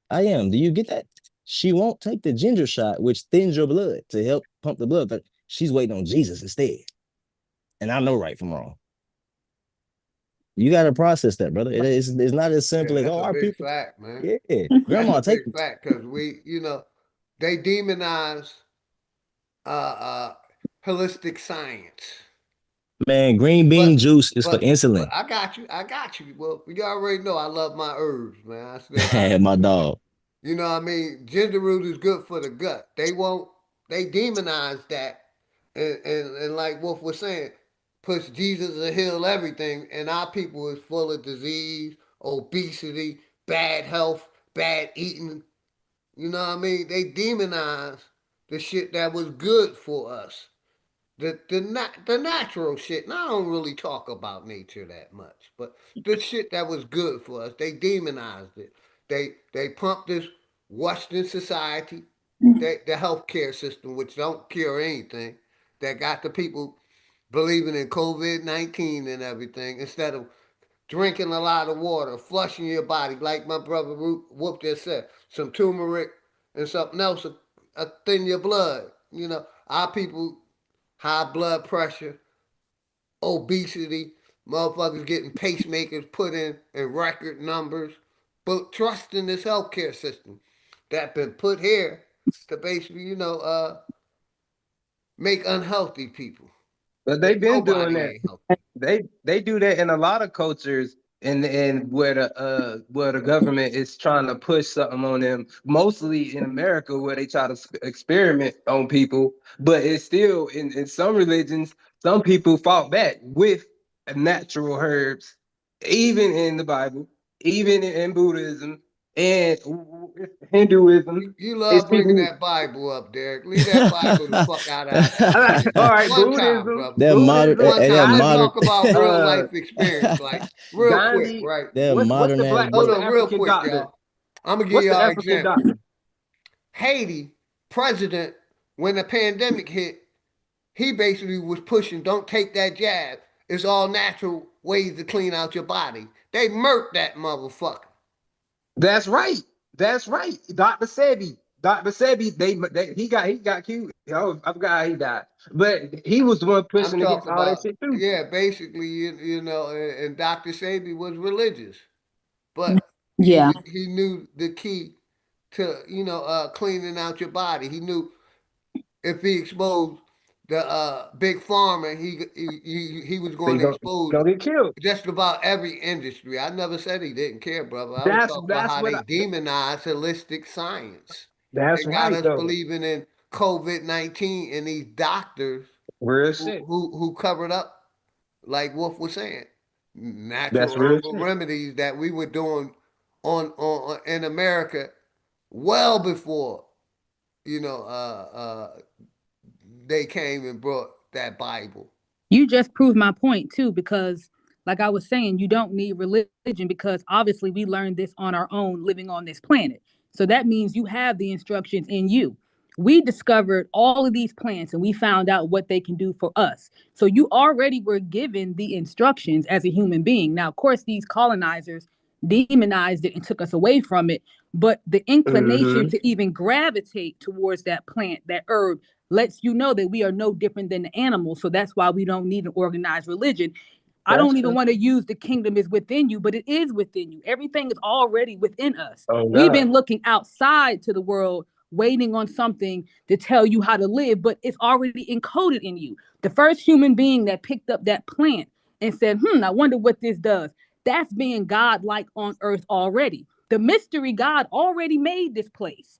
I am. Do you get that? She won't take the ginger shot, which thins your blood to help pump the blood, but she's waiting on Jesus instead. And I know right from wrong. You got to process that, brother. It's not as Yeah, simple as, that's oh, a our big people. fact, man. Yeah, That's grandma, a take big fact because we, you know, they demonize uh, uh, holistic science. man, green bean But juice is for but insulin. I got you. I got you. Well, you already know I love my herbs, man. I My dog. you know what I mean? Ginger root is good for the gut. They demonize that and like Wolf was saying, push Jesus to heal everything, and our people is full of disease, obesity, bad health, bad eating. You know what I mean? They demonize the shit that was good for us. The natural shit. And I don't really talk about nature that much, but the shit that was good for us, they demonized it. They pumped this Western society. the healthcare system, which don't cure anything, that got the people believing in COVID-19 and everything, instead of drinking a lot of water, flushing your body, like my brother Whoop just said, some turmeric and something else to thin your blood. You know, our people, high blood pressure, obesity, motherfuckers getting pacemakers put in record numbers, but trust in this healthcare system that been put here to basically, make unhealthy people. But But they've been doing nobody that. ain't healthy. They do that in a lot of cultures, and where the government is trying to push something on them. Mostly in America, where they try to experiment on people. But it's still in some religions, some people fought back with natural herbs, even in the Bible, even in Buddhism and Hinduism. You It's love bringing people. that Bible up, Derek. Leave that Bible the fuck out of our conversation. All right, One time, Buddhism, brother. They're modern. Buddhism, One They're time. Let's Gandhi, modern. talk about real uh, life experience, like real quick, Gandhi. right? They're What's modern the ass black? Hold What's book. the on, real African quick, doctor? y'all. I'm gonna give What's the y'all an African example. doctor? Haiti president, when the pandemic hit, he basically was pushing, "Don't take that jab. It's all natural ways to clean out your body." They murked that motherfucker. That's right. That's right. Dr. Sebi. Dr. Sebi, he got cute. Oh, I forgot how he died. But he was the one I'm pushing against talking all that about, shit too. yeah, basically, and Dr. Sabi was religious, but Yeah. he knew the key to, cleaning out your body. He knew if he exposed the big pharma, he was They going to expose gonna get killed. just about every industry. I never said he didn't care, brother. I was That's talking about that's how what they I, demonized holistic science that's and got right us though. believing in COVID-19 and these doctors Real who shit. who, who covered up, like Wolf was saying, natural That's real herbal shit. remedies that we were doing in America well before, you know, they came and brought that Bible. You just proved my point too, because like I was saying, you don't need religion because obviously we learned this on our own living on this planet. So that means you have the instructions in you. We discovered all of these plants and we found out what they can do for us. So you already were given the instructions as a human being. Now, of course, these colonizers demonized it and took us away from it. But the inclination Mm-hmm. to even gravitate towards that plant, that herb, lets you know that we are no different than the animals. So that's why we don't need an organized religion. I That's don't even true. want to use the kingdom is within you, but it is within you. Everything is already within us. Oh We've God. been looking outside to the world, waiting on something to tell you how to live, but it's already encoded in you. The first human being that picked up that plant and said, I wonder what this does. That's being God-like on earth already. The mystery God already made this place.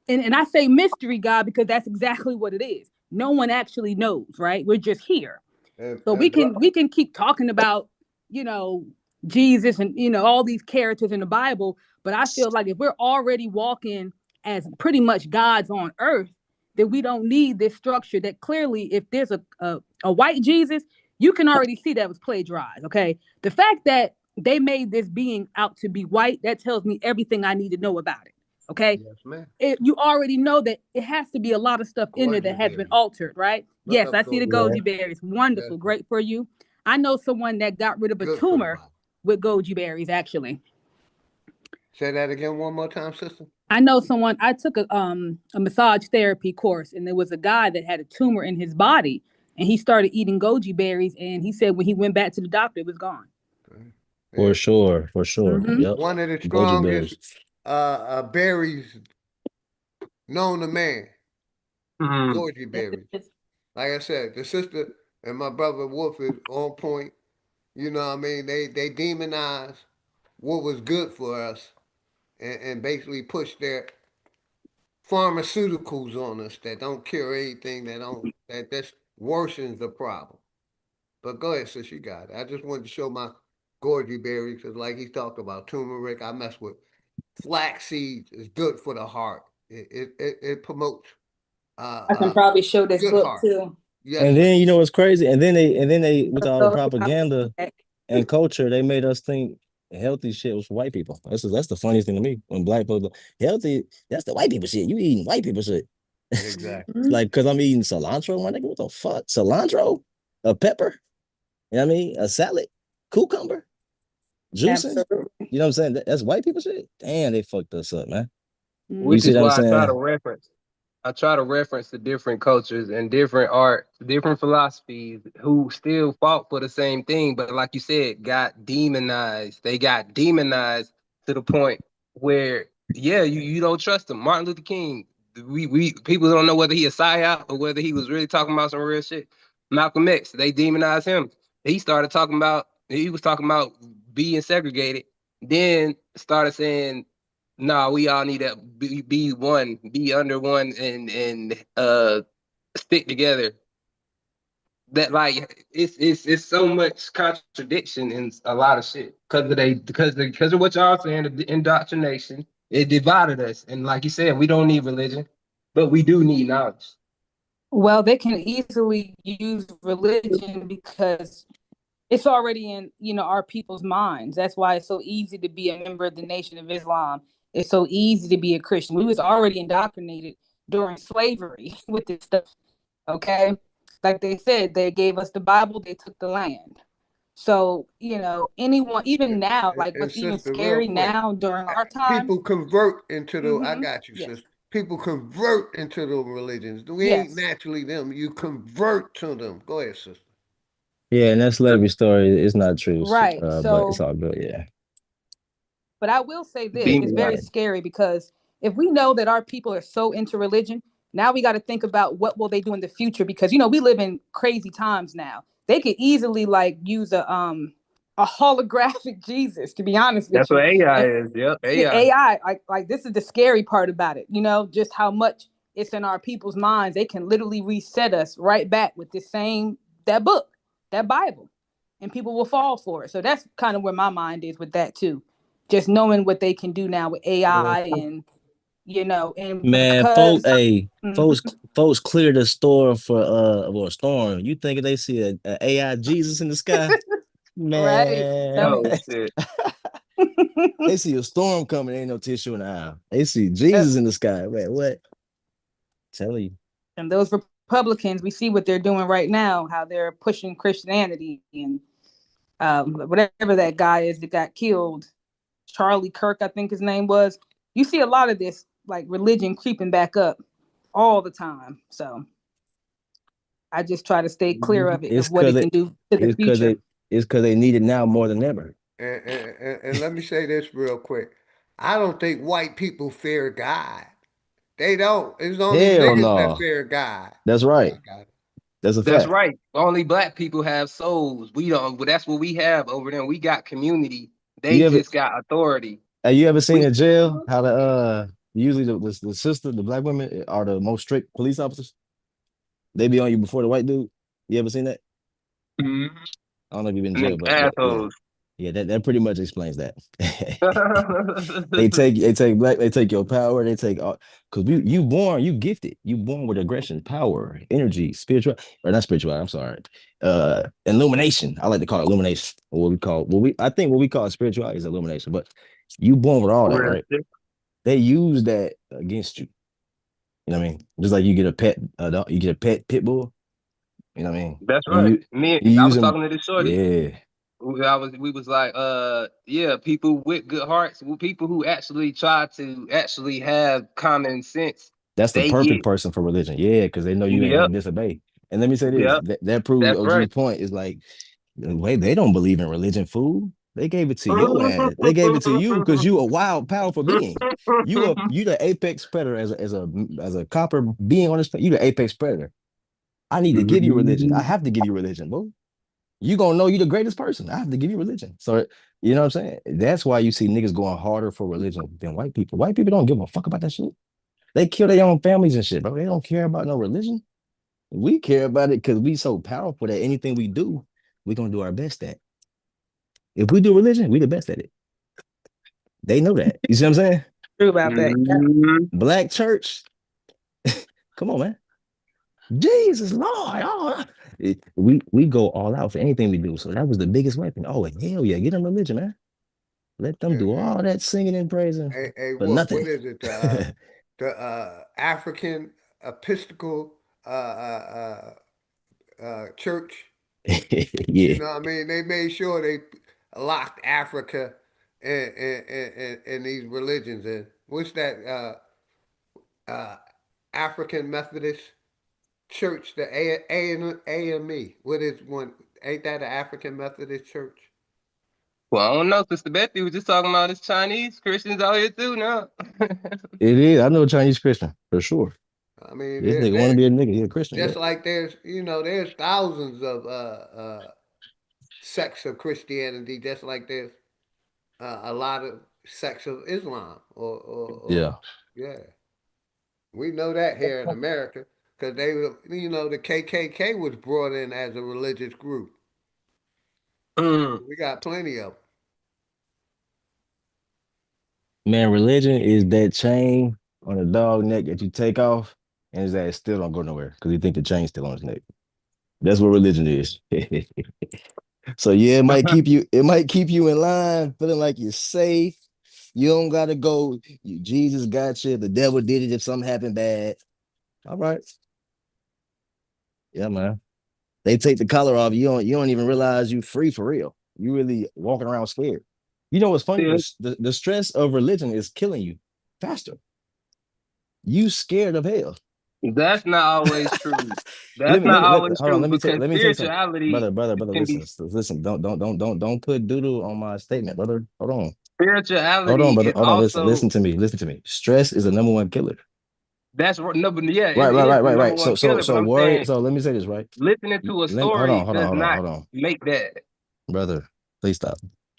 And I say mystery God because that's exactly what it is. No one actually knows, right? We're just here. And, So we and bro, can we can keep talking about, you know, Jesus and all these characters in the Bible, but I feel like if we're already walking as pretty much gods on earth, then we don't need this structure that clearly if there's a white Jesus, you can already see that was plagiarized, okay? The fact that they made this being out to be white, that tells me everything I need to know about it. Okay, yes, man. you already know that it has to be a lot of stuff in there that Gorgeous has been berries. altered, right? Look Yes, up I see the goji Yeah. goji berries. berries. Wonderful, Yes, great for you. I know someone that got rid of a good for the tumor body. with goji berries, actually. Say that again one more time, sister. I know someone, I took a massage therapy course, and there was a guy that had a tumor in his body, and he started eating goji berries, and he said when he went back to the doctor, it was gone. For Yeah. sure, for sure. Mm-hmm. Yep. One of the Goji strongest berries. berries known to man, Mm-hmm. goji Yes, it berries. is. Like I said, the sister and my brother Wolf is on point. You know what I mean? They demonize what was good for us and basically push their pharmaceuticals on us that don't cure anything, that just worsens the problem. But go ahead, sis, you got it. I just wanted to show my goji berries because, like he talked about turmeric, I mess with flax seeds. Is good for the heart. It promotes I can uh, probably show this good book heart. too. Yes, And ma'am. then you know what's crazy? And then they with all the So, propaganda and culture, they made us think healthy shit was for white people. That's the funniest thing to me. When black people healthy, that's the white people shit. You eating white people shit. Exactly. Like, because I'm eating cilantro, my nigga. What the fuck? Cilantro? A pepper? You know what I mean? A salad? Cucumber? Juicing? Absolutely. You know what I'm saying? That's white people shit. Damn, they fucked us up, man. You Which see is what I'm why saying? I try to reference the different cultures and different art, different philosophies who still fought for the same thing, but like you said, got demonized. They got demonized to the point where, yeah, you don't trust them. Martin Luther King, we people don't know whether he a psyop or whether he was really talking about some real shit. Malcolm X, they demonized him. He was talking about being segregated, then started saying nah, we all need to be one, be under one, and stick together. That like it's so much contradiction in a lot of shit because of what y'all saying, the indoctrination. It divided us, and like you said, we don't need religion, but we do need knowledge. Well, they can easily use religion because it's already in, our people's minds. That's why it's so easy to be a member of the Nation of Islam. It's so easy to be a Christian. We was already indoctrinated during slavery with this stuff. Okay, like they said, they gave us the Bible, they took the land. So anyone, even now, like And what's even sister, real scary quick, now during our time. people convert into the. I Mm-hmm. got you, Yes. sister. People convert into the religions. We ain't Yes. naturally them. You convert to them. Go ahead, sister. Yeah, and that slavery story is not true, Right. but it's So, all good. Yeah. but I will say this: Yeah, it's very right. scary because if we know that our people are so into religion, now we got to think about what will they do in the future because we live in crazy times now. They could easily like use a holographic Jesus, to be honest with That's you. what AI And is. Yep, yeah, AI. AI, like this is the scary part about it. Just how much it's in our people's minds. They can literally reset us right back with the same that book, that Bible, and people will fall for it. So that's kind of where my mind is with that too. Just knowing what they can do now with AI and Man, folks, because hey, Mhm. folks clear the store for a storm. You think they see a AI Jesus in the sky? right, Man, Oh shit. they see a storm coming, ain't no tissue in the aisle. They see Jesus in the sky. Man, what? Tell you. and those Republicans, we see what they're doing right now, how they're pushing Christianity and whatever that guy is that got killed, Charlie Kirk, I think his name was. You see a lot of this like religion creeping back up all the time. So I just try to stay clear of it, It's of what cause it can it do to the it's cause future. they need it now more than ever. And let me say this real quick. I don't think white people fear God. They don't. It's only Hell niggas that no. fear God. That's Yeah, right. I got it. That's a That's fact. right. Only black people have souls. We don't. But that's what we have over there. We got community. They You ever just got authority. have you ever seen We in jail how usually the sister, the black women are the most strict police officers? They be on you before the white dude. You ever seen that? Mhm. I don't know if you've been in jail, Nigga, but yeah. assholes. Yeah, that pretty much explains that. They take black, they take your power, they take all because you gifted. You born with aggression, power, energy, spiritual, or not spiritual, I'm sorry. Illumination. I like to call it illumination. Or I think what we call spirituality is illumination, but you born with all that, Real right? shit. They use that against you. You know what I mean? Just like you get a pet, you get a pet pit bull. You know what I mean? That's And right. you I use was them. talking to this shorty. Yeah, We was like, yeah, people with good hearts, people who actually try to actually have common sense, that's the they perfect get. person for religion. Yeah, because they know you ain't Yep, gonna disobey. And let me say this: yep, that proves that's OG's right. point is like, wait, they don't believe in religion, fool. They gave it to your ass. They gave it to you because you a wild, powerful being. You the apex predator as a copper being on this planet. You the apex predator. I need to give you religion. I have to give you religion, bro. You gonna know you the greatest person. I have to give you religion. So you know what I'm saying? That's why you see niggas going harder for religion than white people. White people don't give a fuck about that shit. They kill their own families and shit, bro. They don't care about no religion. We care about it because we so powerful that anything we do, we gonna do our best at. If we do religion, we the best at it. They know that. You see what I'm saying? True about that. Yeah. Mhm. Black church, come on, man. Jesus Lord. Oh, we go all out for anything we do. So that was the biggest weapon. Oh, hell yeah. Get in religion, man. Let them do all that singing and praising Hey, for what nothing. is it? The African Episcopal Church. You Yeah. know what I mean? They made sure they locked Africa and these religions in. What's that? African Methodist Church, the AME. What is one? Ain't that an African Methodist church? Well, I don't know. Sister Betty was just talking about it's Chinese Christians out here too now. It is. I know a Chinese Christian for sure. I mean, This nigga want to be a nigga. He a Christian. just Yeah. like there's thousands of sects of Christianity, just like there's a lot of sects of Islam, or Yeah. yeah, we know that here in America because they were, the KKK was brought in as a religious group. We got plenty of Man, religion is that chain on a dog neck that you take off, and his ass still don't go nowhere because you think the chain's still on his neck. That's what religion is. So yeah, it might keep you in line, feeling like you're safe. You don't gotta go. Jesus got you. The devil did it if something happened bad. All right. Yeah, man. They take the collar off. You don't even realize you free for real. You really walking around scared. You know what's funny? Yeah. The stress of religion is killing you faster. You scared of hell. That's not always true. Let That's me let not me let, always hold on. true because Let me tell you something, spirituality brother. can be Listen. Don't put doodle on my statement, brother. Hold on, spirituality brother. is Hold on. Listen. also Listen to me. Stress is the number one killer. no, but yeah, Right, it is the number right. one killer. But I'm Worry. saying So let me say this, right? listening to a Hold on, story does not hold on. make that. Brother, please stop.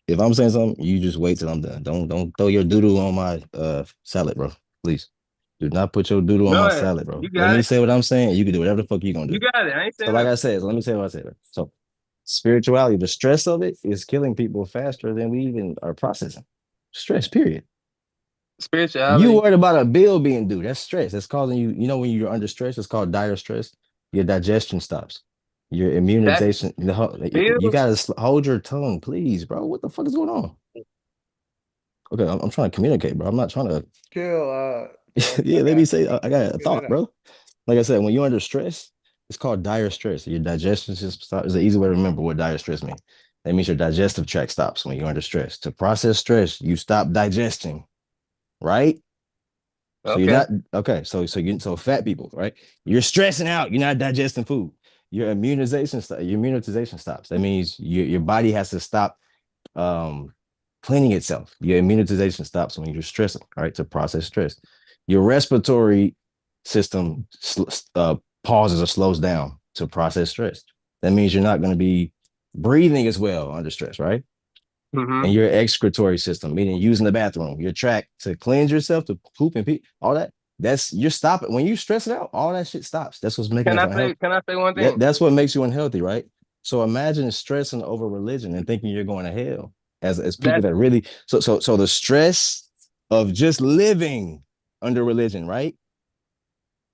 If I'm saying something, you just wait till I'm done. Don't throw your doodle on my salad, bro. Please. Do not put your doodle on my No, salad, bro. you Let got me it. say what I'm saying. You can do whatever the fuck you gonna You do. got it. I ain't So saying like I nothing. said, so let me say what I said. So spirituality, the stress of it is killing people faster than we even are processing. Stress, period. You Spirituality. worried about a bill being due. That's stress. That's causing you, when you're under stress, it's called dire stress. Your digestion stops. Your That's immunization, you bills. gotta hold your tongue, please, bro. What the fuck is going on? Okay, I'm trying to communicate, bro. I'm not trying to. chill. Yeah, I let me got say, you. I got a Get it thought, out. bro. Like I said, when you're under stress, it's called dire stress. Your digestion just stops. It's an easy way to remember what dire stress means. That means your digestive tract stops when you're under stress. To process stress, you stop digesting, right? So you're Okay. not okay. So fat people, right? You're stressing out. You're not digesting food. Your immunization stops. That means your body has to stop um cleaning itself. Your immunization stops when you're stressing, all right, to process stress. Your respiratory system pauses or slows down to process stress. That means you're not going to be breathing as well under stress, right? And Mm-hmm. your excretory system, meaning using the bathroom, your tract to cleanse yourself, to poop and pee, all that. You're stopping when you stress it out. All that shit stops. That's what's making us unhealthy. Can I say one thing? That's what makes you unhealthy, right? So imagine stressing over religion and thinking you're going to hell as people That's that really so the stress of just living under religion, right?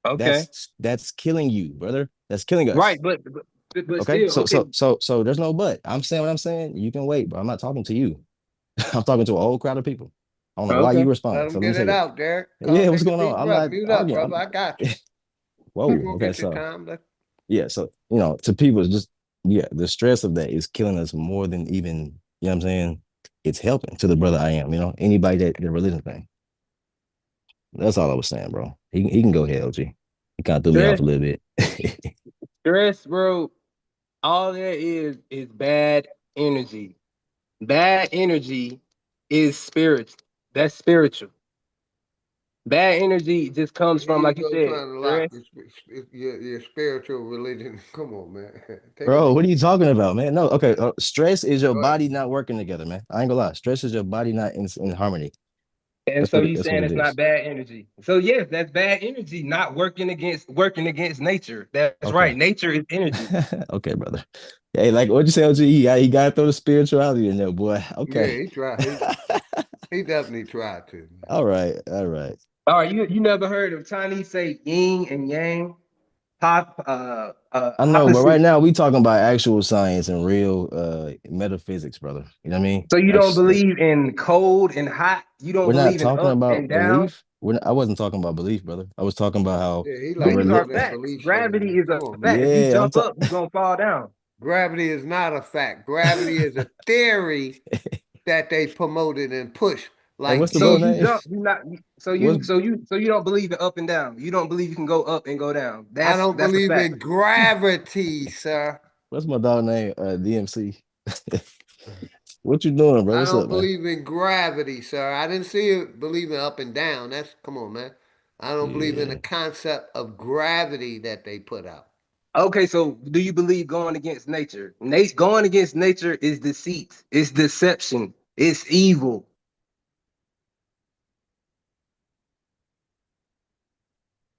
okay. That's killing you, brother. That's killing Right, us. but Okay. still, okay, So there's no but. I'm saying what I'm saying. You can wait, but I'm not talking to you. I'm talking to a whole crowd of people. I don't know why okay. you Let respond. So them let me get say it this. out, Derek. Yeah, Calm, what's take a going on? deep I'm breath. not Mute up, arguing. brother. I got you. You Whoa. gonna Okay. get your So time. yeah, so to people, it's just the stress of that is killing us more than even, you know what I'm saying? It's helping to the brother I am, anybody that the religion thing. That's all I was saying, bro. He can go hell, G. He kind of threw me off Stress, a little bit. stress, bro. All that is bad energy. Bad energy is spiritual. That's spiritual. Bad energy just comes Here from, you like you go said, trying to lock stress. your spiritual religion. Come on, man. Take a Bro, deep. what are you talking about, man? No, okay. Stress is your Go ahead. body not working together, man. I ain't gonna lie. Stress is your body not in harmony. And so you That's what saying it it's not is. bad energy. So yes, that's bad energy, not working against nature. That's Okay. right. Nature is energy. Okay, brother. Hey, like what you say, OG? He got to throw the spirituality in there, boy. Yeah, Okay. he tried. He definitely tried to, man. All right. All right. All right, you never heard of Chinese say yin and yang? I know, but right now we talking about actual science and real metaphysics, brother. You know what I mean? So you don't That's believe in cold and hot? You don't we're not believe in talking up and about down? belief. I wasn't talking about belief, brother. I was talking about how Yeah, he a like to These put are that religion. facts. belief shit in Gravity there. is Come a on, man. fact. If you Yeah, I'm jump talking. up, you're gonna fall down. Gravity is not a fact. Gravity is a theory that they promoted and pushed. Hey, Like what's the So brother you name? Jesus. jump, you not What's so you don't believe in up and down. You don't believe you can go up and go down. I don't That's a believe fact. in gravity, sir. what's my dog name? DMC. What you doing, bro? I What's don't up, man? believe in gravity, sir. I didn't see it believing up and down. That's come on, man. I don't believe in the Yeah. concept of gravity that they put out. Okay, so do you believe going against nature? Going against nature is deceit, it's deception, it's evil.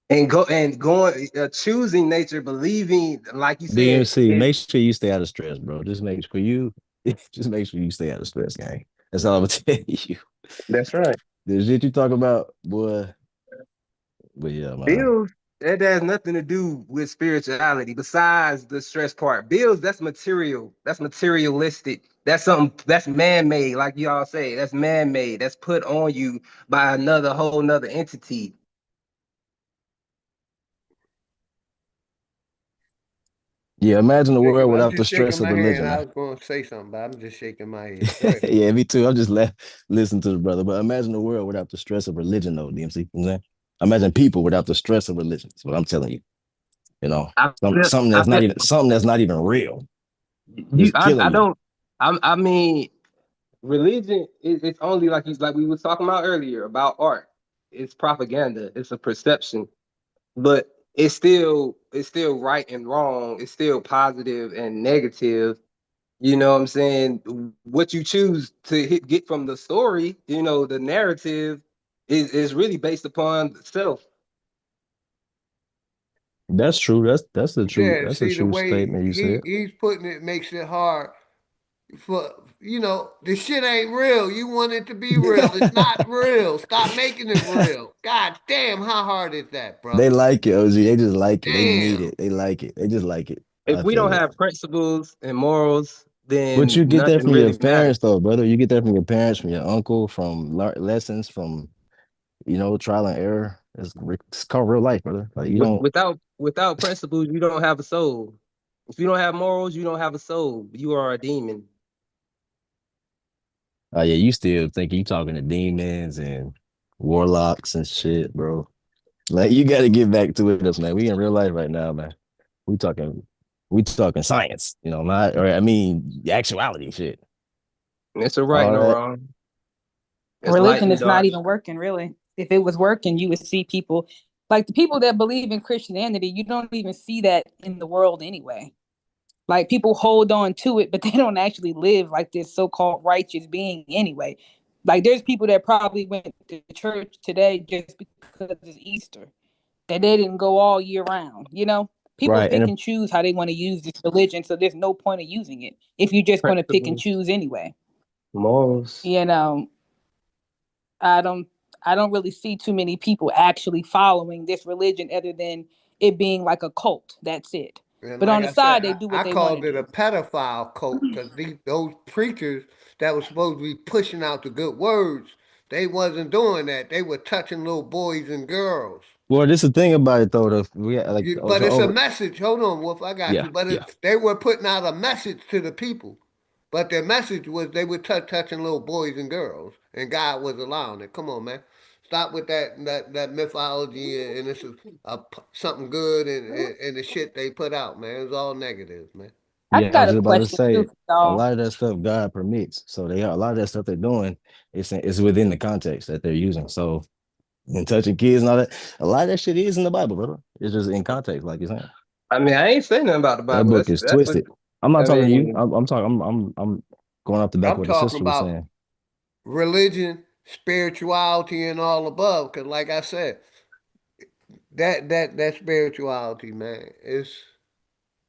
And going choosing nature, believing, like you said, DMC, is make sure you stay out of stress, bro. Just make sure you just make sure you stay out of stress, gang. That's all I'm gonna tell you. that's right. The shit you talk about, boy. But yeah, man. Bills, that has nothing to do with spirituality besides the stress part. Bills, that's material. That's materialistic. That's something that's man-made, like y'all say. That's man-made. That's put on you by another whole nother entity. Yeah, imagine the world I'm without the just shaking stress of my head. religion, I man. was going to say something, but I'm just shaking my head. Go ahead. Yeah, me too. I'm just listening to the brother. But imagine the world without the stress of religion, though, DMC. You know what I'm saying? Imagine people without the stress of religion. That's what I'm telling you. You know, I feel, I feel something that's not even real. you. It's killing I you. don't. I mean, religion is it's only like we was talking about earlier about art. It's propaganda. It's a perception, but it's still right and wrong. It's still positive and negative. You know what I'm saying? What you choose to get from the story, the narrative is really based upon self. That's true. That's the true. Yeah, That's a see the true way statement you said. he's putting it makes it hard for the shit ain't real. You want it to be real. It's not real. Stop making it real. God damn, how hard is that, They brother? like it, OG. They just like it. They need Damn. it. They like it. They just like it. If I we feel don't it. have principles and morals, But then you get that nothing from your really parents, matters. though, brother. You get that from your parents, from your uncle, from lessons, from trial and error. It's called real life, brother. Like you don't. Without principles, you don't have a soul. If you don't have morals, you don't have a soul. You are a demon. Oh yeah, you still thinking you talking to demons and warlocks and shit, bro. Like you got to get back to it, us, man. We in real life right now, man. We talking, we talking science. Not or I mean actuality, shit. It's a right All and a that. wrong. It's light Religion and is not dark. even working, really. If it was working, you would see people like the people that believe in Christianity, you don't even see that in the world anyway. Like people hold on to it, but they don't actually live like this so-called righteous being anyway. Like there's people that probably went to church today just because it's Easter, that they didn't go all year round. People Right. pick And and choose how they want to use this religion, so there's no point of using it if you're just going to pick and Principles, choose anyway. morals. You know, I don't I don't really see too many people actually following this religion other than it being like a cult. That's it. And But like on the I said, side, they do I what they want to called it a do. pedophile cult because those preachers that was supposed to be pushing out the good words, they wasn't doing that. They were touching little boys and girls. well, this is the thing about it though. We like But to it's a over. message. Hold on, Wolf, I got Yeah, you. But yeah, they were putting out a message to the people. But their message was they were touching little boys and girls, and God was allowing it. Come on, man. Stop with that mythology and this is something good and the shit they put out, man. It's all negative, man. I yeah. I got was a just about to question too say for a y'all. lot of that stuff God permits. So a lot of that stuff they're doing is within the context that they're using. So and touching kids and all that, a lot of that shit is in the Bible, brother. It's just in context, like you're saying. I mean, I ain't saying nothing about the That Bible. book That's is that's what twisted. I'm not I talking to you. mean. I'm talking. I'm going off the back of I'm what the talking sister was about saying. religion, spirituality, and all above. Because, like I said, that spirituality, man, is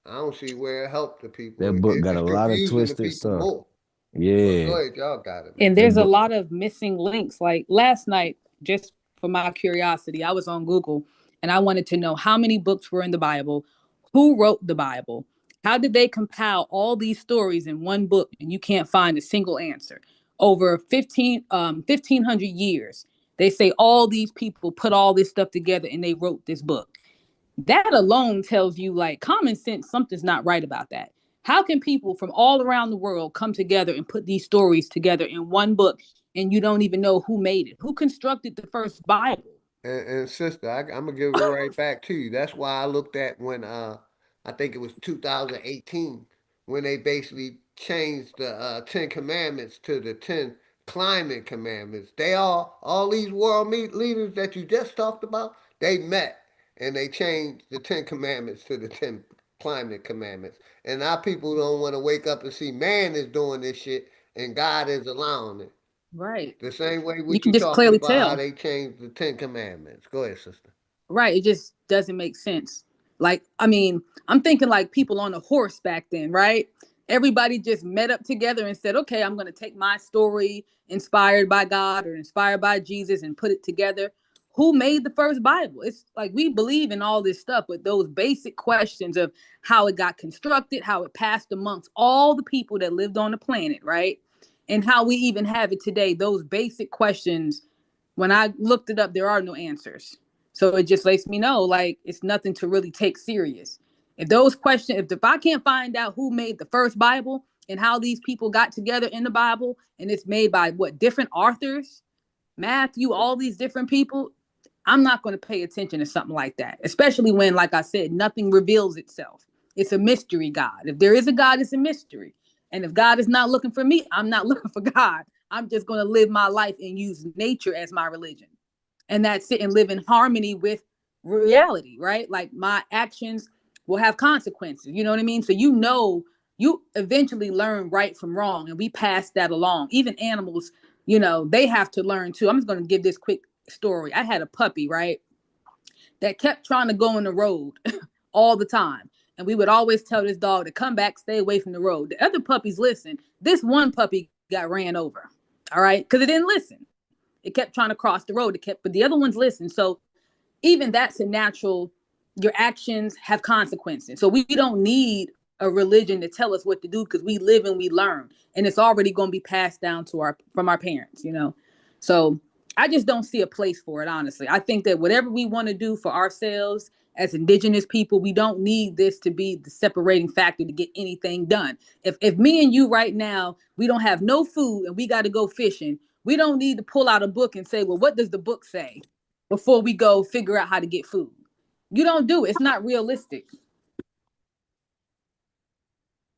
I don't see where it helped the people. That book got a It's lot of confusing the twisted people stuff. more. But go Yeah, ahead, y'all got it, man. And that there's a book. lot of missing links. Like last night, just for my curiosity, I was on Google And I wanted to know how many books were in the Bible, who wrote the Bible, how did they compile all these stories in one book, and you can't find a single answer. Over 1,500 years, they say all these people put all this stuff together and they wrote this book. That alone tells you, like, common sense, something's not right about that. How can people from all around the world come together and put these stories together in one book and you don't even know who made it? Who constructed the first Bible? And sister, I'm gonna give it right back to you. That's why I looked at when I think it was 2018 when they basically changed the Ten Commandments to the 10 Climate Commandments. They all these world leaders that you just talked about, they met and they changed the 10 Commandments to the 10 Climate Commandments. And now people don't want to wake up and see man is doing this shit and God is allowing it. Right. The same way You what can you just talking clearly about how tell. they changed the Ten Commandments. Go ahead, sister. Right. It just doesn't make sense. Like, I mean, I'm thinking like people on a horse back then, right? Everybody just met up together and said, okay, I'm going to take my story inspired by God or inspired by Jesus and put it together. Who made the first Bible? It's like we believe in all this stuff, but those basic questions of how it got constructed, how it passed amongst all the people that lived on the planet, right? And how we even have it today, those basic questions, when I looked it up, there are no answers. So it just lets me know, like, it's nothing to really take serious. If those questions, if I can't find out who made the first Bible and how these people got together in the Bible, and it's made by what, different authors, Matthew, all these different people, I'm not going to pay attention to something like that, especially when, like I said, nothing reveals itself. It's a mystery God. If there is a God, it's a mystery. And if God is not looking for me, I'm not looking for God. I'm just going to live my life and use nature as my religion. And that's it, and live in harmony with reality, right? Like my actions will have consequences. You know what I mean? So you eventually learn right from wrong, and we pass that along. Even animals, they have to learn too. I'm just going to give this quick story. I had a puppy, right, that kept trying to go on the road all the time. And we would always tell this dog to come back, stay away from the road. The other puppies listen. This one puppy got ran over, all right, because it didn't listen. It kept trying to cross the road. But the other ones listened. So even that's a natural, your actions have consequences. So we don't need a religion to tell us what to do because we live and we learn. And it's already going to be passed down to from our parents. So I just don't see a place for it, honestly. I think that whatever we want to do for ourselves as indigenous people, we don't need this to be the separating factor to get anything done. If me and you right now, we don't have no food and we got to go fishing, we don't need to pull out a book and say, well, what does the book say before we go figure out how to get food? You don't do it. It's not realistic.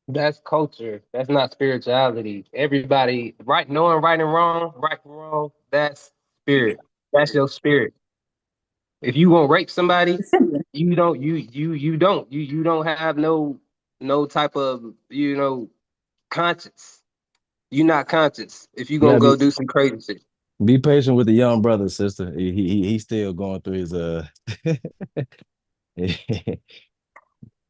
That's culture. That's not spirituality. Everybody, knowing right from wrong, that's spirit. That's your spirit. If you want to rape somebody, you don't have no type of conscience. You're not conscious if you You gonna gotta go do some crazy shit. be patient with the young brother, sister. He's still going through his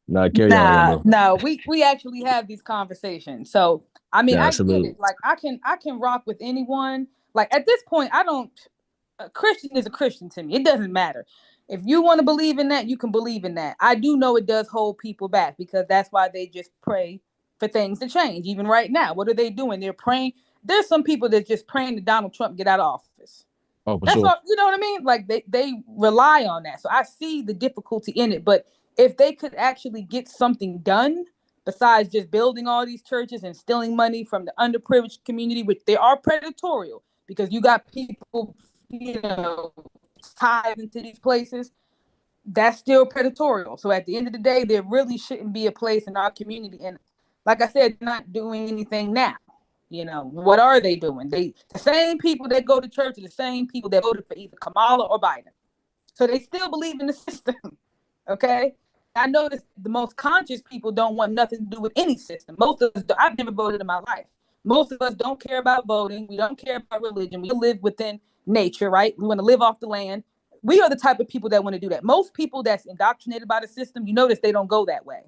Nah, carry on, young Nah, bro. no, we actually have these conversations. So I mean, Yeah, I get absolutely. it. Like I can rock with anyone. Like at this point, I don't. A Christian is a Christian to me. It doesn't matter. If you want to believe in that, you can believe in that. I do know it does hold people back because that's why they just pray for things to change. Even right now, what are they doing? They're praying. There's some people that just praying that Donald Trump get out of office. Oh, for That's sure. all, you know what I mean? Like they rely on that. So I see the difficulty in it. But if they could actually get something done besides just building all these churches and stealing money from the underprivileged community, which they are predatory because you got people, tied into these places, that's still predatory. So at the end of the day, there really shouldn't be a place in our community. And like I said, not doing anything now. What are they doing? The same people that go to church are the same people that voted for either Kamala or Biden. So they still believe in the system. Okay. I noticed the most conscious people don't want nothing to do with any system. Most of us, I've never voted in my life. Most of us don't care about voting. We don't care about religion. We live within nature, right? We want to live off the land. We are the type of people that want to do that. Most people that's indoctrinated by the system, you notice they don't go that way.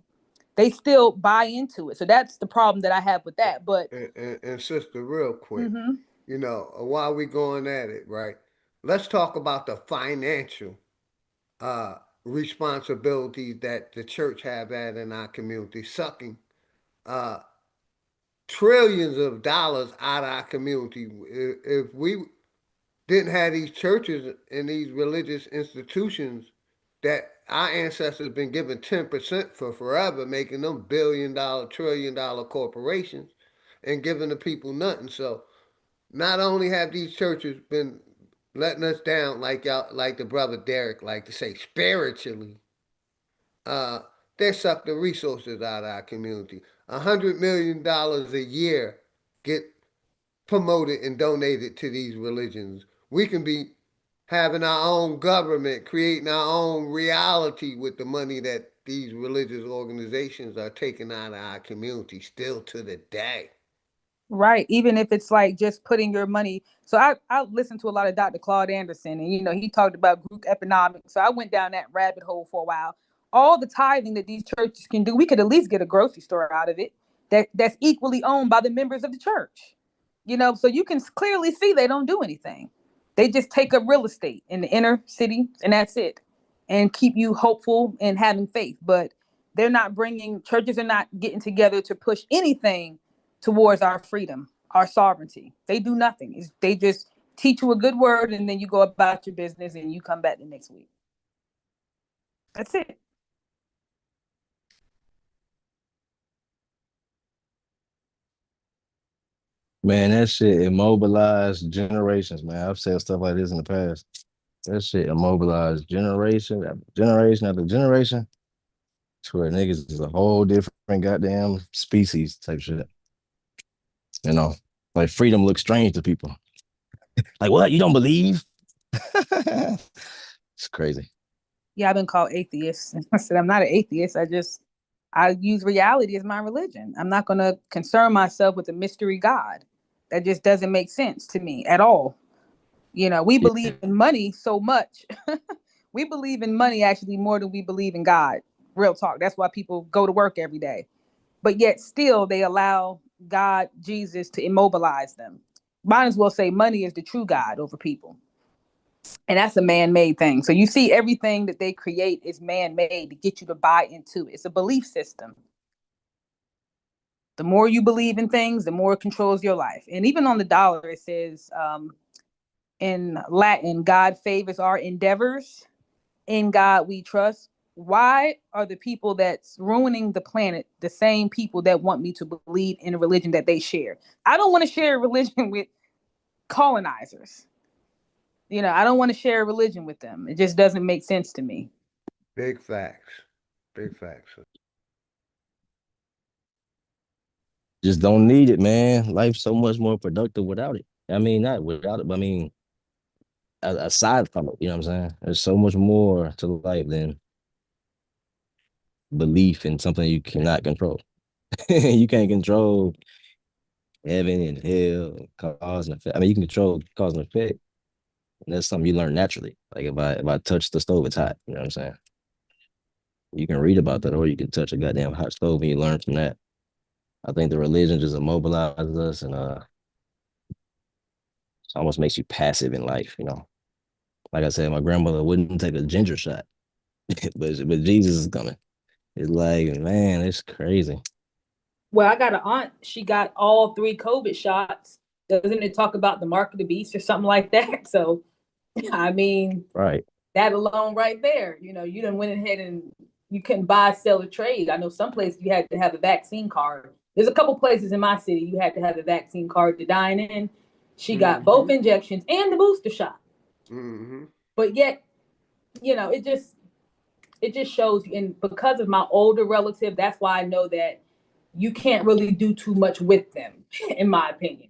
They still buy into it. So that's the problem that I have with that. But And sister, real quick, mm-hmm. while we going at it, right? Let's talk about the financial responsibilities that the church have had in our community, sucking uh, trillions of dollars out of our community. If we didn't have these churches and these religious institutions that our ancestors been given 10% for forever, making them $1 billion, $1 trillion corporations and giving the people nothing. So not only have these churches been letting us down, like y'all, like the brother Derek like to say, spiritually, uh, they suck the resources out of our community. $100 million a year get promoted and donated to these religions. We can be having our own government, creating our own reality with the money that these religious organizations are taking out of our community still to the day. Right. Even if it's like just putting your money. So I listened to a lot of Dr. Claude Anderson, and he talked about group economics. So I went down that rabbit hole for a while. All the tithing that these churches can do, we could at least get a grocery store out of it that's equally owned by the members of the church. So you can clearly see they don't do anything. They just take up real estate in the inner city, and that's it, and keep you hopeful and having faith. But churches are not getting together to push anything towards our freedom, our sovereignty. They do nothing. They just teach you a good word, and then you go about your business and you come back the next week. That's it. Man, that shit immobilized generations, man. I've said stuff like this in the past. That shit immobilized generation after generation after generation to where niggas is a whole different goddamn species type shit. You know, like freedom looks strange to people. Like, what? You don't believe? It's crazy. Yeah, I've been called atheist. I said I'm not an atheist. I use reality as my religion. I'm not going to concern myself with a mystery God. That just doesn't make sense to me at all. We Yeah. believe in money so much. We believe in money actually more than we believe in God. Real talk. That's why people go to work every day. But yet still they allow God, Jesus to immobilize them. Might as well say money is the true God over people. And that's a man-made thing. So you see everything that they create is man-made to get you to buy into it. It's a belief system. The more you believe in things, the more it controls your life. And even on the dollar, it says in Latin, God favors our endeavors. In God we trust. Why are the people that's ruining the planet the same people that want me to believe in a religion that they share? I don't want to share a religion with colonizers. I don't want to share a religion with them. It just doesn't make sense to me. Big facts. Big facts. Just don't need it, man. Life's so much more productive without it. I mean, not without it, but I mean, aside from it, you know what I'm saying? There's so much more to life than belief in something you cannot control. You can't control heaven and hell, cause and effect. I mean, you can control cause and effect. And that's something you learn naturally. Like if I touch the stove, it's hot. You know what I'm saying? You can read about that, or you can touch a goddamn hot stove and you learn from that. I think the religion just immobilizes us and it almost makes you passive in life, you know. Like I said, my grandmother wouldn't take a ginger shot, but Jesus is coming. It's like, man, it's crazy. Well, I got an aunt. She got all 3 COVID shots. Doesn't it talk about the mark of the beast or something like that? So, I mean, Right. that alone right there, you done went ahead and you couldn't buy, sell, or trade. I know some places you had to have a vaccine card. There's a couple places in my city you had to have a vaccine card to dine in. She got both injections and the booster shot. Mm-hmm. But yet, it just shows you. And because of my older relative, that's why I know that you can't really do too much with them, in my opinion.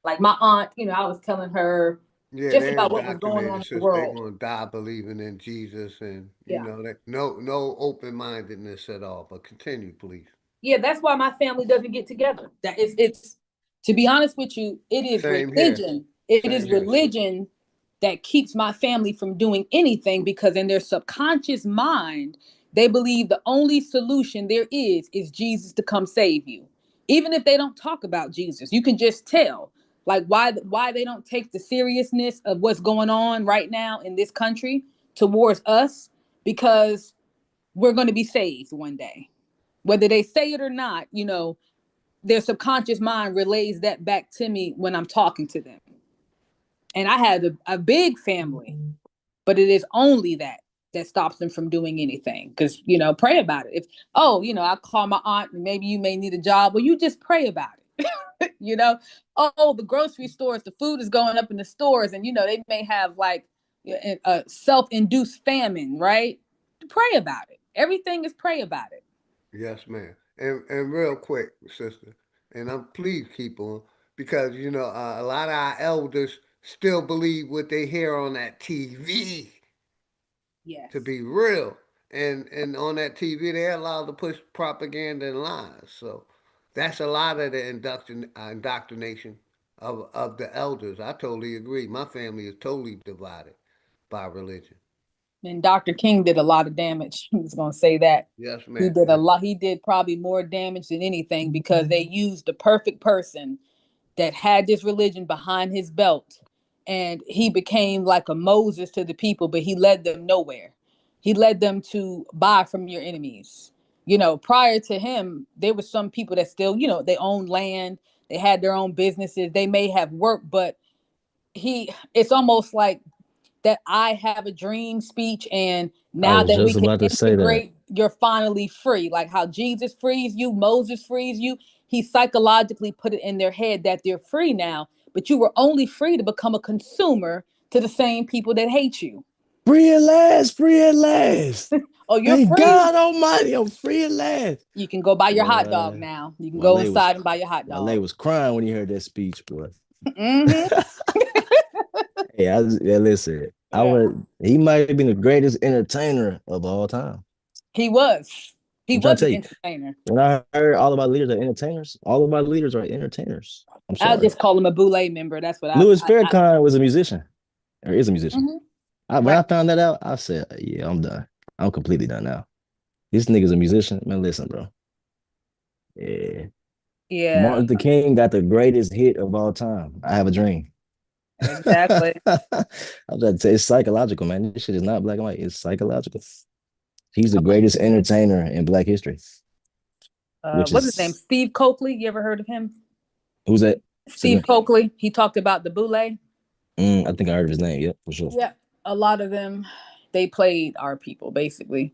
Like my aunt, I was telling her Yeah, just they about what was going on indoctrinated in the since they world. gonna die believing in Jesus, and Yeah. that no open mindedness at all. But continue, please. Yeah, that's why my family doesn't get together. That is, it's to be honest with you, it is Same here. religion. It is Same here. religion that keeps my family from doing anything because in their subconscious mind, they believe the only solution there is Jesus to come save you. Even if they don't talk about Jesus, you can just tell like why they don't take the seriousness of what's going on right now in this country towards us. because we're going to be saved one day. Whether they say it or not, their subconscious mind relays that back to me when I'm talking to them. And I had a big family, but it is only that stops them from doing anything. Because, pray about it. If, I call my aunt and maybe you may need a job, well, you just pray about it. The grocery stores, the food is going up in the stores, and they may have like a self-induced famine, right? Pray about it. Everything is pray about it. Yes, ma'am. And real quick, sister, and I'm please keep on because a lot of our elders still believe what they hear on that TV. Yes. To be real, and on that TV they're allowed to push propaganda and lies. So that's a lot of the indoctrination of the elders. I totally agree. My family is totally divided by religion. And Dr. King did a lot of damage. I was going to say that. Yes, He ma'am. did a lot. He did probably more damage than anything because they used the perfect person that had this religion behind his belt. And he became like a Moses to the people, but he led them nowhere. He led them to buy from your enemies. Prior to him, there were some people that still, they owned land, they had their own businesses, they may have worked, but it's almost like that I have a dream speech, and I now was that we just can about to say that. integrate, you're finally free. Like how Jesus frees you, Moses frees you. He psychologically put it in their head that they're free now, but you were only free to become a consumer to the same people that hate you. Free at last, free at last. Oh, you're Thank free. God Almighty, I'm free at last. You can go buy your hot dog now. You can go inside and buy your hot dog. Wale was crying when he heard that speech, boy. Mm-hmm. Listen, Yeah. he might have been the greatest entertainer of all time. He was. He I'm trying was to an tell you, entertainer. when I heard all of our leaders are entertainers, all of our leaders are entertainers. I'm I'll sorry. just call him a Boule member. That's what Louis Farrakhan was a musician, or is a musician. Mhm. When Right. I found that out, I said, yeah, I'm done. I'm completely done now. This nigga's a musician. Man, listen, bro. Yeah. Yeah. Martin Luther King got the greatest hit of all time. I Have a Dream. Exactly. I'm trying to say it's psychological, man. This shit is not black and white. It's psychological. He's the greatest entertainer in Black history. Which What's his name? is Steve Coakley. You ever heard of him? who's that? Steve Coakley. He talked about the Boule. I think I heard of his name. Yep, for sure. Yeah. A lot of them, they played our people, basically.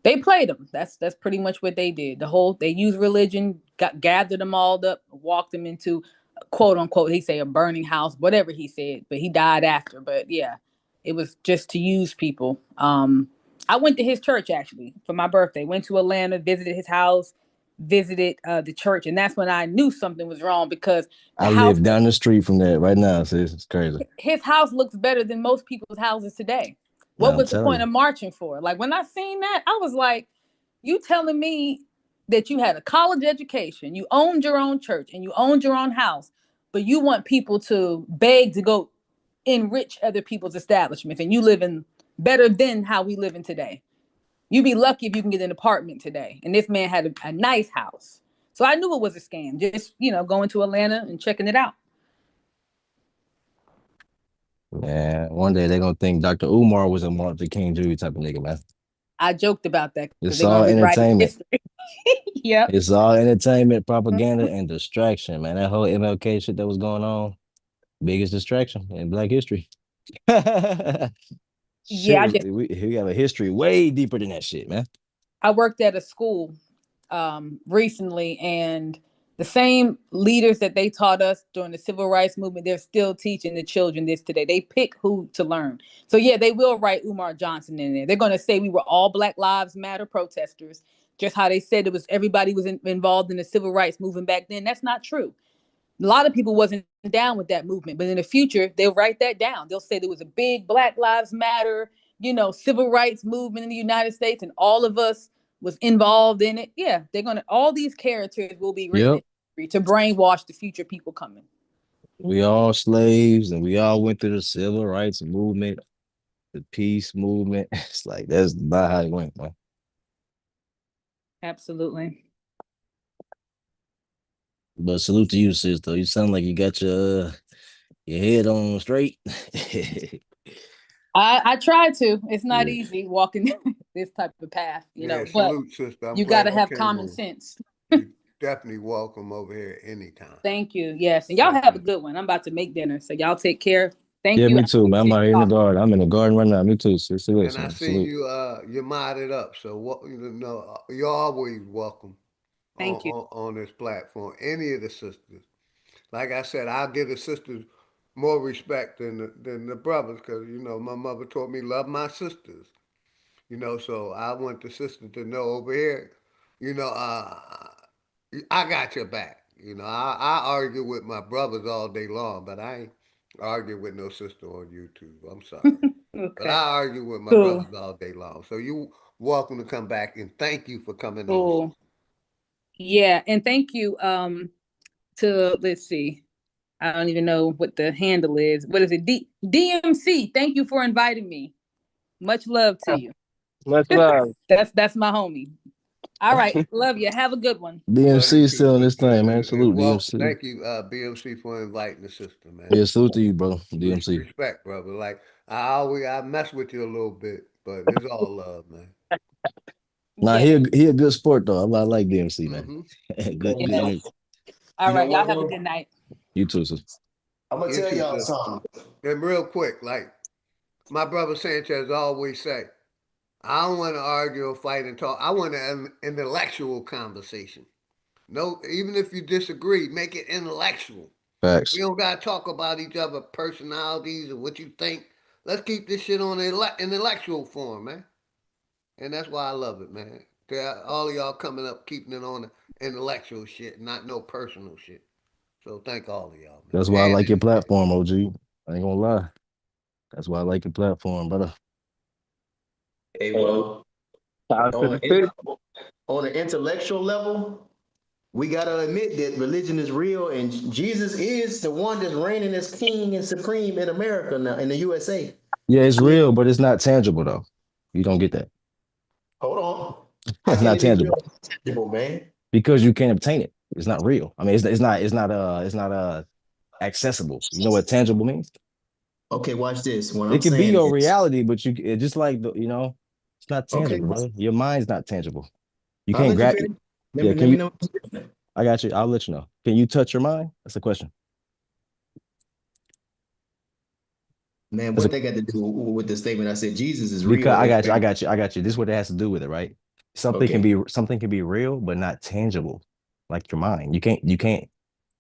They played them. That's pretty much what they did. They used religion, gathered them all up, walked them into quote unquote, he say a burning house, whatever he said, but he died after. But yeah, it was just to use people. I went to his church actually for my birthday. Went to Atlanta, visited his house, visited the church, and that's when I knew something was wrong because the I house live down the street from that right now, sis. It's crazy. his house looks better than most people's houses today. Man, What I'm was the telling point you. of marching for? Like when I seen that, I was like, you telling me that you had a college education, you owned your own church, and you owned your own house, but you want people to beg to go enrich other people's establishments, and you live in better than how we live in today. You'd be lucky if you can get an apartment today. And this man had a nice house. So I knew it was a scam. Just, going to Atlanta and checking it out. Man, one day they're gonna think Dr. Umar was a Martin Luther King Jr. type of nigga, man. I joked about that because It's they're gonna all rewrite entertainment. history. Yep. It's all entertainment, propaganda, and distraction, man. That whole MLK shit that was going on, biggest distraction in Black history. Yeah, Shit, we have a history way deeper than that shit, man. I worked at a school recently, and the same leaders that they taught us during the civil rights movement, they're still teaching the children this today. They pick who to learn. So yeah, they will write Umar Johnson in there. They're going to say we were all Black Lives Matter protesters, just how they said it was everybody was involved in the civil rights movement back then. That's not true. A lot of people wasn't down with that movement, but in the future they'll write that down. They'll say there was a big Black Lives Matter, civil rights movement in the United States, and all of us was involved in it. Yeah, all these characters will be written Yep. in history to brainwash the future people coming. We all slaves and we all went through the civil rights movement, the peace movement. It's like that's not how it went, man. Absolutely. But salute to you, sis, though. You sound like you got your head on straight. I try to. It's not Yeah. easy walking this type of path, Yeah, but salute, sister. I'm you got glad to you have came common on. sense. You definitely welcome over here anytime. Thank you. Yes, and y'all have a good one. I'm about to make dinner, so y'all take care. Thank Yeah, you. me I too, man. I'm appreciate out here in the y'all. garden. I'm in the garden right now. Me too. Salute, And I man. seen Salute. you you modded up, so what you know you're always welcome Thank you. on this platform. Any of the sisters. Like I said, I'll give the sisters more respect than the brothers, because you know my mother taught me love my sisters. You know, so I want the sister to know over here, you know, I got your back. You know, I argue with my brothers all day long, but I ain't argue with no sister on YouTube. I'm sorry. But Okay. I argue with my Cool. brothers all day long. So you welcome to come back, and thank you for coming on. Cool. Yeah, and thank you to let's see. I don't even know what the handle is. What is it? DMC. Thank you for inviting me. Much love to you. Much love. That's my homie. All right. Love you. Have a good one. Love you DMC too, still in this sister. thing, man. And Salute, well, DMC. thank you, BMC, for inviting the sister, man. Yeah, salute to you, bro. DMC. Respect, brother. Like I mess with you a little bit, but it's all love, man. Nah, Yeah. he a good sport though. I like DMC, man. Mm-hmm. good, You good know, energy. All right. Y'all have a good night. You too, sis. I'm gonna You tell too, y'all sister. something. And real quick, like my brother Sanchez always say, I don't want to argue or fight and talk. I want an intellectual conversation. No, even if you disagree, make it intellectual. We Facts. don't gotta talk about each other personalities or what you think. Let's keep this shit on an intellectual form, man. And that's why I love it, man. To all of y'all coming up, keeping it on the intellectual shit, not no personal shit. So thank all of y'all, man. That's why I And like your platform, OG. I ain't gonna lie. That's why I like your platform, brother. Hey, well, on an intellectual level, we gotta admit that religion is real, and Jesus is the one that's reigning as king and supreme in America now, in the USA. Yeah, it's real, but it's not tangible though. You don't get that. Hold on. How It's can not it be real tangible and tangible, man? because you can't obtain it. It's not real. I mean, it's not accessible. You know what tangible means? Okay, watch this. What It I'm could be saying your is, reality, but just like it's not okay, tangible, brother. Your mind's not tangible. You I'll can't let you grab. finish. Yeah, Let can me you? know. I got you. I'll let you know. Can you touch your mind? That's the question. Man, That's what a they got to do with the statement I said Jesus is because real? I got you. This is what it has to do with it, right? Okay. Something can be real, but not tangible, like your mind. You can't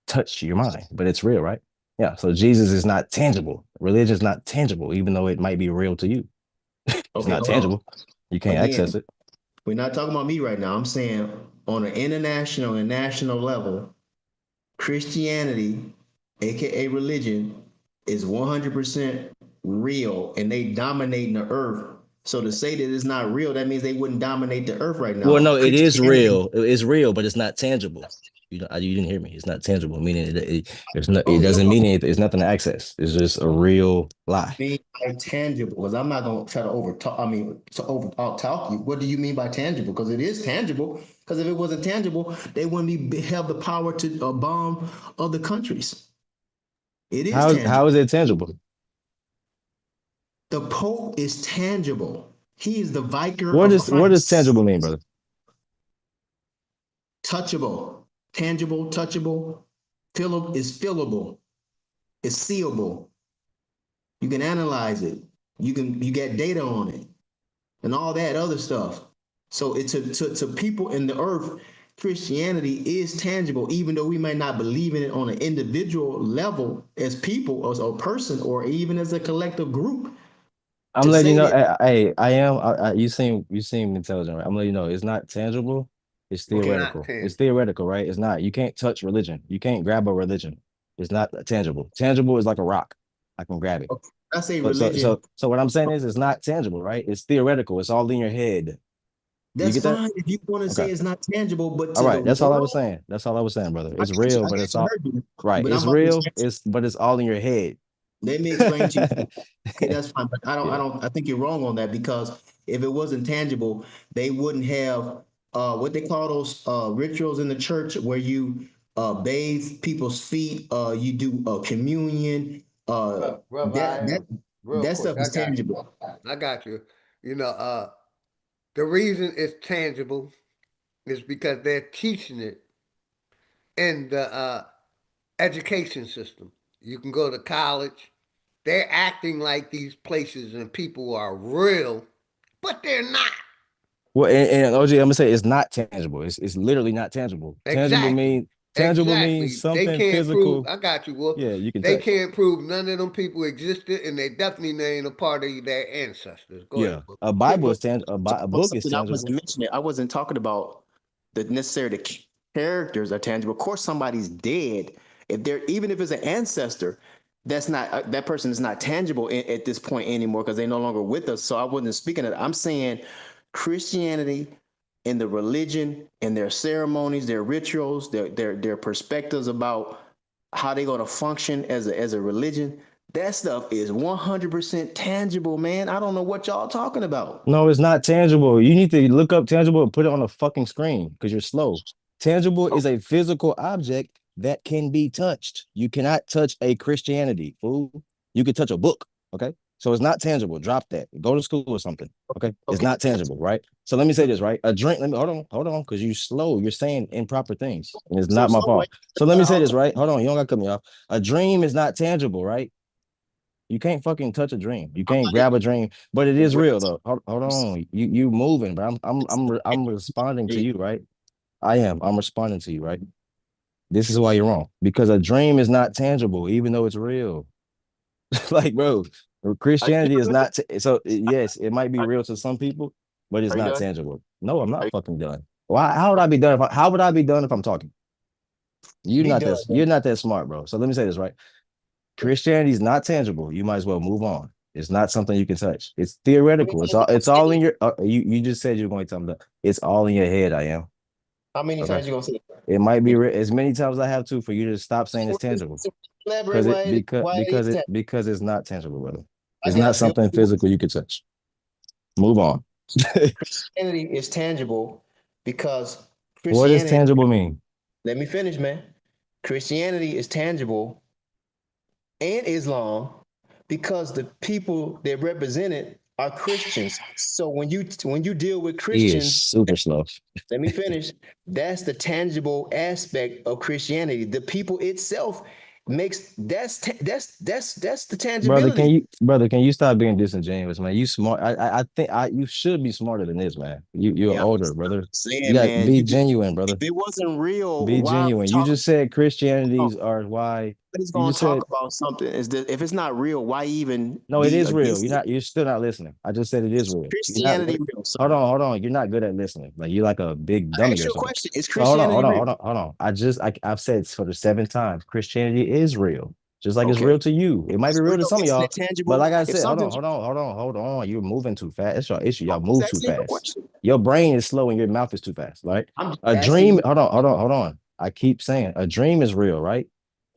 touch your mind, but it's real, right? Yeah. So Jesus is not tangible. Religion is not tangible, even though it might be real to you. It's Okay, not hold on. tangible. You can't access Again, it. we're not talking about me right now. I'm saying on an international and national level, Christianity, aka religion, is 100% real and they dominating the earth. So to say that it's not real, that means they wouldn't dominate the earth right Well, now. no, it is Christianity. real. It's real, but it's not tangible. You didn't hear me. It's not tangible, meaning it's not. It Okay, doesn't hold mean on. anything. It's nothing to access. It's just a real lie. Mean by tangible, because I'm not gonna try to over talk. I mean, to over talk you. What do you mean by tangible? Because it is tangible. Because if it wasn't tangible, they wouldn't be have the power to bomb other countries. It is How tangible. is it tangible? The Pope is tangible. He is the vicar of What does Christ. tangible mean, brother? Touchable, tangible, touchable. Feel is fillable. It's seeable. You can analyze it. You get data on it, and all that other stuff. So it's to people in the earth, Christianity is tangible, even though we may not believe in it on an individual level as people, as a person, or even as a collective group. I'm To letting you say know. that, You seem intelligent, right? I'm letting you know. It's not tangible. It's It's not theoretical. It's tangible. theoretical, right? It's not. You can't touch religion. You can't grab a religion. It's not tangible. Tangible is like a rock. I can grab it. I say But religion, so what I'm saying is, it's not tangible, right? It's theoretical. It's all in your head. You that's get that? fine if you want to Okay. say it's not tangible, but All to the right. That's all I was world, saying. That's all I was saying, brother. It's real, I but got it's you all heard you. right. But I'm It's about to real. explain. It's all in your head. Let me explain to you. Okay, that's fine, but Yeah. I think you're wrong on that because if it wasn't tangible, they wouldn't have what they call those rituals in the church where you bathe people's feet, you do communion, Brother, I that am. real That quick. stuff I is got you. tangible. I got you. You know, the reason it's tangible is because they're teaching it in the education system. You can go to college. They're acting like these places and people are real, but they're not. Well, and OG, I'm gonna say it's not tangible. It's literally not tangible. Exactly. Tangible means Exactly. They something can't prove, physical. I got you, Wolf. Yeah, you can They touch. can't prove none of them people existed, and they definitely ain't a part of their ancestors. Go ahead, Yeah, Wolf. a Yeah, Bible but is tangible. talk A about book is something I wasn't tangible. mentioning. I wasn't talking about the necessarily the characters are tangible. Of course, somebody's dead. If they're even if it's an ancestor, that's not that person is not tangible at this point anymore because they're no longer with us. So I wasn't speaking of that. I'm saying Christianity and the religion and their ceremonies, their rituals, their perspectives about how they're going to function as a religion. That stuff is 100% tangible, man. I don't know what y'all talking about. No, it's not tangible. You need to look up tangible and put it on a fucking screen because you're slow. Tangible is a physical object that can be touched. You cannot touch a Christianity, fool. You can touch a book, okay? So it's not tangible. Drop that. Go to school or something, okay? It's Okay. not tangible, right? So let me say this, right? A drink, let me hold on, because you slow. You're saying improper things, and it's So not my slow, like fault. So let me say this, right? Hold on, you don't gotta cut me off. A dream is not tangible, right? You can't fucking touch a dream. You can't grab a dream, but it is real though. Hold on. You moving, but I'm responding to you, right? I am. I'm responding to you, right? This is why you're wrong. Because a dream is not tangible, even though it's real. Like, bro, Christianity is not so yes, it might be real to some people, but it's Are you not done? tangible. No, I'm not fucking done. Why how would I be done if how would I be done if I'm talking? Be done, You're man. not that smart, bro. So let me say this, right? Christianity is not tangible. You might as well move on. It's not something you can touch. It's How many theoretical. times you gonna It's say all it? in your. You just said you're going to tell me that it's all in your head. I am How many okay. times you gonna say it? It might be as many times as I have to for you to stop saying it's tangible Elaborate why it is tangible. because it's not tangible, brother. I It's got not a bill. something physical you can touch. Move on. Christianity is tangible because What does Christianity. tangible mean? Let me finish, man. Christianity is tangible and Islam because the people that represent it are Christians. So when you deal with He is Christians, super slow. let me finish. That's the tangible aspect of Christianity. The people itself makes that's the tangibility. Brother, can you stop being disingenuous, man? You smart. I think you should be smarter than this, man. You're Yeah, older, brother. You saying, got man, be you genuine, brother. if it wasn't real, Be why are we genuine. You talking? just said Christianities are why. Nobody's You gonna just talk said about something. Is that if it's not real, why even no. It be is real. against it? You're still not listening. I just said it is real. You're not. Christianity real, sir? Hold on. You're not good at listening. Like you're like a big I dummy asked or you a something. question. Is So Christianity real? hold on. I've said for the seventh time, Christianity is real. Just like it's Okay. real to you. It might be It's real to real. some of Isn't y'all, it but tangible? like I If said, something's hold on. You're moving too fast. It's your issue. I'm Y'all just move too asking you a fast. question. Your brain is slow and your mouth is too fast. Right? I'm just A asking dream. you. Hold on. I keep saying a dream is real, right?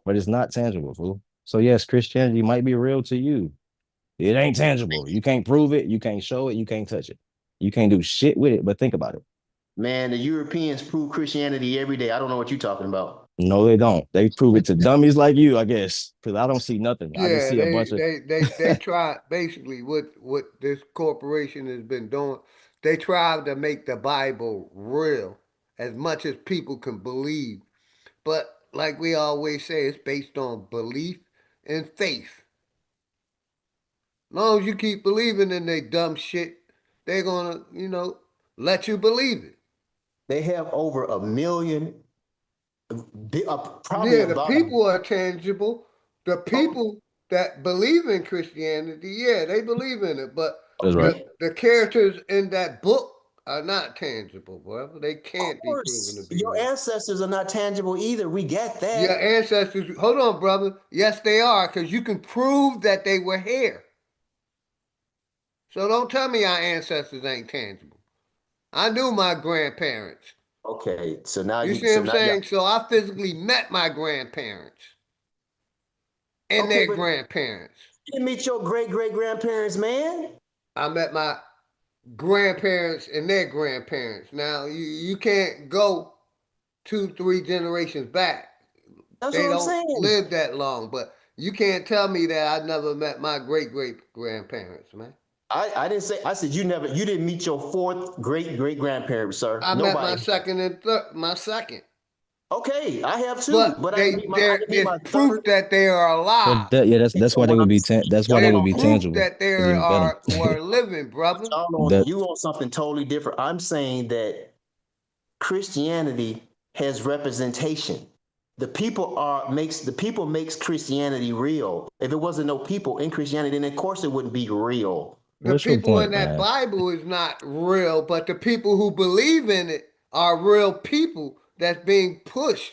But it's not tangible, fool. So yes, Christianity might be real to you. It ain't tangible. You can't prove it. You can't show it. You can't touch it. You can't do shit with it. But think about it. Man, the Europeans prove Christianity every day. I don't know what you're talking about. No, they don't. They prove it to dummies like you, I guess. Because I don't see nothing. I just Yeah, see a bunch of. they try basically what this corporation has been doing. They try to make the Bible real as much as people can believe. But like we always say, it's based on belief and faith. As long as you keep believing in they dumb shit, they're gonna, let you believe it. They have over a million, probably Yeah, the about people are tangible. The oh, people that believe in Christianity, yeah, they believe in it. But That's right. the characters in that book are not tangible, brother. They of can't be proven to course, be your real. ancestors are not tangible either. We get Your that. ancestors, hold on, brother. Yes, they are, because you can prove that they were here. So don't tell me our ancestors ain't tangible. I knew my grandparents. Okay, You see what I'm saying? So I physically met my grandparents and okay, their but grandparents. you didn't meet your great great grandparents, man. I met my grandparents and their grandparents. Now you can't go 2, 3 generations back. That's They what I'm don't saying. live that long, but You can't tell me that I never met my great grandparents, man. I didn't say. I said you didn't meet your fourth great grandparent, sir. I met my Nobody. second and third, my second. Okay, I have too, But but I didn't meet there's my proof third. that they are But alive. that's So why they what would I'm be saying, that's why they y'all There's would be proof tangible. that they Because you met them. were living, brother. That you on something totally different. I'm saying that Christianity has representation. The people makes Christianity real. If it wasn't no people in Christianity, then of course it wouldn't be real. The what's your people in point, that man? Bible is not real, but the people who believe in it are real people that's being pushed,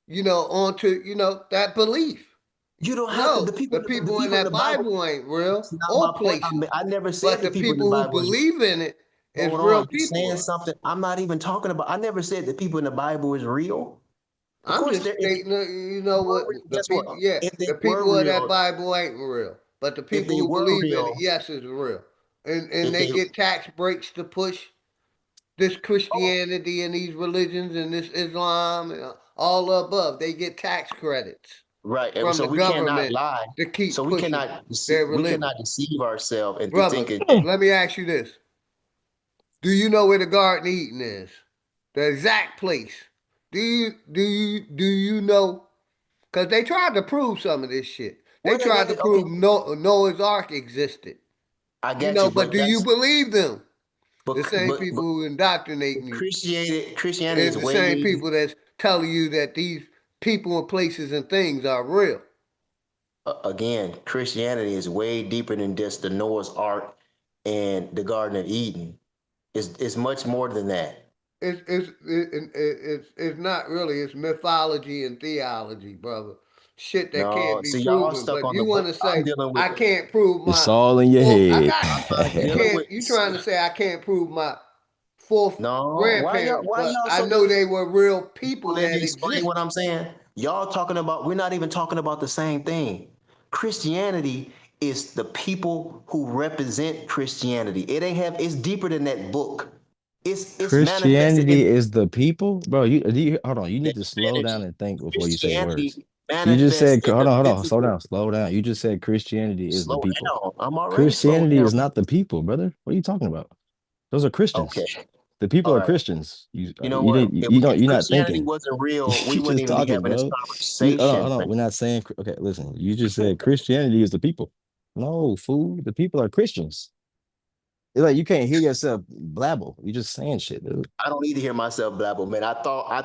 onto, that belief. You don't have to. No, the The people in people in the that Bible. Bible ain't real That's not my or point. places. I never said But the the people in the people who Bible is. believe in it is Hold real on, you people. saying something? I'm not even talking about. I never said the people in the Bible is real. Of I'm course, just there. If stating, what the guess what? people, yeah, If they the were people of that real, Bible ain't real, but the if people they who were believe in it, real, yes, is real, and if they they get tax breaks to push this Christianity and these religions and this Islam and all the above. They get tax credits right, from so the we cannot government lie. to So keep pushing their we religion. cannot deceive ourselves into Brother, thinking that. let me ask you this: do you know where the Garden of Eden is? The exact place. Do you know? Because they tried to prove some of this shit. They tried to Okay, prove Noah's Ark existed. I got you, But but do you that's believe them? The but same but people who indoctrinating you Christianity is is the same way people that's telling you that these people and places and things are real. again. Christianity is way deeper than just the Noah's Ark and the Garden of Eden. It's much more than that. It's not really. It's mythology and theology, brother. Shit that can't No, be see, y'all proven. stuck But on the you want book. to I'm say dealing with. I can't prove it's my all in your fourth. I head. got you. I'm You dealing can't. with. You trying to say I can't prove my fourth No, grandparents, why but y'all I so know they difficult? were real Well, people let me that explain what existed. I'm saying. Y'all talking about. We're not even talking about the same thing. Christianity is the people who represent Christianity. It ain't have. It's deeper than that book. It's manifested in Christianity is the people, bro. Hold on. You the need to slow down energy. and think before you say words. Christianity You just manifests said, in the hold on, slow physical. down, slow down. You just said Christianity is the Slow people. down. I'm already slowed Christianity down. is not the people, brother. What are you talking about? Those are Okay. Christians. The people All are right. Christians. You know what? If You're not Christianity thinking. wasn't real, we You wouldn't just even be talking, having this bro. Hold conversation, on. man. We're not saying. Okay, listen. You just said Christianity is the people. No, fool. The people are Christians. It's like you can't hear yourself blabble. You just saying shit, dude. I don't need to hear myself blabble, man. I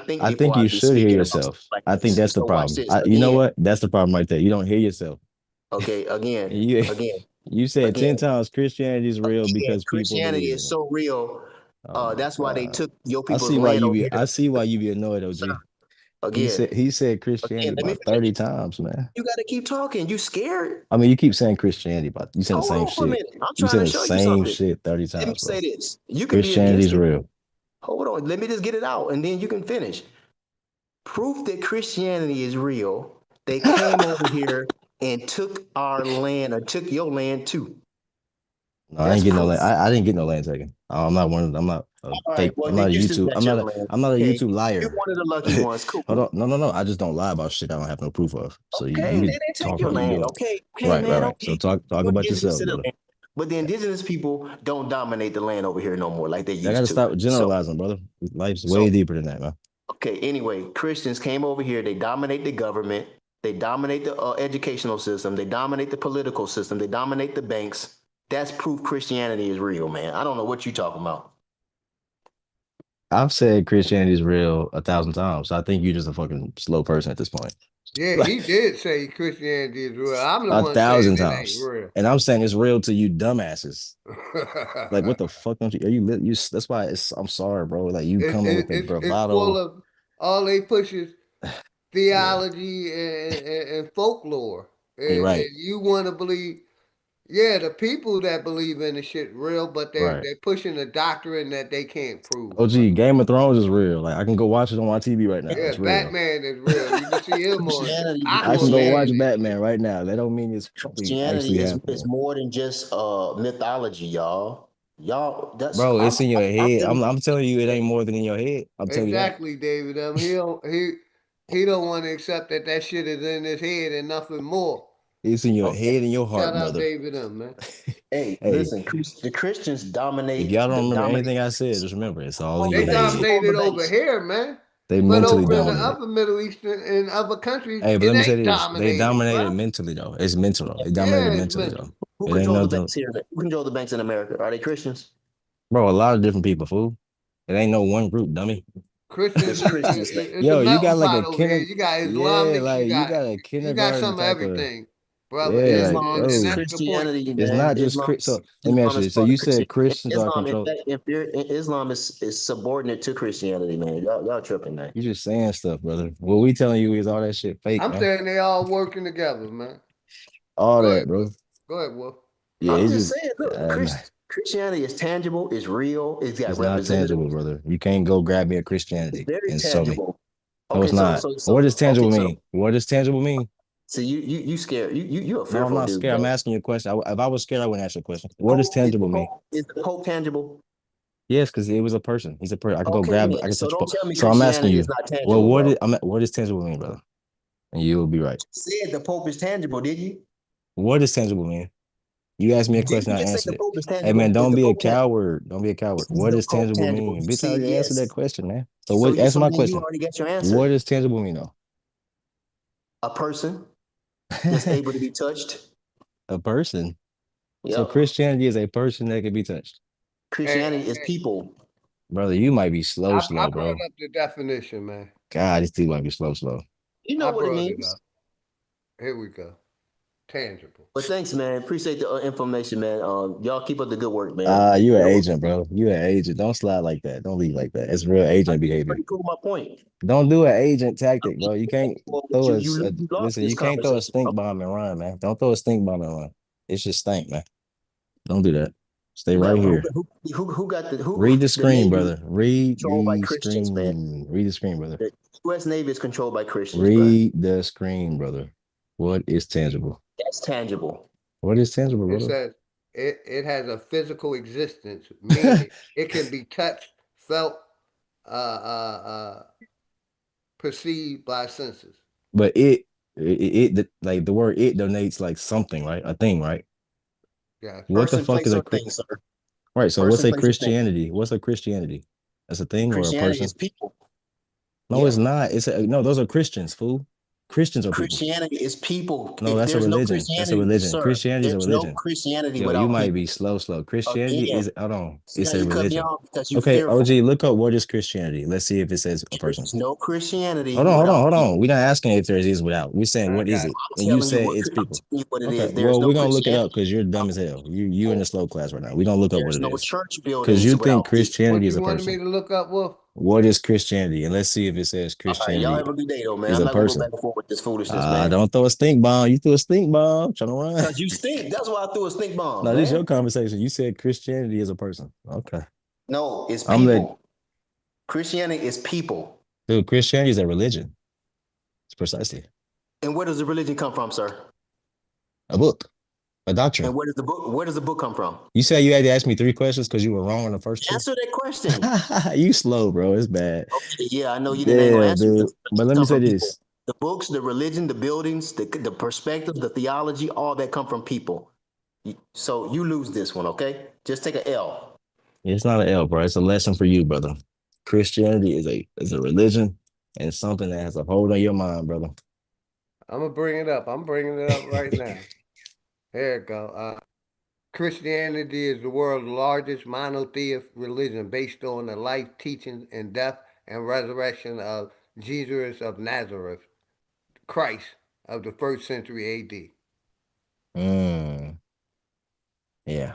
think I think before I you be should hear speaking about stuff yourself. like I think this. that's the So watch problem. this You know again. what? That's the problem right there. You don't hear yourself. Okay, again, And you again, you said again, 10 times Christianity is real again. because people Christianity believe is in it. so real. Oh my That's why they God. took your people's land over here. I see why you be annoyed, Sir, OG. again, He said again. Christianity Let me about finish. 30 times, man. You got to keep talking. You scared? I mean, you keep saying Christianity, but you saying the Hold same on for a shit. minute. I'm You trying saying to the show you same something. shit 30 Let me times, bro. say this. You can be Christianity against is it. real. Hold on. Let me just get it out, and then you can finish. Proof that Christianity is real. They came over here and took our land, or took your land too. No, I That's ain't getting no proof. land. I didn't get no land taken. I'm not one. I'm not a All right. fake. Well, I'm then not a you still YouTube. got your land. I'm not a Okay. YouTube You're liar. one of the lucky ones. Cool. Hold on. No. I just don't lie about shit I don't have no proof of. So you Okay. They can didn't take talk your all you land. do. Okay. Okay, Right, right, man. right. So Okay. talk You about indigenous yourself, to the brother. land. But the indigenous people don't dominate the land over here no more like they I used gotta to. stop So, generalizing, brother. Life's so way deeper than that, man. okay. Anyway, Christians came over here. They dominate the government. They dominate the educational system. They dominate the political system. They dominate the banks. That's proof Christianity is real, man. I don't know what you're talking about. I've said Christianity is real 1,000 times. So I think you're just a fucking slow person at this point. Yeah, Like he did say Christianity is real. I'm the a one saying thousand it ain't times. real. And I'm saying it's real to you dumbasses. Like what the fuck don't you are you lit? That's why I'm sorry, bro. Like you coming with the It's full bravado. of all they push is Yeah, theology and folklore, you're right. and you want to believe. Yeah, the people that believe in the shit real, but Right. they're pushing a doctrine that they can't prove, brother. OG, Game of Thrones is real. Like I can go watch it on my TV right now. Yeah, It's real. Batman is real. You can see him on Christianity I can go watch Aquaman and shit. Batman right now. That don't mean it's probably Christianity actually is happening. more than just mythology, y'all. Y'all, that's Bro, it's in your I'm head. dealing I'm telling you, it with ain't more than in your head. I'm telling you that. Exactly, David. He don't he. He don't want to accept that that shit is in his head and nothing more. It's in your Okay. head and your Shout heart, out brother. David M, man. Hey, Hey, listen, the Christians if dominate y'all don't the remember dominate. anything I said, just remember it's all in Home your They base. head. Home dominated over base. here, man. They But mentally over in the dominated. upper Middle Eastern and other countries, Hey, but it let me say ain't this: they dominated, dominated bro. mentally though. It's mental though. They Yeah, dominated it's mentally though. mental. Who It ain't control the nothing, banks here? Who control the banks in America? Are they Christians? bro. A lot of different people, fool. It ain't no one group, dummy. Christians It's is Christians, man. it's a Yo, you got melting like pot a over here. kinder, You got yeah, Islamics, like a you got kindergarten some of type of, everything, brother. yeah, like, Islam And is bro. that's the point. Christianity, It's man. not just so let me ask Islam you is this. So part of you Christian. said Christians are Islam, in controlled. fact, Islam is subordinate to Christianity, man. Y'all tripping, man. You just saying stuff, brother. What we telling you is all that shit fake, I'm man. saying they all working together, man. All Go that, ahead, bro. bro. Go ahead, Wolf. Yeah, I'm it's just just saying, look, nah, Christianity is tangible, it's real, it's got it's not tangible, representatives, brother. You can't go grab me a it's Christianity very and show me. tangible. No, it's Okay, not. What does okay, tangible so mean? What does tangible mean? so you scared. You a No, I'm fearful not dude, scared. I'm bro. asking you a question. If I was scared, I wouldn't ask you a question. What does Pope tangible mean? Is the Pope tangible? Yes, because it was a person. He's a person. I can go Okay, grab. then. I can So touch. don't tell me So I'm asking Christianity is you. not Well, tangible, bro. what does tangible mean, brother? And you will be right. You said the Pope is tangible, did you? What does tangible mean? You asked me a Did question. you I just say answered the it. Pope is Hey man, tangible? Is don't the be a Pope tangible? coward. Don't be a coward. Is What the does Pope tangible tangible? mean? You Bitch, I said already answered that yes. question, man. So So what? you Answer so my then you question. already got your What answer. does tangible mean, though? A person that's able to be touched. A person. So Yep. Christianity is a person that can be touched. Hey, Christianity is people. Brother, you might be I slow, brought bro. up the definition, man. God, this dude might be slow. You know I what it brought it means. up. Here we go. Tangible. But thanks, man. Appreciate the information, man. Y'all keep up the good work, man. You You an know what? agent, bro. You an agent. Don't slide like that. Don't leave like that. It's real agent behavior. Already proved my point. Don't do an agent tactic, bro. You can't Well, throw you lost listen, this you can't throw a conversation, bro. stink bomb and run, man. Don't throw a stink bomb and run. It's just stink, man. Don't do that. Stay right But here. who got Read the the screen, Navy brother. Read controlled by the Christians, man? screen. Read the screen, brother. The U.S. Navy is controlled by Christians, bro. Read the screen, brother. What is tangible? That's tangible. What is tangible, It brother? says it has a physical existence, meaning it can be touched, felt, uh, perceived by senses. But like the word it donates like something, right? A thing, right? Yeah. What the Person, fuck place, is or thing, sir. right? So what's Person, a place, or thing. Christianity? What's a Christianity? That's a thing or a Christianity is person? people. No, Yeah. it's not. No, those are Christians, fool. Christians are people. Christianity is people. No, If that's a there's no religion. That's a Christianity, religion. sir, Christianity is a there's no religion. Christianity Yo, you without might people. be slow. Christianity Again, is, hold on. see how It's a you cut me religion. off because you Okay, fearful. OG, look up what is Christianity. Let's see if it says a person. There's no Christianity Hold without on. people. We're not asking if there is without. We're saying I what is got it? you. I'm And you telling you said what. it's I'm people. telling you what it Okay, is. There's well, no we're gonna look it Christianity. up because you're dumb as hell. You in the slow class right now. We're gonna look up what There's it no is. church Because buildings you think without people. Christianity What is you a wanted me person. to look up, Wolf? What is Christianity? And let's see if it says All right, y'all Christianity have a good day, though, man. is I'm a not gonna go person. back and forth with this foolishness, man. Don't throw a stink bomb. You threw a stink bomb. Trying to run. Cause you stink. That's why I threw a stink bomb, No, this is your man. conversation. You said Christianity is a person. Okay. No, it's I'm letting, people. Christianity is people. dude, Christianity is a religion. It's precisely And where does the religion come from, sir? a book, a doctrine. And where does the book come from? You said you had to ask me 3 questions because you were wrong on the first two. Answer that question. You slow, bro. It's bad. Okay, yeah, I know you didn't ain't no Damn, answer dude. because But it let me come say from people. this. The books, the religion, the buildings, the perspective, the theology, all that come from people. So you lose this one, okay? Just take a L. It's not an L, bro. It's a lesson for you, brother. Christianity is a religion and something that has a hold on your mind, brother. I'm gonna bring it up. I'm bringing it up right now. Here it go. Christianity is the world's largest monotheist religion based on the life, teachings, and death and resurrection of Jesus of Nazareth, Christ of the first century AD. Mm, yeah.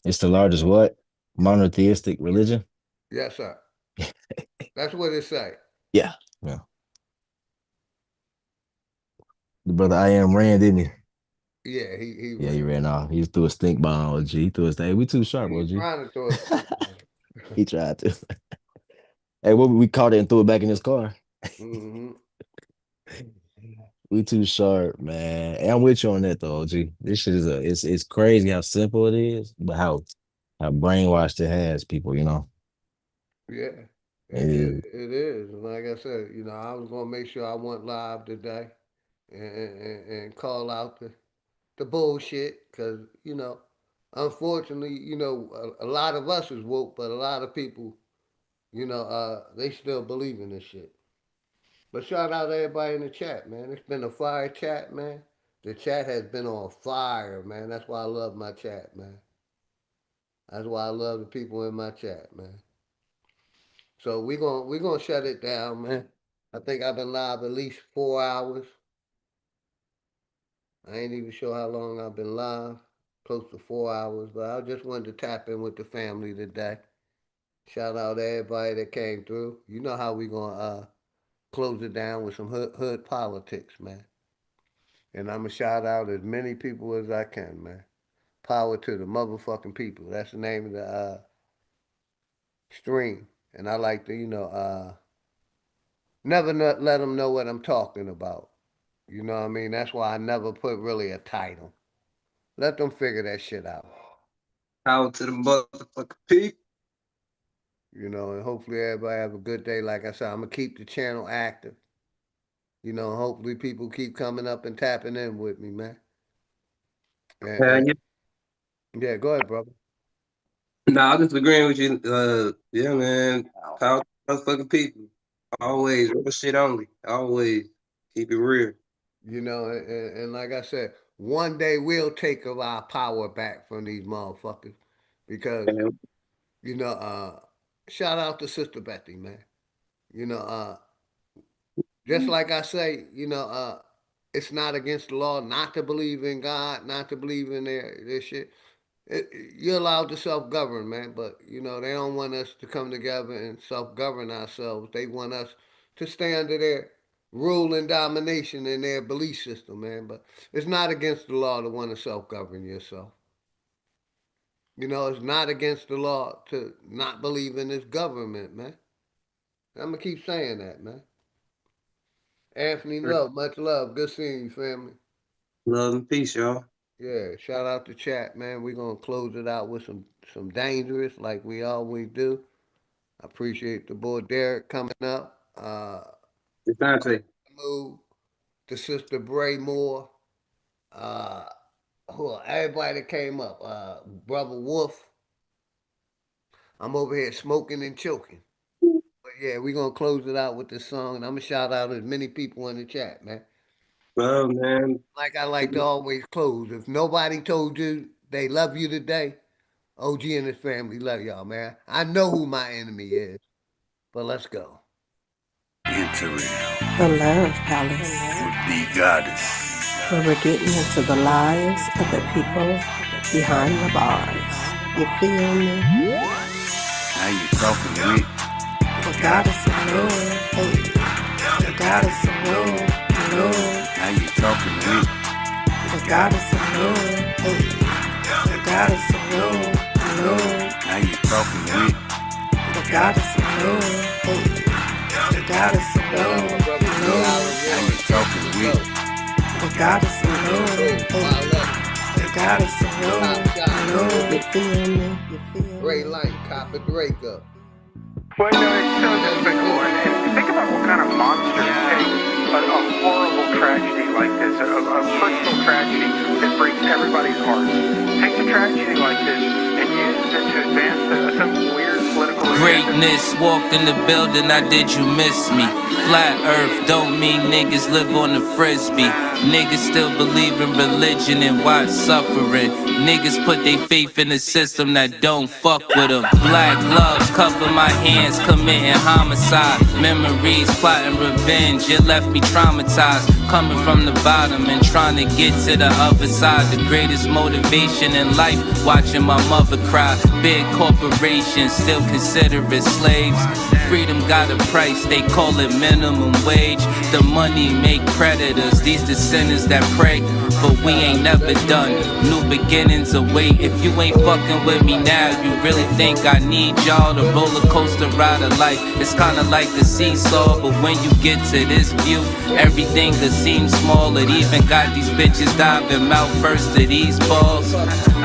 It's the largest what? Monotheistic religion? Yes, sir. That's what it say. Yeah. Yeah. The brother I am ran, didn't he? Yeah, he Yeah, he ran. ran off. He threw a stink bomb, OG. He threw a stink. We too sharp, He's OG. trying to throw a stick. He tried to. Hey, what we caught it and threw it back in his car. Mm-hmm. We too sharp, man. And I'm with you on that though, OG. This shit is it's crazy how simple it is, but how brainwashed it has people, you know. Yeah. It is. And like I said, I was gonna make sure I went live today and call out the bullshit because unfortunately, a lot of us is woke, but a lot of people, they still believe in this shit. But shout out to everybody in the chat, man. It's been a fire chat, man. The chat has been on fire, man. That's why I love my chat, man. That's why I love the people in my chat, man. So we gonna shut it down, man. I think I've been live at least 4 hours. I ain't even sure how long I've been live. Close to 4 hours, but I just wanted to tap in with the family today. Shout out to everybody that came through. You know how we gonna close it down with some hood politics, man. And I'm gonna shout out as many people as I can, man. Power to the motherfucking people. That's the name of the stream. And I like to, never let them know what I'm talking about. You know what I mean? That's why I never put really a title. Let them figure that shit out. Power to the motherfucking people. And hopefully everybody have a good day. Like I said, I'm gonna keep the channel active. Hopefully people keep coming up and tapping in with me, man. And yeah, go ahead, brother. Nah, I'm just agreeing with you. Yeah, man. Power to the motherfucking people. Always real shit only. Always keep it real. And like I said, one day we'll take our power back from these motherfuckers. Because, shout out to Sister Betty, man. Just like I say, it's not against the law not to believe in God, not to believe in their shit. You're allowed to self-govern, man, but they don't want us to come together and self-govern ourselves. They want us to stay under their rule and domination in their belief system, man. But it's not against the law to want to self-govern yourself. It's not against the law to not believe in this government, man. I'm gonna keep saying that, man. Anthony, much love. Good seeing you, family. Love and peace, y'all. Yeah, shout out to chat, man. We're gonna close it out with some dangerous, like we always do. I appreciate the boy Derek coming up. Move to Sister Bray Moore. Everybody that came up. Brother Wolf. I'm over here smoking and choking. But yeah, we're gonna close it out with this song, and I'm gonna shout out as many people in the chat, man. Well, man. Like I like to always close. If nobody told you they love you today, OG and his family love y'all, man. I know who my enemy is, but let's go. Entering The Love Palace, the goddess. where we're getting into the lives of the people behind the bars. You feel me? Now you're talking with The goddess of love, hey. The goddess of love, love. Now you're talking with The goddess of love, hey. The goddess of love, love. Now you're talking with The goddess of love, hey. The goddess of love, love. Now you're talking with The goddess of love, hey. The goddess of love, love. You feel me? You feel me? Great light, copper Drake up. Well, it's so despicable. And think about what kind of monsters take a horrible tragedy like this, a personal tragedy that breaks everybody's heart. Takes a tragedy like this and uses it to advance some weird political agenda. Greatness walked in the building, I did you miss me? Flat earth don't mean niggas live on the frisbee. Niggas still believe in religion and watch suffering. Niggas put their faith in a system that don't fuck with them. Black gloves cover my hands, committing homicide. Memories, plotting revenge, it left me traumatized. Coming from the bottom and trying to get to the other side. The greatest motivation in life, watching my mother cry. Big corporations still consider it slaves. Freedom got a price, they call it minimum wage. The money make predators, these descendants that pray. But we ain't never done, new beginnings await. If you ain't fucking with me now, you really think I need y'all? The roller coaster ride of life, it's kinda like the seesaw. But when you get to this view, everything is seem small. It even got these bitches diving mouth first to these balls.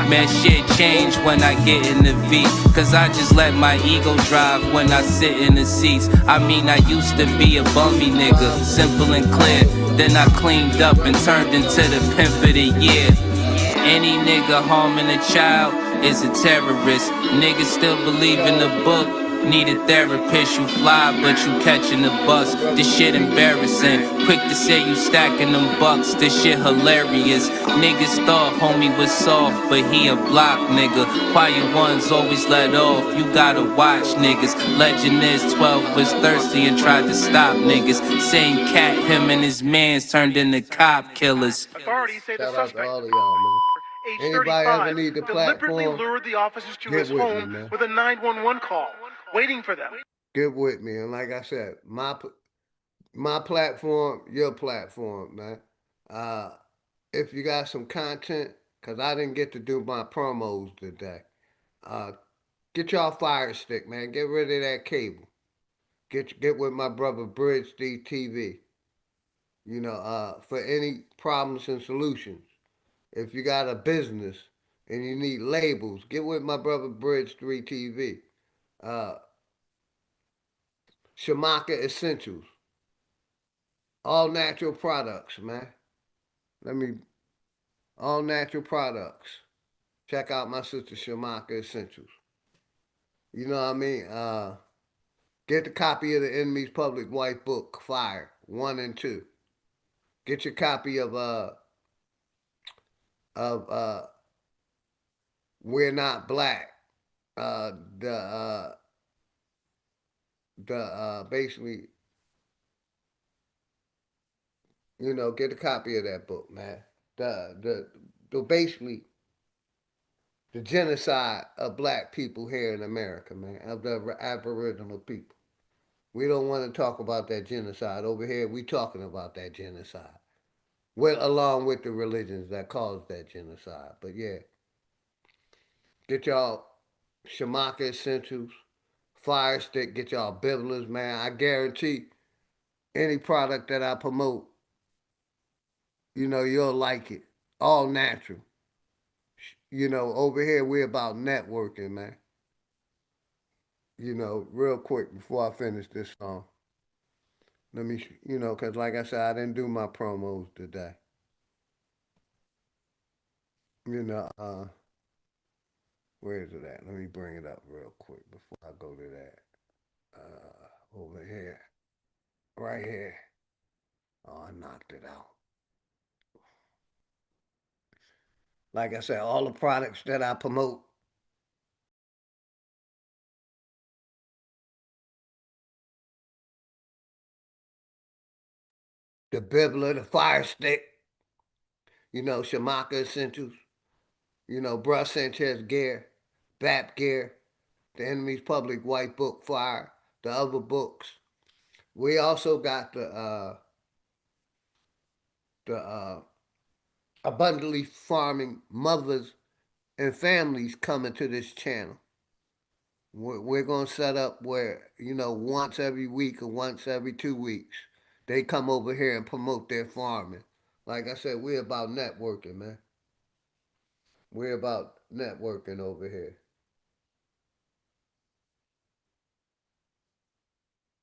Man, shit changed when I get in the V, cause I just let my ego drive when I sit in the seats. I mean, I used to be a bummy nigga, simple and clear. Then I cleaned up and turned into the pimp of the year. Any nigga harming a child is a terrorist. Niggas still believe in the book. Need a therapist, you fly, but you catching the bus. This shit embarrassing. Quick to say you stacking them bucks. This shit hilarious. Niggas thought homie was soft, but he a block nigga. Quiet ones always let off. You gotta watch niggas. Legend is 12 was thirsty and tried to stop niggas. Same cat, him and his mans turned into cop killers. Authorities say the Shout out to suspect, all of y'all, man. age Anybody ever 35, need the deliberately platform, lured the officers to get his with me, home man. with a 911 call, waiting for them. Get with me. And like I said, my platform, your platform, man. If you got some content, because I didn't get to do my promos today, get y'all Fire Stick, man. Get rid of that cable. Get with my brother Bridge DTV. You know, for any problems and solutions. If you got a business and you need labels, get with my brother Bridge 3 TV. Shamaka Essentials. All natural products, man. All natural products. Check out my sister Shamaka Essentials. You know what I mean? Get the copy of the Enemy's Public White Book, Fire, 1 and 2. Get your copy of We're Not Black. Basically, you know, get a copy of that book, man. Basically the genocide of black people here in America, man, of the Aboriginal people. We don't want to talk about that genocide. Over here, we talking about that genocide. Well, along with the religions that caused that genocide. But yeah, get y'all Shamaka Essentials, Fire Stick, get y'all Bibblers, man. I guarantee any product that I promote, you know, you'll like it. All natural. You know, over here, we're about networking, man. You know, real quick before I finish this song. Let me, you know, because like I said, I didn't do my promos today. You know, where is it at? Let me bring it up real quick before I go to that. Over here. Right here. Oh, I knocked it out. Like I said, all the products that I promote, the Bibbler, the Fire Stick, you know, Shamaka Essentials, you know, Bruh Sanchez gear, BAP gear, the Enemy's Public White Book Fire, the other books. We also got the abundantly farming mothers and families coming to this channel. We're going to set up where, you know, once every week or once every 2 weeks, they come over here and promote their farming. Like I said, we're about networking, man. We're about networking over here.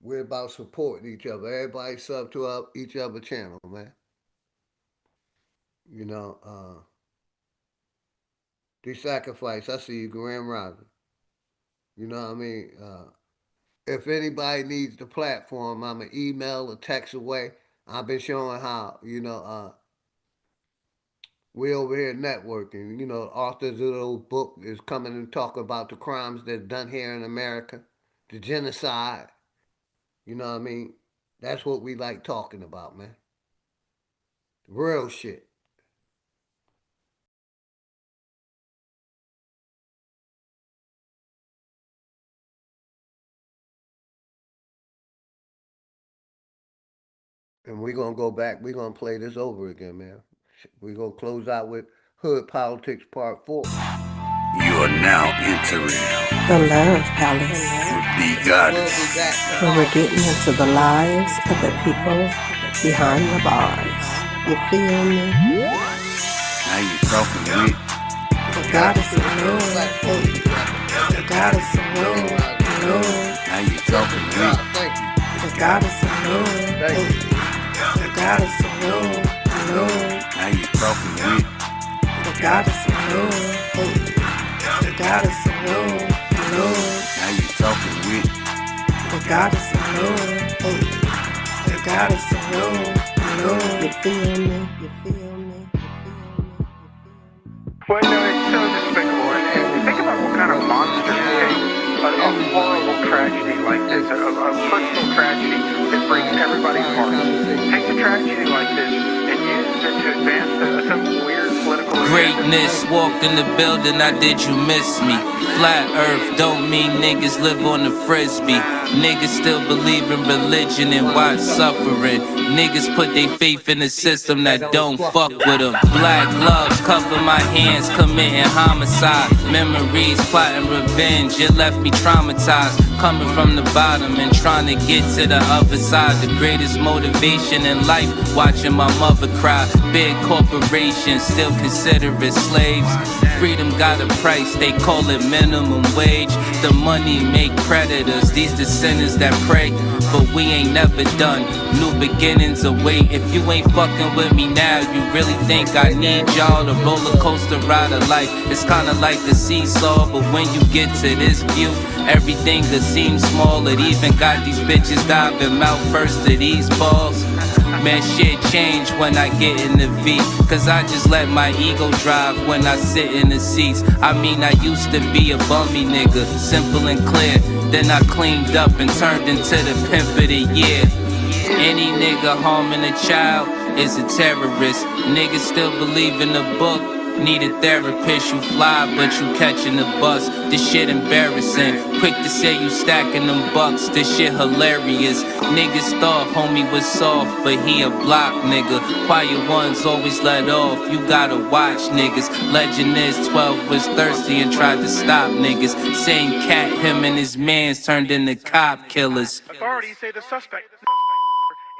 We're about supporting each other. Everybody sub to each other channel, man. You know, the sacrifice. I see you, Grand Rising. You know what I mean? If anybody needs the platform, I'm an email or text away. I've been showing how, you know, we over here networking. You know, authors of those books is coming and talking about the crimes that's done here in America, the genocide. You know what I mean? That's what we like talking about, man. Real shit. And we're going to go back. We're going to play this over again, man. We're going to close out with Hood Politics Part 4. You are now entering The Love Palace, the goddess. where we're getting into the lives of the people behind the bars. You feel me? Now you talking with The goddess of love. The goddess of love. Now you talking with The goddess of love. The goddess of love. Now you talking with The goddess of love. The goddess of love. Now you talking with The goddess of love. The goddess of love. You feel me? You feel me? Well, no, it's so despicable. And think about what kind of monster a horrible tragedy like this, a personal tragedy that breaks everybody's heart, takes a tragedy like this and uses it to advance some weird political Greatness walked in the building, I did you miss me? Flat earth don't mean niggas live on the frisbee. Niggas still believe in religion and watch suffering. Niggas put their faith in a system that don't fuck with them. Black gloves cover my hands, committing homicide. Memories, plotting revenge, it left me traumatized. Coming from the bottom and trying to get to the other side. The greatest motivation in life, watching my mother cry. Big corporations still consider it slaves. Freedom got a price, they call it minimum wage. The money make predators, these descendants that pray. But we ain't never done, new beginnings await. If you ain't fucking with me now, you really think I need y'all? The roller coaster ride of life, it's kinda like a seesaw. But when you get to this view, everything that seems small. It even got these bitches diving mouth first to these balls. Man, shit change when I get in the V. Cause I just let my ego drive when I sit in the seats. I mean, I used to be a bummy nigga, simple and clear. Then I cleaned up and turned into the pimp of the year. Any nigga harming a child is a terrorist. Niggas still believe in the book. Need a therapist, you fly, but you catching the bus. This shit embarrassing. Quick to say you stacking them bucks. This shit hilarious. Niggas thought homie was soft, but he a block nigga. Quiet ones always let off. You gotta watch niggas. Legend is 12 was thirsty and tried to stop niggas. Same cat, him and his mans turned into cop killers. Authorities say the suspect,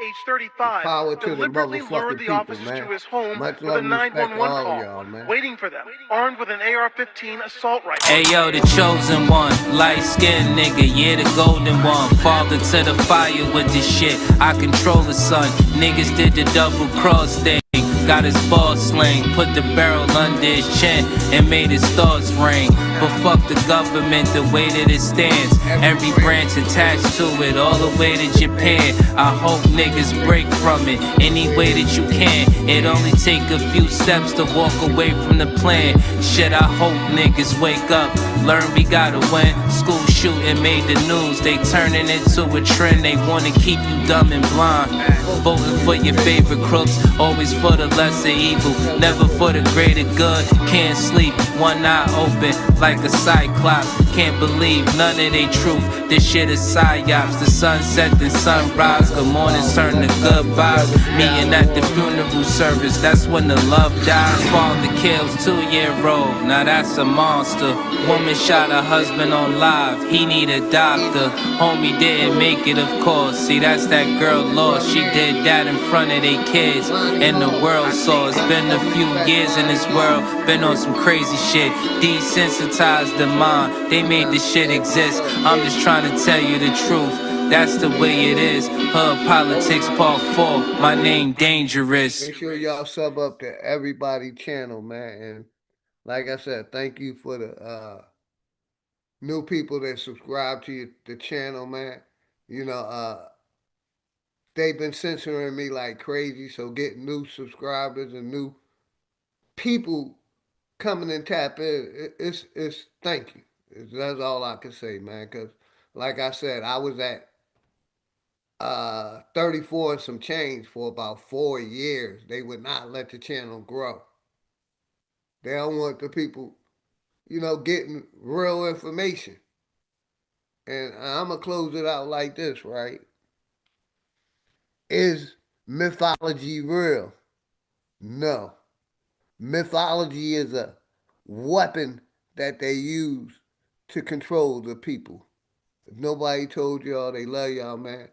age 35, Power to the deliberately lured motherfucking the people, officers man. to his home Much with a love and respect to 911 all of call, y'all, man. waiting for them, armed with an AR-15 assault rifle. Hey yo, the chosen one, light skinned nigga, yeah, the golden one. Father to the fire with this shit, I control the sun. Niggas did the double cross thing, got his ball sling, put the barrel under his chin and made his thoughts ring. But fuck the government, the way that it stands. Every branch attached to it, all the way to Japan. I hope niggas break from it any way that you can. It only take a few steps to walk away from the plan. Shit, I hope niggas wake up, learn we gotta win. School shooting made the news, they turning it to a trend. They wanna keep you dumb and blind. Voting for your favorite crooks, always for the lesser evil, never for the greater good. Can't sleep, one eye open like a cyclops. Can't believe none of they truth. This shit is psyops. The sunset and sunrise, good mornings turn to goodbyes. Meeting at the funeral service, that's when the love dies. Father kills 2-year-old, now that's a monster. Woman shot her husband on live, he need a doctor. Homie didn't make it, of course. See, that's that girl lost. She did that in front of their kids, and the world saw. It's been a few years in this world, been on some crazy shit. Desensitized the mind, they made this shit exist. I'm just trying to tell you the truth, that's the way it is. Hood Politics Part 4, my name Dangerous. Make sure y'all sub up to everybody channel, man. And like I said, thank you for the new people that subscribe to the channel, man. You know, they've been censoring me like crazy, so getting new subscribers and new people coming and tap in, it's thank you. That's all I can say, man. Cause like I said, I was at 34 and some change for about 4 years. They would not let the channel grow. They don't want the people, getting real information. And I'm gonna close it out like this, right? Is mythology real? No. Mythology is a weapon that they use to control the people. If nobody told y'all they love y'all, man,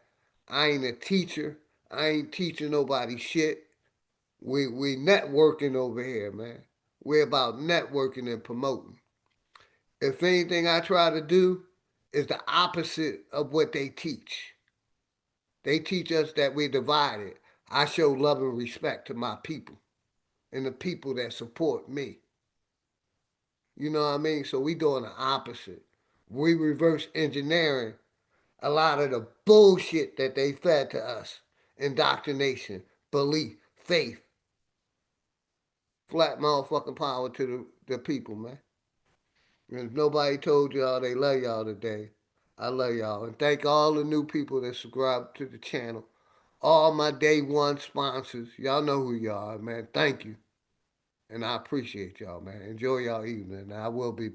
I ain't a teacher. I ain't teaching nobody shit. we networking over here, man. We're about networking and promoting. If anything I try to do is the opposite of what they teach. They teach us that we're divided. I show love and respect to my people and the people that support me. You know what I mean? So we doing the opposite. We reverse engineering a lot of the bullshit that they fed to us. Indoctrination, belief, faith. Flat motherfucking power to the people, man. And if nobody told y'all they love y'all today, I love y'all. And thank all the new people that subscribe to the channel. All my day one sponsors. Y'all know who y'all are, man. Thank you. And I appreciate y'all, man. Enjoy y'all evening. I will be